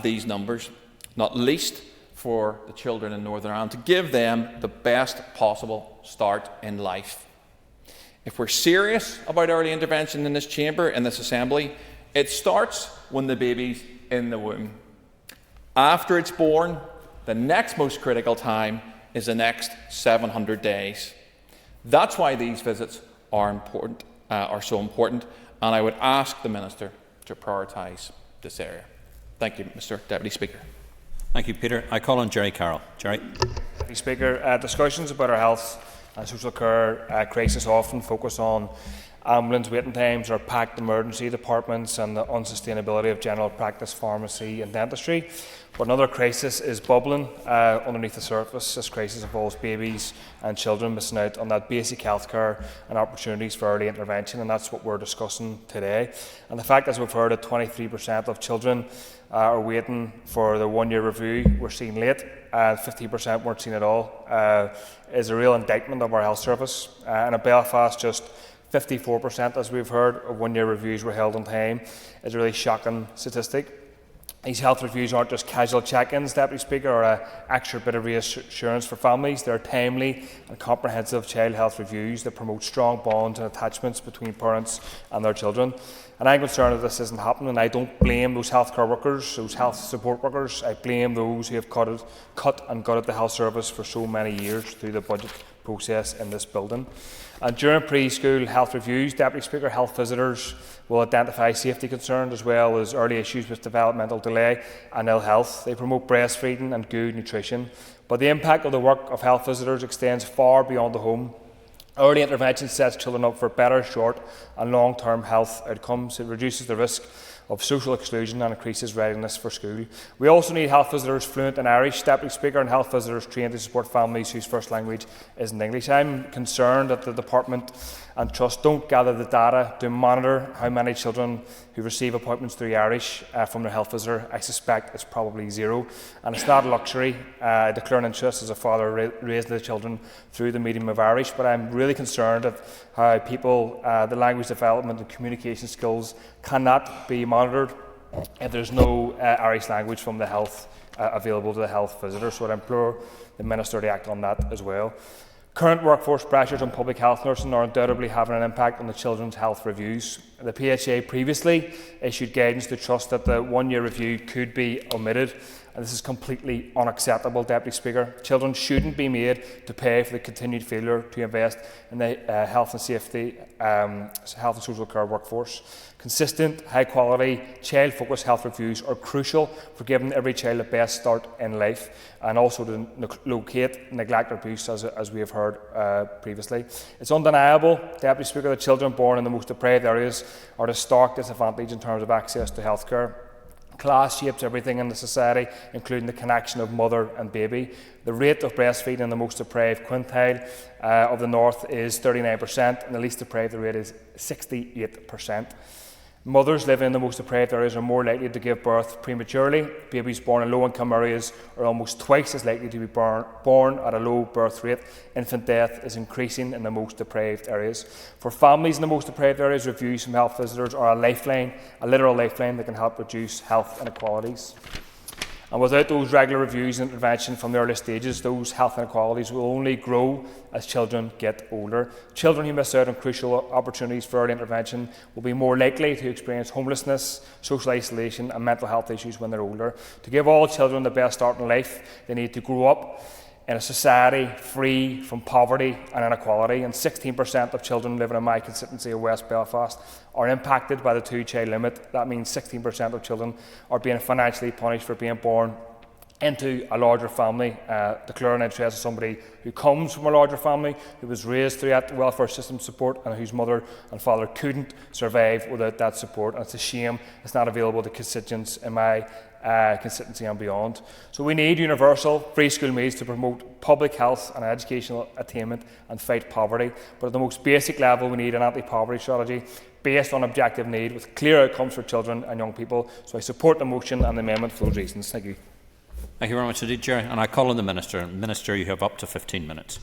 these numbers, not least for the children in Northern Ireland, to give them the best possible start in life. If we're serious about early intervention in this chamber, in this Assembly, it starts when the baby's in the womb. After it's born, the next most critical time is the next 700 days. That's why these visits are so important, and I would ask the Minister to prioritise this area. Thank you, Mr. Deputy Speaker. Thank you, Peter. I call on Jerry Carroll. Jerry. Deputy Speaker, discussions about our health and social care crisis often focus on ambulance waiting times or packed emergency departments and the unsustainability of general practice pharmacy and dentistry. But another crisis is bubbling underneath the surface. This crisis involves babies and children missing out on that basic health care and opportunities for early intervention, and that's what we're discussing today. And the fact, as we've heard, that 23% of children are waiting for the one-year review were seen late, 15% weren't seen at all, is a real indictment of our health service. And in Belfast, just 54%, as we've heard, of one-year reviews were held on time. Is a really shocking statistic. These health reviews aren't just casual check-ins, Deputy Speaker, or an extra bit of reassurance for families. They're timely and comprehensive child health reviews that promote strong bonds and attachments between parents and their children. And I'm concerned that this isn't happening. I don't blame those healthcare workers, those health support workers. I blame those who have cut and gutted the health service for so many years through the budget process in this building. And during preschool health reviews, Deputy Speaker, health visitors will identify safety concerns as well as early issues with developmental delay and ill health. They promote breastfeeding and good nutrition. But the impact of the work of health visitors extends far beyond the home. Early intervention sets children up for better short and long-term health outcomes. It reduces the risk of social exclusion and increases readiness for school. We also need health visitors fluent in Irish, Deputy Speaker, and health visitors trained to support families whose first language isn't English. I'm concerned that the Department and Trust don't gather the data to monitor how many children who receive appointments through Irish from their health visitor. I suspect it's probably zero, and it's not a luxury. I declare an interest as a father raising the children through the medium of Irish, but I'm really concerned at how people, the language development and communication skills cannot be monitored if there's no Irish language from the health available to the health visitor. So I implore the Minister to act on that as well. Current workforce pressures on public health nursing are undoubtedly having an impact on the children's health reviews. The PHA previously issued guidance to Trust that the one-year review could be omitted, and this is completely unacceptable, Deputy Speaker. Children shouldn't be made to pay for the continued failure to invest in the health and safety, health and social care workforce. Consistent, high-quality, child-focused health reviews are crucial for giving every child the best start in life, and also to locate neglect or abuse, as we have heard previously. It's undeniable, Deputy Speaker, that children born in the most deprived areas are at a stark disadvantage in terms of access to healthcare. Class shapes everything in the society, including the connection of mother and baby. The rate of breastfeeding in the most deprived quintile of the north is 39%, and the least deprived rate is 68%. Mothers living in the most deprived areas are more likely to give birth prematurely. Babies born in low-income areas are almost twice as likely to be born at a low birth rate. Infant death is increasing in the most deprived areas. For families in the most deprived areas, reviews from health visitors are a lifeline, a literal lifeline that can help reduce health inequalities. And without those regular reviews and intervention from the early stages, those health inequalities will only grow as children get older. Children who miss out on crucial opportunities for early intervention will be more likely to experience homelessness, social isolation and mental health issues when they're older. To give all children the best start in life, they need to grow up in a society free from poverty and inequality, and 16% of children living in my constituency of West Belfast are impacted by the two-child limit. That means 16% of children are being financially punished for being born into a larger family. Declaring interest as somebody who comes from a larger family, who was raised through that welfare system support, and whose mother and father couldn't survive without that support. And it's a shame it's not available to constituents in my constituency and beyond. So we need universal free school meals to promote public health and educational attainment and fight poverty. But at the most basic level, we need an anti-poverty strategy based on objective need with clear outcomes for children and young people. So I support the motion and the amendment for those reasons. Thank you. Thank you very much indeed, Jerry. And I call on the Minister. Minister, you have up to 15 minutes.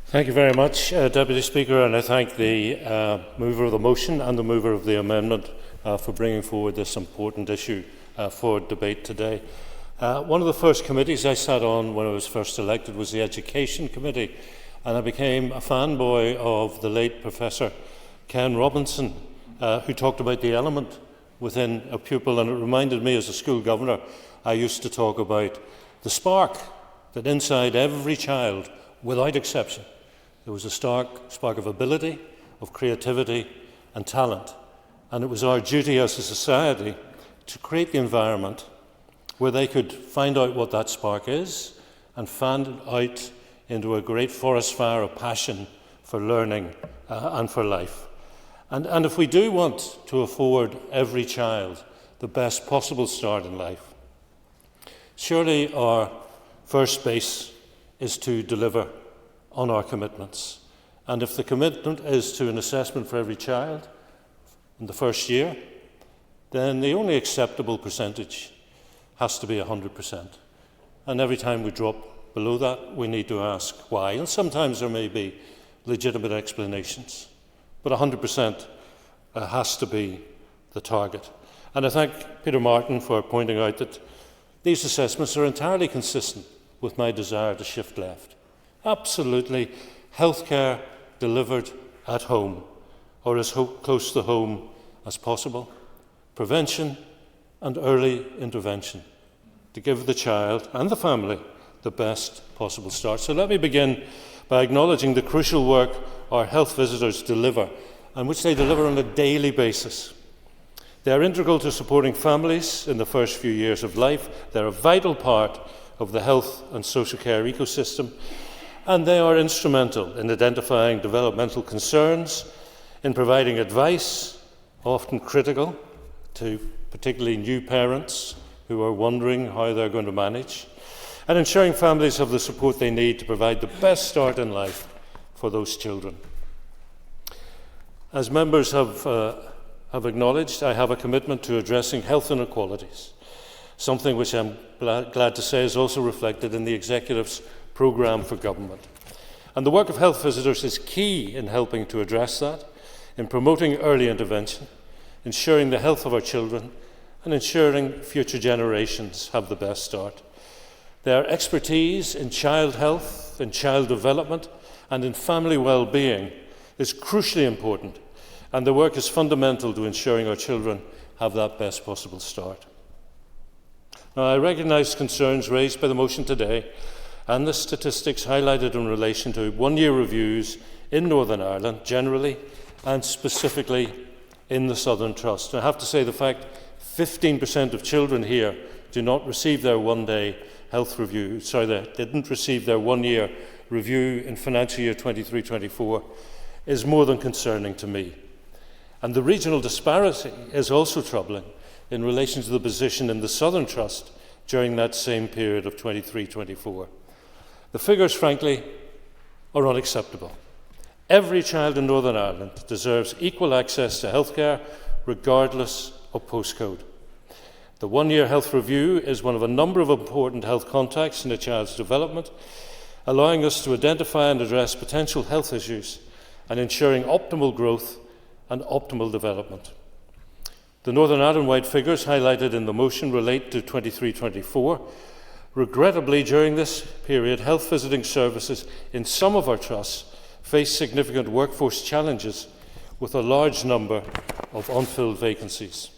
Thank you very much, Deputy Speaker, and I thank the mover of the motion and the mover of the amendment for bringing forward this important issue for debate today. One of the first committees I sat on when I was first elected was the Education Committee, and I became a fanboy of the late Professor Ken Robinson, who talked about the element within a pupil, and it reminded me as a school governor, I used to talk about the spark that inside every child, without exception, there was a spark of ability, of creativity and talent. And it was our duty as a society to create the environment where they could find out what that spark is and fan it out into a great forest fire of passion for learning and for life. And if we do want to afford every child the best possible start in life, surely our first base is to deliver on our commitments. And if the commitment is to an assessment for every child in the first year, then the only acceptable percentage has to be 100%. And every time we drop below that, we need to ask why. And sometimes there may be legitimate explanations, but 100% has to be the target. And I thank Peter Martin for pointing out that these assessments are entirely consistent with my desire to shift left. Absolutely, healthcare delivered at home, or as close to home as possible. Prevention and early intervention to give the child and the family the best possible start. So let me begin by acknowledging the crucial work our health visitors deliver, and which they deliver on a daily basis. They are integral to supporting families in the first few years of life. They're a vital part of the health and social care ecosystem, and they are instrumental in identifying developmental concerns, in providing advice, often critical to particularly new parents who are wondering how they're going to manage, and ensuring families have the support they need to provide the best start in life for those children. As members have acknowledged, I have a commitment to addressing health inequalities, something which I'm glad to say is also reflected in the Executive's programme for government. And the work of health visitors is key in helping to address that, in promoting early intervention, ensuring the health of our children, and ensuring future generations have the best start. Their expertise in child health, in child development, and in family well-being is crucially important, and their work is fundamental to ensuring our children have that best possible start. Now, I recognise concerns raised by the motion today and the statistics highlighted in relation to one-year reviews in Northern Ireland generally and specifically in the Southern Trust. I have to say the fact 15% of children here do not receive their one-day health review, they didn't receive their one-year review in financial year 23-24 is more than concerning to me. And the regional disparity is also troubling in relation to the position in the Southern Trust during that same period of 23-24. The figures, frankly, are unacceptable. Every child in Northern Ireland deserves equal access to healthcare, regardless of postcode. The one-year health review is one of a number of important health contacts in a child's development, allowing us to identify and address potential health issues and ensuring optimal growth and optimal development. The Northern Ireland-wide figures highlighted in the motion relate to 23-24. Regrettably, during this period, health visiting services in some of our trusts faced significant workforce challenges with a large number of unfilled vacancies.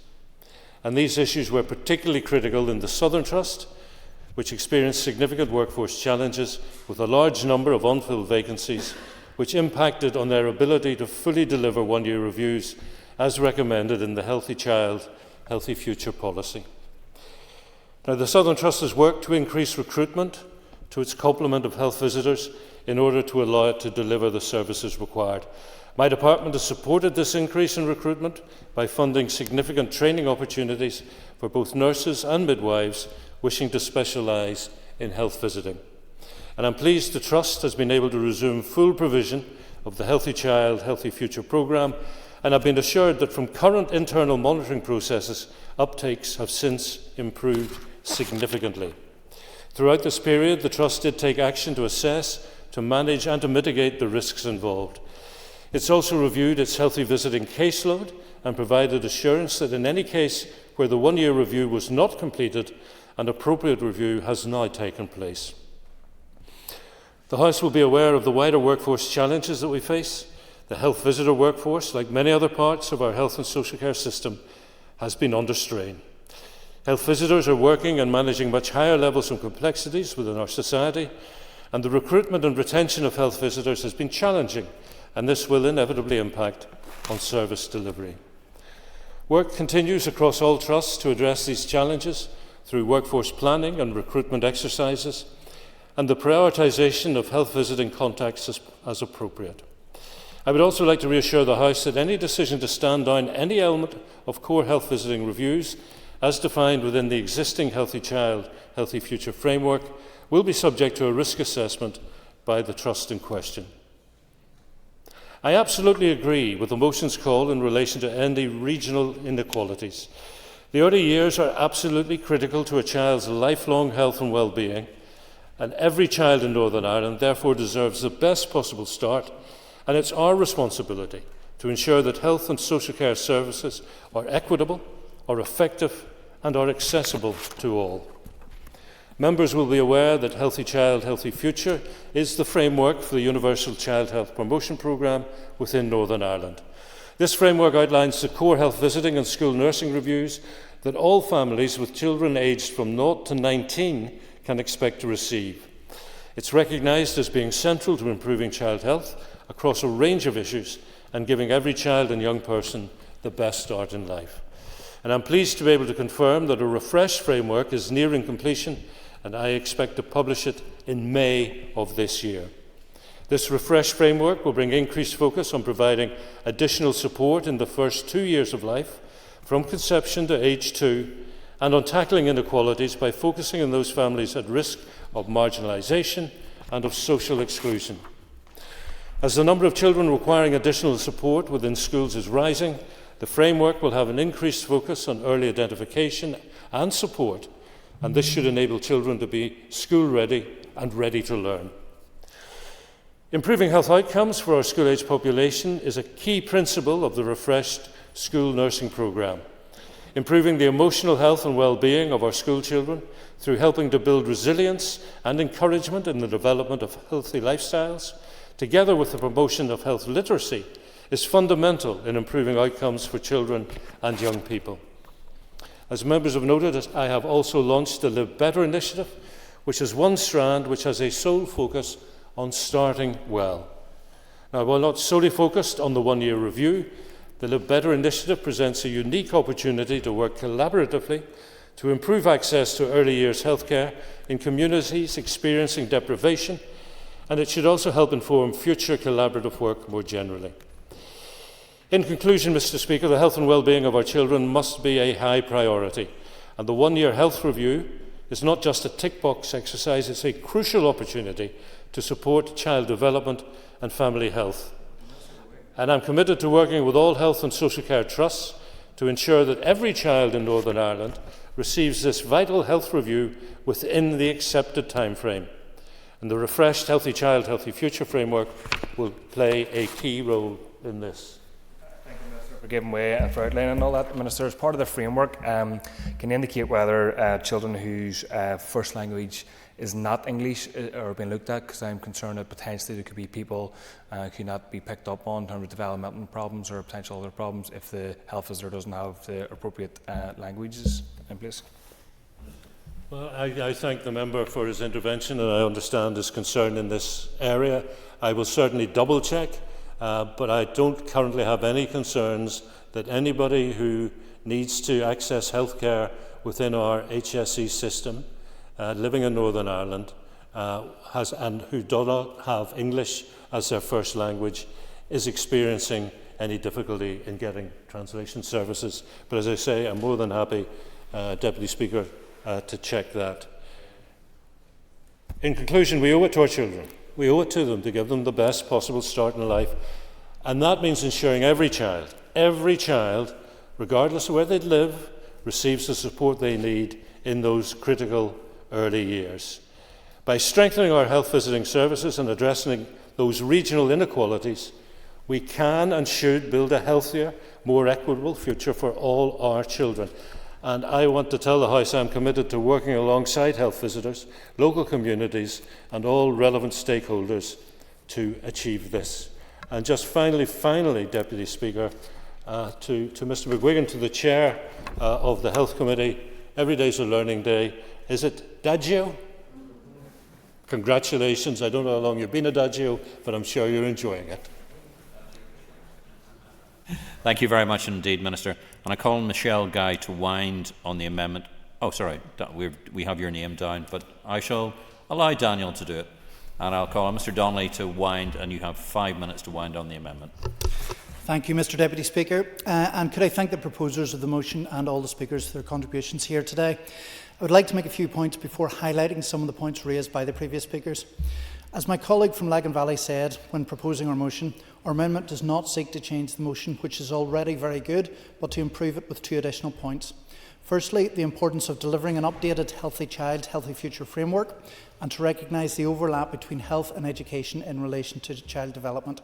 And these issues were particularly critical in the Southern Trust, which experienced significant workforce challenges with a large number of unfilled vacancies, which impacted on their ability to fully deliver one-year reviews as recommended in the Healthy Child, Healthy Future policy. Now, the Southern Trust has worked to increase recruitment to its complement of health visitors in order to allow it to deliver the services required. My department has supported this increase in recruitment by funding significant training opportunities for both nurses and midwives wishing to specialise in health visiting. And I'm pleased the Trust has been able to resume full provision of the Healthy Child, Healthy Future programme, and I've been assured that from current internal monitoring processes, uptakes have since improved significantly. Throughout this period, the Trust did take action to assess, to manage and to mitigate the risks involved. It's also reviewed its healthy visiting caseload and provided assurance that in any case where the one-year review was not completed, an appropriate review has now taken place. The House will be aware of the wider workforce challenges that we face. The health visitor workforce, like many other parts of our health and social care system, has been under strain. Health visitors are working and managing much higher levels of complexities within our society, and the recruitment and retention of health visitors has been challenging, and this will inevitably impact on service delivery. Work continues across all trusts to address these challenges through workforce planning and recruitment exercises, and the prioritisation of health visiting contacts as appropriate. I would also like to reassure the House that any decision to stand down any element of core health visiting reviews, as defined within the existing Healthy Child, Healthy Future framework, will be subject to a risk assessment by the trust in question. I absolutely agree with the motion's call in relation to ending regional inequalities. The early years are absolutely critical to a child's lifelong health and well-being, and every child in Northern Ireland therefore deserves the best possible start, and it's our responsibility to ensure that health and social care services are equitable, are effective, and are accessible to all. Members will be aware that Healthy Child, Healthy Future is the framework for the Universal Child Health Promotion Programme within Northern Ireland. This framework outlines the core health visiting and school nursing reviews that all families with children aged from 0 to 19 can expect to receive. It's recognised as being central to improving child health across a range of issues and giving every child and young person the best start in life. And I'm pleased to be able to confirm that a refreshed framework is nearing completion, and I expect to publish it in May of this year. This refreshed framework will bring increased focus on providing additional support in the first 2 years of life, from conception to age 2, and on tackling inequalities by focusing on those families at risk of marginalisation and of social exclusion. As the number of children requiring additional support within schools is rising, the framework will have an increased focus on early identification and support, and this should enable children to be school-ready and ready to learn. Improving health outcomes for our school-age population is a key principle of the refreshed school nursing programme. Improving the emotional health and well-being of our school children through helping to build resilience and encouragement in the development of healthy lifestyles, together with the promotion of health literacy, is fundamental in improving outcomes for children and young people. As members have noted, I have also launched the Live Better initiative, which is one strand which has a sole focus on starting well. Now, while not solely focused on the one-year review, the Live Better initiative presents a unique opportunity to work collaboratively to improve access to early years healthcare in communities experiencing deprivation, and it should also help inform future collaborative work more generally. In conclusion, Mr. Speaker, the health and well-being of our children must be a high priority, and the one-year health review is not just a tick-box exercise, it's a crucial opportunity to support child development and family health. And I'm committed to working with all health and social care trusts to ensure that every child in Northern Ireland receives this vital health review within the accepted timeframe. And the refreshed Healthy Child, Healthy Future framework will play a key role in this. For giving way and for outlining all that, Minister. As part of the framework, can you indicate whether children whose first language is not English are being looked at? Because I'm concerned that potentially there could be people who cannot be picked up on in terms of developmental problems or potential other problems if the health visitor doesn't have the appropriate languages in place. Well, I thank the member for his intervention, and I understand his concern in this area. I will certainly double check. But I don't currently have any concerns that anybody who needs to access healthcare within our HSE system, living in Northern Ireland, and who do not have English as their first language, is experiencing any difficulty in getting translation services. But as I say, I'm more than happy, Deputy Speaker, to check that. In conclusion, we owe it to our children. We owe it to them to give them the best possible start in life. And that means ensuring every child, regardless of where they live, receives the support they need in those critical early years. By strengthening our health visiting services and addressing those regional inequalities, we can and should build a healthier, more equitable future for all our children. And I want to tell the House I'm committed to working alongside health visitors, local communities and all relevant stakeholders to achieve this. And just finally, Deputy Speaker, to Mr McGuigan, to the Chair of the Health Committee. Every day's a learning day. Is it Dagio? Congratulations. I don't know how long you've been a Dagio, but I'm sure you're enjoying it. Thank you very much indeed, Minister. And I call on Michelle Guy to wind on the amendment. Oh, sorry, we have your name down, but I shall allow Daniel to do it. And I'll call on Mr Donnelly to wind, and you have 5 minutes to wind on the amendment. Thank you, Mr Deputy Speaker. And could I thank the proposers of the motion and all the speakers for their contributions here today. I would like to make a few points before highlighting some of the points raised by the previous speakers. As my colleague from Lagan Valley said when proposing our motion, our amendment does not seek to change the motion, which is already very good, but to improve it with 2 additional points. Firstly, the importance of delivering an updated Healthy Child, Healthy Future framework, and to recognise the overlap between health and education in relation to child development.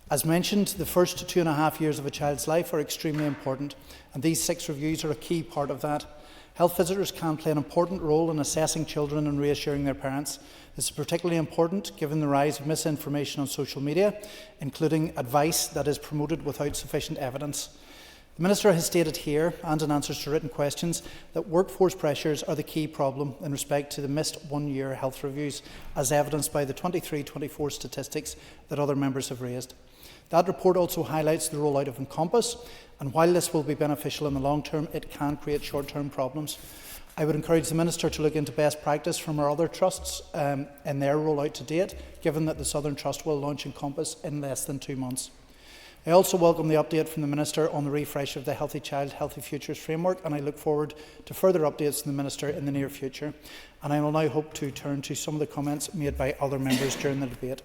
As mentioned, the first 2.5 years of a child's life are extremely important, and these 6 reviews are a key part of that. Health visitors can play an important role in assessing children and reassuring their parents. This is particularly important given the rise of misinformation on social media, including advice that is promoted without sufficient evidence. The Minister has stated here, and in answers to written questions, that workforce pressures are the key problem in respect to the missed 1-year health reviews, as evidenced by the 23-24 statistics that other members have raised. That report also highlights the rollout of Encompass, and while this will be beneficial in the long term, it can create short-term problems. I would encourage the Minister to look into best practice from our other trusts in their rollout to date, given that the Southern Trust will launch Encompass in less than 2 months. I also welcome the update from the Minister on the refresh of the Healthy Child, Healthy Futures framework, and I look forward to further updates from the Minister in the near future. And I will now hope to turn to some of the comments made by other members during the debate.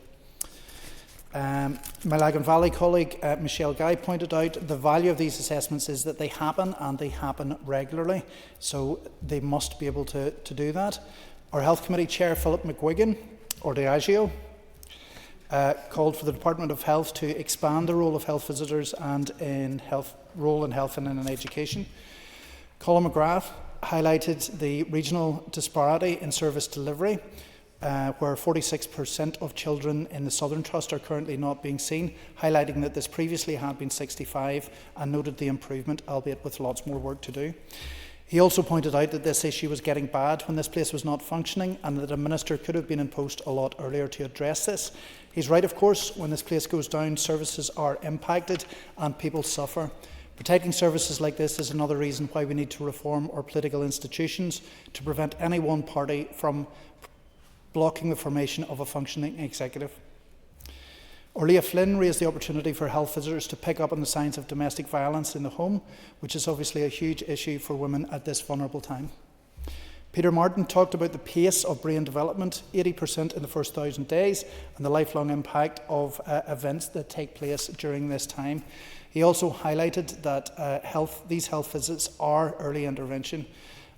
My Lagan Valley colleague Michelle Guy pointed out the value of these assessments is that they happen, and they happen regularly, so they must be able to do that. Our Health Committee Chair Philip McGuigan, or Diageo, called for the Department of Health to expand the role of health visitors and in health and in education. Colin McGrath highlighted the regional disparity in service delivery, where 46% of children in the Southern Trust are currently not being seen, highlighting that this previously had been 65, and noted the improvement, albeit with lots more work to do. He also pointed out that this issue was getting bad when this place was not functioning, and that a minister could have been in post a lot earlier to address this. He's right, of course. When this place goes down, services are impacted and people suffer. Protecting services like this is another reason why we need to reform our political institutions to prevent any one party from blocking the formation of a functioning executive. Orlia Flynn raised the opportunity for health visitors to pick up on the signs of domestic violence in the home, which is obviously a huge issue for women at this vulnerable time. Peter Martin talked about the pace of brain development, 80% in the first 1,000 days, and the lifelong impact of events that take place during this time. He also highlighted that these health visits are early intervention,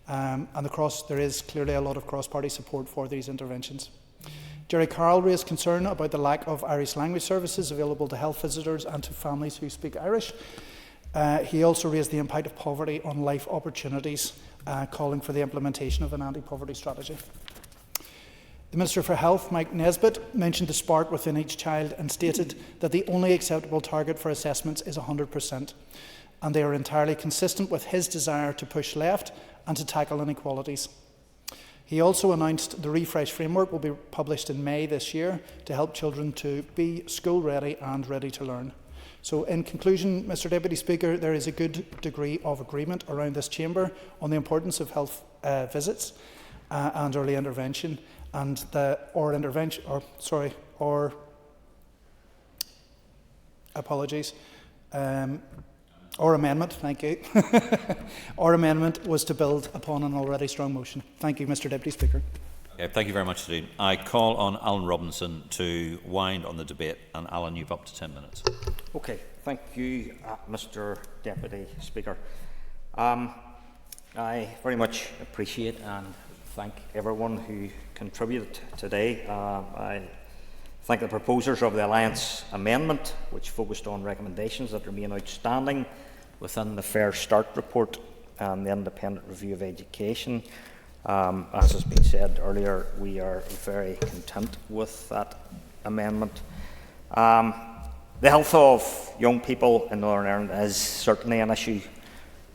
and there is clearly a lot of cross-party support for these interventions. Jerry Carroll raised concern about the lack of Irish language services available to health visitors and to families who speak Irish. He also raised the impact of poverty on life opportunities, calling for the implementation of an anti-poverty strategy. The Minister for Health, Mike Nesbitt, mentioned the spark within each child and stated that the only acceptable target for assessments is 100%, and they are entirely consistent with his desire to push left and to tackle inequalities. He also announced the refresh framework will be published in May this year to help children to be school ready and ready to learn. So in conclusion, Mr Deputy Speaker, there is a good degree of agreement around this chamber on the importance of health visits and early intervention, and our amendment, thank you. Our amendment was to build upon an already strong motion. Thank you, Mr Deputy Speaker. Okay, thank you very much indeed. I call on Alan Robinson to wind on the debate, and Alan, you've up to 10 minutes. Okay, thank you, Mr Deputy Speaker. I very much appreciate and thank everyone who contributed today. I thank the proposers of the Alliance Amendment, which focused on recommendations that remain outstanding within the Fair Start report and the Independent Review of Education. As has been said earlier, we are very content with that amendment. The health of young people in Northern Ireland is certainly an issue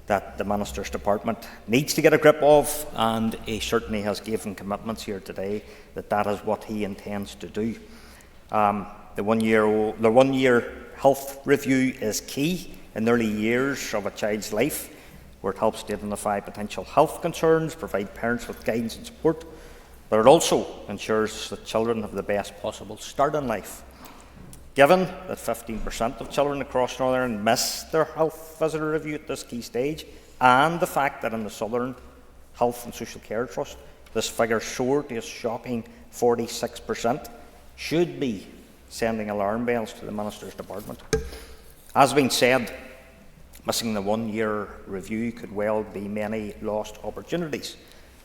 that the Minister's Department needs to get a grip of, and he certainly has given commitments here today that that is what he intends to do. The one-year health review is key in the early years of a child's life, where it helps to identify potential health concerns, provide parents with guidance and support, but it also ensures that children have the best possible start in life. Given that 15% of children across Northern Ireland miss their health visitor review at this key stage, and the fact that in the Southern Health and Social Care Trust this figure soared to a shocking 46%, should be sending alarm bells to the Minister's Department. As has been said, missing the one-year review could well be many lost opportunities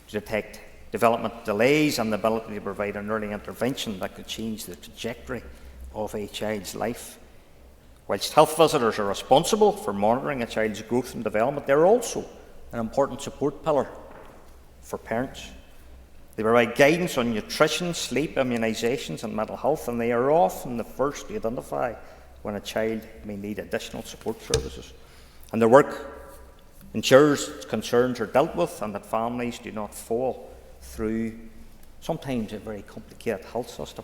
to detect development delays and the ability to provide an early intervention that could change the trajectory of a child's life. Whilst health visitors are responsible for monitoring a child's growth and development, they are also an important support pillar for parents. They provide guidance on nutrition, sleep, immunisations and mental health, and they are often the first to identify when a child may need additional support services. And their work ensures concerns are dealt with and that families do not fall through sometimes a very complicated health system.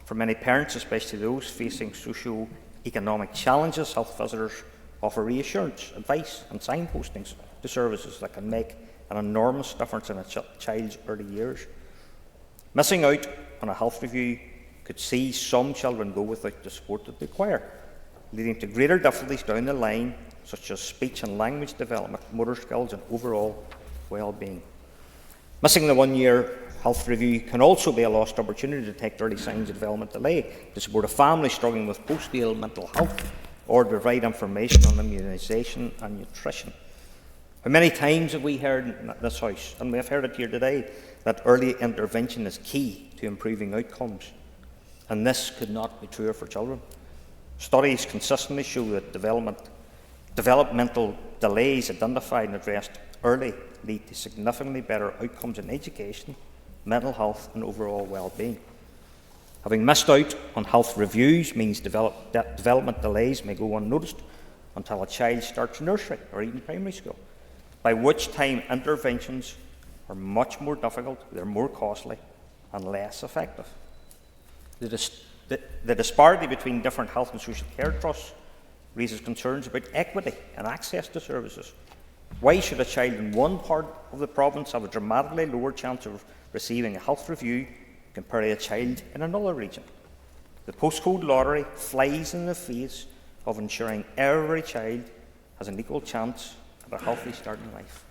For many parents, especially those facing socio-economic challenges, health visitors offer reassurance, advice and signpostings to services that can make an enormous difference in a child's early years. Missing out on a health review could see some children go without the support that they require, leading to greater difficulties down the line, such as speech and language development, motor skills and overall well-being. Missing the one-year health review can also be a lost opportunity to detect early signs of development delay, to support a family struggling with post-natal mental health, or to provide information on immunisation and nutrition. How many times have we heard in this House, and we have heard it here today, that early intervention is key to improving outcomes, and this could not be truer for children. Studies consistently show that developmental delays identified and addressed early lead to significantly better outcomes in education, mental health and overall well-being. Having missed out on health reviews means development delays may go unnoticed until a child starts nursery or even primary school, by which time interventions are much more difficult, they're more costly and less effective. The disparity between different health and social care trusts raises concerns about equity and access to services. Why should a child in one part of the province have a dramatically lower chance of receiving a health review compared to a child in another region? The postcode lottery flies in the face of ensuring every child has an equal chance at a healthy start in life.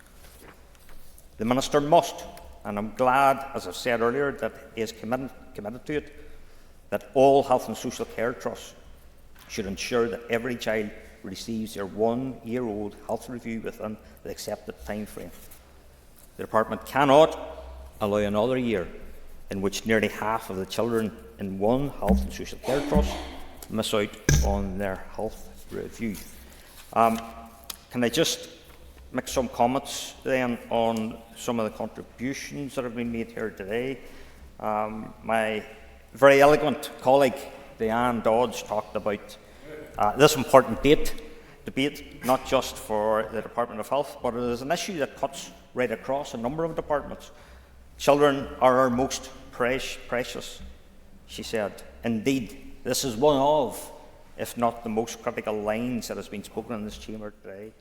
The Minister must, and I'm glad, as I've said earlier, that he is committed to it, that all health and social care trusts should ensure that every child receives their one-year-old health review within the accepted time frame. The Department cannot allow another year in which nearly half of the children in one health and social care trust miss out on their health review. Can I just make some comments then on some of the contributions that have been made here today? My very eloquent colleague Diane Dodds talked about this important debate, not just for the Department of Health, but it is an issue that cuts right across a number of departments. Children are our most precious, she said. Indeed, this is one of, if not the most critical lines that has been spoken in this chamber today.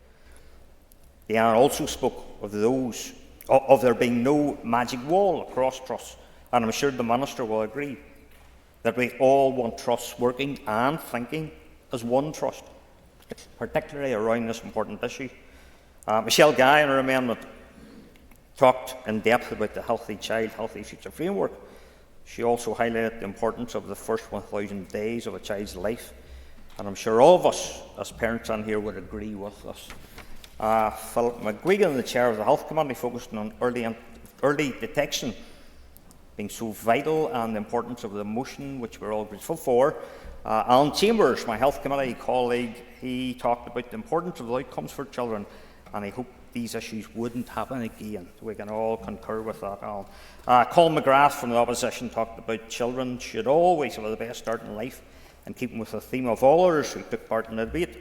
Diane also spoke of there being no magic wall across trusts, and I'm sure the Minister will agree that we all want trusts working and thinking as one trust, particularly around this important issue. Michelle Guy, in her amendment, talked in depth about the Healthy Child, Healthy Future framework. She also highlighted the importance of the first 1,000 days of a child's life, and I'm sure all of us, as parents on here, would agree with this. Philip McGuigan, the Chair of the Health Committee, focused on early detection being so vital, and the importance of the motion, which we're all grateful for. Alan Chambers, my Health Committee colleague, he talked about the importance of the outcomes for children, and I hope these issues wouldn't happen again. We can all concur with that, Alan. Colin McGrath from the opposition talked about children should always have the best start in life, in keeping with the theme of all others who took part in the debate.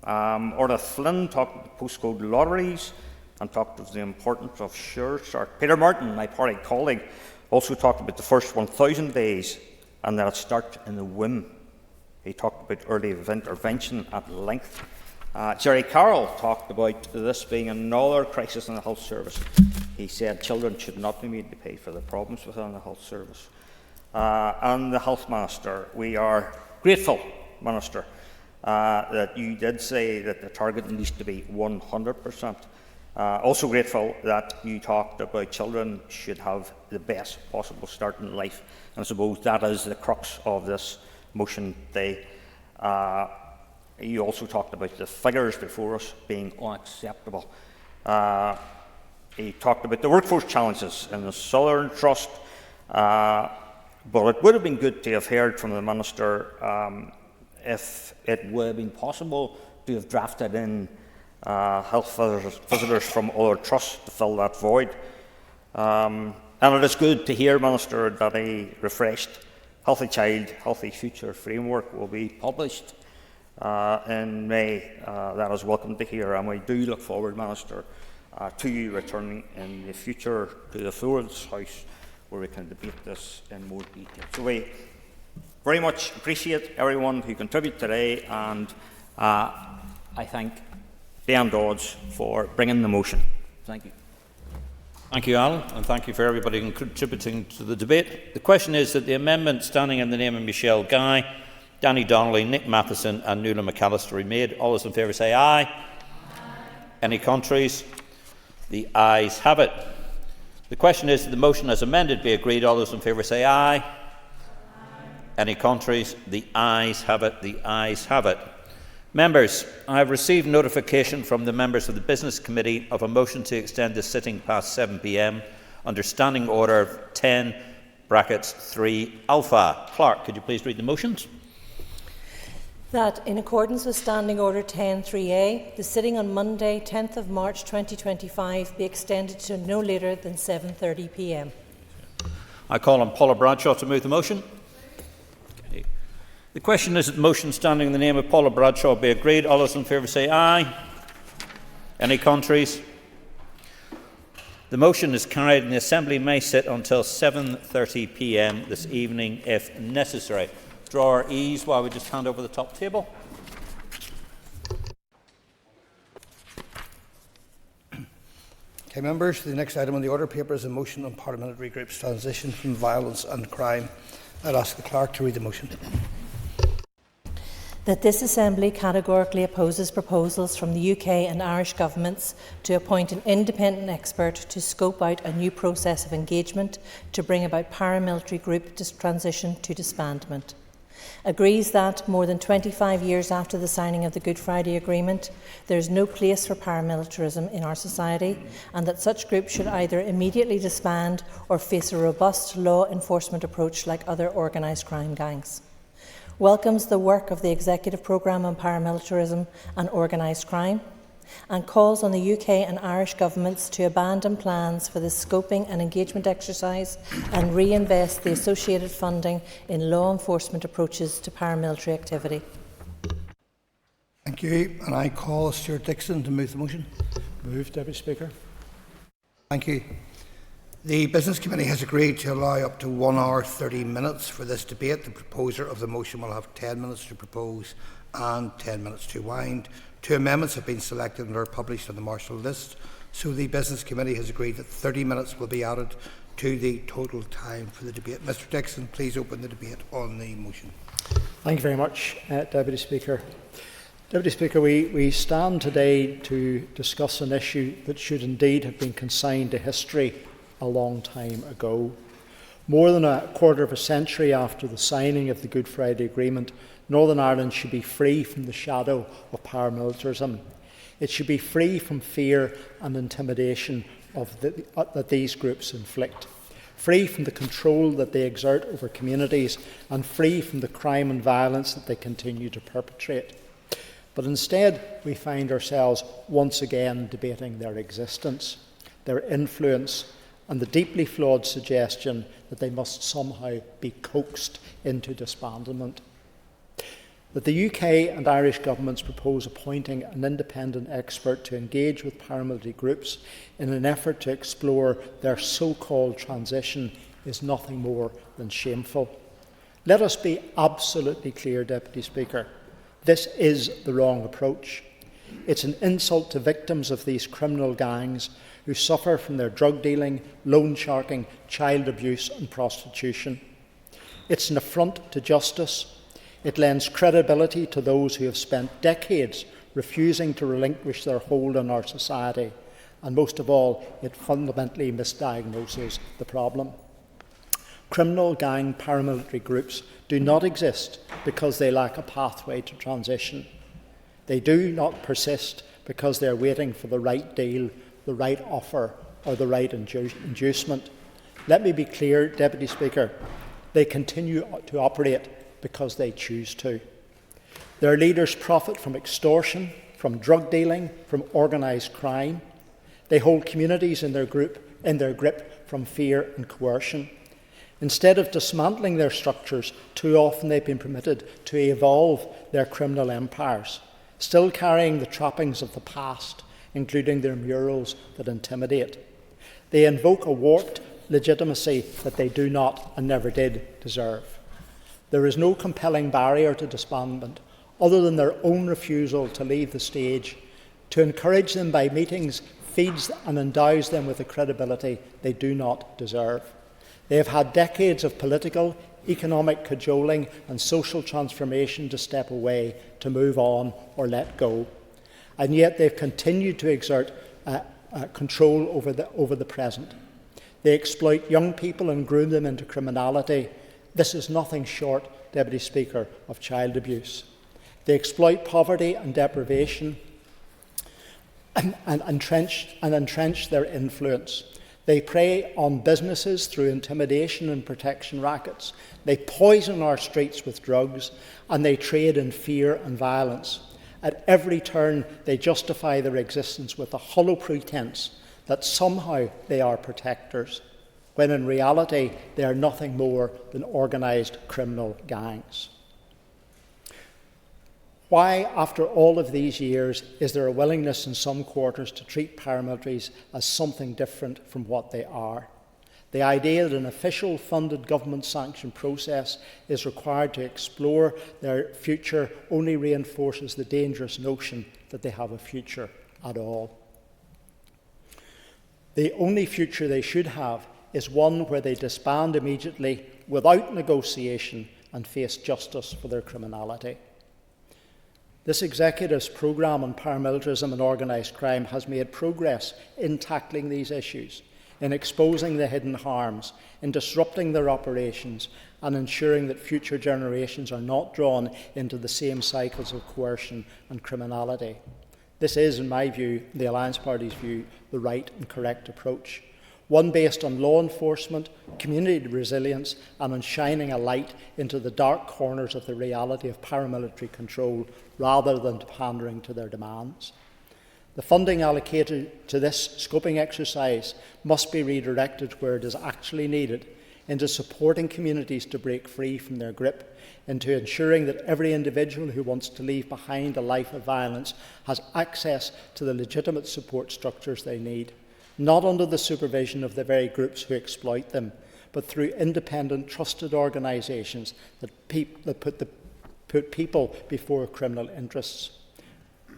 Orla Flynn talked about postcode lotteries and talked of the importance of sure start. Peter Martin, my party colleague, also talked about the first 1,000 days and that it starts in the womb. He talked about early intervention at length. Jerry Carroll talked about this being another crisis in the health service. He said children should not be made to pay for the problems within the health service. And the Health Minister, we are grateful, Minister, that you did say that the target needs to be 100%. Also grateful that you talked about children should have the best possible start in life. And I suppose that is the crux of this motion today. You also talked about the figures before us being unacceptable. He talked about the workforce challenges in the Southern Trust, but it would have been good to have heard from the Minister if it would have been possible to have drafted in health visitors from other trusts to fill that void. And it is good to hear, Minister, that a refreshed Healthy Child, Healthy Future framework will be published in May. That is welcome to hear, and we do look forward, Minister, to you returning in the future to the floor of this House where we can debate this in more detail. So we very much appreciate everyone who contributed today, and I thank Dan Dodds for bringing the motion. Thank you. Thank you, Alan, and thank you for everybody contributing to the debate. The question is that the amendment standing in the name of Michelle Guy, Danny Donnelly, Nick Matheson and Nuala McAllister be made. All those in favour say aye. Aye. Any contraries? The ayes have it. The question is that the motion as amended be agreed. All those in favour say aye. Aye. Any contraries? The ayes have it. The ayes have it. Members, I have received notification from the members of the Business Committee of a motion to extend the sitting past 7 p.m. under Standing Order 10(3) alpha. Clerk, could you please read the motions? That, in accordance with Standing Order 10(3)A, the sitting on Monday, 10th of March 2025 be extended to no later than 7:30 p.m. I call on Paula Bradshaw to move the motion. The question is that the motion standing in the name of Paula Bradshaw be agreed. All those in favour say aye. Any contraries? The motion is carried and the Assembly may sit until 7:30 p.m. this evening if necessary. Draw our ease while we just hand over the top table. Okay, members, the next item on the order paper is a motion on Parliamentary Group's transition from violence and crime. I'd ask the Clerk to read the motion. That this Assembly categorically opposes proposals from the UK and Irish governments to appoint an independent expert to scope out a new process of engagement to bring about paramilitary group transition to disbandment. Agrees that, more than 25 years after the signing of the Good Friday Agreement, there is no place for paramilitarism in our society, and that such groups should either immediately disband or face a robust law enforcement approach like other organised crime gangs. Welcomes the work of the Executive Programme on Paramilitarism and Organised Crime, and calls on the UK and Irish governments to abandon plans for the scoping and engagement exercise and reinvest the associated funding in law enforcement approaches to paramilitary activity. Thank you, and I call Stuart Dixon to move the motion. Move, Deputy Speaker. Thank you. The Business Committee has agreed to allow up to 1 hour 30 minutes for this debate. The proposer of the motion will have 10 minutes to propose and 10 minutes to wind. 2 amendments have been selected and are published on the Marshall list, so the Business Committee has agreed that 30 minutes will be added to the total time for the debate. Mr Dixon, please open the debate on the motion. Thank you very much, Deputy Speaker. Deputy Speaker, we stand today to discuss an issue that should indeed have been consigned to history a long time ago. More than a quarter of a century after the signing of the Good Friday Agreement, Northern Ireland should be free from the shadow of paramilitarism. It should be free from fear and intimidation that these groups inflict, free from the control that they exert over communities, and free from the crime and violence that they continue to perpetrate. But instead, we find ourselves once again debating their existence, their influence, and the deeply flawed suggestion that they must somehow be coaxed into disbandment. that the UK and Irish governments propose appointing an independent expert to engage with paramilitary groups in an effort to explore their so-called transition is nothing more than shameful. Let us be absolutely clear, Deputy Speaker. This is the wrong approach. It's an insult to victims of these criminal gangs who suffer from their drug dealing, loan sharking, child abuse and prostitution. It's an affront to justice. It lends credibility to those who have spent decades refusing to relinquish their hold on our society. And most of all, it fundamentally misdiagnoses the problem. Criminal gang paramilitary groups do not exist because they lack a pathway to transition. They do not persist because they are waiting for the right deal, the right offer, or the right inducement. Let me be clear, Deputy Speaker. They continue to operate because they choose to. Their leaders profit from extortion, from drug dealing, from organised crime. They hold communities in their grip from fear and coercion. Instead of dismantling their structures, too often they've been permitted to evolve their criminal empires, still carrying the trappings of the past, including their murals that intimidate. They invoke a warped legitimacy that they do not and never did deserve. There is no compelling barrier to disbandment other than their own refusal to leave the stage. To encourage them by meetings feeds and endows them with a credibility they do not deserve. They have had decades of political, economic cajoling and social transformation to step away, to move on or let go. And yet they've continued to exert control over the present. They exploit young people and groom them into criminality. This is nothing short, Deputy Speaker, of child abuse. They exploit poverty and deprivation and entrench their influence. They prey on businesses through intimidation and protection rackets. They poison our streets with drugs, and they trade in fear and violence. At every turn, they justify their existence with a hollow pretense that somehow they are protectors, when in reality they are nothing more than organised criminal gangs. Why, after all of these years, is there a willingness in some quarters to treat paramilitaries as something different from what they are? The idea that an official funded government sanctioned process is required to explore their future only reinforces the dangerous notion that they have a future at all. The only future they should have is one where they disband immediately without negotiation and face justice for their criminality. This executive's programme on paramilitarism and organised crime has made progress in tackling these issues, in exposing the hidden harms, in disrupting their operations, and ensuring that future generations are not drawn into the same cycles of coercion and criminality. This is, in my view, the Alliance Party's view, the right and correct approach. One based on law enforcement, community resilience, and on shining a light into the dark corners of the reality of paramilitary control rather than pandering to their demands. The funding allocated to this scoping exercise must be redirected where it is actually needed, into supporting communities to break free from their grip, into ensuring that every individual who wants to leave behind a life of violence has access to the legitimate support structures they need, not under the supervision of the very groups who exploit them, but through independent, trusted organisations that put people before criminal interests.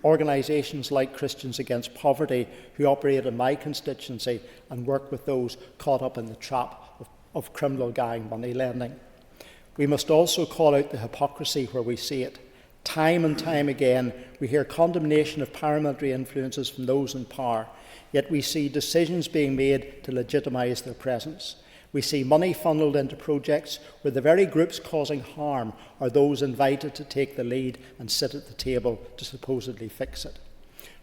Organisations like Christians Against Poverty, who operate in my constituency and work with those caught up in the trap of criminal gang money lending. We must also call out the hypocrisy where we see it. Time and time again, we hear condemnation of paramilitary influences from those in power, yet we see decisions being made to legitimise their presence. We see money funnelled into projects where the very groups causing harm are those invited to take the lead and sit at the table to supposedly fix it.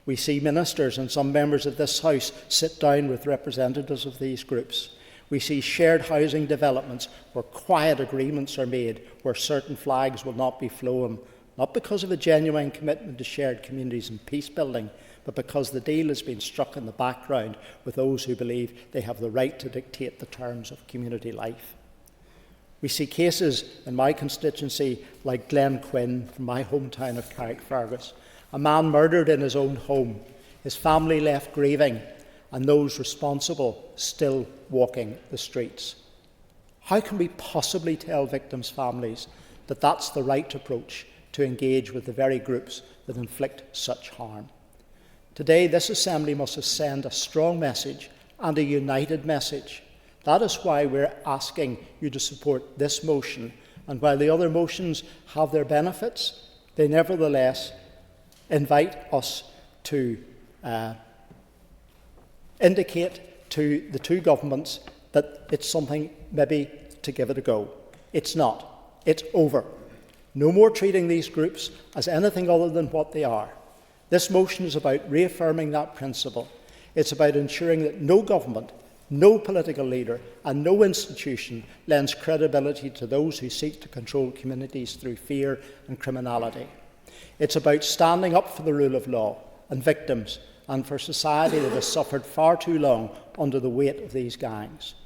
We see ministers and some members of this House sit down with representatives of these groups. We see shared housing developments where quiet agreements are made, where certain flags will not be flown, not because of a genuine commitment to shared communities and peace building, but because the deal has been struck in the background with those who believe they have the right to dictate the terms of community life. We see cases in my constituency like Glen Quinn from my hometown of Carrickfergus, a man murdered in his own home, his family left grieving, and those responsible still walking the streets. How can we possibly tell victims' families that that's the right approach to engage with the very groups that inflict such harm? Today, this Assembly must send a strong message and a united message. That is why we're asking you to support this motion. And while the other motions have their benefits, they nevertheless invite us to indicate to the two governments that it's something maybe to give it a go. It's not. It's over. No more treating these groups as anything other than what they are. This motion is about reaffirming that principle. It's about ensuring that no government, no political leader and no institution lends credibility to those who seek to control communities through fear and criminality. It's about standing up for the rule of law and victims and for society that has suffered far too long under the weight of these gangs.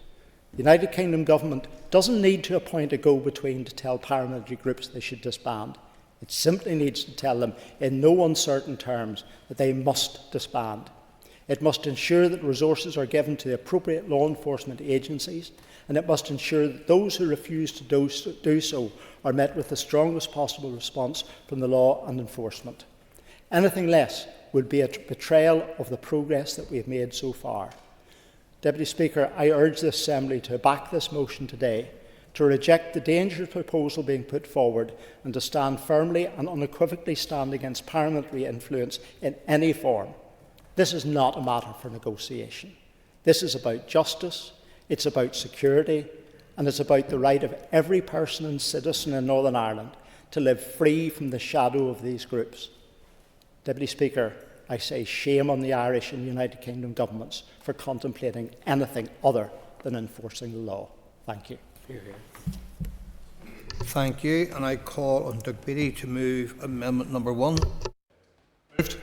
The United Kingdom government doesn't need to appoint a go-between to tell paramilitary groups they should disband. It simply needs to tell them in no uncertain terms that they must disband. It must ensure that resources are given to the appropriate law enforcement agencies, and it must ensure that those who refuse to do so are met with the strongest possible response from the law and enforcement. Anything less would be a betrayal of the progress that we have made so far. Deputy Speaker, I urge the Assembly to back this motion today, to reject the dangerous proposal being put forward, and to stand firmly and unequivocally stand against paramilitary influence in any form. This is not a matter for negotiation. This is about justice, it's about security, and it's about the right of every person and citizen in Northern Ireland to live free from the shadow of these groups. Deputy Speaker, I say shame on the Irish and United Kingdom governments for contemplating anything other than enforcing the law. Thank you. Thank you, and I call on Doug Beattie to move amendment number 1. Moved.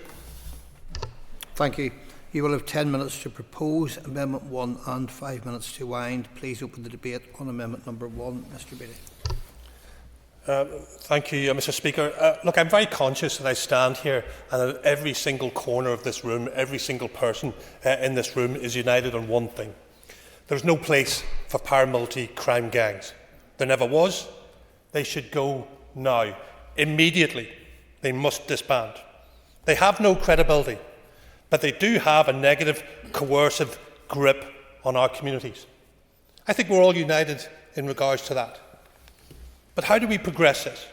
Thank you. You will have 10 minutes to propose amendment 1 and 5 minutes to wind. Please open the debate on amendment number 1. Mr. Beattie. Thank you, Mr. Speaker. Look, I'm very conscious that I stand here and that every single corner of this room, every single person in this room is united on one thing. There's no place for paramilitary crime gangs. There never was. They should go now. Immediately. They must disband. They have no credibility, but they do have a negative, coercive grip on our communities. I think we're all united in regards to that. But how do we progress this?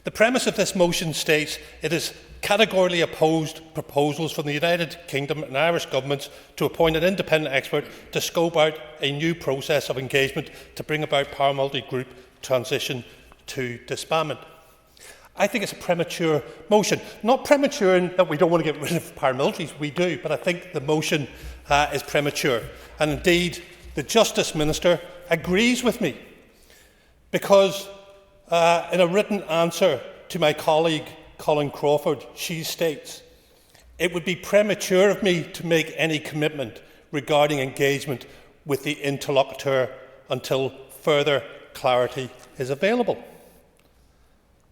The premise of this motion states it is categorically opposed proposals from the United Kingdom and Irish governments to appoint an independent expert to scope out a new process of engagement to bring about paramilitary group transition to disbandment. I think it's a premature motion. Not premature in that we don't want to get rid of paramilitaries, we do, but I think the motion is premature. And indeed, the Justice Minister agrees with me, because in a written answer to my colleague Colin Crawford, she states, "It would be premature of me to make any commitment regarding engagement with the interlocutor until further clarity is available."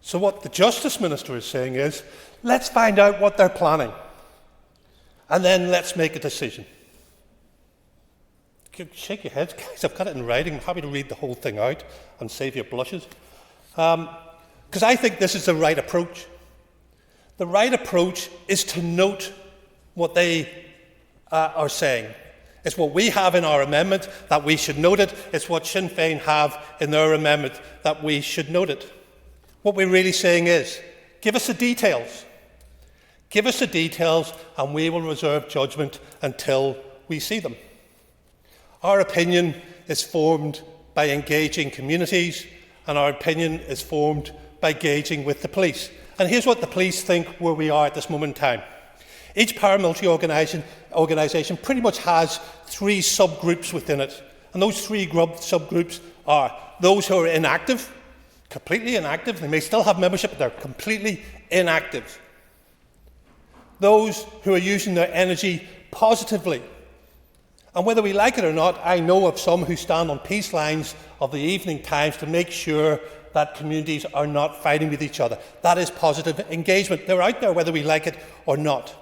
So what the Justice Minister is saying is, let's find out what they're planning, and then let's make a decision. Shake your heads, guys. I've got it in writing. I'm happy to read the whole thing out and save your blushes. Because I think this is the right approach. The right approach is to note what they are saying. It's what we have in our amendment, that we should note it. It's what Sinn Féin have in their amendment, that we should note it. What we're really saying is, give us the details. Give us the details, and we will reserve judgment until we see them. Our opinion is formed by engaging communities, and our opinion is formed by engaging with the police. And here's what the police think where we are at this moment in time. Each paramilitary organisation pretty much has 3 subgroups within it. And those 3 subgroups are those who are inactive, completely inactive. They may still have membership, but they're completely inactive. Those who are using their energy positively. And whether we like it or not, I know of some who stand on peace lines of the evening times to make sure that communities are not fighting with each other. That is positive engagement. They're out there whether we like it or not.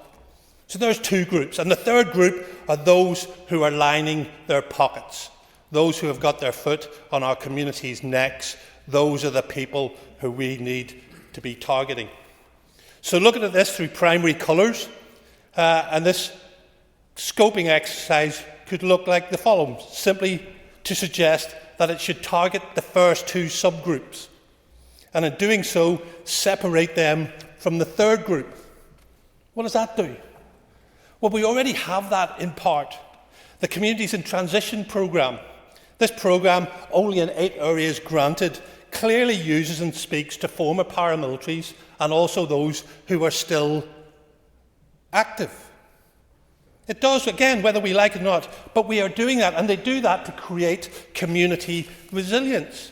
So there's two groups. And the third group are those who are lining their pockets, those who have got their foot on our communities' necks. Those are the people who we need to be targeting. So looking at this through primary colours, and this scoping exercise could look like the following, simply to suggest that it should target the first two subgroups, and in doing so, separate them from the third group. What does that do? Well, we already have that in part. The Communities in Transition programme. This programme, only in 8 areas granted, clearly uses and speaks to former paramilitaries and also those who are still active. It does, again, whether we like it or not, but we are doing that, and they do that to create community resilience.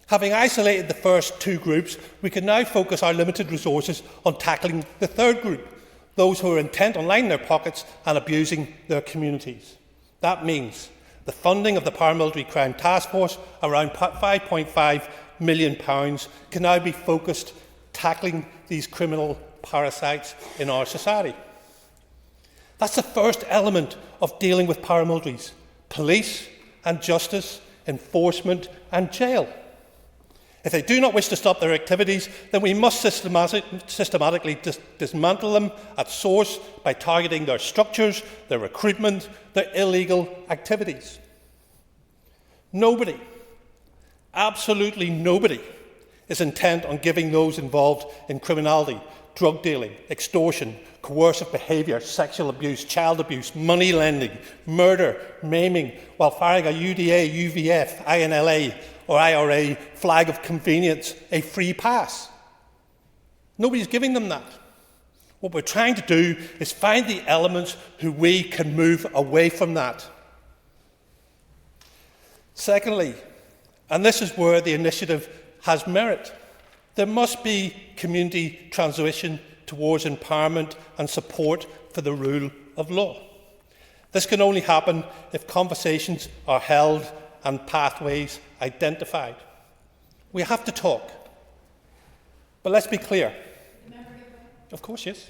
Having isolated the first two groups, we can now focus our limited resources on tackling the third group, those who are intent on lining their pockets and abusing their communities. That means the funding of the Paramilitary Crime Task Force, around £5.5 million, can now be focused tackling these criminal parasites in our society. That's the first element of dealing with paramilitaries: police and justice, enforcement and jail. If they do not wish to stop their activities, then we must systematically dismantle them at source by targeting their structures, their recruitment, their illegal activities. Nobody, absolutely nobody, is intent on giving those involved in criminality, drug dealing, extortion, coercive behaviour, sexual abuse, child abuse, money lending, murder, maiming, while firing a UDA, UVF, INLA or IRA flag of convenience a free pass. Nobody's giving them that. What we're trying to do is find the elements who we can move away from that. Secondly, and this is where the initiative has merit, there must be community transition towards empowerment and support for the rule of law. This can only happen if conversations are held and pathways identified. We have to talk. But let's be clear. Of course, yes.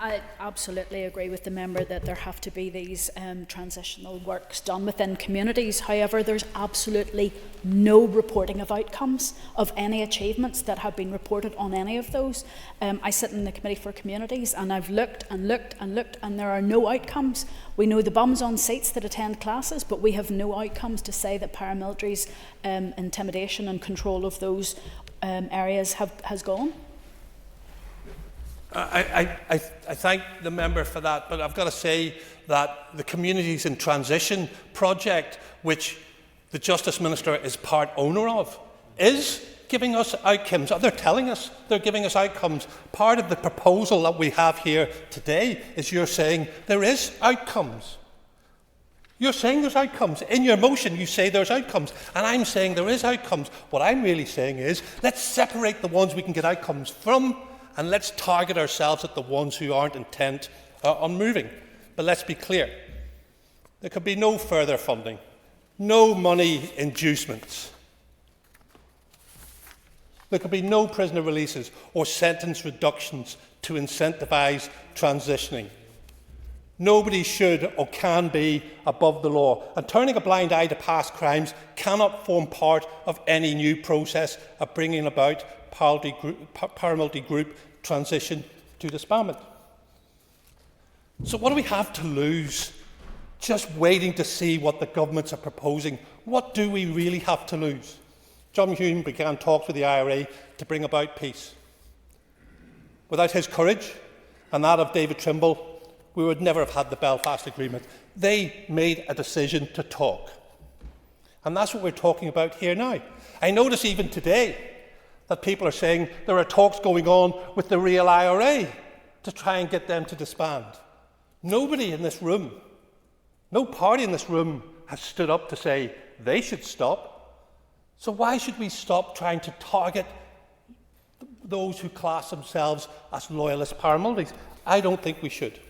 I absolutely agree with the member that there have to be these transitional works done within communities. However, there's absolutely no reporting of outcomes of any achievements that have been reported on any of those. I sit in the Committee for Communities, and I've looked and looked and looked, and there are no outcomes. We know the bums on seats that attend classes, but we have no outcomes to say that paramilitary's intimidation and control of those areas has gone. I thank the member for that, but I've got to say that the Communities in Transition project, which the Justice Minister is part owner of, is giving us outcomes. They're telling us they're giving us outcomes. Part of the proposal that we have here today is you're saying there is outcomes. You're saying there's outcomes. In your motion, you say there's outcomes, and I'm saying there is outcomes. What I'm really saying is let's separate the ones we can get outcomes from, and let's target ourselves at the ones who aren't intent on moving. But let's be clear. There could be no further funding, no money inducements. There could be no prisoner releases or sentence reductions to incentivise transitioning. Nobody should or can be above the law, and turning a blind eye to past crimes cannot form part of any new process of bringing about paramilitary group transition to disbandment. So what do we have to lose just waiting to see what the governments are proposing? What do we really have to lose? John Hume began talks with the IRA to bring about peace. Without his courage and that of David Trimble, we would never have had the Belfast Agreement. They made a decision to talk. And that's what we're talking about here now. I notice even today that people are saying there are talks going on with the real IRA to try and get them to disband. Nobody in this room, no party in this room has stood up to say they should stop. So why should we stop trying to target those who class themselves as loyalist paramilitaries? I don't think we should.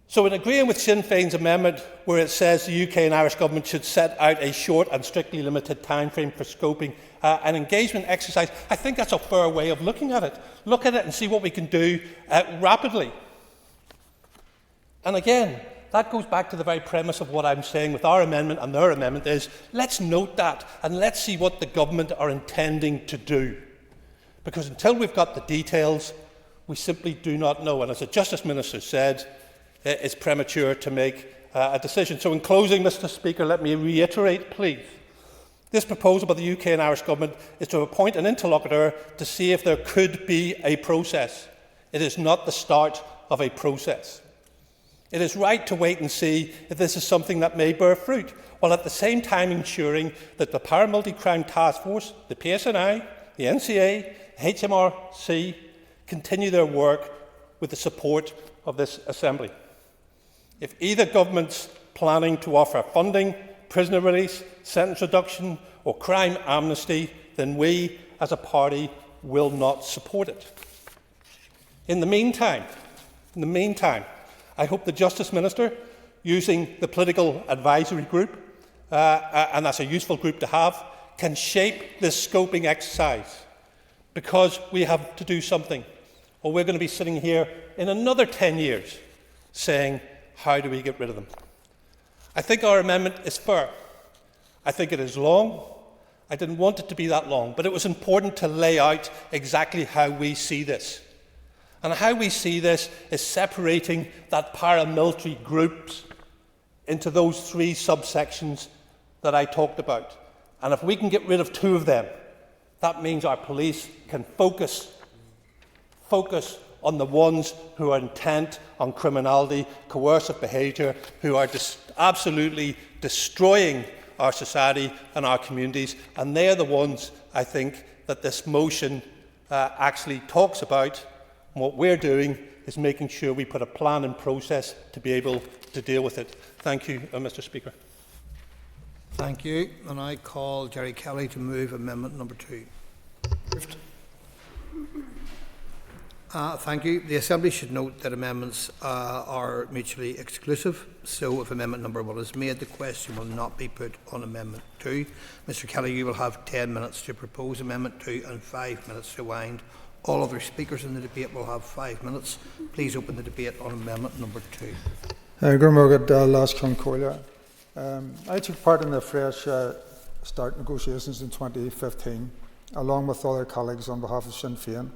So in agreeing with Sinn Féin's amendment where it says the UK and Irish Government should set out a short and strictly limited timeframe for scoping an engagement exercise, I think that's a fair way of looking at it. Look at it and see what we can do rapidly. And again, that goes back to the very premise of what I'm saying with our amendment and their amendment is, let's note that and let's see what the government are intending to do. Because until we've got the details, we simply do not know. And as the Justice Minister said, it's premature to make a decision. So in closing, Mr. Speaker, let me reiterate, please. This proposal by the UK and Irish Government is to appoint an interlocutor to see if there could be a process. It is not the start of a process. It is right to wait and see if this is something that may bear fruit, while at the same time ensuring that the Paramilitary Crime Task Force, the PSNI, the NCA, the HMRC continue their work with the support of this Assembly. If either government's planning to offer funding, prisoner release, sentence reduction or crime amnesty, then we as a party will not support it. In the meantime, I hope the Justice Minister, using the political advisory group, and that's a useful group to have, can shape this scoping exercise, because we have to do something, or we're going to be sitting here in another 10 years saying, how do we get rid of them? I think our amendment is fair. I think it is long. I didn't want it to be that long, but it was important to lay out exactly how we see this. And how we see this is separating that paramilitary groups into those three subsections that I talked about. And if we can get rid of two of them, that means our police can focus on the ones who are intent on criminality, coercive behaviour, who are absolutely destroying our society and our communities. And they are the ones, I think, that this motion actually talks about. And what we're doing is making sure we put a plan in process to be able to deal with it. Thank you, Mr. Speaker. Thank you. And I call Jerry Kelly to move amendment number 2. Thank you. The Assembly should note that amendments are mutually exclusive, so if amendment number 1 is made, the question will not be put on amendment 2. Mr. Kelly, you will have 10 minutes to propose amendment 2 and 5 minutes to wind. All other speakers in the debate will have 5 minutes. Please open the debate on amendment number 2. I took part in the Fresh Start negotiations in 2015, along with other colleagues on behalf of Sinn Féin.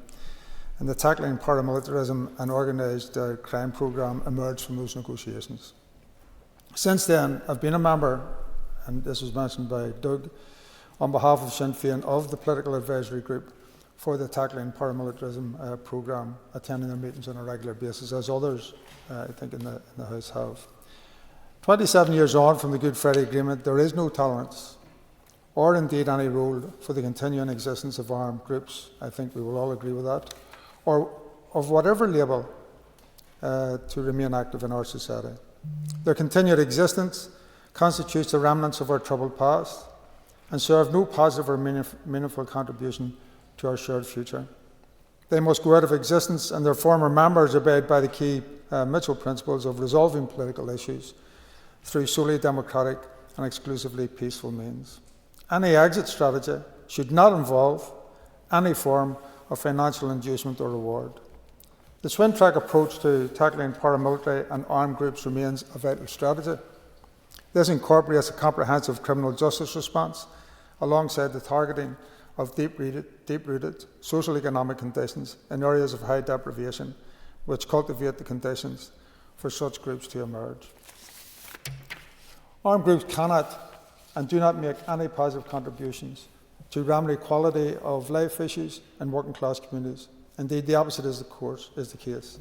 And the Tackling Paramilitarism and Organised Crime programme emerged from those negotiations. Since then, I've been a member, and this was mentioned by Doug, on behalf of Sinn Féin, of the Political Advisory Group for the Tackling Paramilitarism programme, attending their meetings on a regular basis, as others, I think, in the House have. 27 years on from the Good Friday Agreement, there is no tolerance, or indeed any role for the continuing existence of armed groups. I think we will all agree with that, or of whatever label to remain active in our society. Their continued existence constitutes the remnants of our troubled past and serve no positive or meaningful contribution to our shared future. They must go out of existence and their former members abide by the key Mitchell principles of resolving political issues through solely democratic and exclusively peaceful means. Any exit strategy should not involve any form of financial inducement or reward. The twin track approach to tackling paramilitary and armed groups remains a vital strategy. This incorporates a comprehensive criminal justice response alongside the targeting of deep-rooted social-economic conditions in areas of high deprivation, which cultivate the conditions for such groups to emerge. Armed groups cannot and do not make any positive contributions to remedy quality of life issues in working class communities. Indeed, the opposite is the case.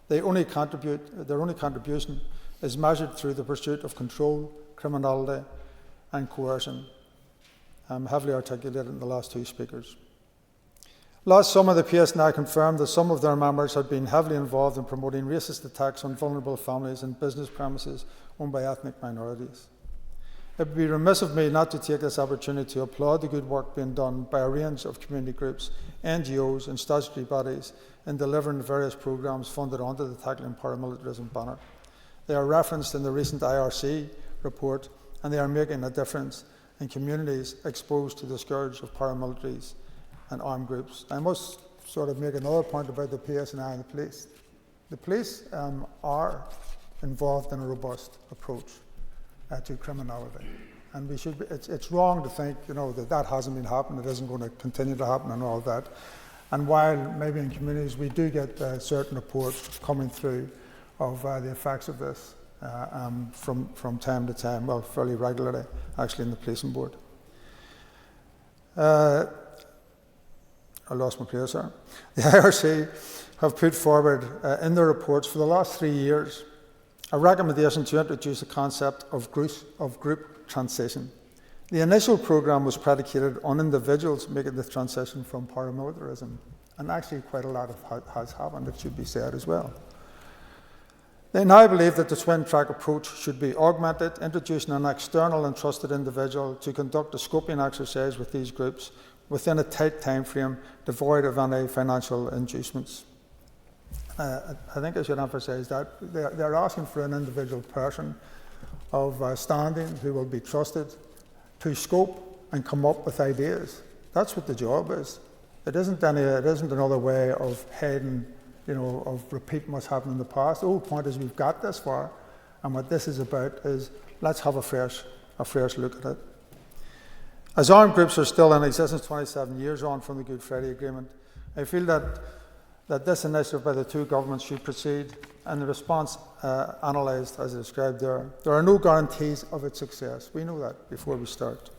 Their only contribution is measured through the pursuit of control, criminality and coercion, heavily articulated in the last two speakers. Last summer, the PSNI confirmed that some of their members had been heavily involved in promoting racist attacks on vulnerable families and business premises owned by ethnic minorities. It would be remiss of me not to take this opportunity to applaud the good work being done by a range of community groups, NGOs and statutory bodies in delivering various programmes funded under the Tackling Paramilitarism banner. They are referenced in the recent IRC report, and they are making a difference in communities exposed to the scourge of paramilitaries and armed groups. I must sort of make another point about the PSNI and the police. The police are involved in a robust approach to criminality. And we should be, it's wrong to think, that hasn't been happening, it isn't going to continue to happen and all that. And while maybe in communities we do get certain reports coming through of the effects of this from time to time, well, fairly regularly, actually, in the policing board. I lost my place there. The IRC have put forward in their reports for the last 3 years a recommendation to introduce the concept of group transition. The initial programme was predicated on individuals making the transition from paramilitarism, and actually quite a lot has happened, it should be said as well. They now believe that the twin-track approach should be augmented, introducing an external and trusted individual to conduct a scoping exercise with these groups within a tight time frame, devoid of any financial inducements. I think I should emphasise that they're asking for an individual person of standing who will be trusted to scope and come up with ideas. That's what the job is. It isn't another way of hiding, of repeating what's happened in the past. The whole point is we've got this far, and what this is about is let's have a fresh look at it. As armed groups are still in existence 27 years on from the Good Friday Agreement, I feel that this initiative by the two governments should proceed and the response analysed as described there. There are no guarantees of its success. We know that before we start.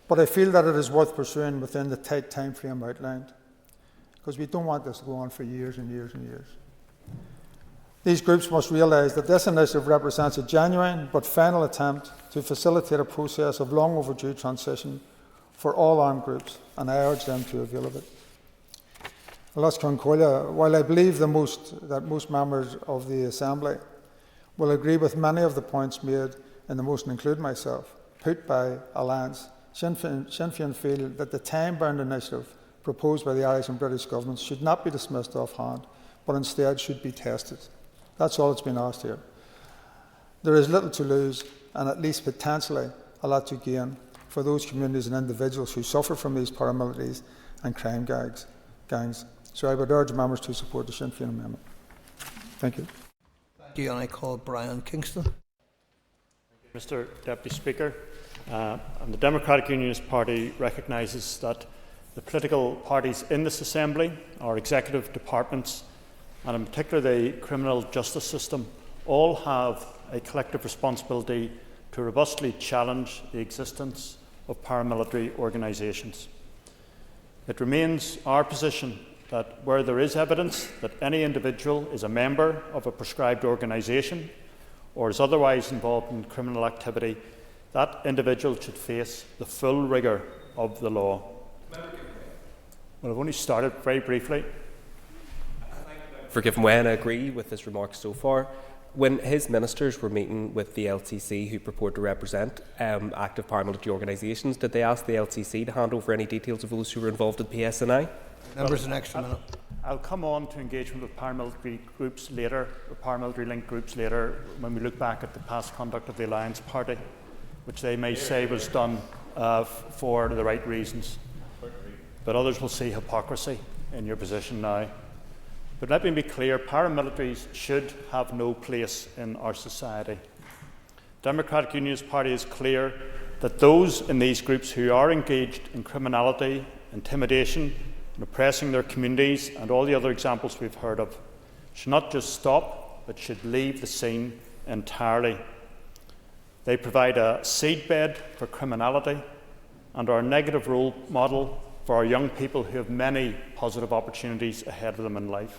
But I feel that it is worth pursuing within the tight time frame outlined, because we don't want this to go on for years and years and years. These groups must realise that this initiative represents a genuine but final attempt to facilitate a process of long overdue transition for all armed groups, and I urge them to avail of it. While I believe that most members of the Assembly will agree with many of the points made in the motion, including myself, put by Alliance, Sinn Féin feel that the time-bound initiative proposed by the Irish and British governments should not be dismissed offhand, but instead should be tested. That's all that's been asked here. There is little to lose, and at least potentially a lot to gain for those communities and individuals who suffer from these paramilitaries and crime gangs. So I would urge members to support the Sinn Féin amendment. Thank you. Thank you, and I call Brian Kingston. Mr. Deputy Speaker, and the Democratic Unionist Party recognises that the political parties in this Assembly, our executive departments, and in particular the criminal justice system, all have a collective responsibility to robustly challenge the existence of paramilitary organisations. It remains our position that where there is evidence that any individual is a member of a prescribed organisation or is otherwise involved in criminal activity, that individual should face the full rigour of the law. Well, I've only started very briefly. For giving way, and I agree with his remarks so far. When his ministers were meeting with the LTC, who purport to represent active paramilitary organisations, did they ask the LTC to hand over any details of those who were involved in PSNI? Members, an extra minute. I'll come on to engagement with paramilitary groups later, or paramilitary linked groups later, when we look back at the past conduct of the Alliance Party, which they may say was done for the right reasons. But others will see hypocrisy in your position now. But let me be clear, paramilitaries should have no place in our society. Democratic Unionist Party is clear that those in these groups who are engaged in criminality, intimidation, and oppressing their communities, and all the other examples we've heard of, should not just stop, but should leave the scene entirely. They provide a seedbed for criminality and are a negative role model for our young people who have many positive opportunities ahead of them in life.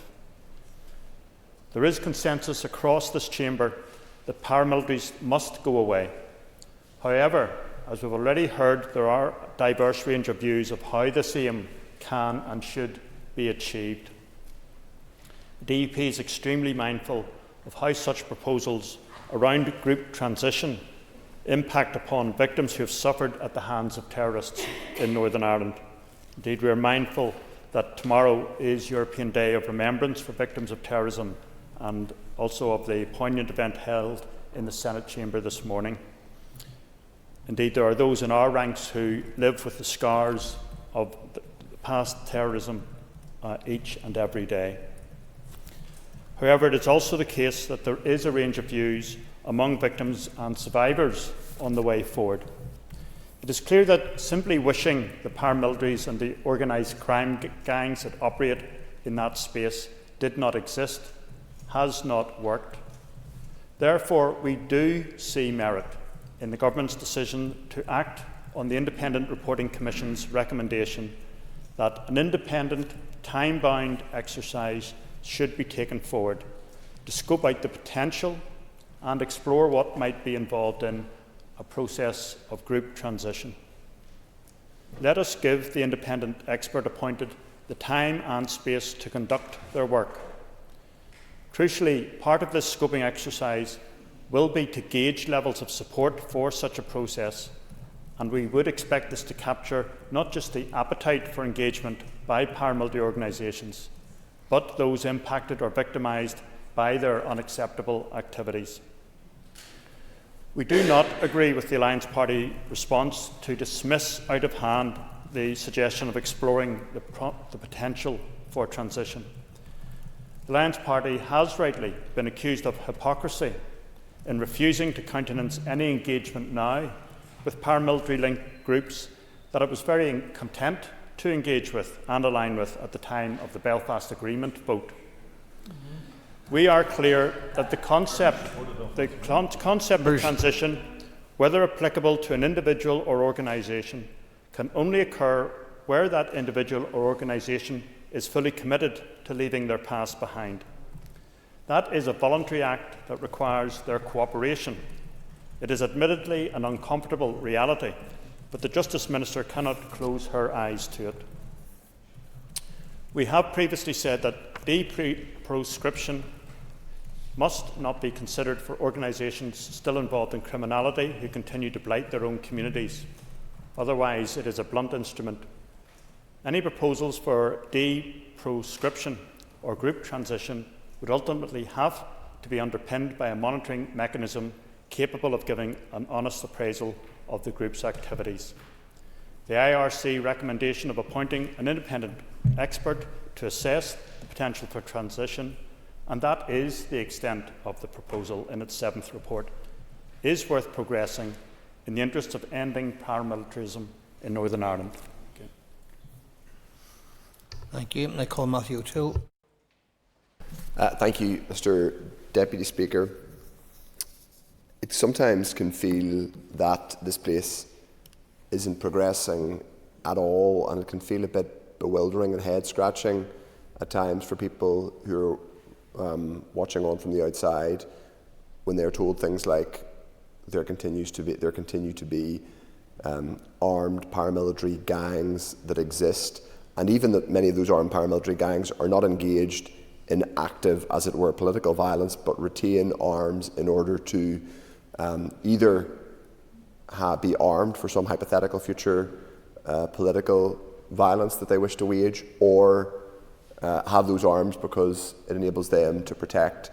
There is consensus across this chamber that paramilitaries must go away. However, as we've already heard, there are a diverse range of views of how this aim can and should be achieved. The DUP is extremely mindful of how such proposals around group transition impact upon victims who have suffered at the hands of terrorists in Northern Ireland. Indeed, we are mindful that tomorrow is European Day of Remembrance for victims of terrorism, and also of the poignant event held in the Senate chamber this morning. Indeed, there are those in our ranks who live with the scars of the past terrorism each and every day. However, it is also the case that there is a range of views among victims and survivors on the way forward. It is clear that simply wishing the paramilitaries and the organised crime gangs that operate in that space did not exist has not worked. Therefore, we do see merit in the Government's decision to act on the Independent Reporting Commission's recommendation that an independent, time-bound exercise should be taken forward to scope out the potential and explore what might be involved in a process of group transition. Let us give the independent expert appointed the time and space to conduct their work. Crucially, part of this scoping exercise will be to gauge levels of support for such a process, and we would expect this to capture not just the appetite for engagement by paramilitary organisations, but those impacted or victimised by their unacceptable activities. We do not agree with the Alliance Party response to dismiss out of hand the suggestion of exploring the potential for transition. The Alliance Party has rightly been accused of hypocrisy in refusing to countenance any engagement now with paramilitary-linked groups that it was very content to engage with and align with at the time of the Belfast Agreement vote. We are clear that the concept of transition, whether applicable to an individual or organisation, can only occur where that individual or organisation is fully committed to leaving their past behind. That is a voluntary act that requires their cooperation. It is admittedly an uncomfortable reality, but the Justice Minister cannot close her eyes to it. We have previously said that de-proscription must not be considered for organisations still involved in criminality who continue to blight their own communities. Otherwise, it is a blunt instrument. Any proposals for de-proscription or group transition would ultimately have to be underpinned by a monitoring mechanism capable of giving an honest appraisal of the group's activities. The IRC recommendation of appointing an independent expert to assess the potential for transition, and that is the extent of the proposal in its 7th report, is worth progressing in the interest of ending paramilitarism in Northern Ireland. Okay. Thank you. I call Matthew O'Toole. Thank you, Mr. Deputy Speaker. It sometimes can feel that this place isn't progressing at all, and it can feel a bit bewildering and head-scratching at times for people who are watching on from the outside when they're told things like there continue to be armed paramilitary gangs that exist, and even that many of those armed paramilitary gangs are not engaged in active, as it were, political violence, but retain arms in order to either be armed for some hypothetical future political violence that they wish to wage, or have those arms because it enables them to protect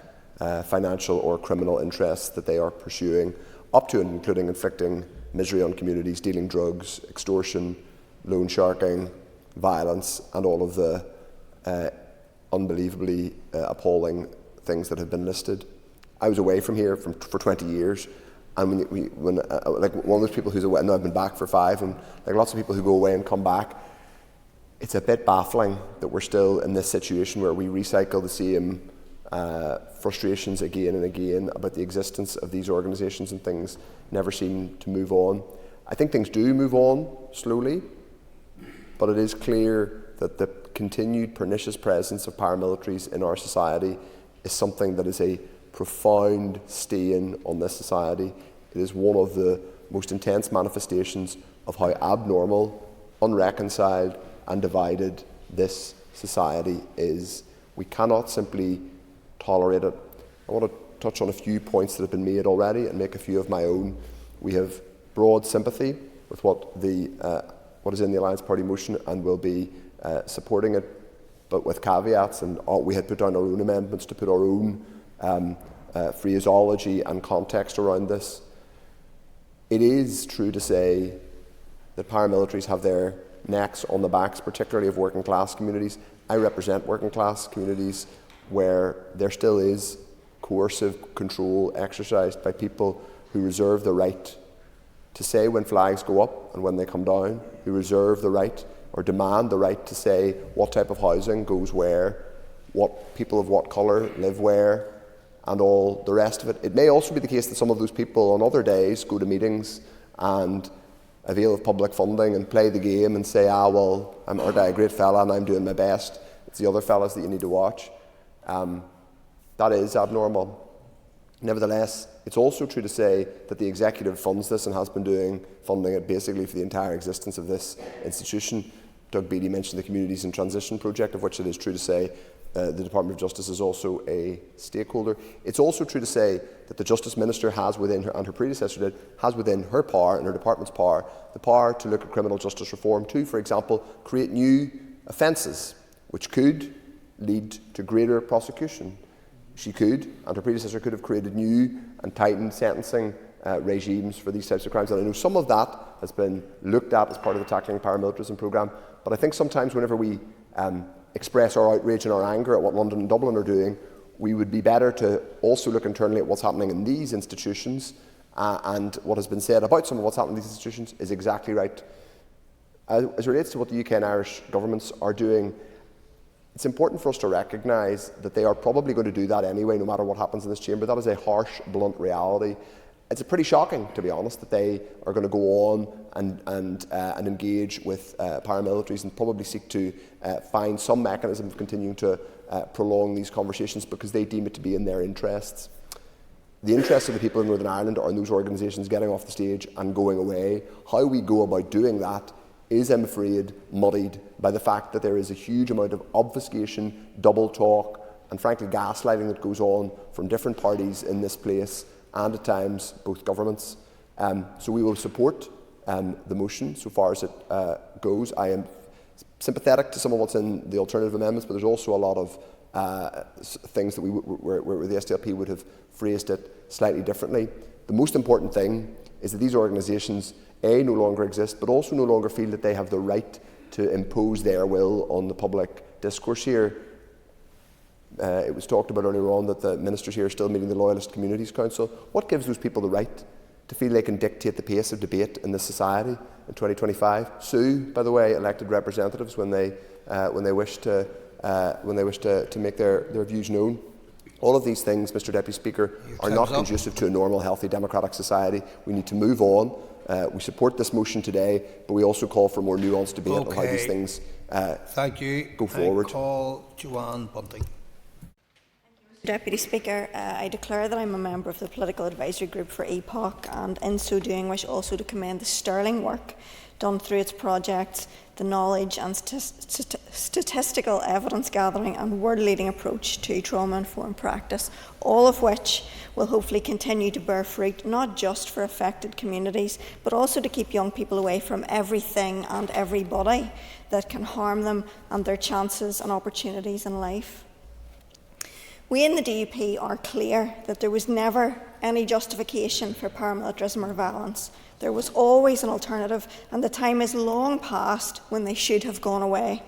financial or criminal interests that they are pursuing, up to and including inflicting misery on communities, dealing drugs, extortion, loan sharking, violence, and all of the unbelievably appalling things that have been listed. I was away from here for 20 years, and when like one of those people who's away, now I've been back for 5, and like lots of people who go away and come back, it's a bit baffling that we're still in this situation where we recycle the same frustrations again and again about the existence of these organisations, and things never seem to move on. I think things do move on slowly, but it is clear that the continued pernicious presence of paramilitaries in our society is something that is a profound stain on this society. It is one of the most intense manifestations of how abnormal, unreconciled, and divided this society is. We cannot simply tolerate it. I want to touch on a few points that have been made already and make a few of my own. We have broad sympathy with what is in the Alliance Party motion, and will be supporting it, but with caveats, and we had put down our own amendments to put our own phraseology and context around this. It is true to say that paramilitaries have their necks on the backs, particularly of working class communities. I represent working class communities where there still is coercive control exercised by people who reserve the right to say when flags go up and when they come down, who reserve the right or demand the right to say what type of housing goes where, what people of what colour live where, and all the rest of it. It may also be the case that some of those people on other days go to meetings and avail of public funding and play the game and say, well, aren't I a great fella and I'm doing my best. It's the other fellas that you need to watch. That is abnormal. Nevertheless, it's also true to say that the executive funds this and has been funding it basically for the entire existence of this institution. Doug Beattie mentioned the Communities in Transition project, of which it is true to say the Department of Justice is also a stakeholder. It's also true to say that the Justice Minister has within her, and her predecessor did, has within her power and her department's power, the power to look at criminal justice reform to, for example, create new offences which could lead to greater prosecution. She could, and her predecessor could have created new and tightened sentencing regimes for these types of crimes. And I know some of that has been looked at as part of the Tackling Paramilitarism programme, but I think sometimes whenever we express our outrage and our anger at what London and Dublin are doing, we would be better to also look internally at what's happening in these institutions, and what has been said about some of what's happening in these institutions is exactly right. As it relates to what the UK and Irish governments are doing, it's important for us to recognise that they are probably going to do that anyway, no matter what happens in this chamber. That is a harsh, blunt reality. It's pretty shocking, to be honest, that they are going to go on and engage with paramilitaries and probably seek to find some mechanism of continuing to prolong these conversations because they deem it to be in their interests. The interests of the people in Northern Ireland are in those organisations getting off the stage and going away. How we go about doing that is, I'm afraid, muddied by the fact that there is a huge amount of obfuscation, double talk, and frankly gaslighting that goes on from different parties in this place and at times both governments. So we will support the motion so far as it goes. I am sympathetic to some of what's in the alternative amendments, but there's also a lot of things that where the SDLP would have phrased it slightly differently. The most important thing is that these organisations no longer exist, but also no longer feel that they have the right to impose their will on the public discourse here. It was talked about earlier on that the ministers here are still meeting the Loyalist Communities Council. What gives those people the right to feel they can dictate the pace of debate in this society in 2025? Sue, by the way, elected representatives when they wish to make their views known. All of these things, Mr Deputy Speaker, are not conducive to a normal, healthy, democratic society. We need to move on. We support this motion today, but we also call for more nuanced debate on how these things go forward. I call Joanne Bunting. Deputy Speaker, I declare that I am a member of the Political Advisory Group for EPOC, and in so doing wish also to commend the sterling work done through its projects, the knowledge and statistical evidence gathering and word-leading approach to trauma-informed practice, all of which will hopefully continue to bear fruit, not just for affected communities, but also to keep young people away from everything and everybody that can harm them and their chances and opportunities in life. We in the DUP are clear that there was never any justification for paramilitarism or violence. There was always an alternative, and the time is long past when they should have gone away.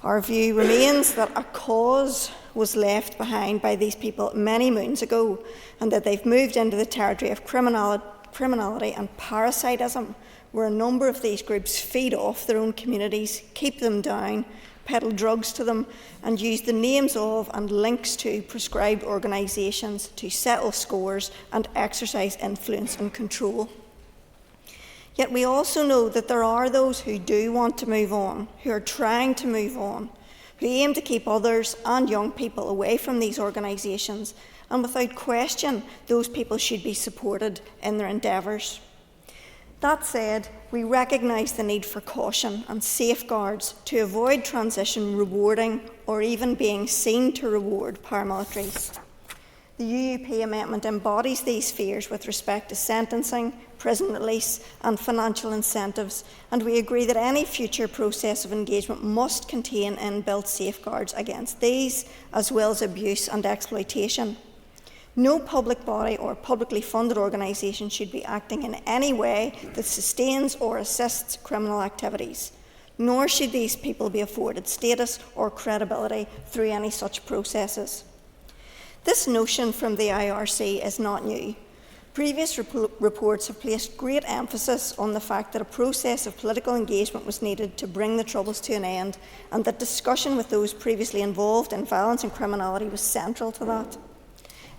Our view remains that a cause was left behind by these people many moons ago, and that they've moved into the territory of criminality and parasitism, where a number of these groups feed off their own communities, keep them down, peddle drugs to them, and use the names of and links to prescribed organisations to settle scores and exercise influence and control. Yet we also know that there are those who do want to move on, who are trying to move on, who aim to keep others and young people away from these organisations, and without question, those people should be supported in their endeavours. That said, we recognise the need for caution and safeguards to avoid transition rewarding or even being seen to reward paramilitaries. The UUP amendment embodies these fears with respect to sentencing, prison release and financial incentives, and we agree that any future process of engagement must contain inbuilt safeguards against these, as well as abuse and exploitation. No public body or publicly funded organisation should be acting in any way that sustains or assists criminal activities, nor should these people be afforded status or credibility through any such processes. This notion from the IRC is not new. Previous reports have placed great emphasis on the fact that a process of political engagement was needed to bring the Troubles to an end, and that discussion with those previously involved in violence and criminality was central to that.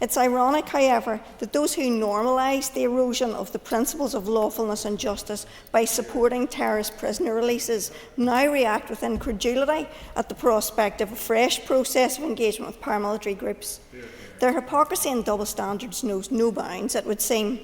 It's ironic, however, that those who normalise the erosion of the principles of lawfulness and justice by supporting terrorist prisoner releases now react with incredulity at the prospect of a fresh process of engagement with paramilitary groups. Their hypocrisy and double standards knows no bounds, it would seem.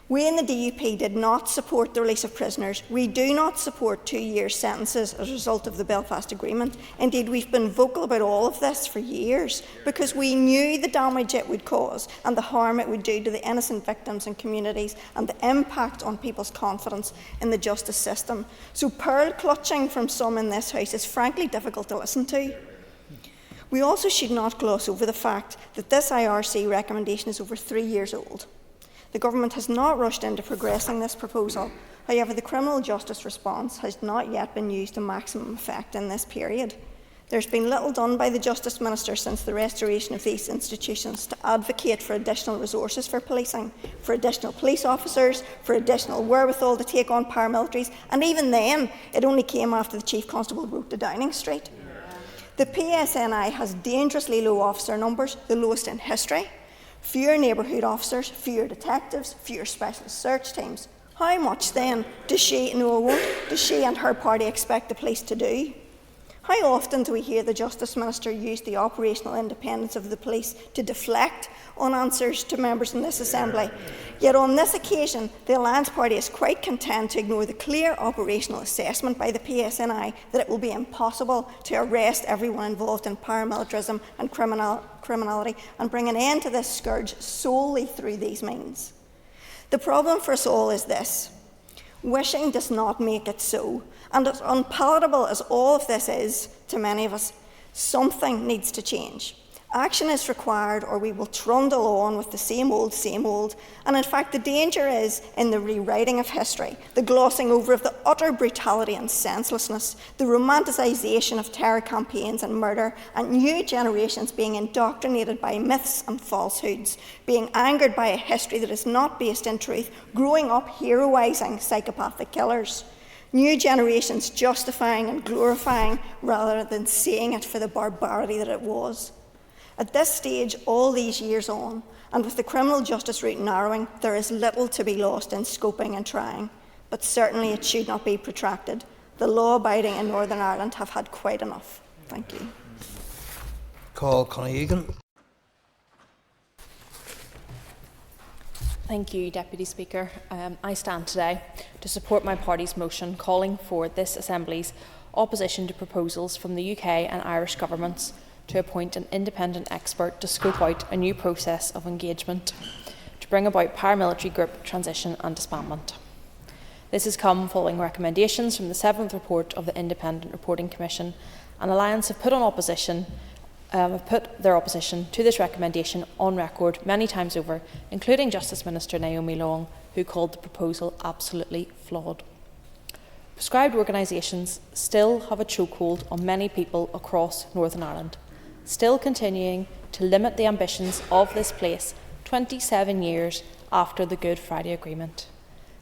We in the DUP did not support the release of prisoners. We do not support 2-year sentences as a result of the Belfast Agreement. Indeed, we've been vocal about all of this for years because we knew the damage it would cause and the harm it would do to the innocent victims and communities and the impact on people's confidence in the justice system. So pearl clutching from some in this House is frankly difficult to listen to. We also should not gloss over the fact that this IRC recommendation is over 3 years old. The Government has not rushed into progressing this proposal. However, the criminal justice response has not yet been used to maximum effect in this period. There's been little done by the Justice Minister since the restoration of these institutions to advocate for additional resources for policing, for additional police officers, for additional wherewithal to take on paramilitaries, and even then, it only came after the Chief Constable wrote to Downing Street. The PSNI has dangerously low officer numbers, the lowest in history. Fewer neighbourhood officers, fewer detectives, fewer specialist search teams. How much then does she and her party expect the police to do? How often do we hear the Justice Minister use the operational independence of the police to deflect on answers to members in this Assembly? Yet on this occasion, the Alliance Party is quite content to ignore the clear operational assessment by the PSNI that it will be impossible to arrest everyone involved in paramilitarism and criminality and bring an end to this scourge solely through these means. The problem for us all is this. Wishing does not make it so. And as unpalatable as all of this is to many of us, something needs to change. Action is required or we will trundle on with the same old. And in fact, the danger is in the rewriting of history, the glossing over of the utter brutality and senselessness, the romanticisation of terror campaigns and murder, and new generations being indoctrinated by myths and falsehoods, being angered by a history that is not based in truth, growing up heroising psychopathic killers. New generations justifying and glorifying rather than seeing it for the barbarity that it was. At this stage, all these years on, and with the criminal justice route narrowing, there is little to be lost in scoping and trying, but certainly it should not be protracted. The law-abiding in Northern Ireland have had quite enough. Thank you. Call Connie Egan. Thank you, Deputy Speaker. I stand today to support my party's motion calling for this Assembly's opposition to proposals from the UK and Irish governments to appoint an independent expert to scope out a new process of engagement to bring about paramilitary group transition and disbandment. This has come following recommendations from the 7th report of the Independent Reporting Commission, and Alliance have put their opposition to this recommendation on record many times over, including Justice Minister Naomi Long, who called the proposal absolutely flawed. Prescribed organisations still have a chokehold on many people across Northern Ireland, still continuing to limit the ambitions of this place 27 years after the Good Friday Agreement.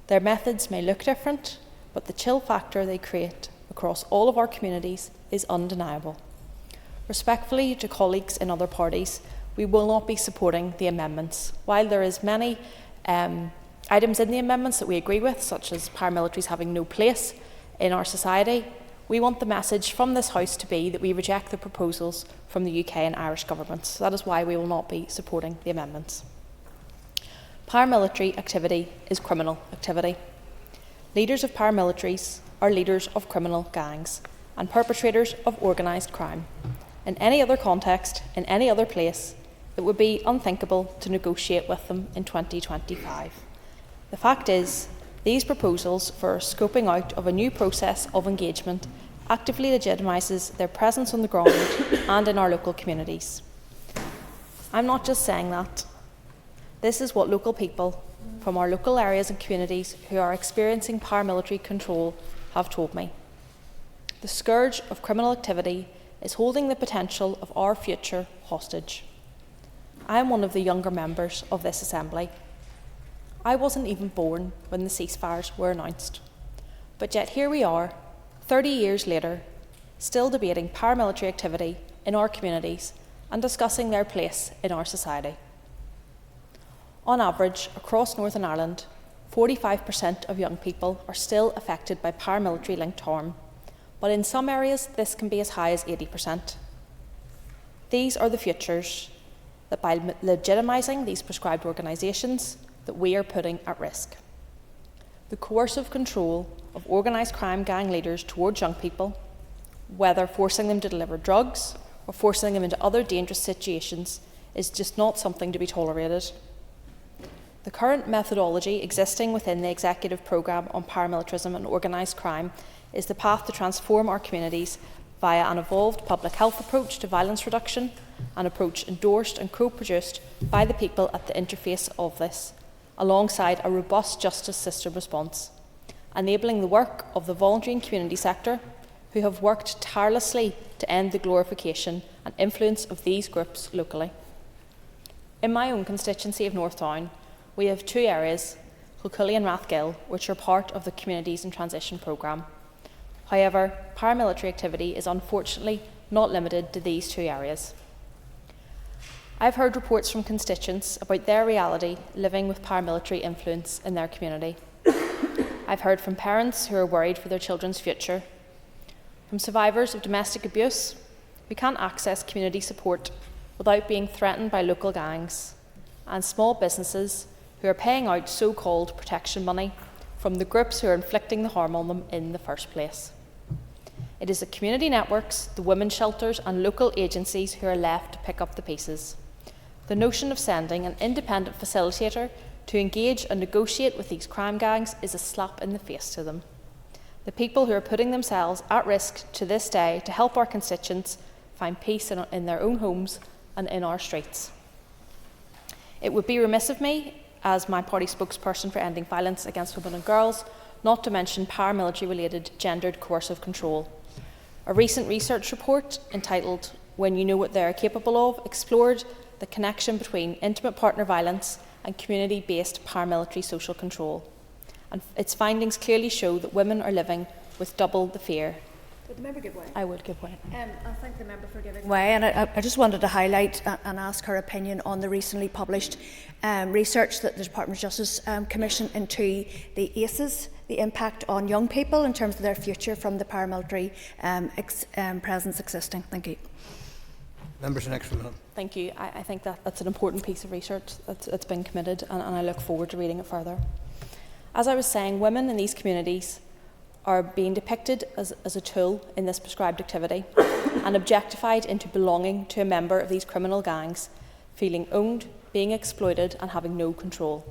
Their methods may look different, but the chill factor they create across all of our communities is undeniable. Respectfully to colleagues in other parties, we will not be supporting the amendments. While there is many items in the amendments that we agree with, such as paramilitaries having no place in our society, we want the message from this House to be that we reject the proposals from the UK and Irish governments. That is why we will not be supporting the amendments. Paramilitary activity is criminal activity. Leaders of paramilitaries are leaders of criminal gangs and perpetrators of organised crime. In any other context, in any other place, it would be unthinkable to negotiate with them in 2025. The fact is, these proposals for scoping out of a new process of engagement actively legitimises their presence on the ground and in our local communities. I'm not just saying that. This is what local people from our local areas and communities who are experiencing paramilitary control have told me. The scourge of criminal activity is holding the potential of our future hostage. I am one of the younger members of this Assembly. I wasn't even born when the ceasefires were announced. But yet here we are, 30 years later, still debating paramilitary activity in our communities and discussing their place in our society. On average, across Northern Ireland, 45% of young people are still affected by paramilitary-linked harm, but in some areas this can be as high as 80%. These are the futures that, by legitimising these prescribed organisations, that we are putting at risk. The coercive control of organised crime gang leaders towards young people, whether forcing them to deliver drugs or forcing them into other dangerous situations, is just not something to be tolerated. The current methodology existing within the Executive Programme on Paramilitarism and Organised Crime is the path to transform our communities via an evolved public health approach to violence reduction, an approach endorsed and co-produced by the people at the interface of this, alongside a robust justice system response, enabling the work of the voluntary and community sector, who have worked tirelessly to end the glorification and influence of these groups locally. In my own constituency of North Town, we have two areas, Kilcully and Rathgill, which are part of the Communities in Transition programme. However, paramilitary activity is unfortunately not limited to these two areas. I've heard reports from constituents about their reality living with paramilitary influence in their community. I've heard from parents who are worried for their children's future, from survivors of domestic abuse who can't access community support without being threatened by local gangs, and small businesses who are paying out so-called protection money from the groups who are inflicting the harm on them in the first place. It is the community networks, the women's shelters and local agencies who are left to pick up the pieces. The notion of sending an independent facilitator to engage and negotiate with these crime gangs is a slap in the face to them. The people who are putting themselves at risk to this day to help our constituents find peace in their own homes and in our streets. It would be remiss of me, as my party spokesperson for ending violence against women and girls, not to mention paramilitary-related gendered coercive control. A recent research report entitled "When You Know What They Are Capable Of" explored the connection between intimate partner violence and community-based paramilitary social control. And its findings clearly show that women are living with double the fear. Would the member give way? I would give way. I thank the member for giving way, and I just wanted to highlight and ask her opinion on the recently published research that the Department of Justice commissioned into the ACEs, the impact on young people in terms of their future from the paramilitary presence existing. Thank you. Members, next for a minute. Thank you. I think that's an important piece of research that's been committed, and I look forward to reading it further. As I was saying, women in these communities are being depicted as a tool in this prescribed activity and objectified into belonging to a member of these criminal gangs, feeling owned, being exploited and having no control.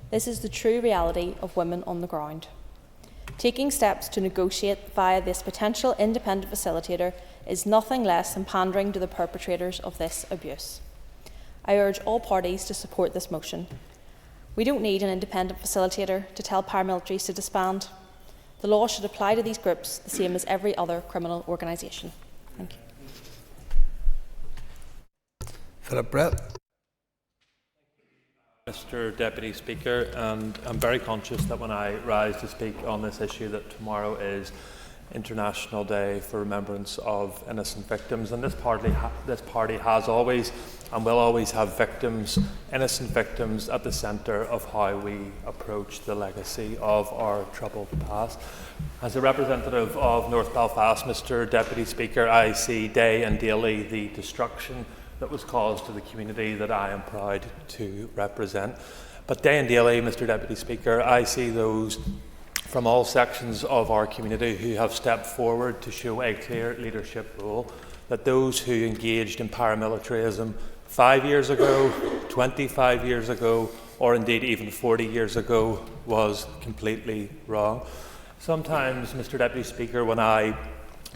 This is the true reality of women on the ground. Taking steps to negotiate via this potential independent facilitator is nothing less than pandering to the perpetrators of this abuse. I urge all parties to support this motion. We don't need an independent facilitator to tell paramilitaries to disband. The law should apply to these groups the same as every other criminal organisation. Thank you. Philip Brett. Mr Deputy Speaker, and I'm very conscious that when I rise to speak on this issue that tomorrow is International Day for Remembrance of Innocent Victims, and this party has always and will always have victims, innocent victims, at the centre of how we approach the legacy of our troubled past. As a representative of North Belfast, Mr Deputy Speaker, I see day and daily the destruction that was caused to the community that I am proud to represent. But day and daily, Mr Deputy Speaker, I see those from all sections of our community who have stepped forward to show a clear leadership role, that those who engaged in paramilitarism 5 years ago, 25 years ago, or indeed even 40 years ago was completely wrong. Sometimes, Mr. Deputy Speaker, when I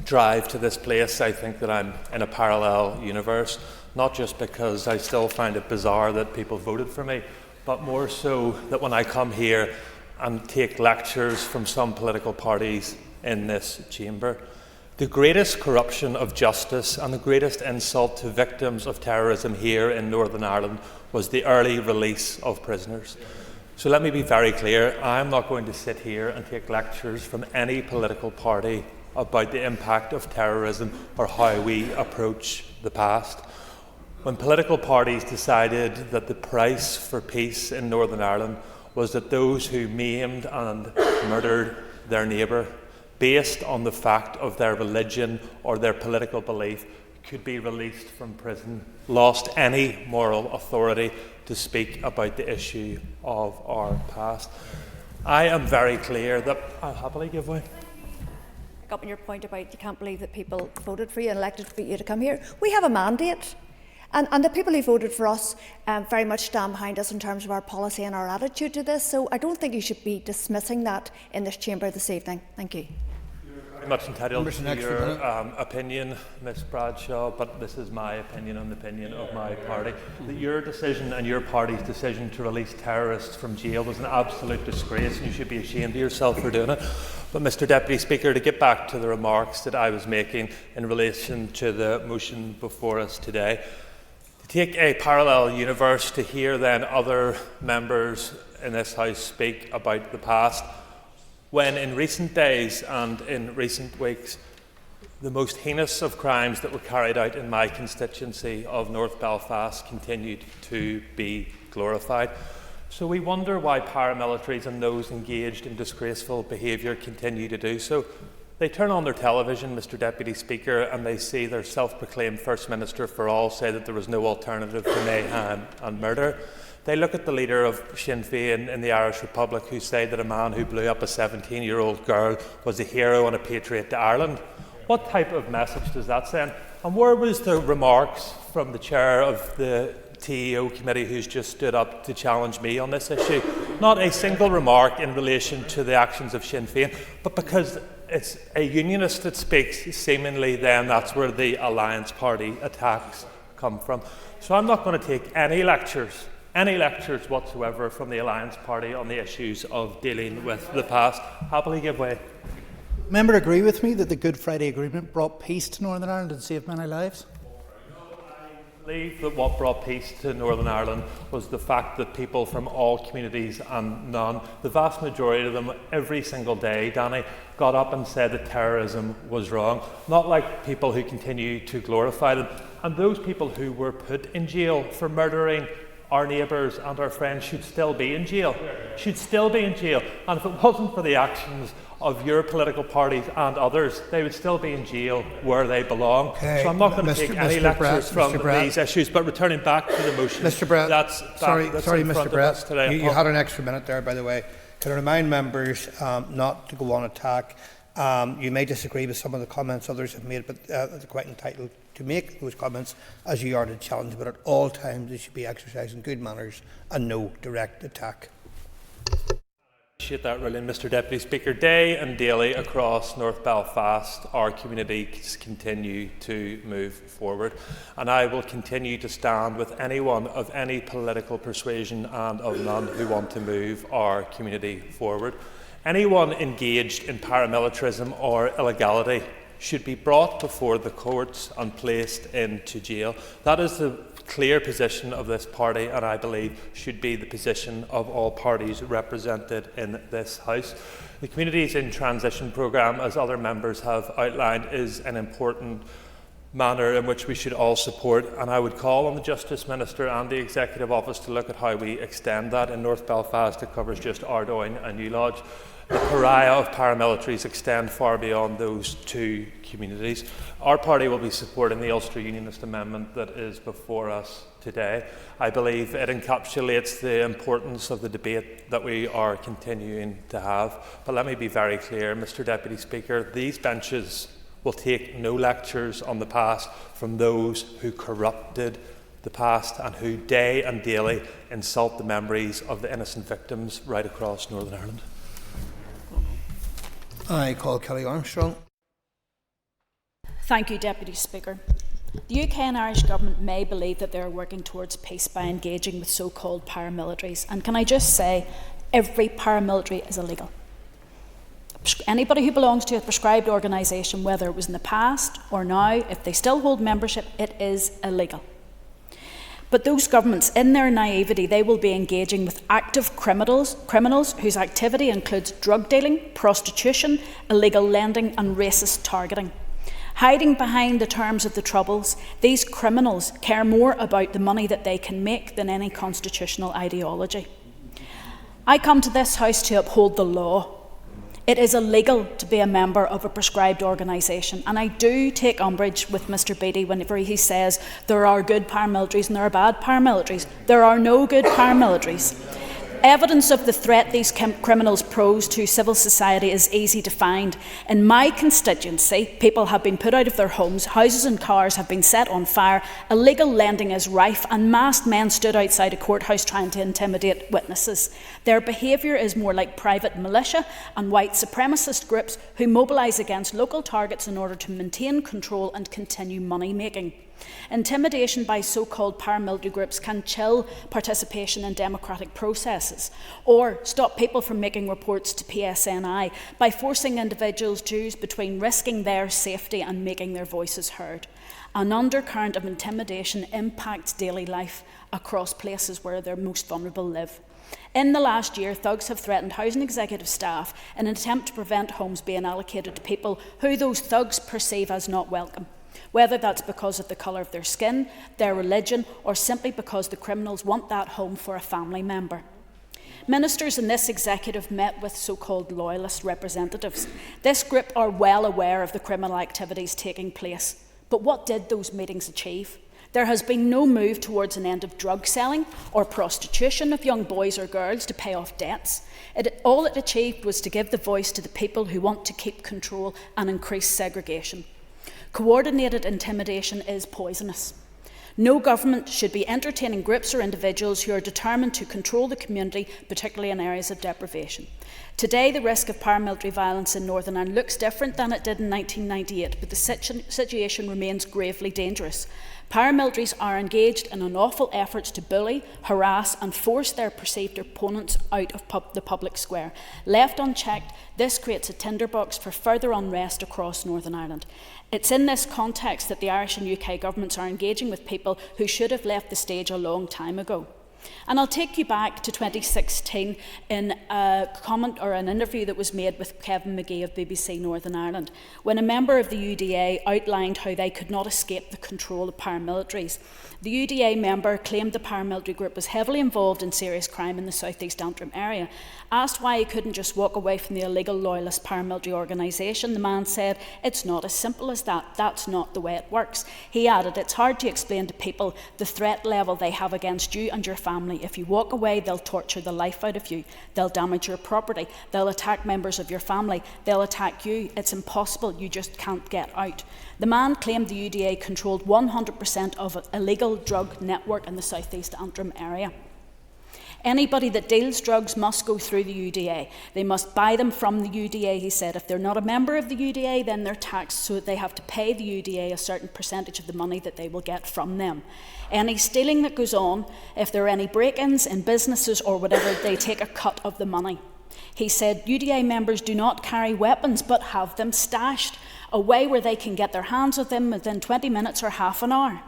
drive to this place, I think that I'm in a parallel universe, not just because I still find it bizarre that people voted for me, but more so that when I come here and take lectures from some political parties in this chamber, the greatest corruption of justice and the greatest insult to victims of terrorism here in Northern Ireland was the early release of prisoners. So let me be very clear, I am not going to sit here and take lectures from any political party about the impact of terrorism or how we approach the past. When political parties decided that the price for peace in Northern Ireland was that those who maimed and murdered their neighbour based on the fact of their religion or their political belief could be released from prison, lost any moral authority to speak about the issue of our past. I am very clear that I'll happily give way. Up on your point about you can't believe that people voted for you and elected for you to come here. We have a mandate. And the people who voted for us very much stand behind us in terms of our policy and our attitude to this. So I don't think you should be dismissing that in this chamber this evening. Thank you. Very much entitled to your opinion, Ms Bradshaw, but this is my opinion and the opinion of my party. That your decision and your party's decision to release terrorists from jail was an absolute disgrace, and you should be ashamed of yourself for doing it. But Mr Deputy Speaker, to get back to the remarks that I was making in relation to the motion before us today, to take a parallel universe to hear then other members in this House speak about the past, when in recent days and in recent weeks the most heinous of crimes that were carried out in my constituency of North Belfast continued to be glorified. So we wonder why paramilitaries and those engaged in disgraceful behaviour continue to do so. They turn on their television, Mr Deputy Speaker, and they see their self-proclaimed First Minister for all say that there was no alternative to mayhem and murder. They look at the leader of Sinn Féin in the Irish Republic who say that a man who blew up a 17-year-old girl was a hero and a patriot to Ireland. What type of message does that send? And where was the remarks from the chair of the TEO committee who's just stood up to challenge me on this issue? Not a single remark in relation to the actions of Sinn Féin, but because it's a unionist that speaks, seemingly then that's where the Alliance Party attacks come from. So I'm not going to take any lectures whatsoever from the Alliance Party on the issues of dealing with the past. Happily give way. Member agree with me that the Good Friday Agreement brought peace to Northern Ireland and saved many lives? I believe that what brought peace to Northern Ireland was the fact that people from all communities and none, the vast majority of them every single day, Danny, got up and said that terrorism was wrong, not like people who continue to glorify them. And those people who were put in jail for murdering our neighbours and our friends should still be in jail. Should still be in jail. And if it wasn't for the actions of your political parties and others, they would still be in jail where they belong. Okay. So I'm not going to take any lectures from these issues, but returning back to the motion. Mr. Brett, sorry, Mr. Brett, you had an extra minute there, by the way. Can I remind members not to go on attack? You may disagree with some of the comments others have made, but they're quite entitled to make those comments as you are to challenge. But at all times, they should be exercising good manners and no direct attack. Appreciate that ruling, Mr Deputy Speaker. Day and daily across North Belfast, our communities continue to move forward, and I will continue to stand with anyone of any political persuasion and of none who want to move our community forward. Anyone engaged in paramilitarism or illegality should be brought before the courts and placed into jail. That is the clear position of this party, and I believe should be the position of all parties represented in this House. The Communities in Transition programme, as other members have outlined, is an important manner in which we should all support, and I would call on the Justice Minister and the Executive Office to look at how we extend that. In North Belfast it covers just Ardoyne and New Lodge. The pariah of paramilitaries extend far beyond those two communities. Our party will be supporting the Ulster Unionist Amendment that is before us today. I believe it encapsulates the importance of the debate that we are continuing to have. But let me be very clear, Mr Deputy Speaker, these benches will take no lectures on the past from those who corrupted the past and who day and daily insult the memories of the innocent victims right across Northern Ireland. I call Kelly Armstrong. Thank you, Deputy Speaker. The UK and Irish Government may believe that they are working towards peace by engaging with so-called paramilitaries. And can I just say, every paramilitary is illegal. Anybody who belongs to a prescribed organisation, whether it was in the past or now, if they still hold membership, it is illegal. But those governments, in their naivety, they will be engaging with active criminals whose activity includes drug dealing, prostitution, illegal lending and racist targeting. Hiding behind the terms of the Troubles, these criminals care more about the money that they can make than any constitutional ideology. I come to this House to uphold the law. It is illegal to be a member of a prescribed organisation, and I do take umbrage with Mr Beattie whenever he says there are good paramilitaries and there are bad paramilitaries. There are no good paramilitaries. Evidence of the threat these criminals pose to civil society is easy to find. In my constituency, people have been put out of their homes, houses and cars have been set on fire, illegal lending is rife, and masked men stood outside a courthouse trying to intimidate witnesses. Their behaviour is more like private militia and white supremacist groups who mobilise against local targets in order to maintain control and continue money making. Intimidation by so-called paramilitary groups can chill participation in democratic processes or stop people from making reports to PSNI by forcing individuals to choose between risking their safety and making their voices heard. An undercurrent of intimidation impacts daily life across places where the most vulnerable live. In the last year, thugs have threatened housing executive staff in an attempt to prevent homes being allocated to people who those thugs perceive as not welcome, whether that's because of the colour of their skin, their religion, or simply because the criminals want that home for a family member. Ministers in this executive met with so-called loyalist representatives. This group are well aware of the criminal activities taking place. But what did those meetings achieve? There has been no move towards an end of drug selling or prostitution of young boys or girls to pay off debts. All it achieved was to give the voice to the people who want to keep control and increase segregation. Coordinated intimidation is poisonous. No government should be entertaining groups or individuals who are determined to control the community, particularly in areas of deprivation. Today, the risk of paramilitary violence in Northern Ireland looks different than it did in 1998, but the situation remains gravely dangerous. Paramilitaries are engaged in unlawful efforts to bully, harass and force their perceived opponents out of the public square. Left unchecked, this creates a tinderbox for further unrest across Northern Ireland. It's in this context that the Irish and UK governments are engaging with people who should have left the stage a long time ago. And I'll take you back to 2016 in a comment or an interview that was made with Kevin McGee of BBC Northern Ireland, when a member of the UDA outlined how they could not escape the control of paramilitaries. The UDA member claimed the paramilitary group was heavily involved in serious crime in the South East Antrim area. Asked why he couldn't just walk away from the illegal loyalist paramilitary organisation, the man said, "It's not as simple as that. That's not the way it works." He added, "It's hard to explain to people the threat level they have against you and your family. If you walk away, they'll torture the life out of you. They'll damage your property. They'll attack members of your family. They'll attack you. It's impossible. You just can't get out." The man claimed the UDA controlled 100% of an illegal drug network in the South East Antrim area. Anybody that deals drugs must go through the UDA. They must buy them from the UDA, he said. If they're not a member of the UDA, then they're taxed, so that they have to pay the UDA a certain percentage of the money that they will get from them. Any stealing that goes on, if there are any break-ins in businesses or whatever, they take a cut of the money. He said UDA members do not carry weapons, but have them stashed, a way where they can get their hands on them within 20 minutes or half an hour.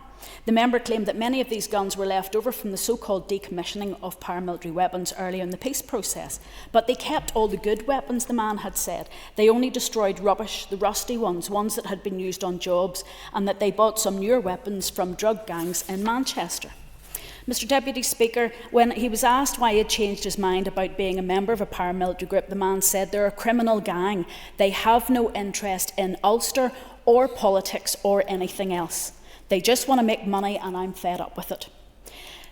The member claimed that many of these guns were left over from the so-called decommissioning of paramilitary weapons earlier in the peace process. But they kept all the good weapons, the man had said. They only destroyed rubbish, the rusty ones that had been used on jobs, and that they bought some newer weapons from drug gangs in Manchester. Mr Deputy Speaker, when he was asked why he had changed his mind about being a member of a paramilitary group, the man said, "They're a criminal gang. They have no interest in Ulster or politics or anything else. They just want to make money, and I'm fed up with it."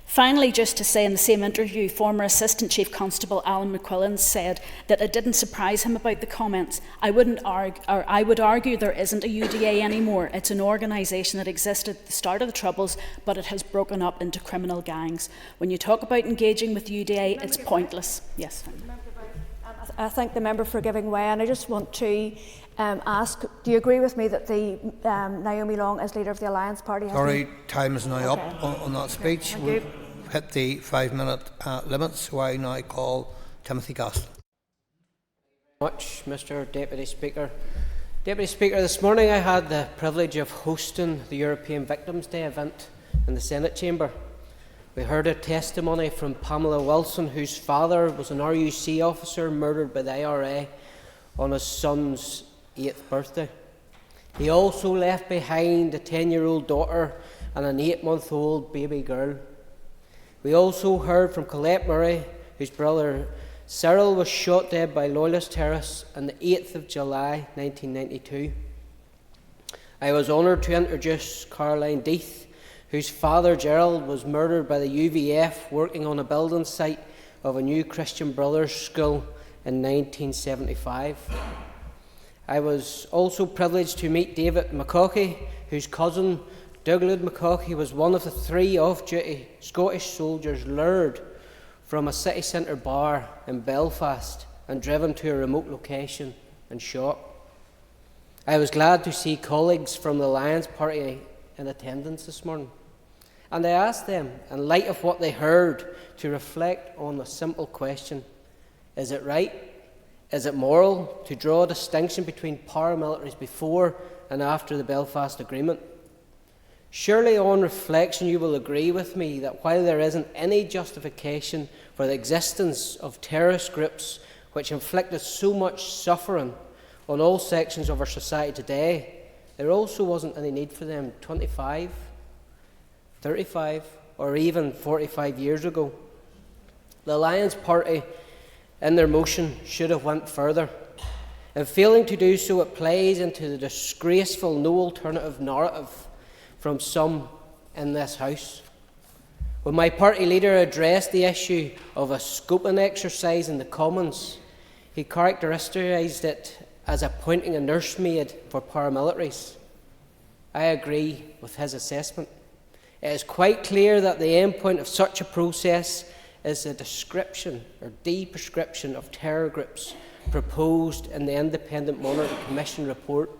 Finally, just to say, in the same interview, former Assistant Chief Constable Alan McQuillan said that it didn't surprise him about the comments. I would argue there isn't a UDA anymore. It's an organisation that existed at the start of the Troubles, but it has broken up into criminal gangs. When you talk about engaging with UDA, it's pointless. Yes. I thank the member for giving way, and I just want to ask, do you agree with me that the Naomi Long, as leader of the Alliance Party, has Sorry, been... time is now up on that speech. We've hit the 5-minute limit, so I now call Timothy Gosling. Much, Mr. Deputy Speaker. Deputy Speaker, this morning I had the privilege of hosting the European Victims' Day event in the Senate chamber. We heard a testimony from Pamela Wilson, whose father was an RUC officer murdered by the IRA on his son's 8th birthday. He also left behind a 10-year-old daughter and an 8-month-old baby girl. We also heard from Colette Murray, whose brother Cyril was shot dead by loyalist terrorists on the 8th of July 1992. I was honoured to introduce Caroline Death, whose father Gerald was murdered by the UVF working on a building site of a new Christian Brothers school in 1975. I was also privileged to meet David McCaughey, whose cousin Douglas McCaughey was one of the 3 off-duty Scottish soldiers lured from a city centre bar in Belfast and driven to a remote location and shot. I was glad to see colleagues from the Alliance Party in attendance this morning, and I asked them, in light of what they heard, to reflect on a simple question. Is it right? Is it moral to draw a distinction between paramilitaries before and after the Belfast Agreement? Surely on reflection you will agree with me that while there isn't any justification for the existence of terrorist groups which inflicted so much suffering on all sections of our society today, there also wasn't any need for them 25, 35 or even 45 years ago. The Alliance Party in their motion should have went further. In failing to do so, it plays into the disgraceful no alternative narrative from some in this House. When my party leader addressed the issue of a scoping exercise in the Commons, he characterised it as appointing a nursemaid for paramilitaries. I agree with his assessment. It is quite clear that the end point of such a process is the description or de-prescription of terror groups proposed in the Independent Monitoring Commission report.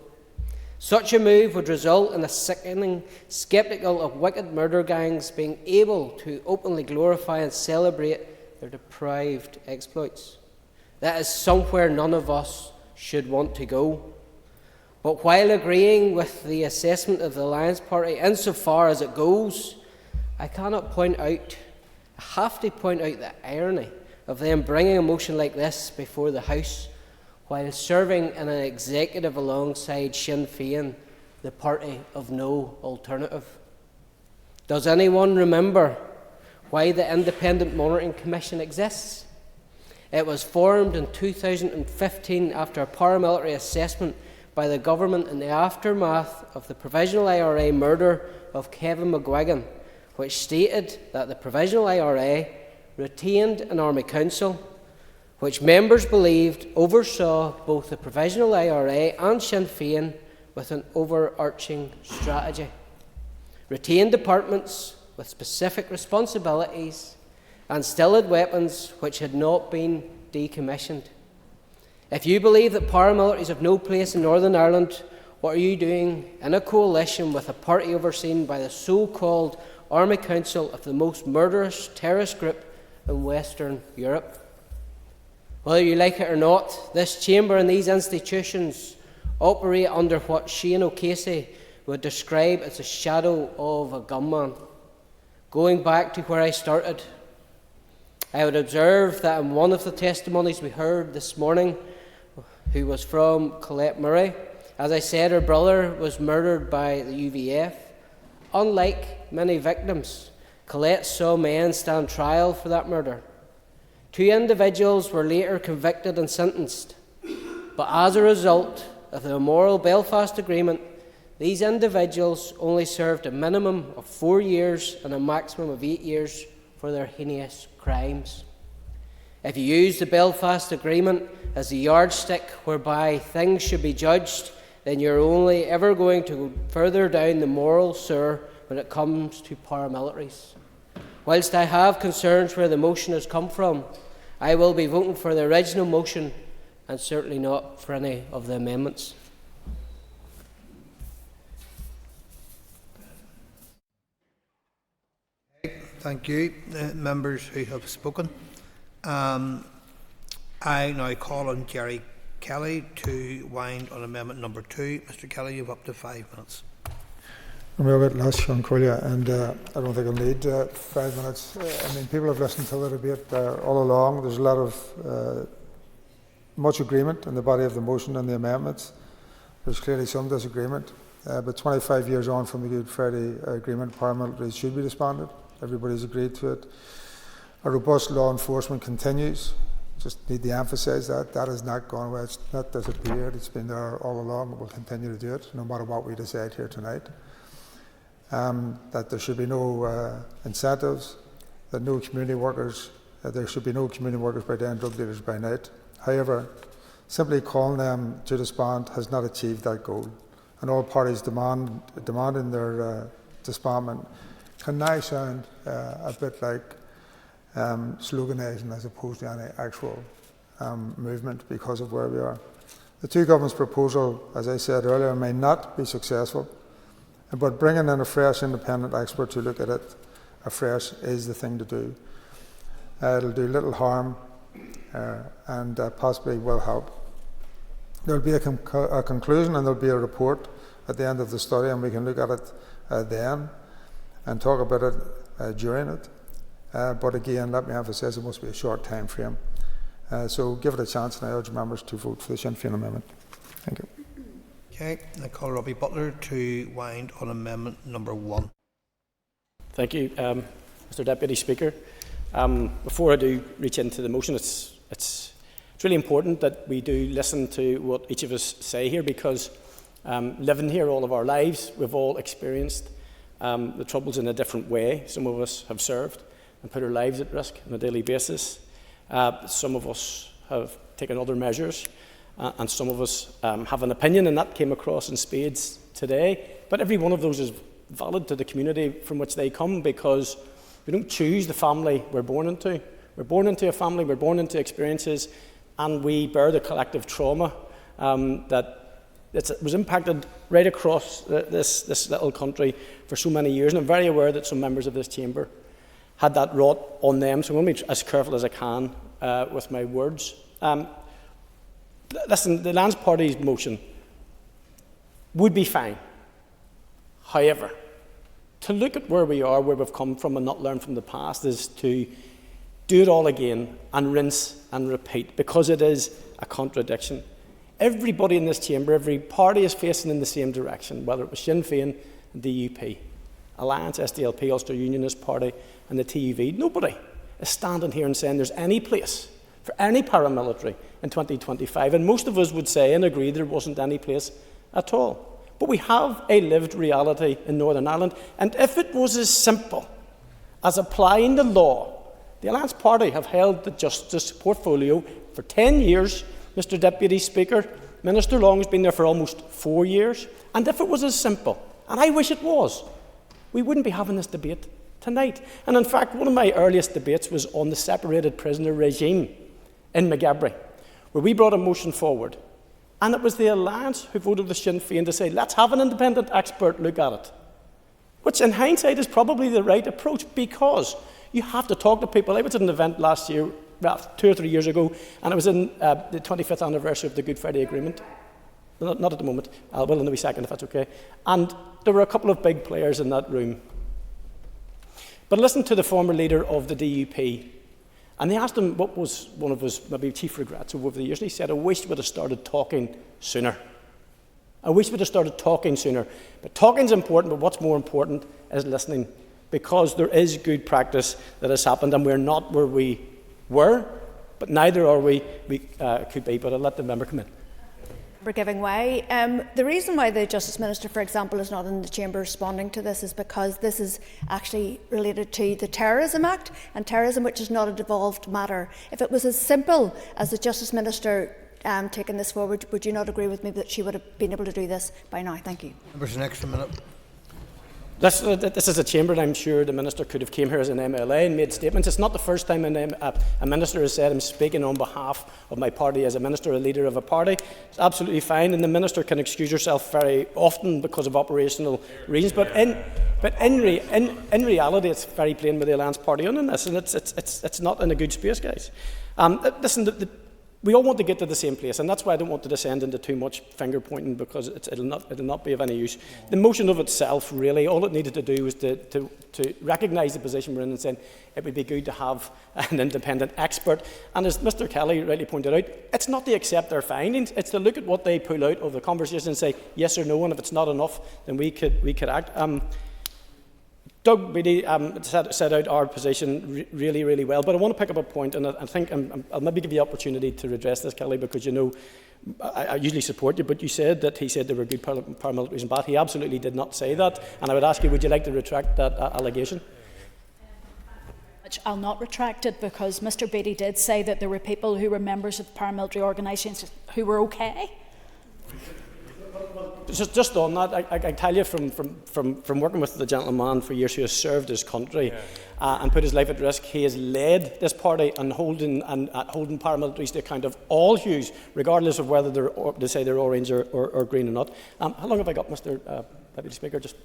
Such a move would result in a sickening sceptical of wicked murder gangs being able to openly glorify and celebrate their deprived exploits. That is somewhere none of us should want to go. But while agreeing with the assessment of the Alliance Party insofar as it goes, I have to point out the irony of them bringing a motion like this before the House while serving in an executive alongside Sinn Féin, the party of no alternative. Does anyone remember why the Independent Monitoring Commission exists? It was formed in 2015 after a paramilitary assessment by the government in the aftermath of the Provisional IRA murder of Kevin McGuigan, which stated that the Provisional IRA retained an Army Council, which members believed oversaw both the Provisional IRA and Sinn Féin with an overarching strategy, retained departments with specific responsibilities, and still had weapons which had not been decommissioned. If you believe that paramilitaries have no place in Northern Ireland, what are you doing in a coalition with a party overseen by the so-called Army Council of the most murderous terrorist group in Western Europe? Whether you like it or not, this chamber and these institutions operate under what Shane O'Casey would describe as the shadow of a gunman. Going back to where I started, I would observe that in one of the testimonies we heard this morning, who was from Colette Murray, as I said, her brother was murdered by the UVF. Unlike many victims, Colette saw men stand trial for that murder. 2 individuals were later convicted and sentenced, but as a result of the immoral Belfast Agreement, these individuals only served a minimum of 4 years and a maximum of 8 years for their heinous crimes. If you use the Belfast Agreement as the yardstick whereby things should be judged, then you're only ever going to go further down the moral sewer when it comes to paramilitaries. Whilst I have concerns where the motion has come from, I will be voting for the original motion and certainly not for any of the amendments. Thank you, members who have spoken. I now call on Jerry Kelly to wind on amendment number 2. Mr. Kelly, you have up to 5 minutes. I'm a bit less, Sean Collier, and I don't think I'll need 5 minutes. I mean, people have listened to the debate all along. There's a lot of much agreement in the body of the motion and the amendments. There's clearly some disagreement, but 25 years on from the Good Friday Agreement, paramilitaries should be disbanded. Everybody's agreed to it. A robust law enforcement continues. Just need to emphasise that. That has not gone away. It's not disappeared. It's been there all along. We'll continue to do it, no matter what we decide here tonight. That there should be no incentives, that no community workers, there should be no community workers by day and drug dealers by night. However, simply calling them to disband has not achieved that goal, and all parties demanding their disbandment can now sound a bit like sloganising as opposed to any actual movement because of where we are. The two governments' proposal, as I said earlier, may not be successful, but bringing in a fresh independent expert to look at it afresh is the thing to do. It'll do little harm and possibly will help. There'll be a conclusion and there'll be a report at the end of the study, and we can look at it then and talk about it during it. But again, let me emphasise it must be a short time frame. So give it a chance, and I urge members to vote for the Sinn Féin amendment. Thank you. Okay, I call Robbie Butler to wind on amendment number 1. Thank you, Mr. Deputy Speaker. Before I do reach into the motion, it's really important that we do listen to what each of us say here, because living here all of our lives, we've all experienced the troubles in a different way. Some of us have served and put our lives at risk on a daily basis. Some of us have taken other measures, and some of us have an opinion, and that came across in spades today. But every one of those is valid to the community from which they come, because we don't choose the family we're born into. We're born into a family, we're born into experiences, and we bear the collective trauma that was impacted right across this little country for so many years. And I'm very aware that some members of this chamber had that wrought on them, so I'm going to be as careful as I can with my words. Listen, the Lands Party's motion would be fine. However, to look at where we are, where we've come from, and not learn from the past is to do it all again and rinse and repeat, because it is a contradiction. Everybody in this chamber, every party is facing in the same direction, whether it was Sinn Féin, the DUP, Alliance, SDLP, Ulster Unionist Party, and the TUV. Nobody is standing here and saying there's any place for any paramilitary in 2025, and most of us would say and agree there wasn't any place at all. But we have a lived reality in Northern Ireland, and if it was as simple as applying the law, the Alliance Party have held the Justice portfolio for 10 years. Mr. Deputy Speaker, Minister Long has been there for almost 4 years, and if it was as simple, and I wish it was, we wouldn't be having this debate tonight. And in fact, one of my earliest debates was on the separated prisoner regime in McGabry, where we brought a motion forward, and it was the Alliance who voted with Sinn Féin to say, let's have an independent expert look at it, which in hindsight is probably the right approach, because you have to talk to people. I was at an event last year, about 2 or 3 years ago, and it was in the 25th anniversary of the Good Friday Agreement. Not at the moment, I will in a wee second if that's okay. And there were a couple of big players in that room. But listen to the former leader of the DUP, and they asked him what was one of his maybe chief regrets over the years, and he said, I wish we'd have started talking sooner. I wish we'd have started talking sooner. But talking's important, but what's more important is listening, because there is good practice that has happened, and we're not where we were, but neither are we could be. But I'll let the member come in. for giving way. The reason why the Justice Minister, for example, is not in the Chamber responding to this is because this is actually related to the Terrorism Act, and terrorism, which is not a devolved matter. If it was as simple as the Justice Minister taking this forward, would you not agree with me that she would have been able to do this by now? Thank you. There's an extra minute. This is a chamber, and I'm sure the Minister could have came here as an MLA and made statements. It's not the first time a Minister has said, I'm speaking on behalf of my party as a Minister, a leader of a party. It's absolutely fine, and the Minister can excuse herself very often because of operational reasons. But in reality, it's very plain with the Alliance Party on this, and it's not in a good space, guys. Listen, we all want to get to the same place, and that's why I don't want to descend into too much finger pointing, because it'll not be of any use. The motion of itself, really, all it needed to do was to recognise the position we're in and saying it would be good to have an independent expert. And as Mr. Kelly rightly pointed out, it's not to accept their findings; it's to look at what they pull out of the conversation and say yes or no. And if it's not enough, then we could act. Doug Beattie set out our position really, really well, but I want to pick up a point, and I think I'll maybe give you the opportunity to redress this, Kelly, because you know I usually support you, but you said that he said there were good paramilitaries and bad. He absolutely did not say that, and I would ask you, would you like to retract that allegation? I'll not retract it, because Mr. Beattie did say that there were people who were members of paramilitary organisations who were okay. Just on that, I tell you from working with the gentleman for years who has served his country and put his life at risk, he has led this party and holding paramilitaries to account of all hues, regardless of whether they say they're orange or green or not. How long have I got, Mr. Deputy Speaker? Just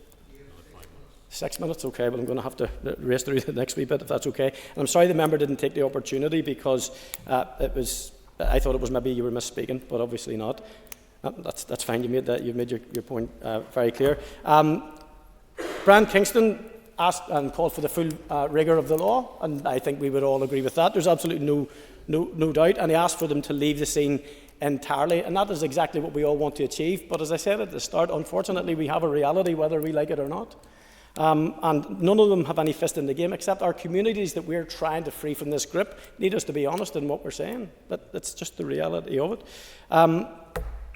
6 minutes? Okay, well, I'm going to have to race through the next wee bit, if that's okay. And I'm sorry the member didn't take the opportunity, because I thought it was maybe you were misspeaking, but obviously not. That's fine. You've made your point very clear. Brian Kingston asked and called for the full rigour of the law, and I think we would all agree with that. There's absolutely no doubt. And he asked for them to leave the scene entirely, and that is exactly what we all want to achieve. But as I said at the start, unfortunately, we have a reality whether we like it or not. And none of them have any fist in the game, except our communities that we're trying to free from this grip need us to be honest in what we're saying. But that's just the reality of it.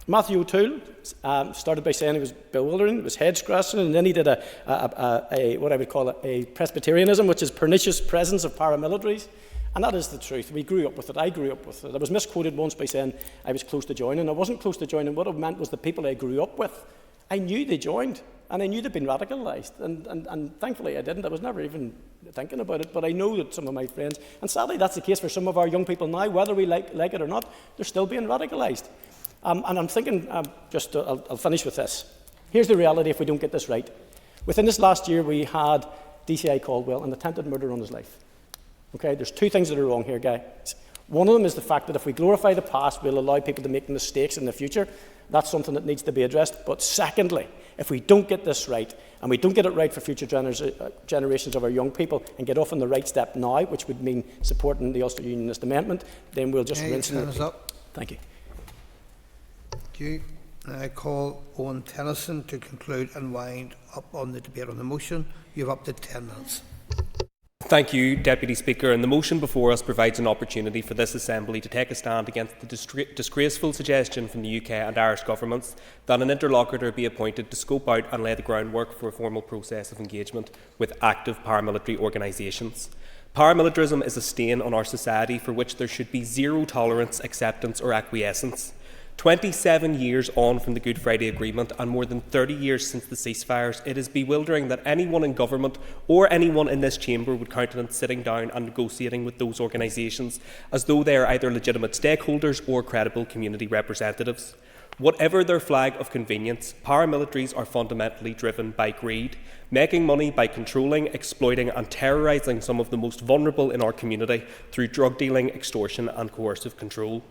Matthew O'Toole started by saying it was bewildering, it was head-scratching, and then he did what I would call a Presbyterianism, which is pernicious presence of paramilitaries. And that is the truth. We grew up with it. I grew up with it. I was misquoted once by saying I was close to joining. I wasn't close to joining. What it meant was the people I grew up with, I knew they joined, and I knew they'd been radicalised. And thankfully I didn't. I was never even thinking about it. But I know that some of my friends, and sadly that's the case for some of our young people now, whether we like it or not, they're still being radicalised. And I'm thinking, I'll finish with this. Here's the reality if we don't get this right. Within this last year, we had DCI Caldwell and attempted murder on his life. Okay, there's two things that are wrong here, guys. One of them is the fact that if we glorify the past, we'll allow people to make mistakes in the future. That's something that needs to be addressed. But secondly, if we don't get this right, and we don't get it right for future generations of our young people, and get off on the right step now, which would mean supporting the Ulster Unionist Amendment, then we'll just rinse and repeat. Thank you. Thank you. I call Owen Tennyson to conclude and wind up on the debate on the motion. You have up to 10 minutes. Thank you, Deputy Speaker. And the motion before us provides an opportunity for this Assembly to take a stand against the disgraceful suggestion from the UK and Irish governments that an interlocutor be appointed to scope out and lay the groundwork for a formal process of engagement with active paramilitary organisations. Paramilitarism is a stain on our society for which there should be zero tolerance, acceptance or acquiescence. 27 years on from the Good Friday Agreement and more than 30 years since the ceasefires, it is bewildering that anyone in government or anyone in this chamber would countenance sitting down and negotiating with those organisations as though they are either legitimate stakeholders or credible community representatives. Whatever their flag of convenience, paramilitaries are fundamentally driven by greed, making money by controlling, exploiting and terrorising some of the most vulnerable in our community through drug dealing, extortion and coercive control.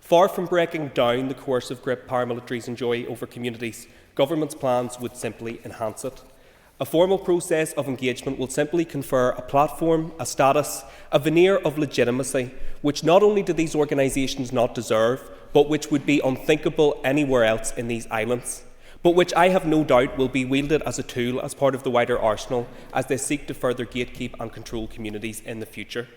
Far from breaking down the coercive grip paramilitaries enjoy over communities, government's plans would simply enhance it. A formal process of engagement will simply confer a platform, a status, a veneer of legitimacy, which not only do these organisations not deserve, but which would be unthinkable anywhere else in these islands, but which I have no doubt will be wielded as a tool as part of the wider arsenal as they seek to further gatekeep and control communities in the future.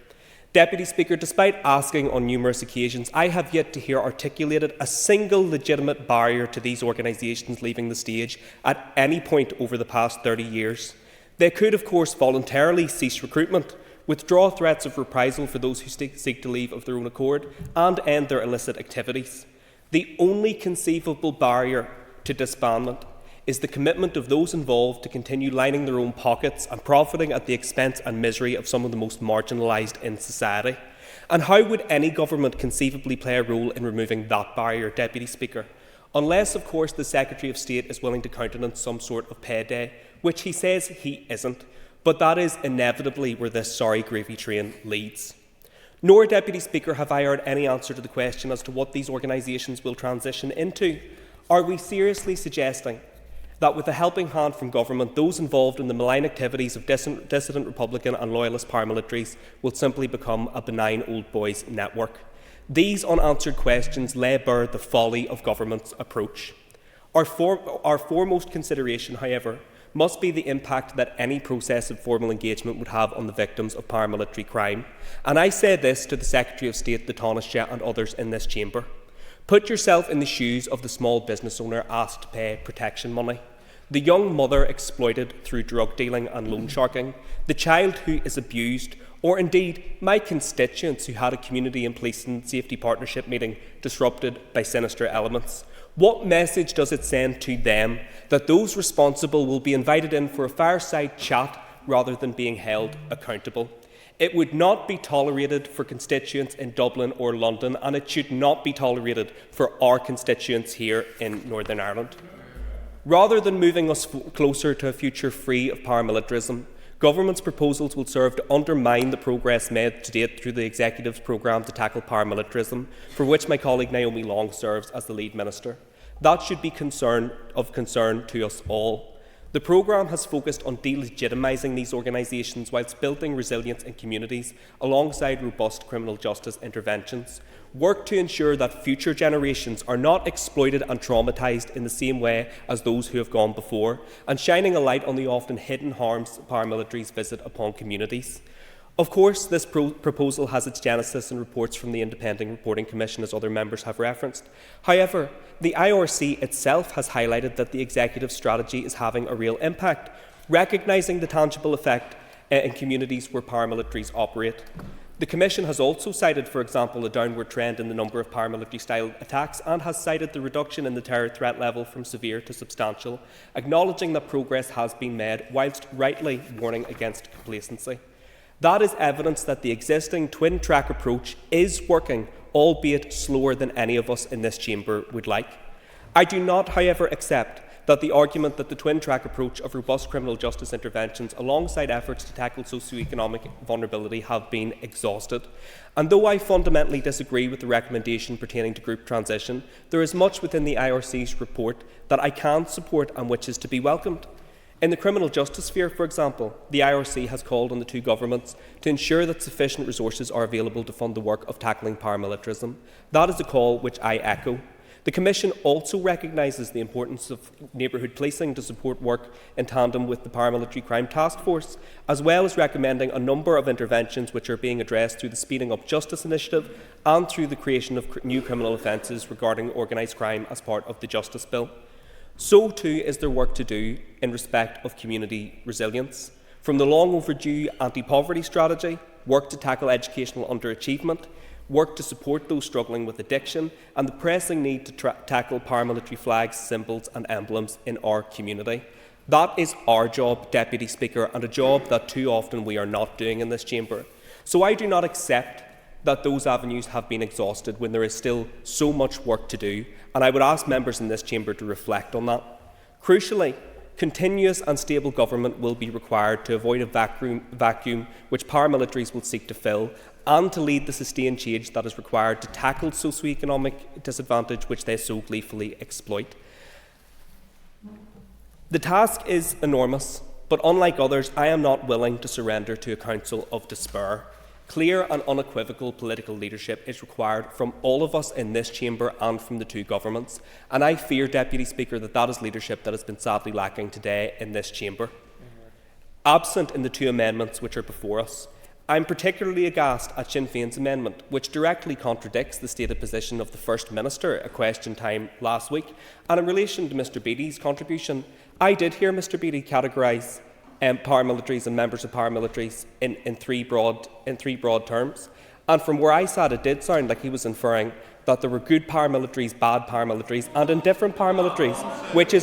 Deputy Speaker, despite asking on numerous occasions, I have yet to hear articulated a single legitimate barrier to these organisations leaving the stage at any point over the past 30 years. They could, of course, voluntarily cease recruitment, withdraw threats of reprisal for those who seek to leave of their own accord, and end their illicit activities. The only conceivable barrier to disbandment is the commitment of those involved to continue lining their own pockets and profiting at the expense and misery of some of the most marginalised in society. And how would any government conceivably play a role in removing that barrier, Deputy Speaker? Unless, of course, the Secretary of State is willing to countenance some sort of payday, which he says he isn't, but that is inevitably where this sorry gravy train leads. Nor, Deputy Speaker, have I heard any answer to the question as to what these organisations will transition into. Are we seriously suggesting that with a helping hand from government, those involved in the malign activities of dissident Republican and loyalist paramilitaries will simply become a benign old boys network? These unanswered questions lay bare the folly of government's approach. Our foremost consideration, however, must be the impact that any process of formal engagement would have on the victims of paramilitary crime. And I say this to the Secretary of State, the Taoiseach, and others in this chamber. Put yourself in the shoes of the small business owner asked to pay protection money, the young mother exploited through drug dealing and loan sharking, the child who is abused, or indeed my constituents who had a community and police and safety partnership meeting disrupted by sinister elements. What message does it send to them that those responsible will be invited in for a fireside chat rather than being held accountable? It would not be tolerated for constituents in Dublin or London, and it should not be tolerated for our constituents here in Northern Ireland. Rather than moving us closer to a future free of paramilitarism, government's proposals will serve to undermine the progress made to date through the Executive's programme to tackle paramilitarism, for which my colleague Naomi Long serves as the lead minister. That should be of concern to us all. The programme has focused on delegitimising these organisations whilst building resilience in communities alongside robust criminal justice interventions. Work to ensure that future generations are not exploited and traumatised in the same way as those who have gone before, and shining a light on the often hidden harms paramilitaries visit upon communities. Of course, this proposal has its genesis in reports from the Independent Reporting Commission, as other members have referenced. However, the IRC itself has highlighted that the Executive strategy is having a real impact, recognising the tangible effect in communities where paramilitaries operate. The Commission has also cited, for example, a downward trend in the number of paramilitary-style attacks and has cited the reduction in the terror threat level from severe to substantial, acknowledging that progress has been made, whilst rightly warning against complacency. That is evidence that the existing twin-track approach is working, albeit slower than any of us in this chamber would like. I do not, however, accept that the argument that the twin-track approach of robust criminal justice interventions alongside efforts to tackle socio-economic vulnerability have been exhausted. And though I fundamentally disagree with the recommendation pertaining to group transition, there is much within the IRC's report that I can support and which is to be welcomed. In the criminal justice sphere, for example, the IRC has called on the two governments to ensure that sufficient resources are available to fund the work of tackling paramilitarism. That is a call which I echo. The Commission also recognises the importance of neighbourhood policing to support work in tandem with the Paramilitary Crime Task Force, as well as recommending a number of interventions which are being addressed through the Speeding Up Justice Initiative and through the creation of new criminal offences regarding organised crime as part of the Justice Bill. So too is there work to do in respect of community resilience. From the long overdue anti-poverty strategy, work to tackle educational underachievement, work to support those struggling with addiction, and the pressing need to tackle paramilitary flags, symbols and emblems in our community. That is our job, Deputy Speaker, and a job that too often we are not doing in this chamber. So I do not accept that those avenues have been exhausted when there is still so much work to do, and I would ask members in this chamber to reflect on that. Crucially, continuous and stable government will be required to avoid a vacuum which paramilitaries will seek to fill, and to lead the sustained change that is required to tackle socio-economic disadvantage which they so gleefully exploit. The task is enormous, but unlike others, I am not willing to surrender to a council of despair. Clear and unequivocal political leadership is required from all of us in this chamber and from the two governments, and I fear, Deputy Speaker, that is leadership that has been sadly lacking today in this chamber. Absent in the two amendments which are before us, I'm particularly aghast at Sinn Féin's amendment, which directly contradicts the stated position of the First Minister at question time last week. And in relation to Mr Beattie's contribution, I did hear Mr Beattie categorise paramilitaries and members of paramilitaries in three broad terms. And from where I sat, it did sound like he was inferring that there were good paramilitaries, bad paramilitaries, and indifferent paramilitaries, which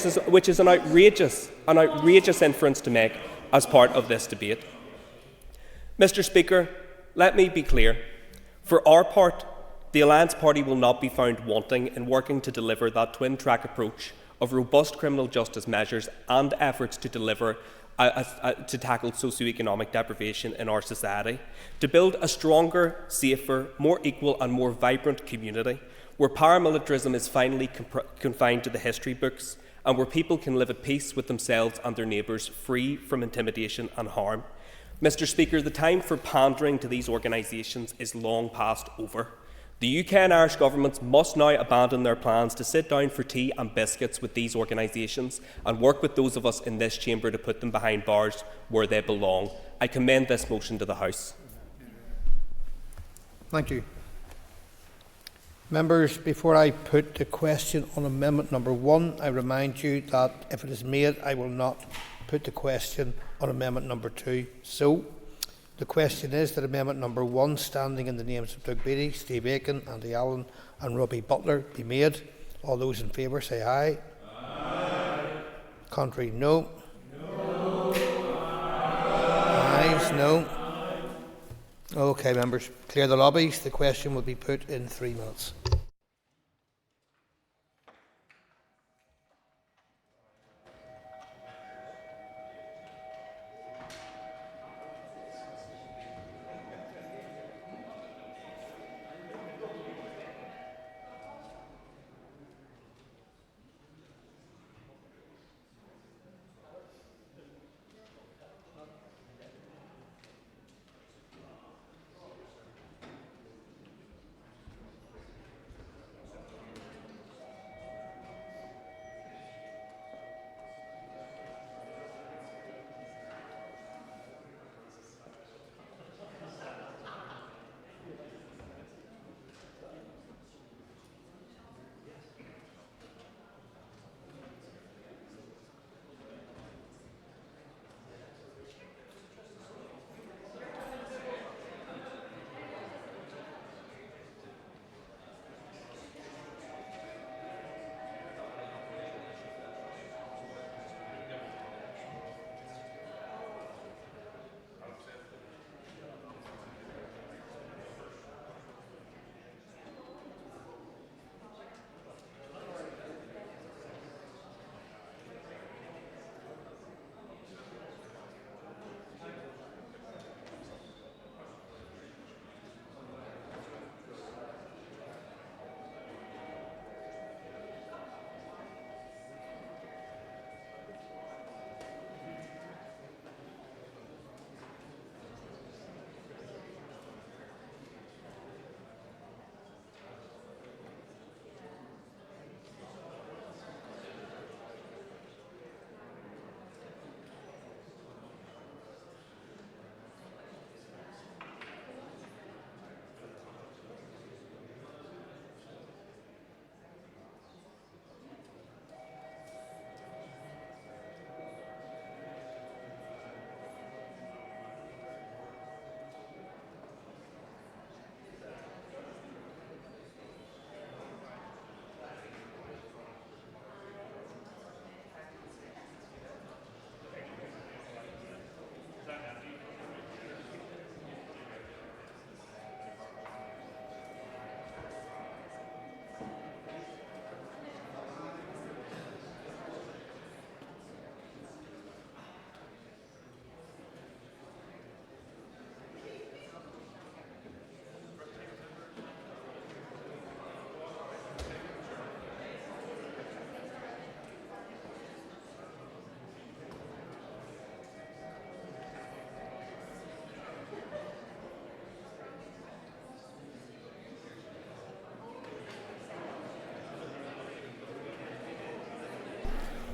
is an outrageous inference to make as part of this debate. Mr Speaker, let me be clear. For our part, the Alliance Party will not be found wanting in working to deliver that twin-track approach of robust criminal justice measures and efforts to deliver to tackle socio-economic deprivation in our society, to build a stronger, safer, more equal and more vibrant community where paramilitarism is finally confined to the history books and where people can live at peace with themselves and their neighbours, free from intimidation and harm. Mr Speaker, the time for pandering to these organisations is long past over. The UK and Irish governments must now abandon their plans to sit down for tea and biscuits with these organisations and work with those of us in this chamber to put them behind bars where they belong. I commend this motion to the House. Thank you. Members, before I put the question on amendment number 1, I remind you that if it is made, I will not put the question on amendment number 2. So, the question is that amendment number 1, standing in the names of Doug Beattie, Steve Aiken, Andy Allen and Robbie Butler, be made. All those in favour say aye. Aye. Contrary, no. No. Ayes, no. Okay, members, clear the lobbies. The question will be put in 3 minutes.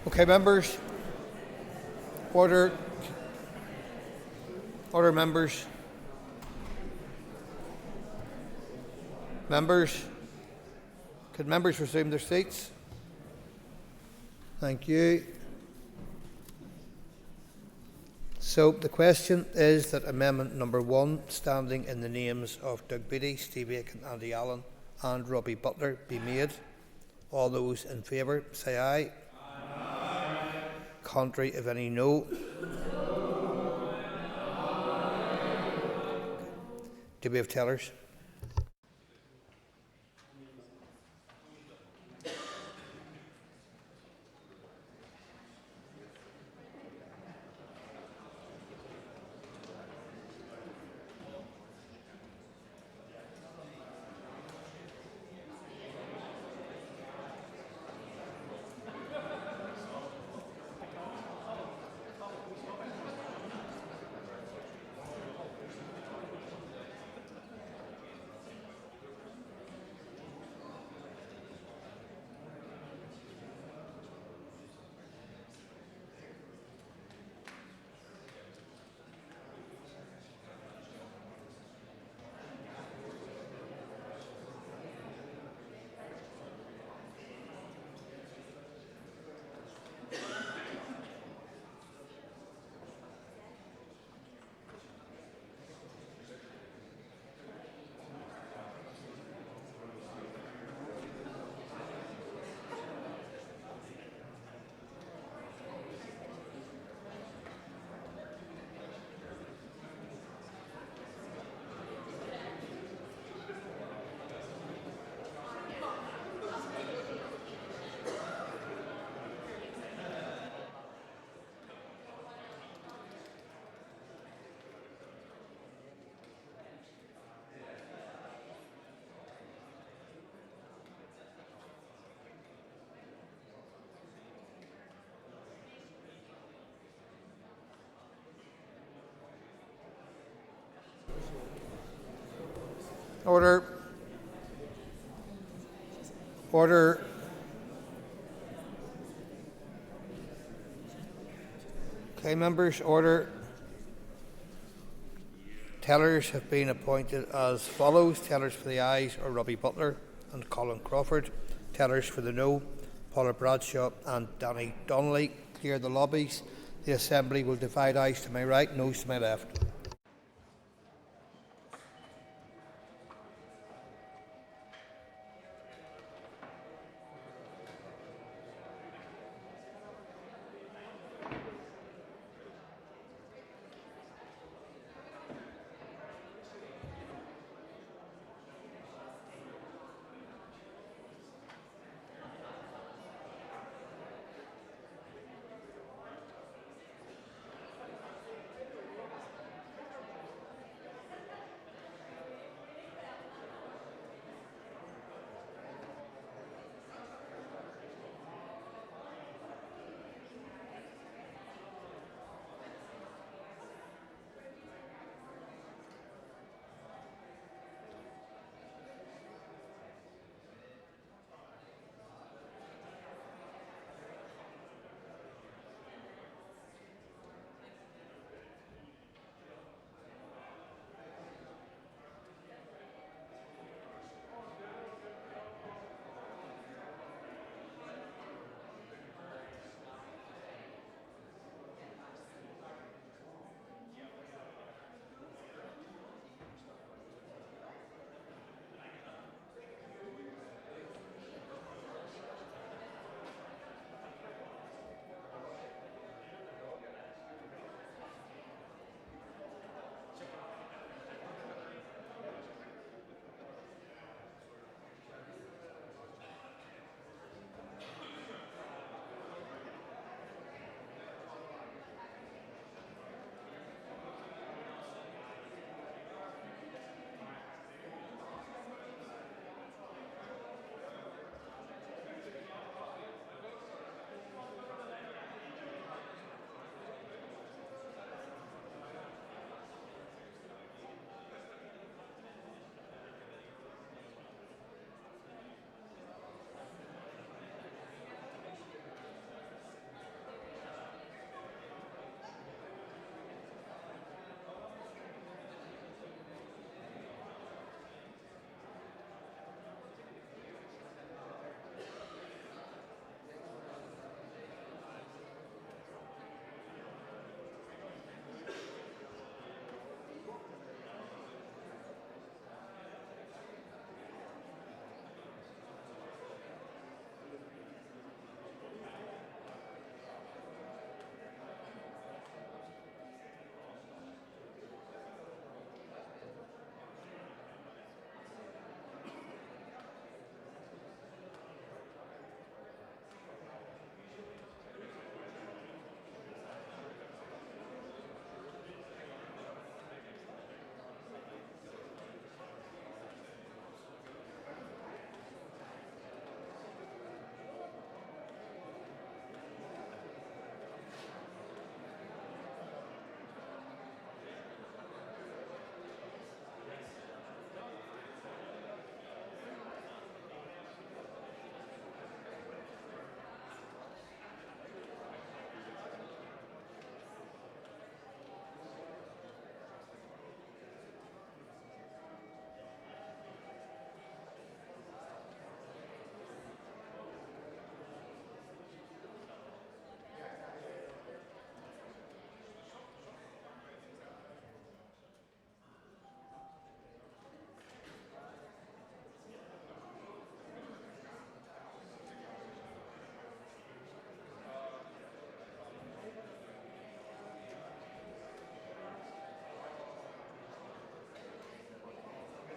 Okay, members. Order. Order, members. Members, could members resume their seats? Thank you. So the question is that amendment number 1, standing in the names of Doug Beattie, Steve Aiken, Andy Allen and Robbie Butler, be made. All those in favour say aye. Aye. Contrary, if any, no. Do we have tellers? Order. Order. Okay, members, order. Tellers have been appointed as follows. Tellers for the ayes are Robbie Butler and Colin Crawford. Tellers for the no, Paula Bradshaw and Danny Donnelly. Clear the lobbies. The Assembly will divide ayes to my right, noes to my left.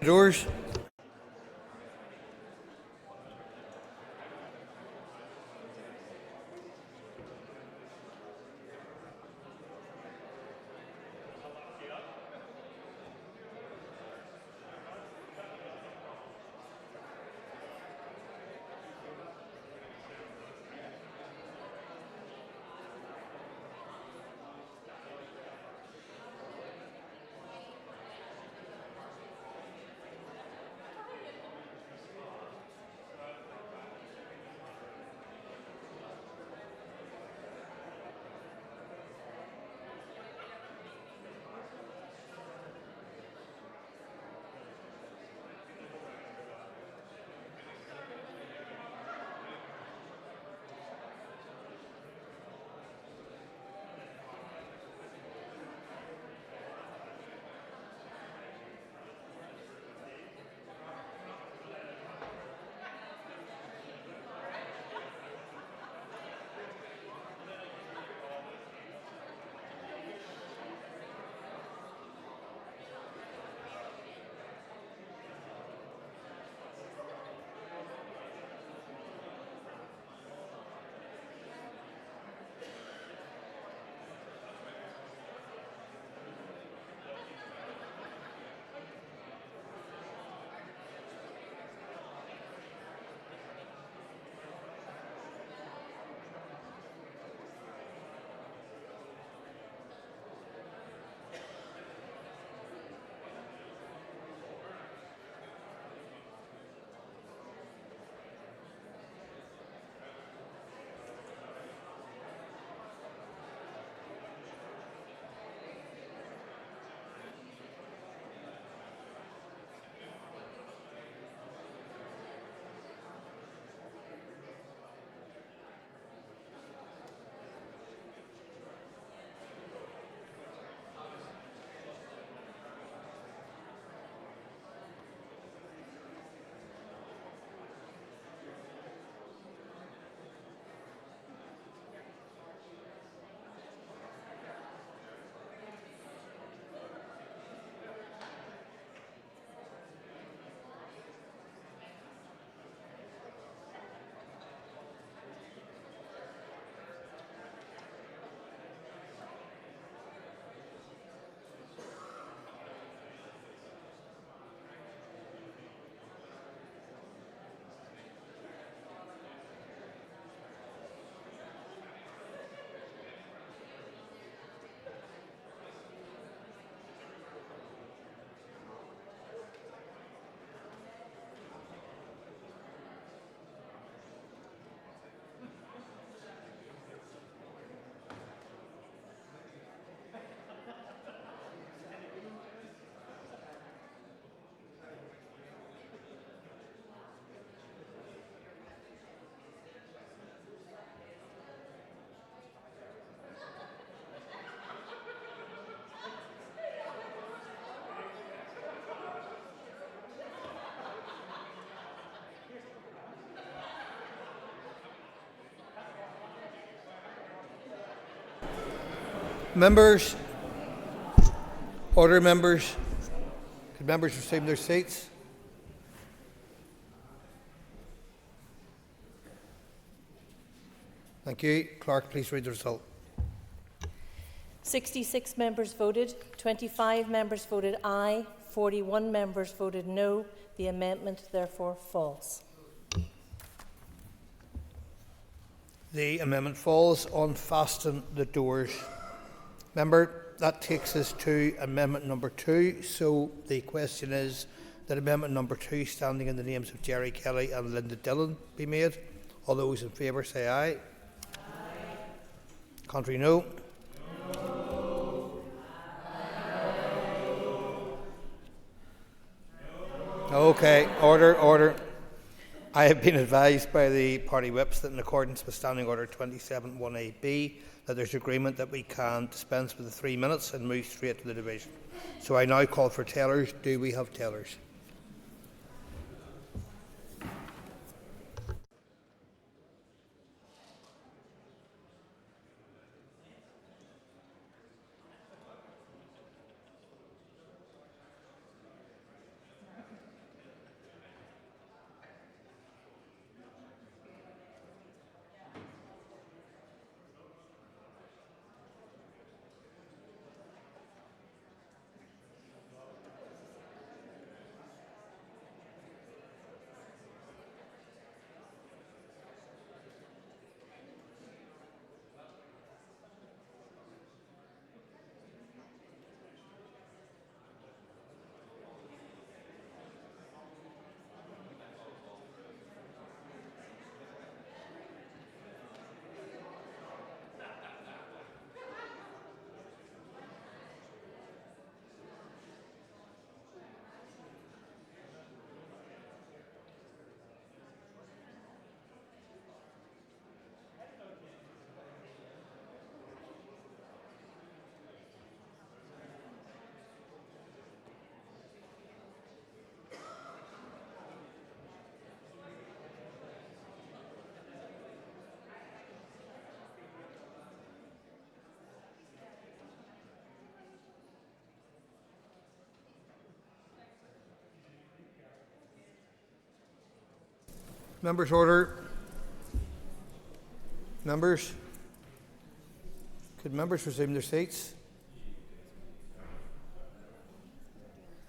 Doors. Members, order members. Could members resume their seats? Thank you. Clerk, please read the result. 66 members voted, 25 members voted aye, 41 members voted no. The amendment therefore falls. The amendment falls. Unfasten the doors. Member, that takes us to amendment number 2. So the question is that amendment number 2, standing in the names of Jerry Kelly and Linda Dillon, be made. All those in favour say aye. Aye. Contrary, no. Okay, order. I have been advised by the party whips that in accordance with Standing Order 27(1)(ab) that there's agreement that we can dispense with the 3 minutes and move straight to the division. So I now call for tellers. Do we have tellers? Members' order. Members, could members resume their seats?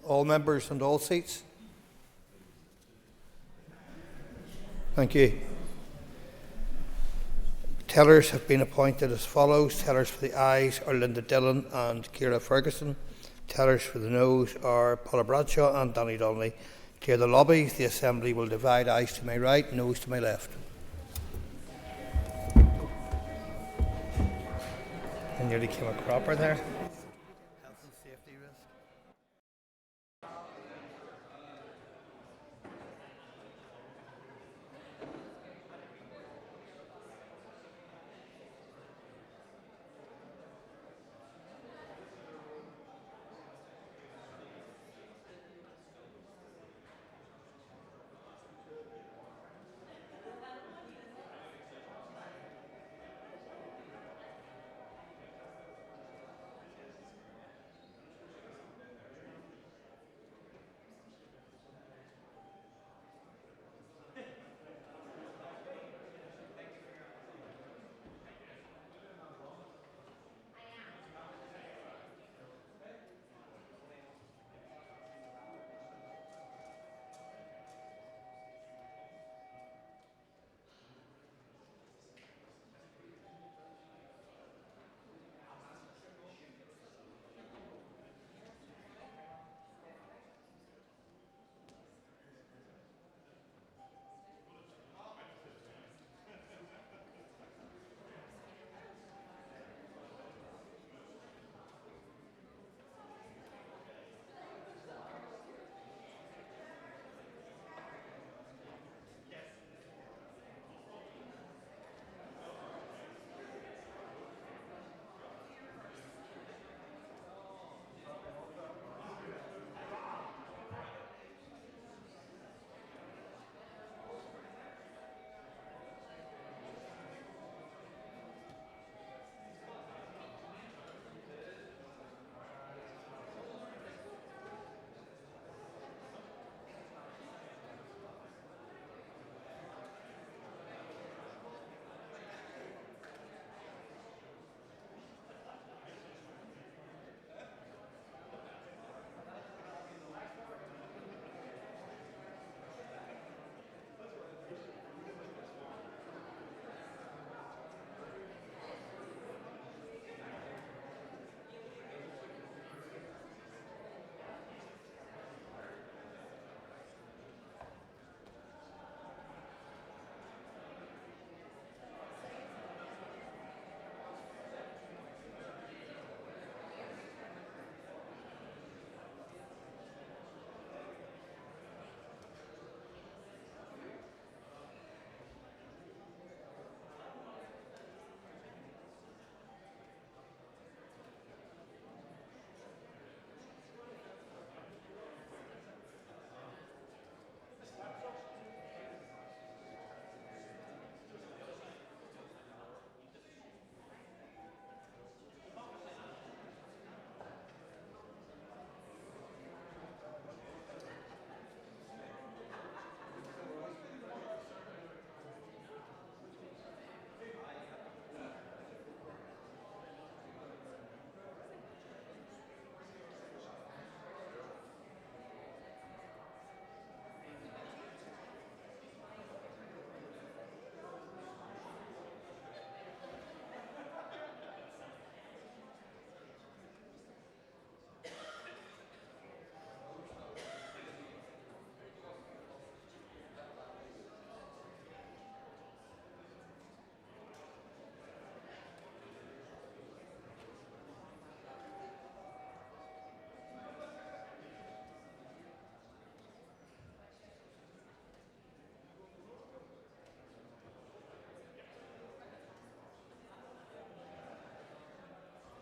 All members and all seats. Thank you. Tellers have been appointed as follows. Tellers for the ayes are Linda Dillon and Ciara Ferguson. Tellers for the noes are Paula Bradshaw and Danny Donnelly. Clear the lobby. The Assembly will divide ayes to my right, noes to my left. I nearly came a cropper there. Health and safety risk.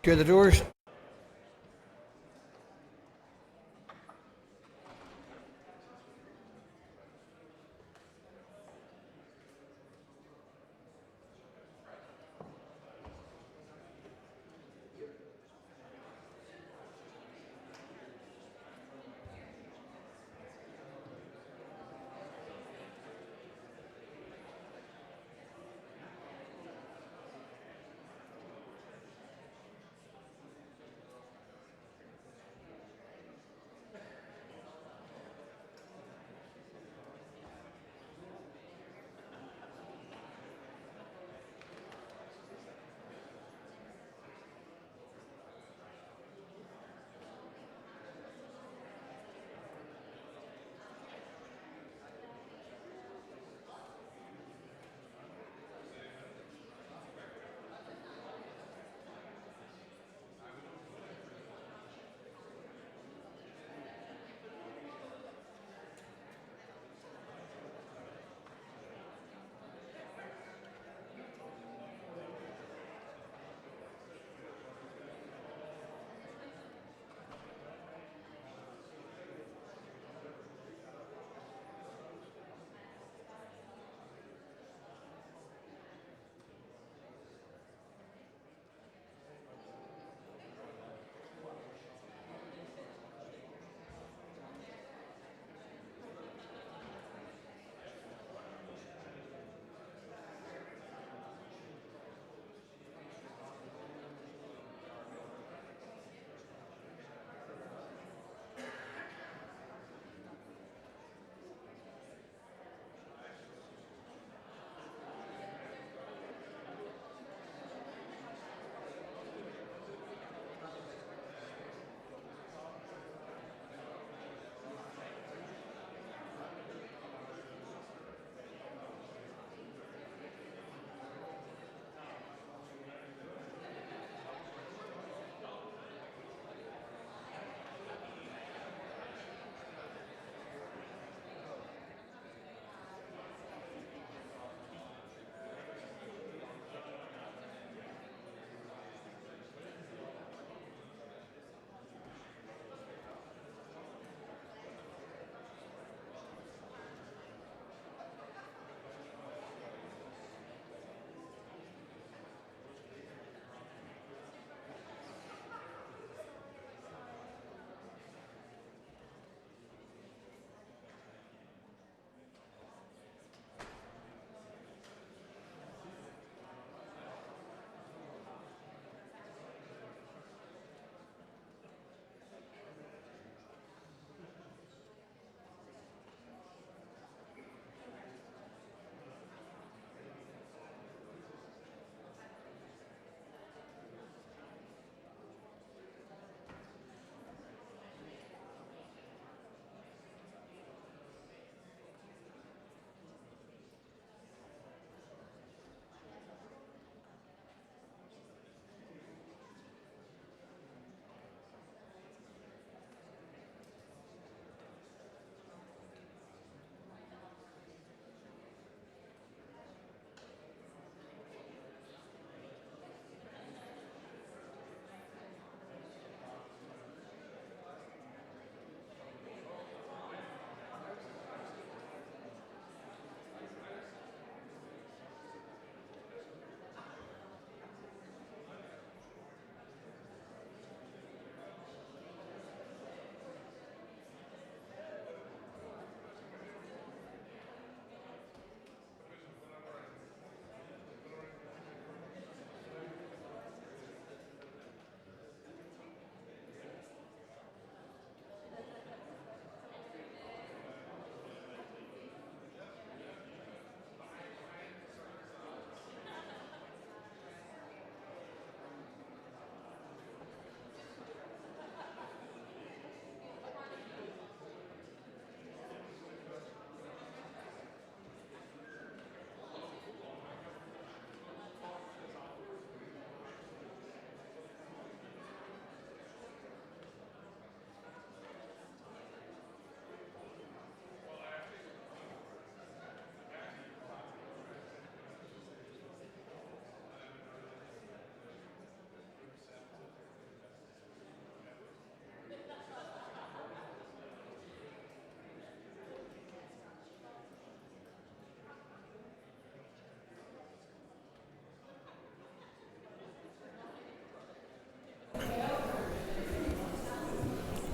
Clear the doors.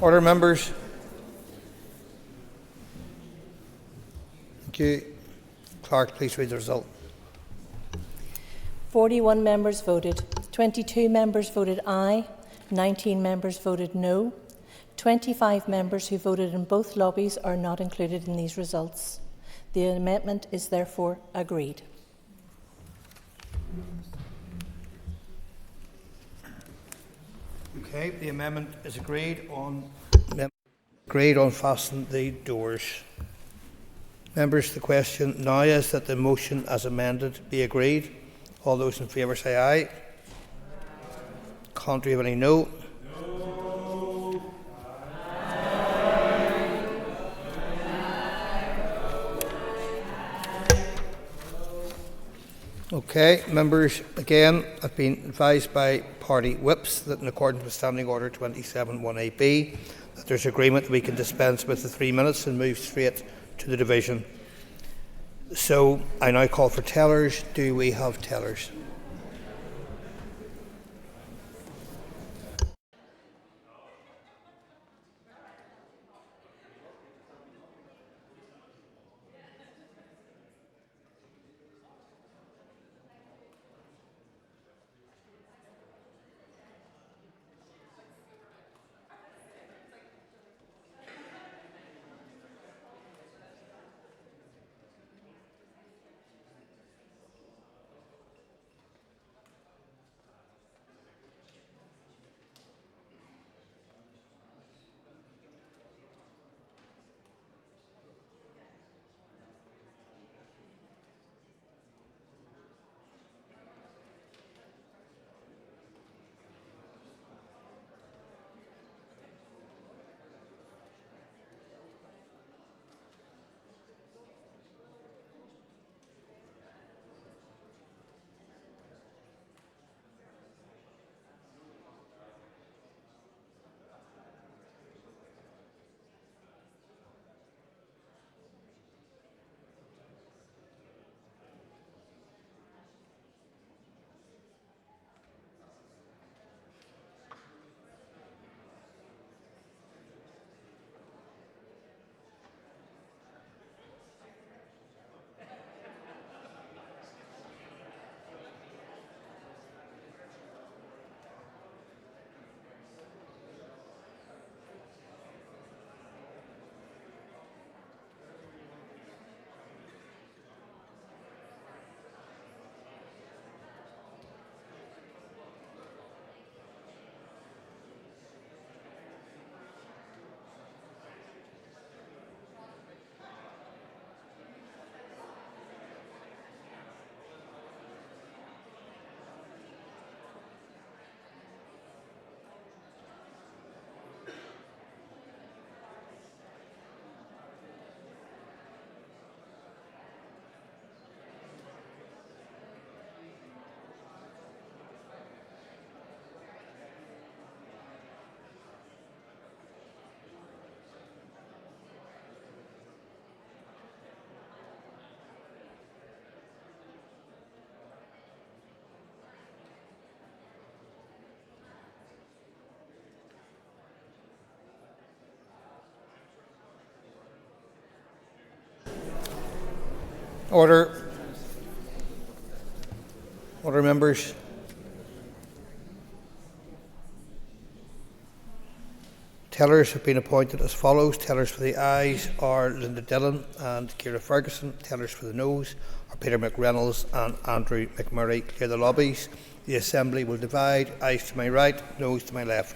Order, members. Thank you. Clerk, please read the result. 41 members voted. 22 members voted aye. 19 members voted no. 25 members who voted in both lobbies are not included in these results. The amendment is therefore agreed. Okay, the amendment is agreed on. Fasten the doors. Members, the question now is that the motion as amended be agreed. All those in favour say aye. Contrary, have any no? No. Okay, members, again, I've been advised by party whips that in accordance with Standing Order 27(1)(ab), that there's agreement that we can dispense with the 3 minutes and move straight to the division. So I now call for tellers. Do we have tellers? Order. Order, members. Tellers have been appointed as follows. Tellers for the ayes are Linda Dillon and Ciara Ferguson. Tellers for the noes are Peter McReynolds and Andrew McMurray. Clear the lobbies. The Assembly will divide. Ayes to my right, noes to my left.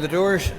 the doors.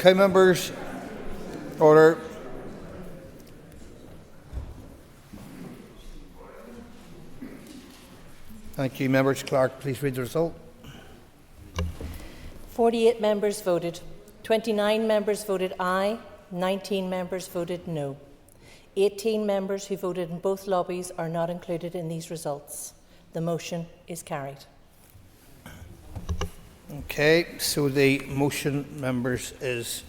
Okay, members. Order. Thank you. Members, Clerk, please read the result. 48 members voted. 29 members voted aye. 19 members voted no. 18 members who voted in both lobbies are not included in these results. The motion is carried. Okay, so the motion, members, is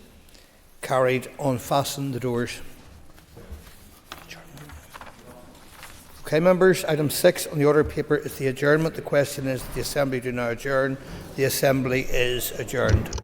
carried. Unfasten the doors. Okay, members, item 6 on the order paper is the adjournment. The question is, the Assembly do now adjourn. The Assembly is adjourned.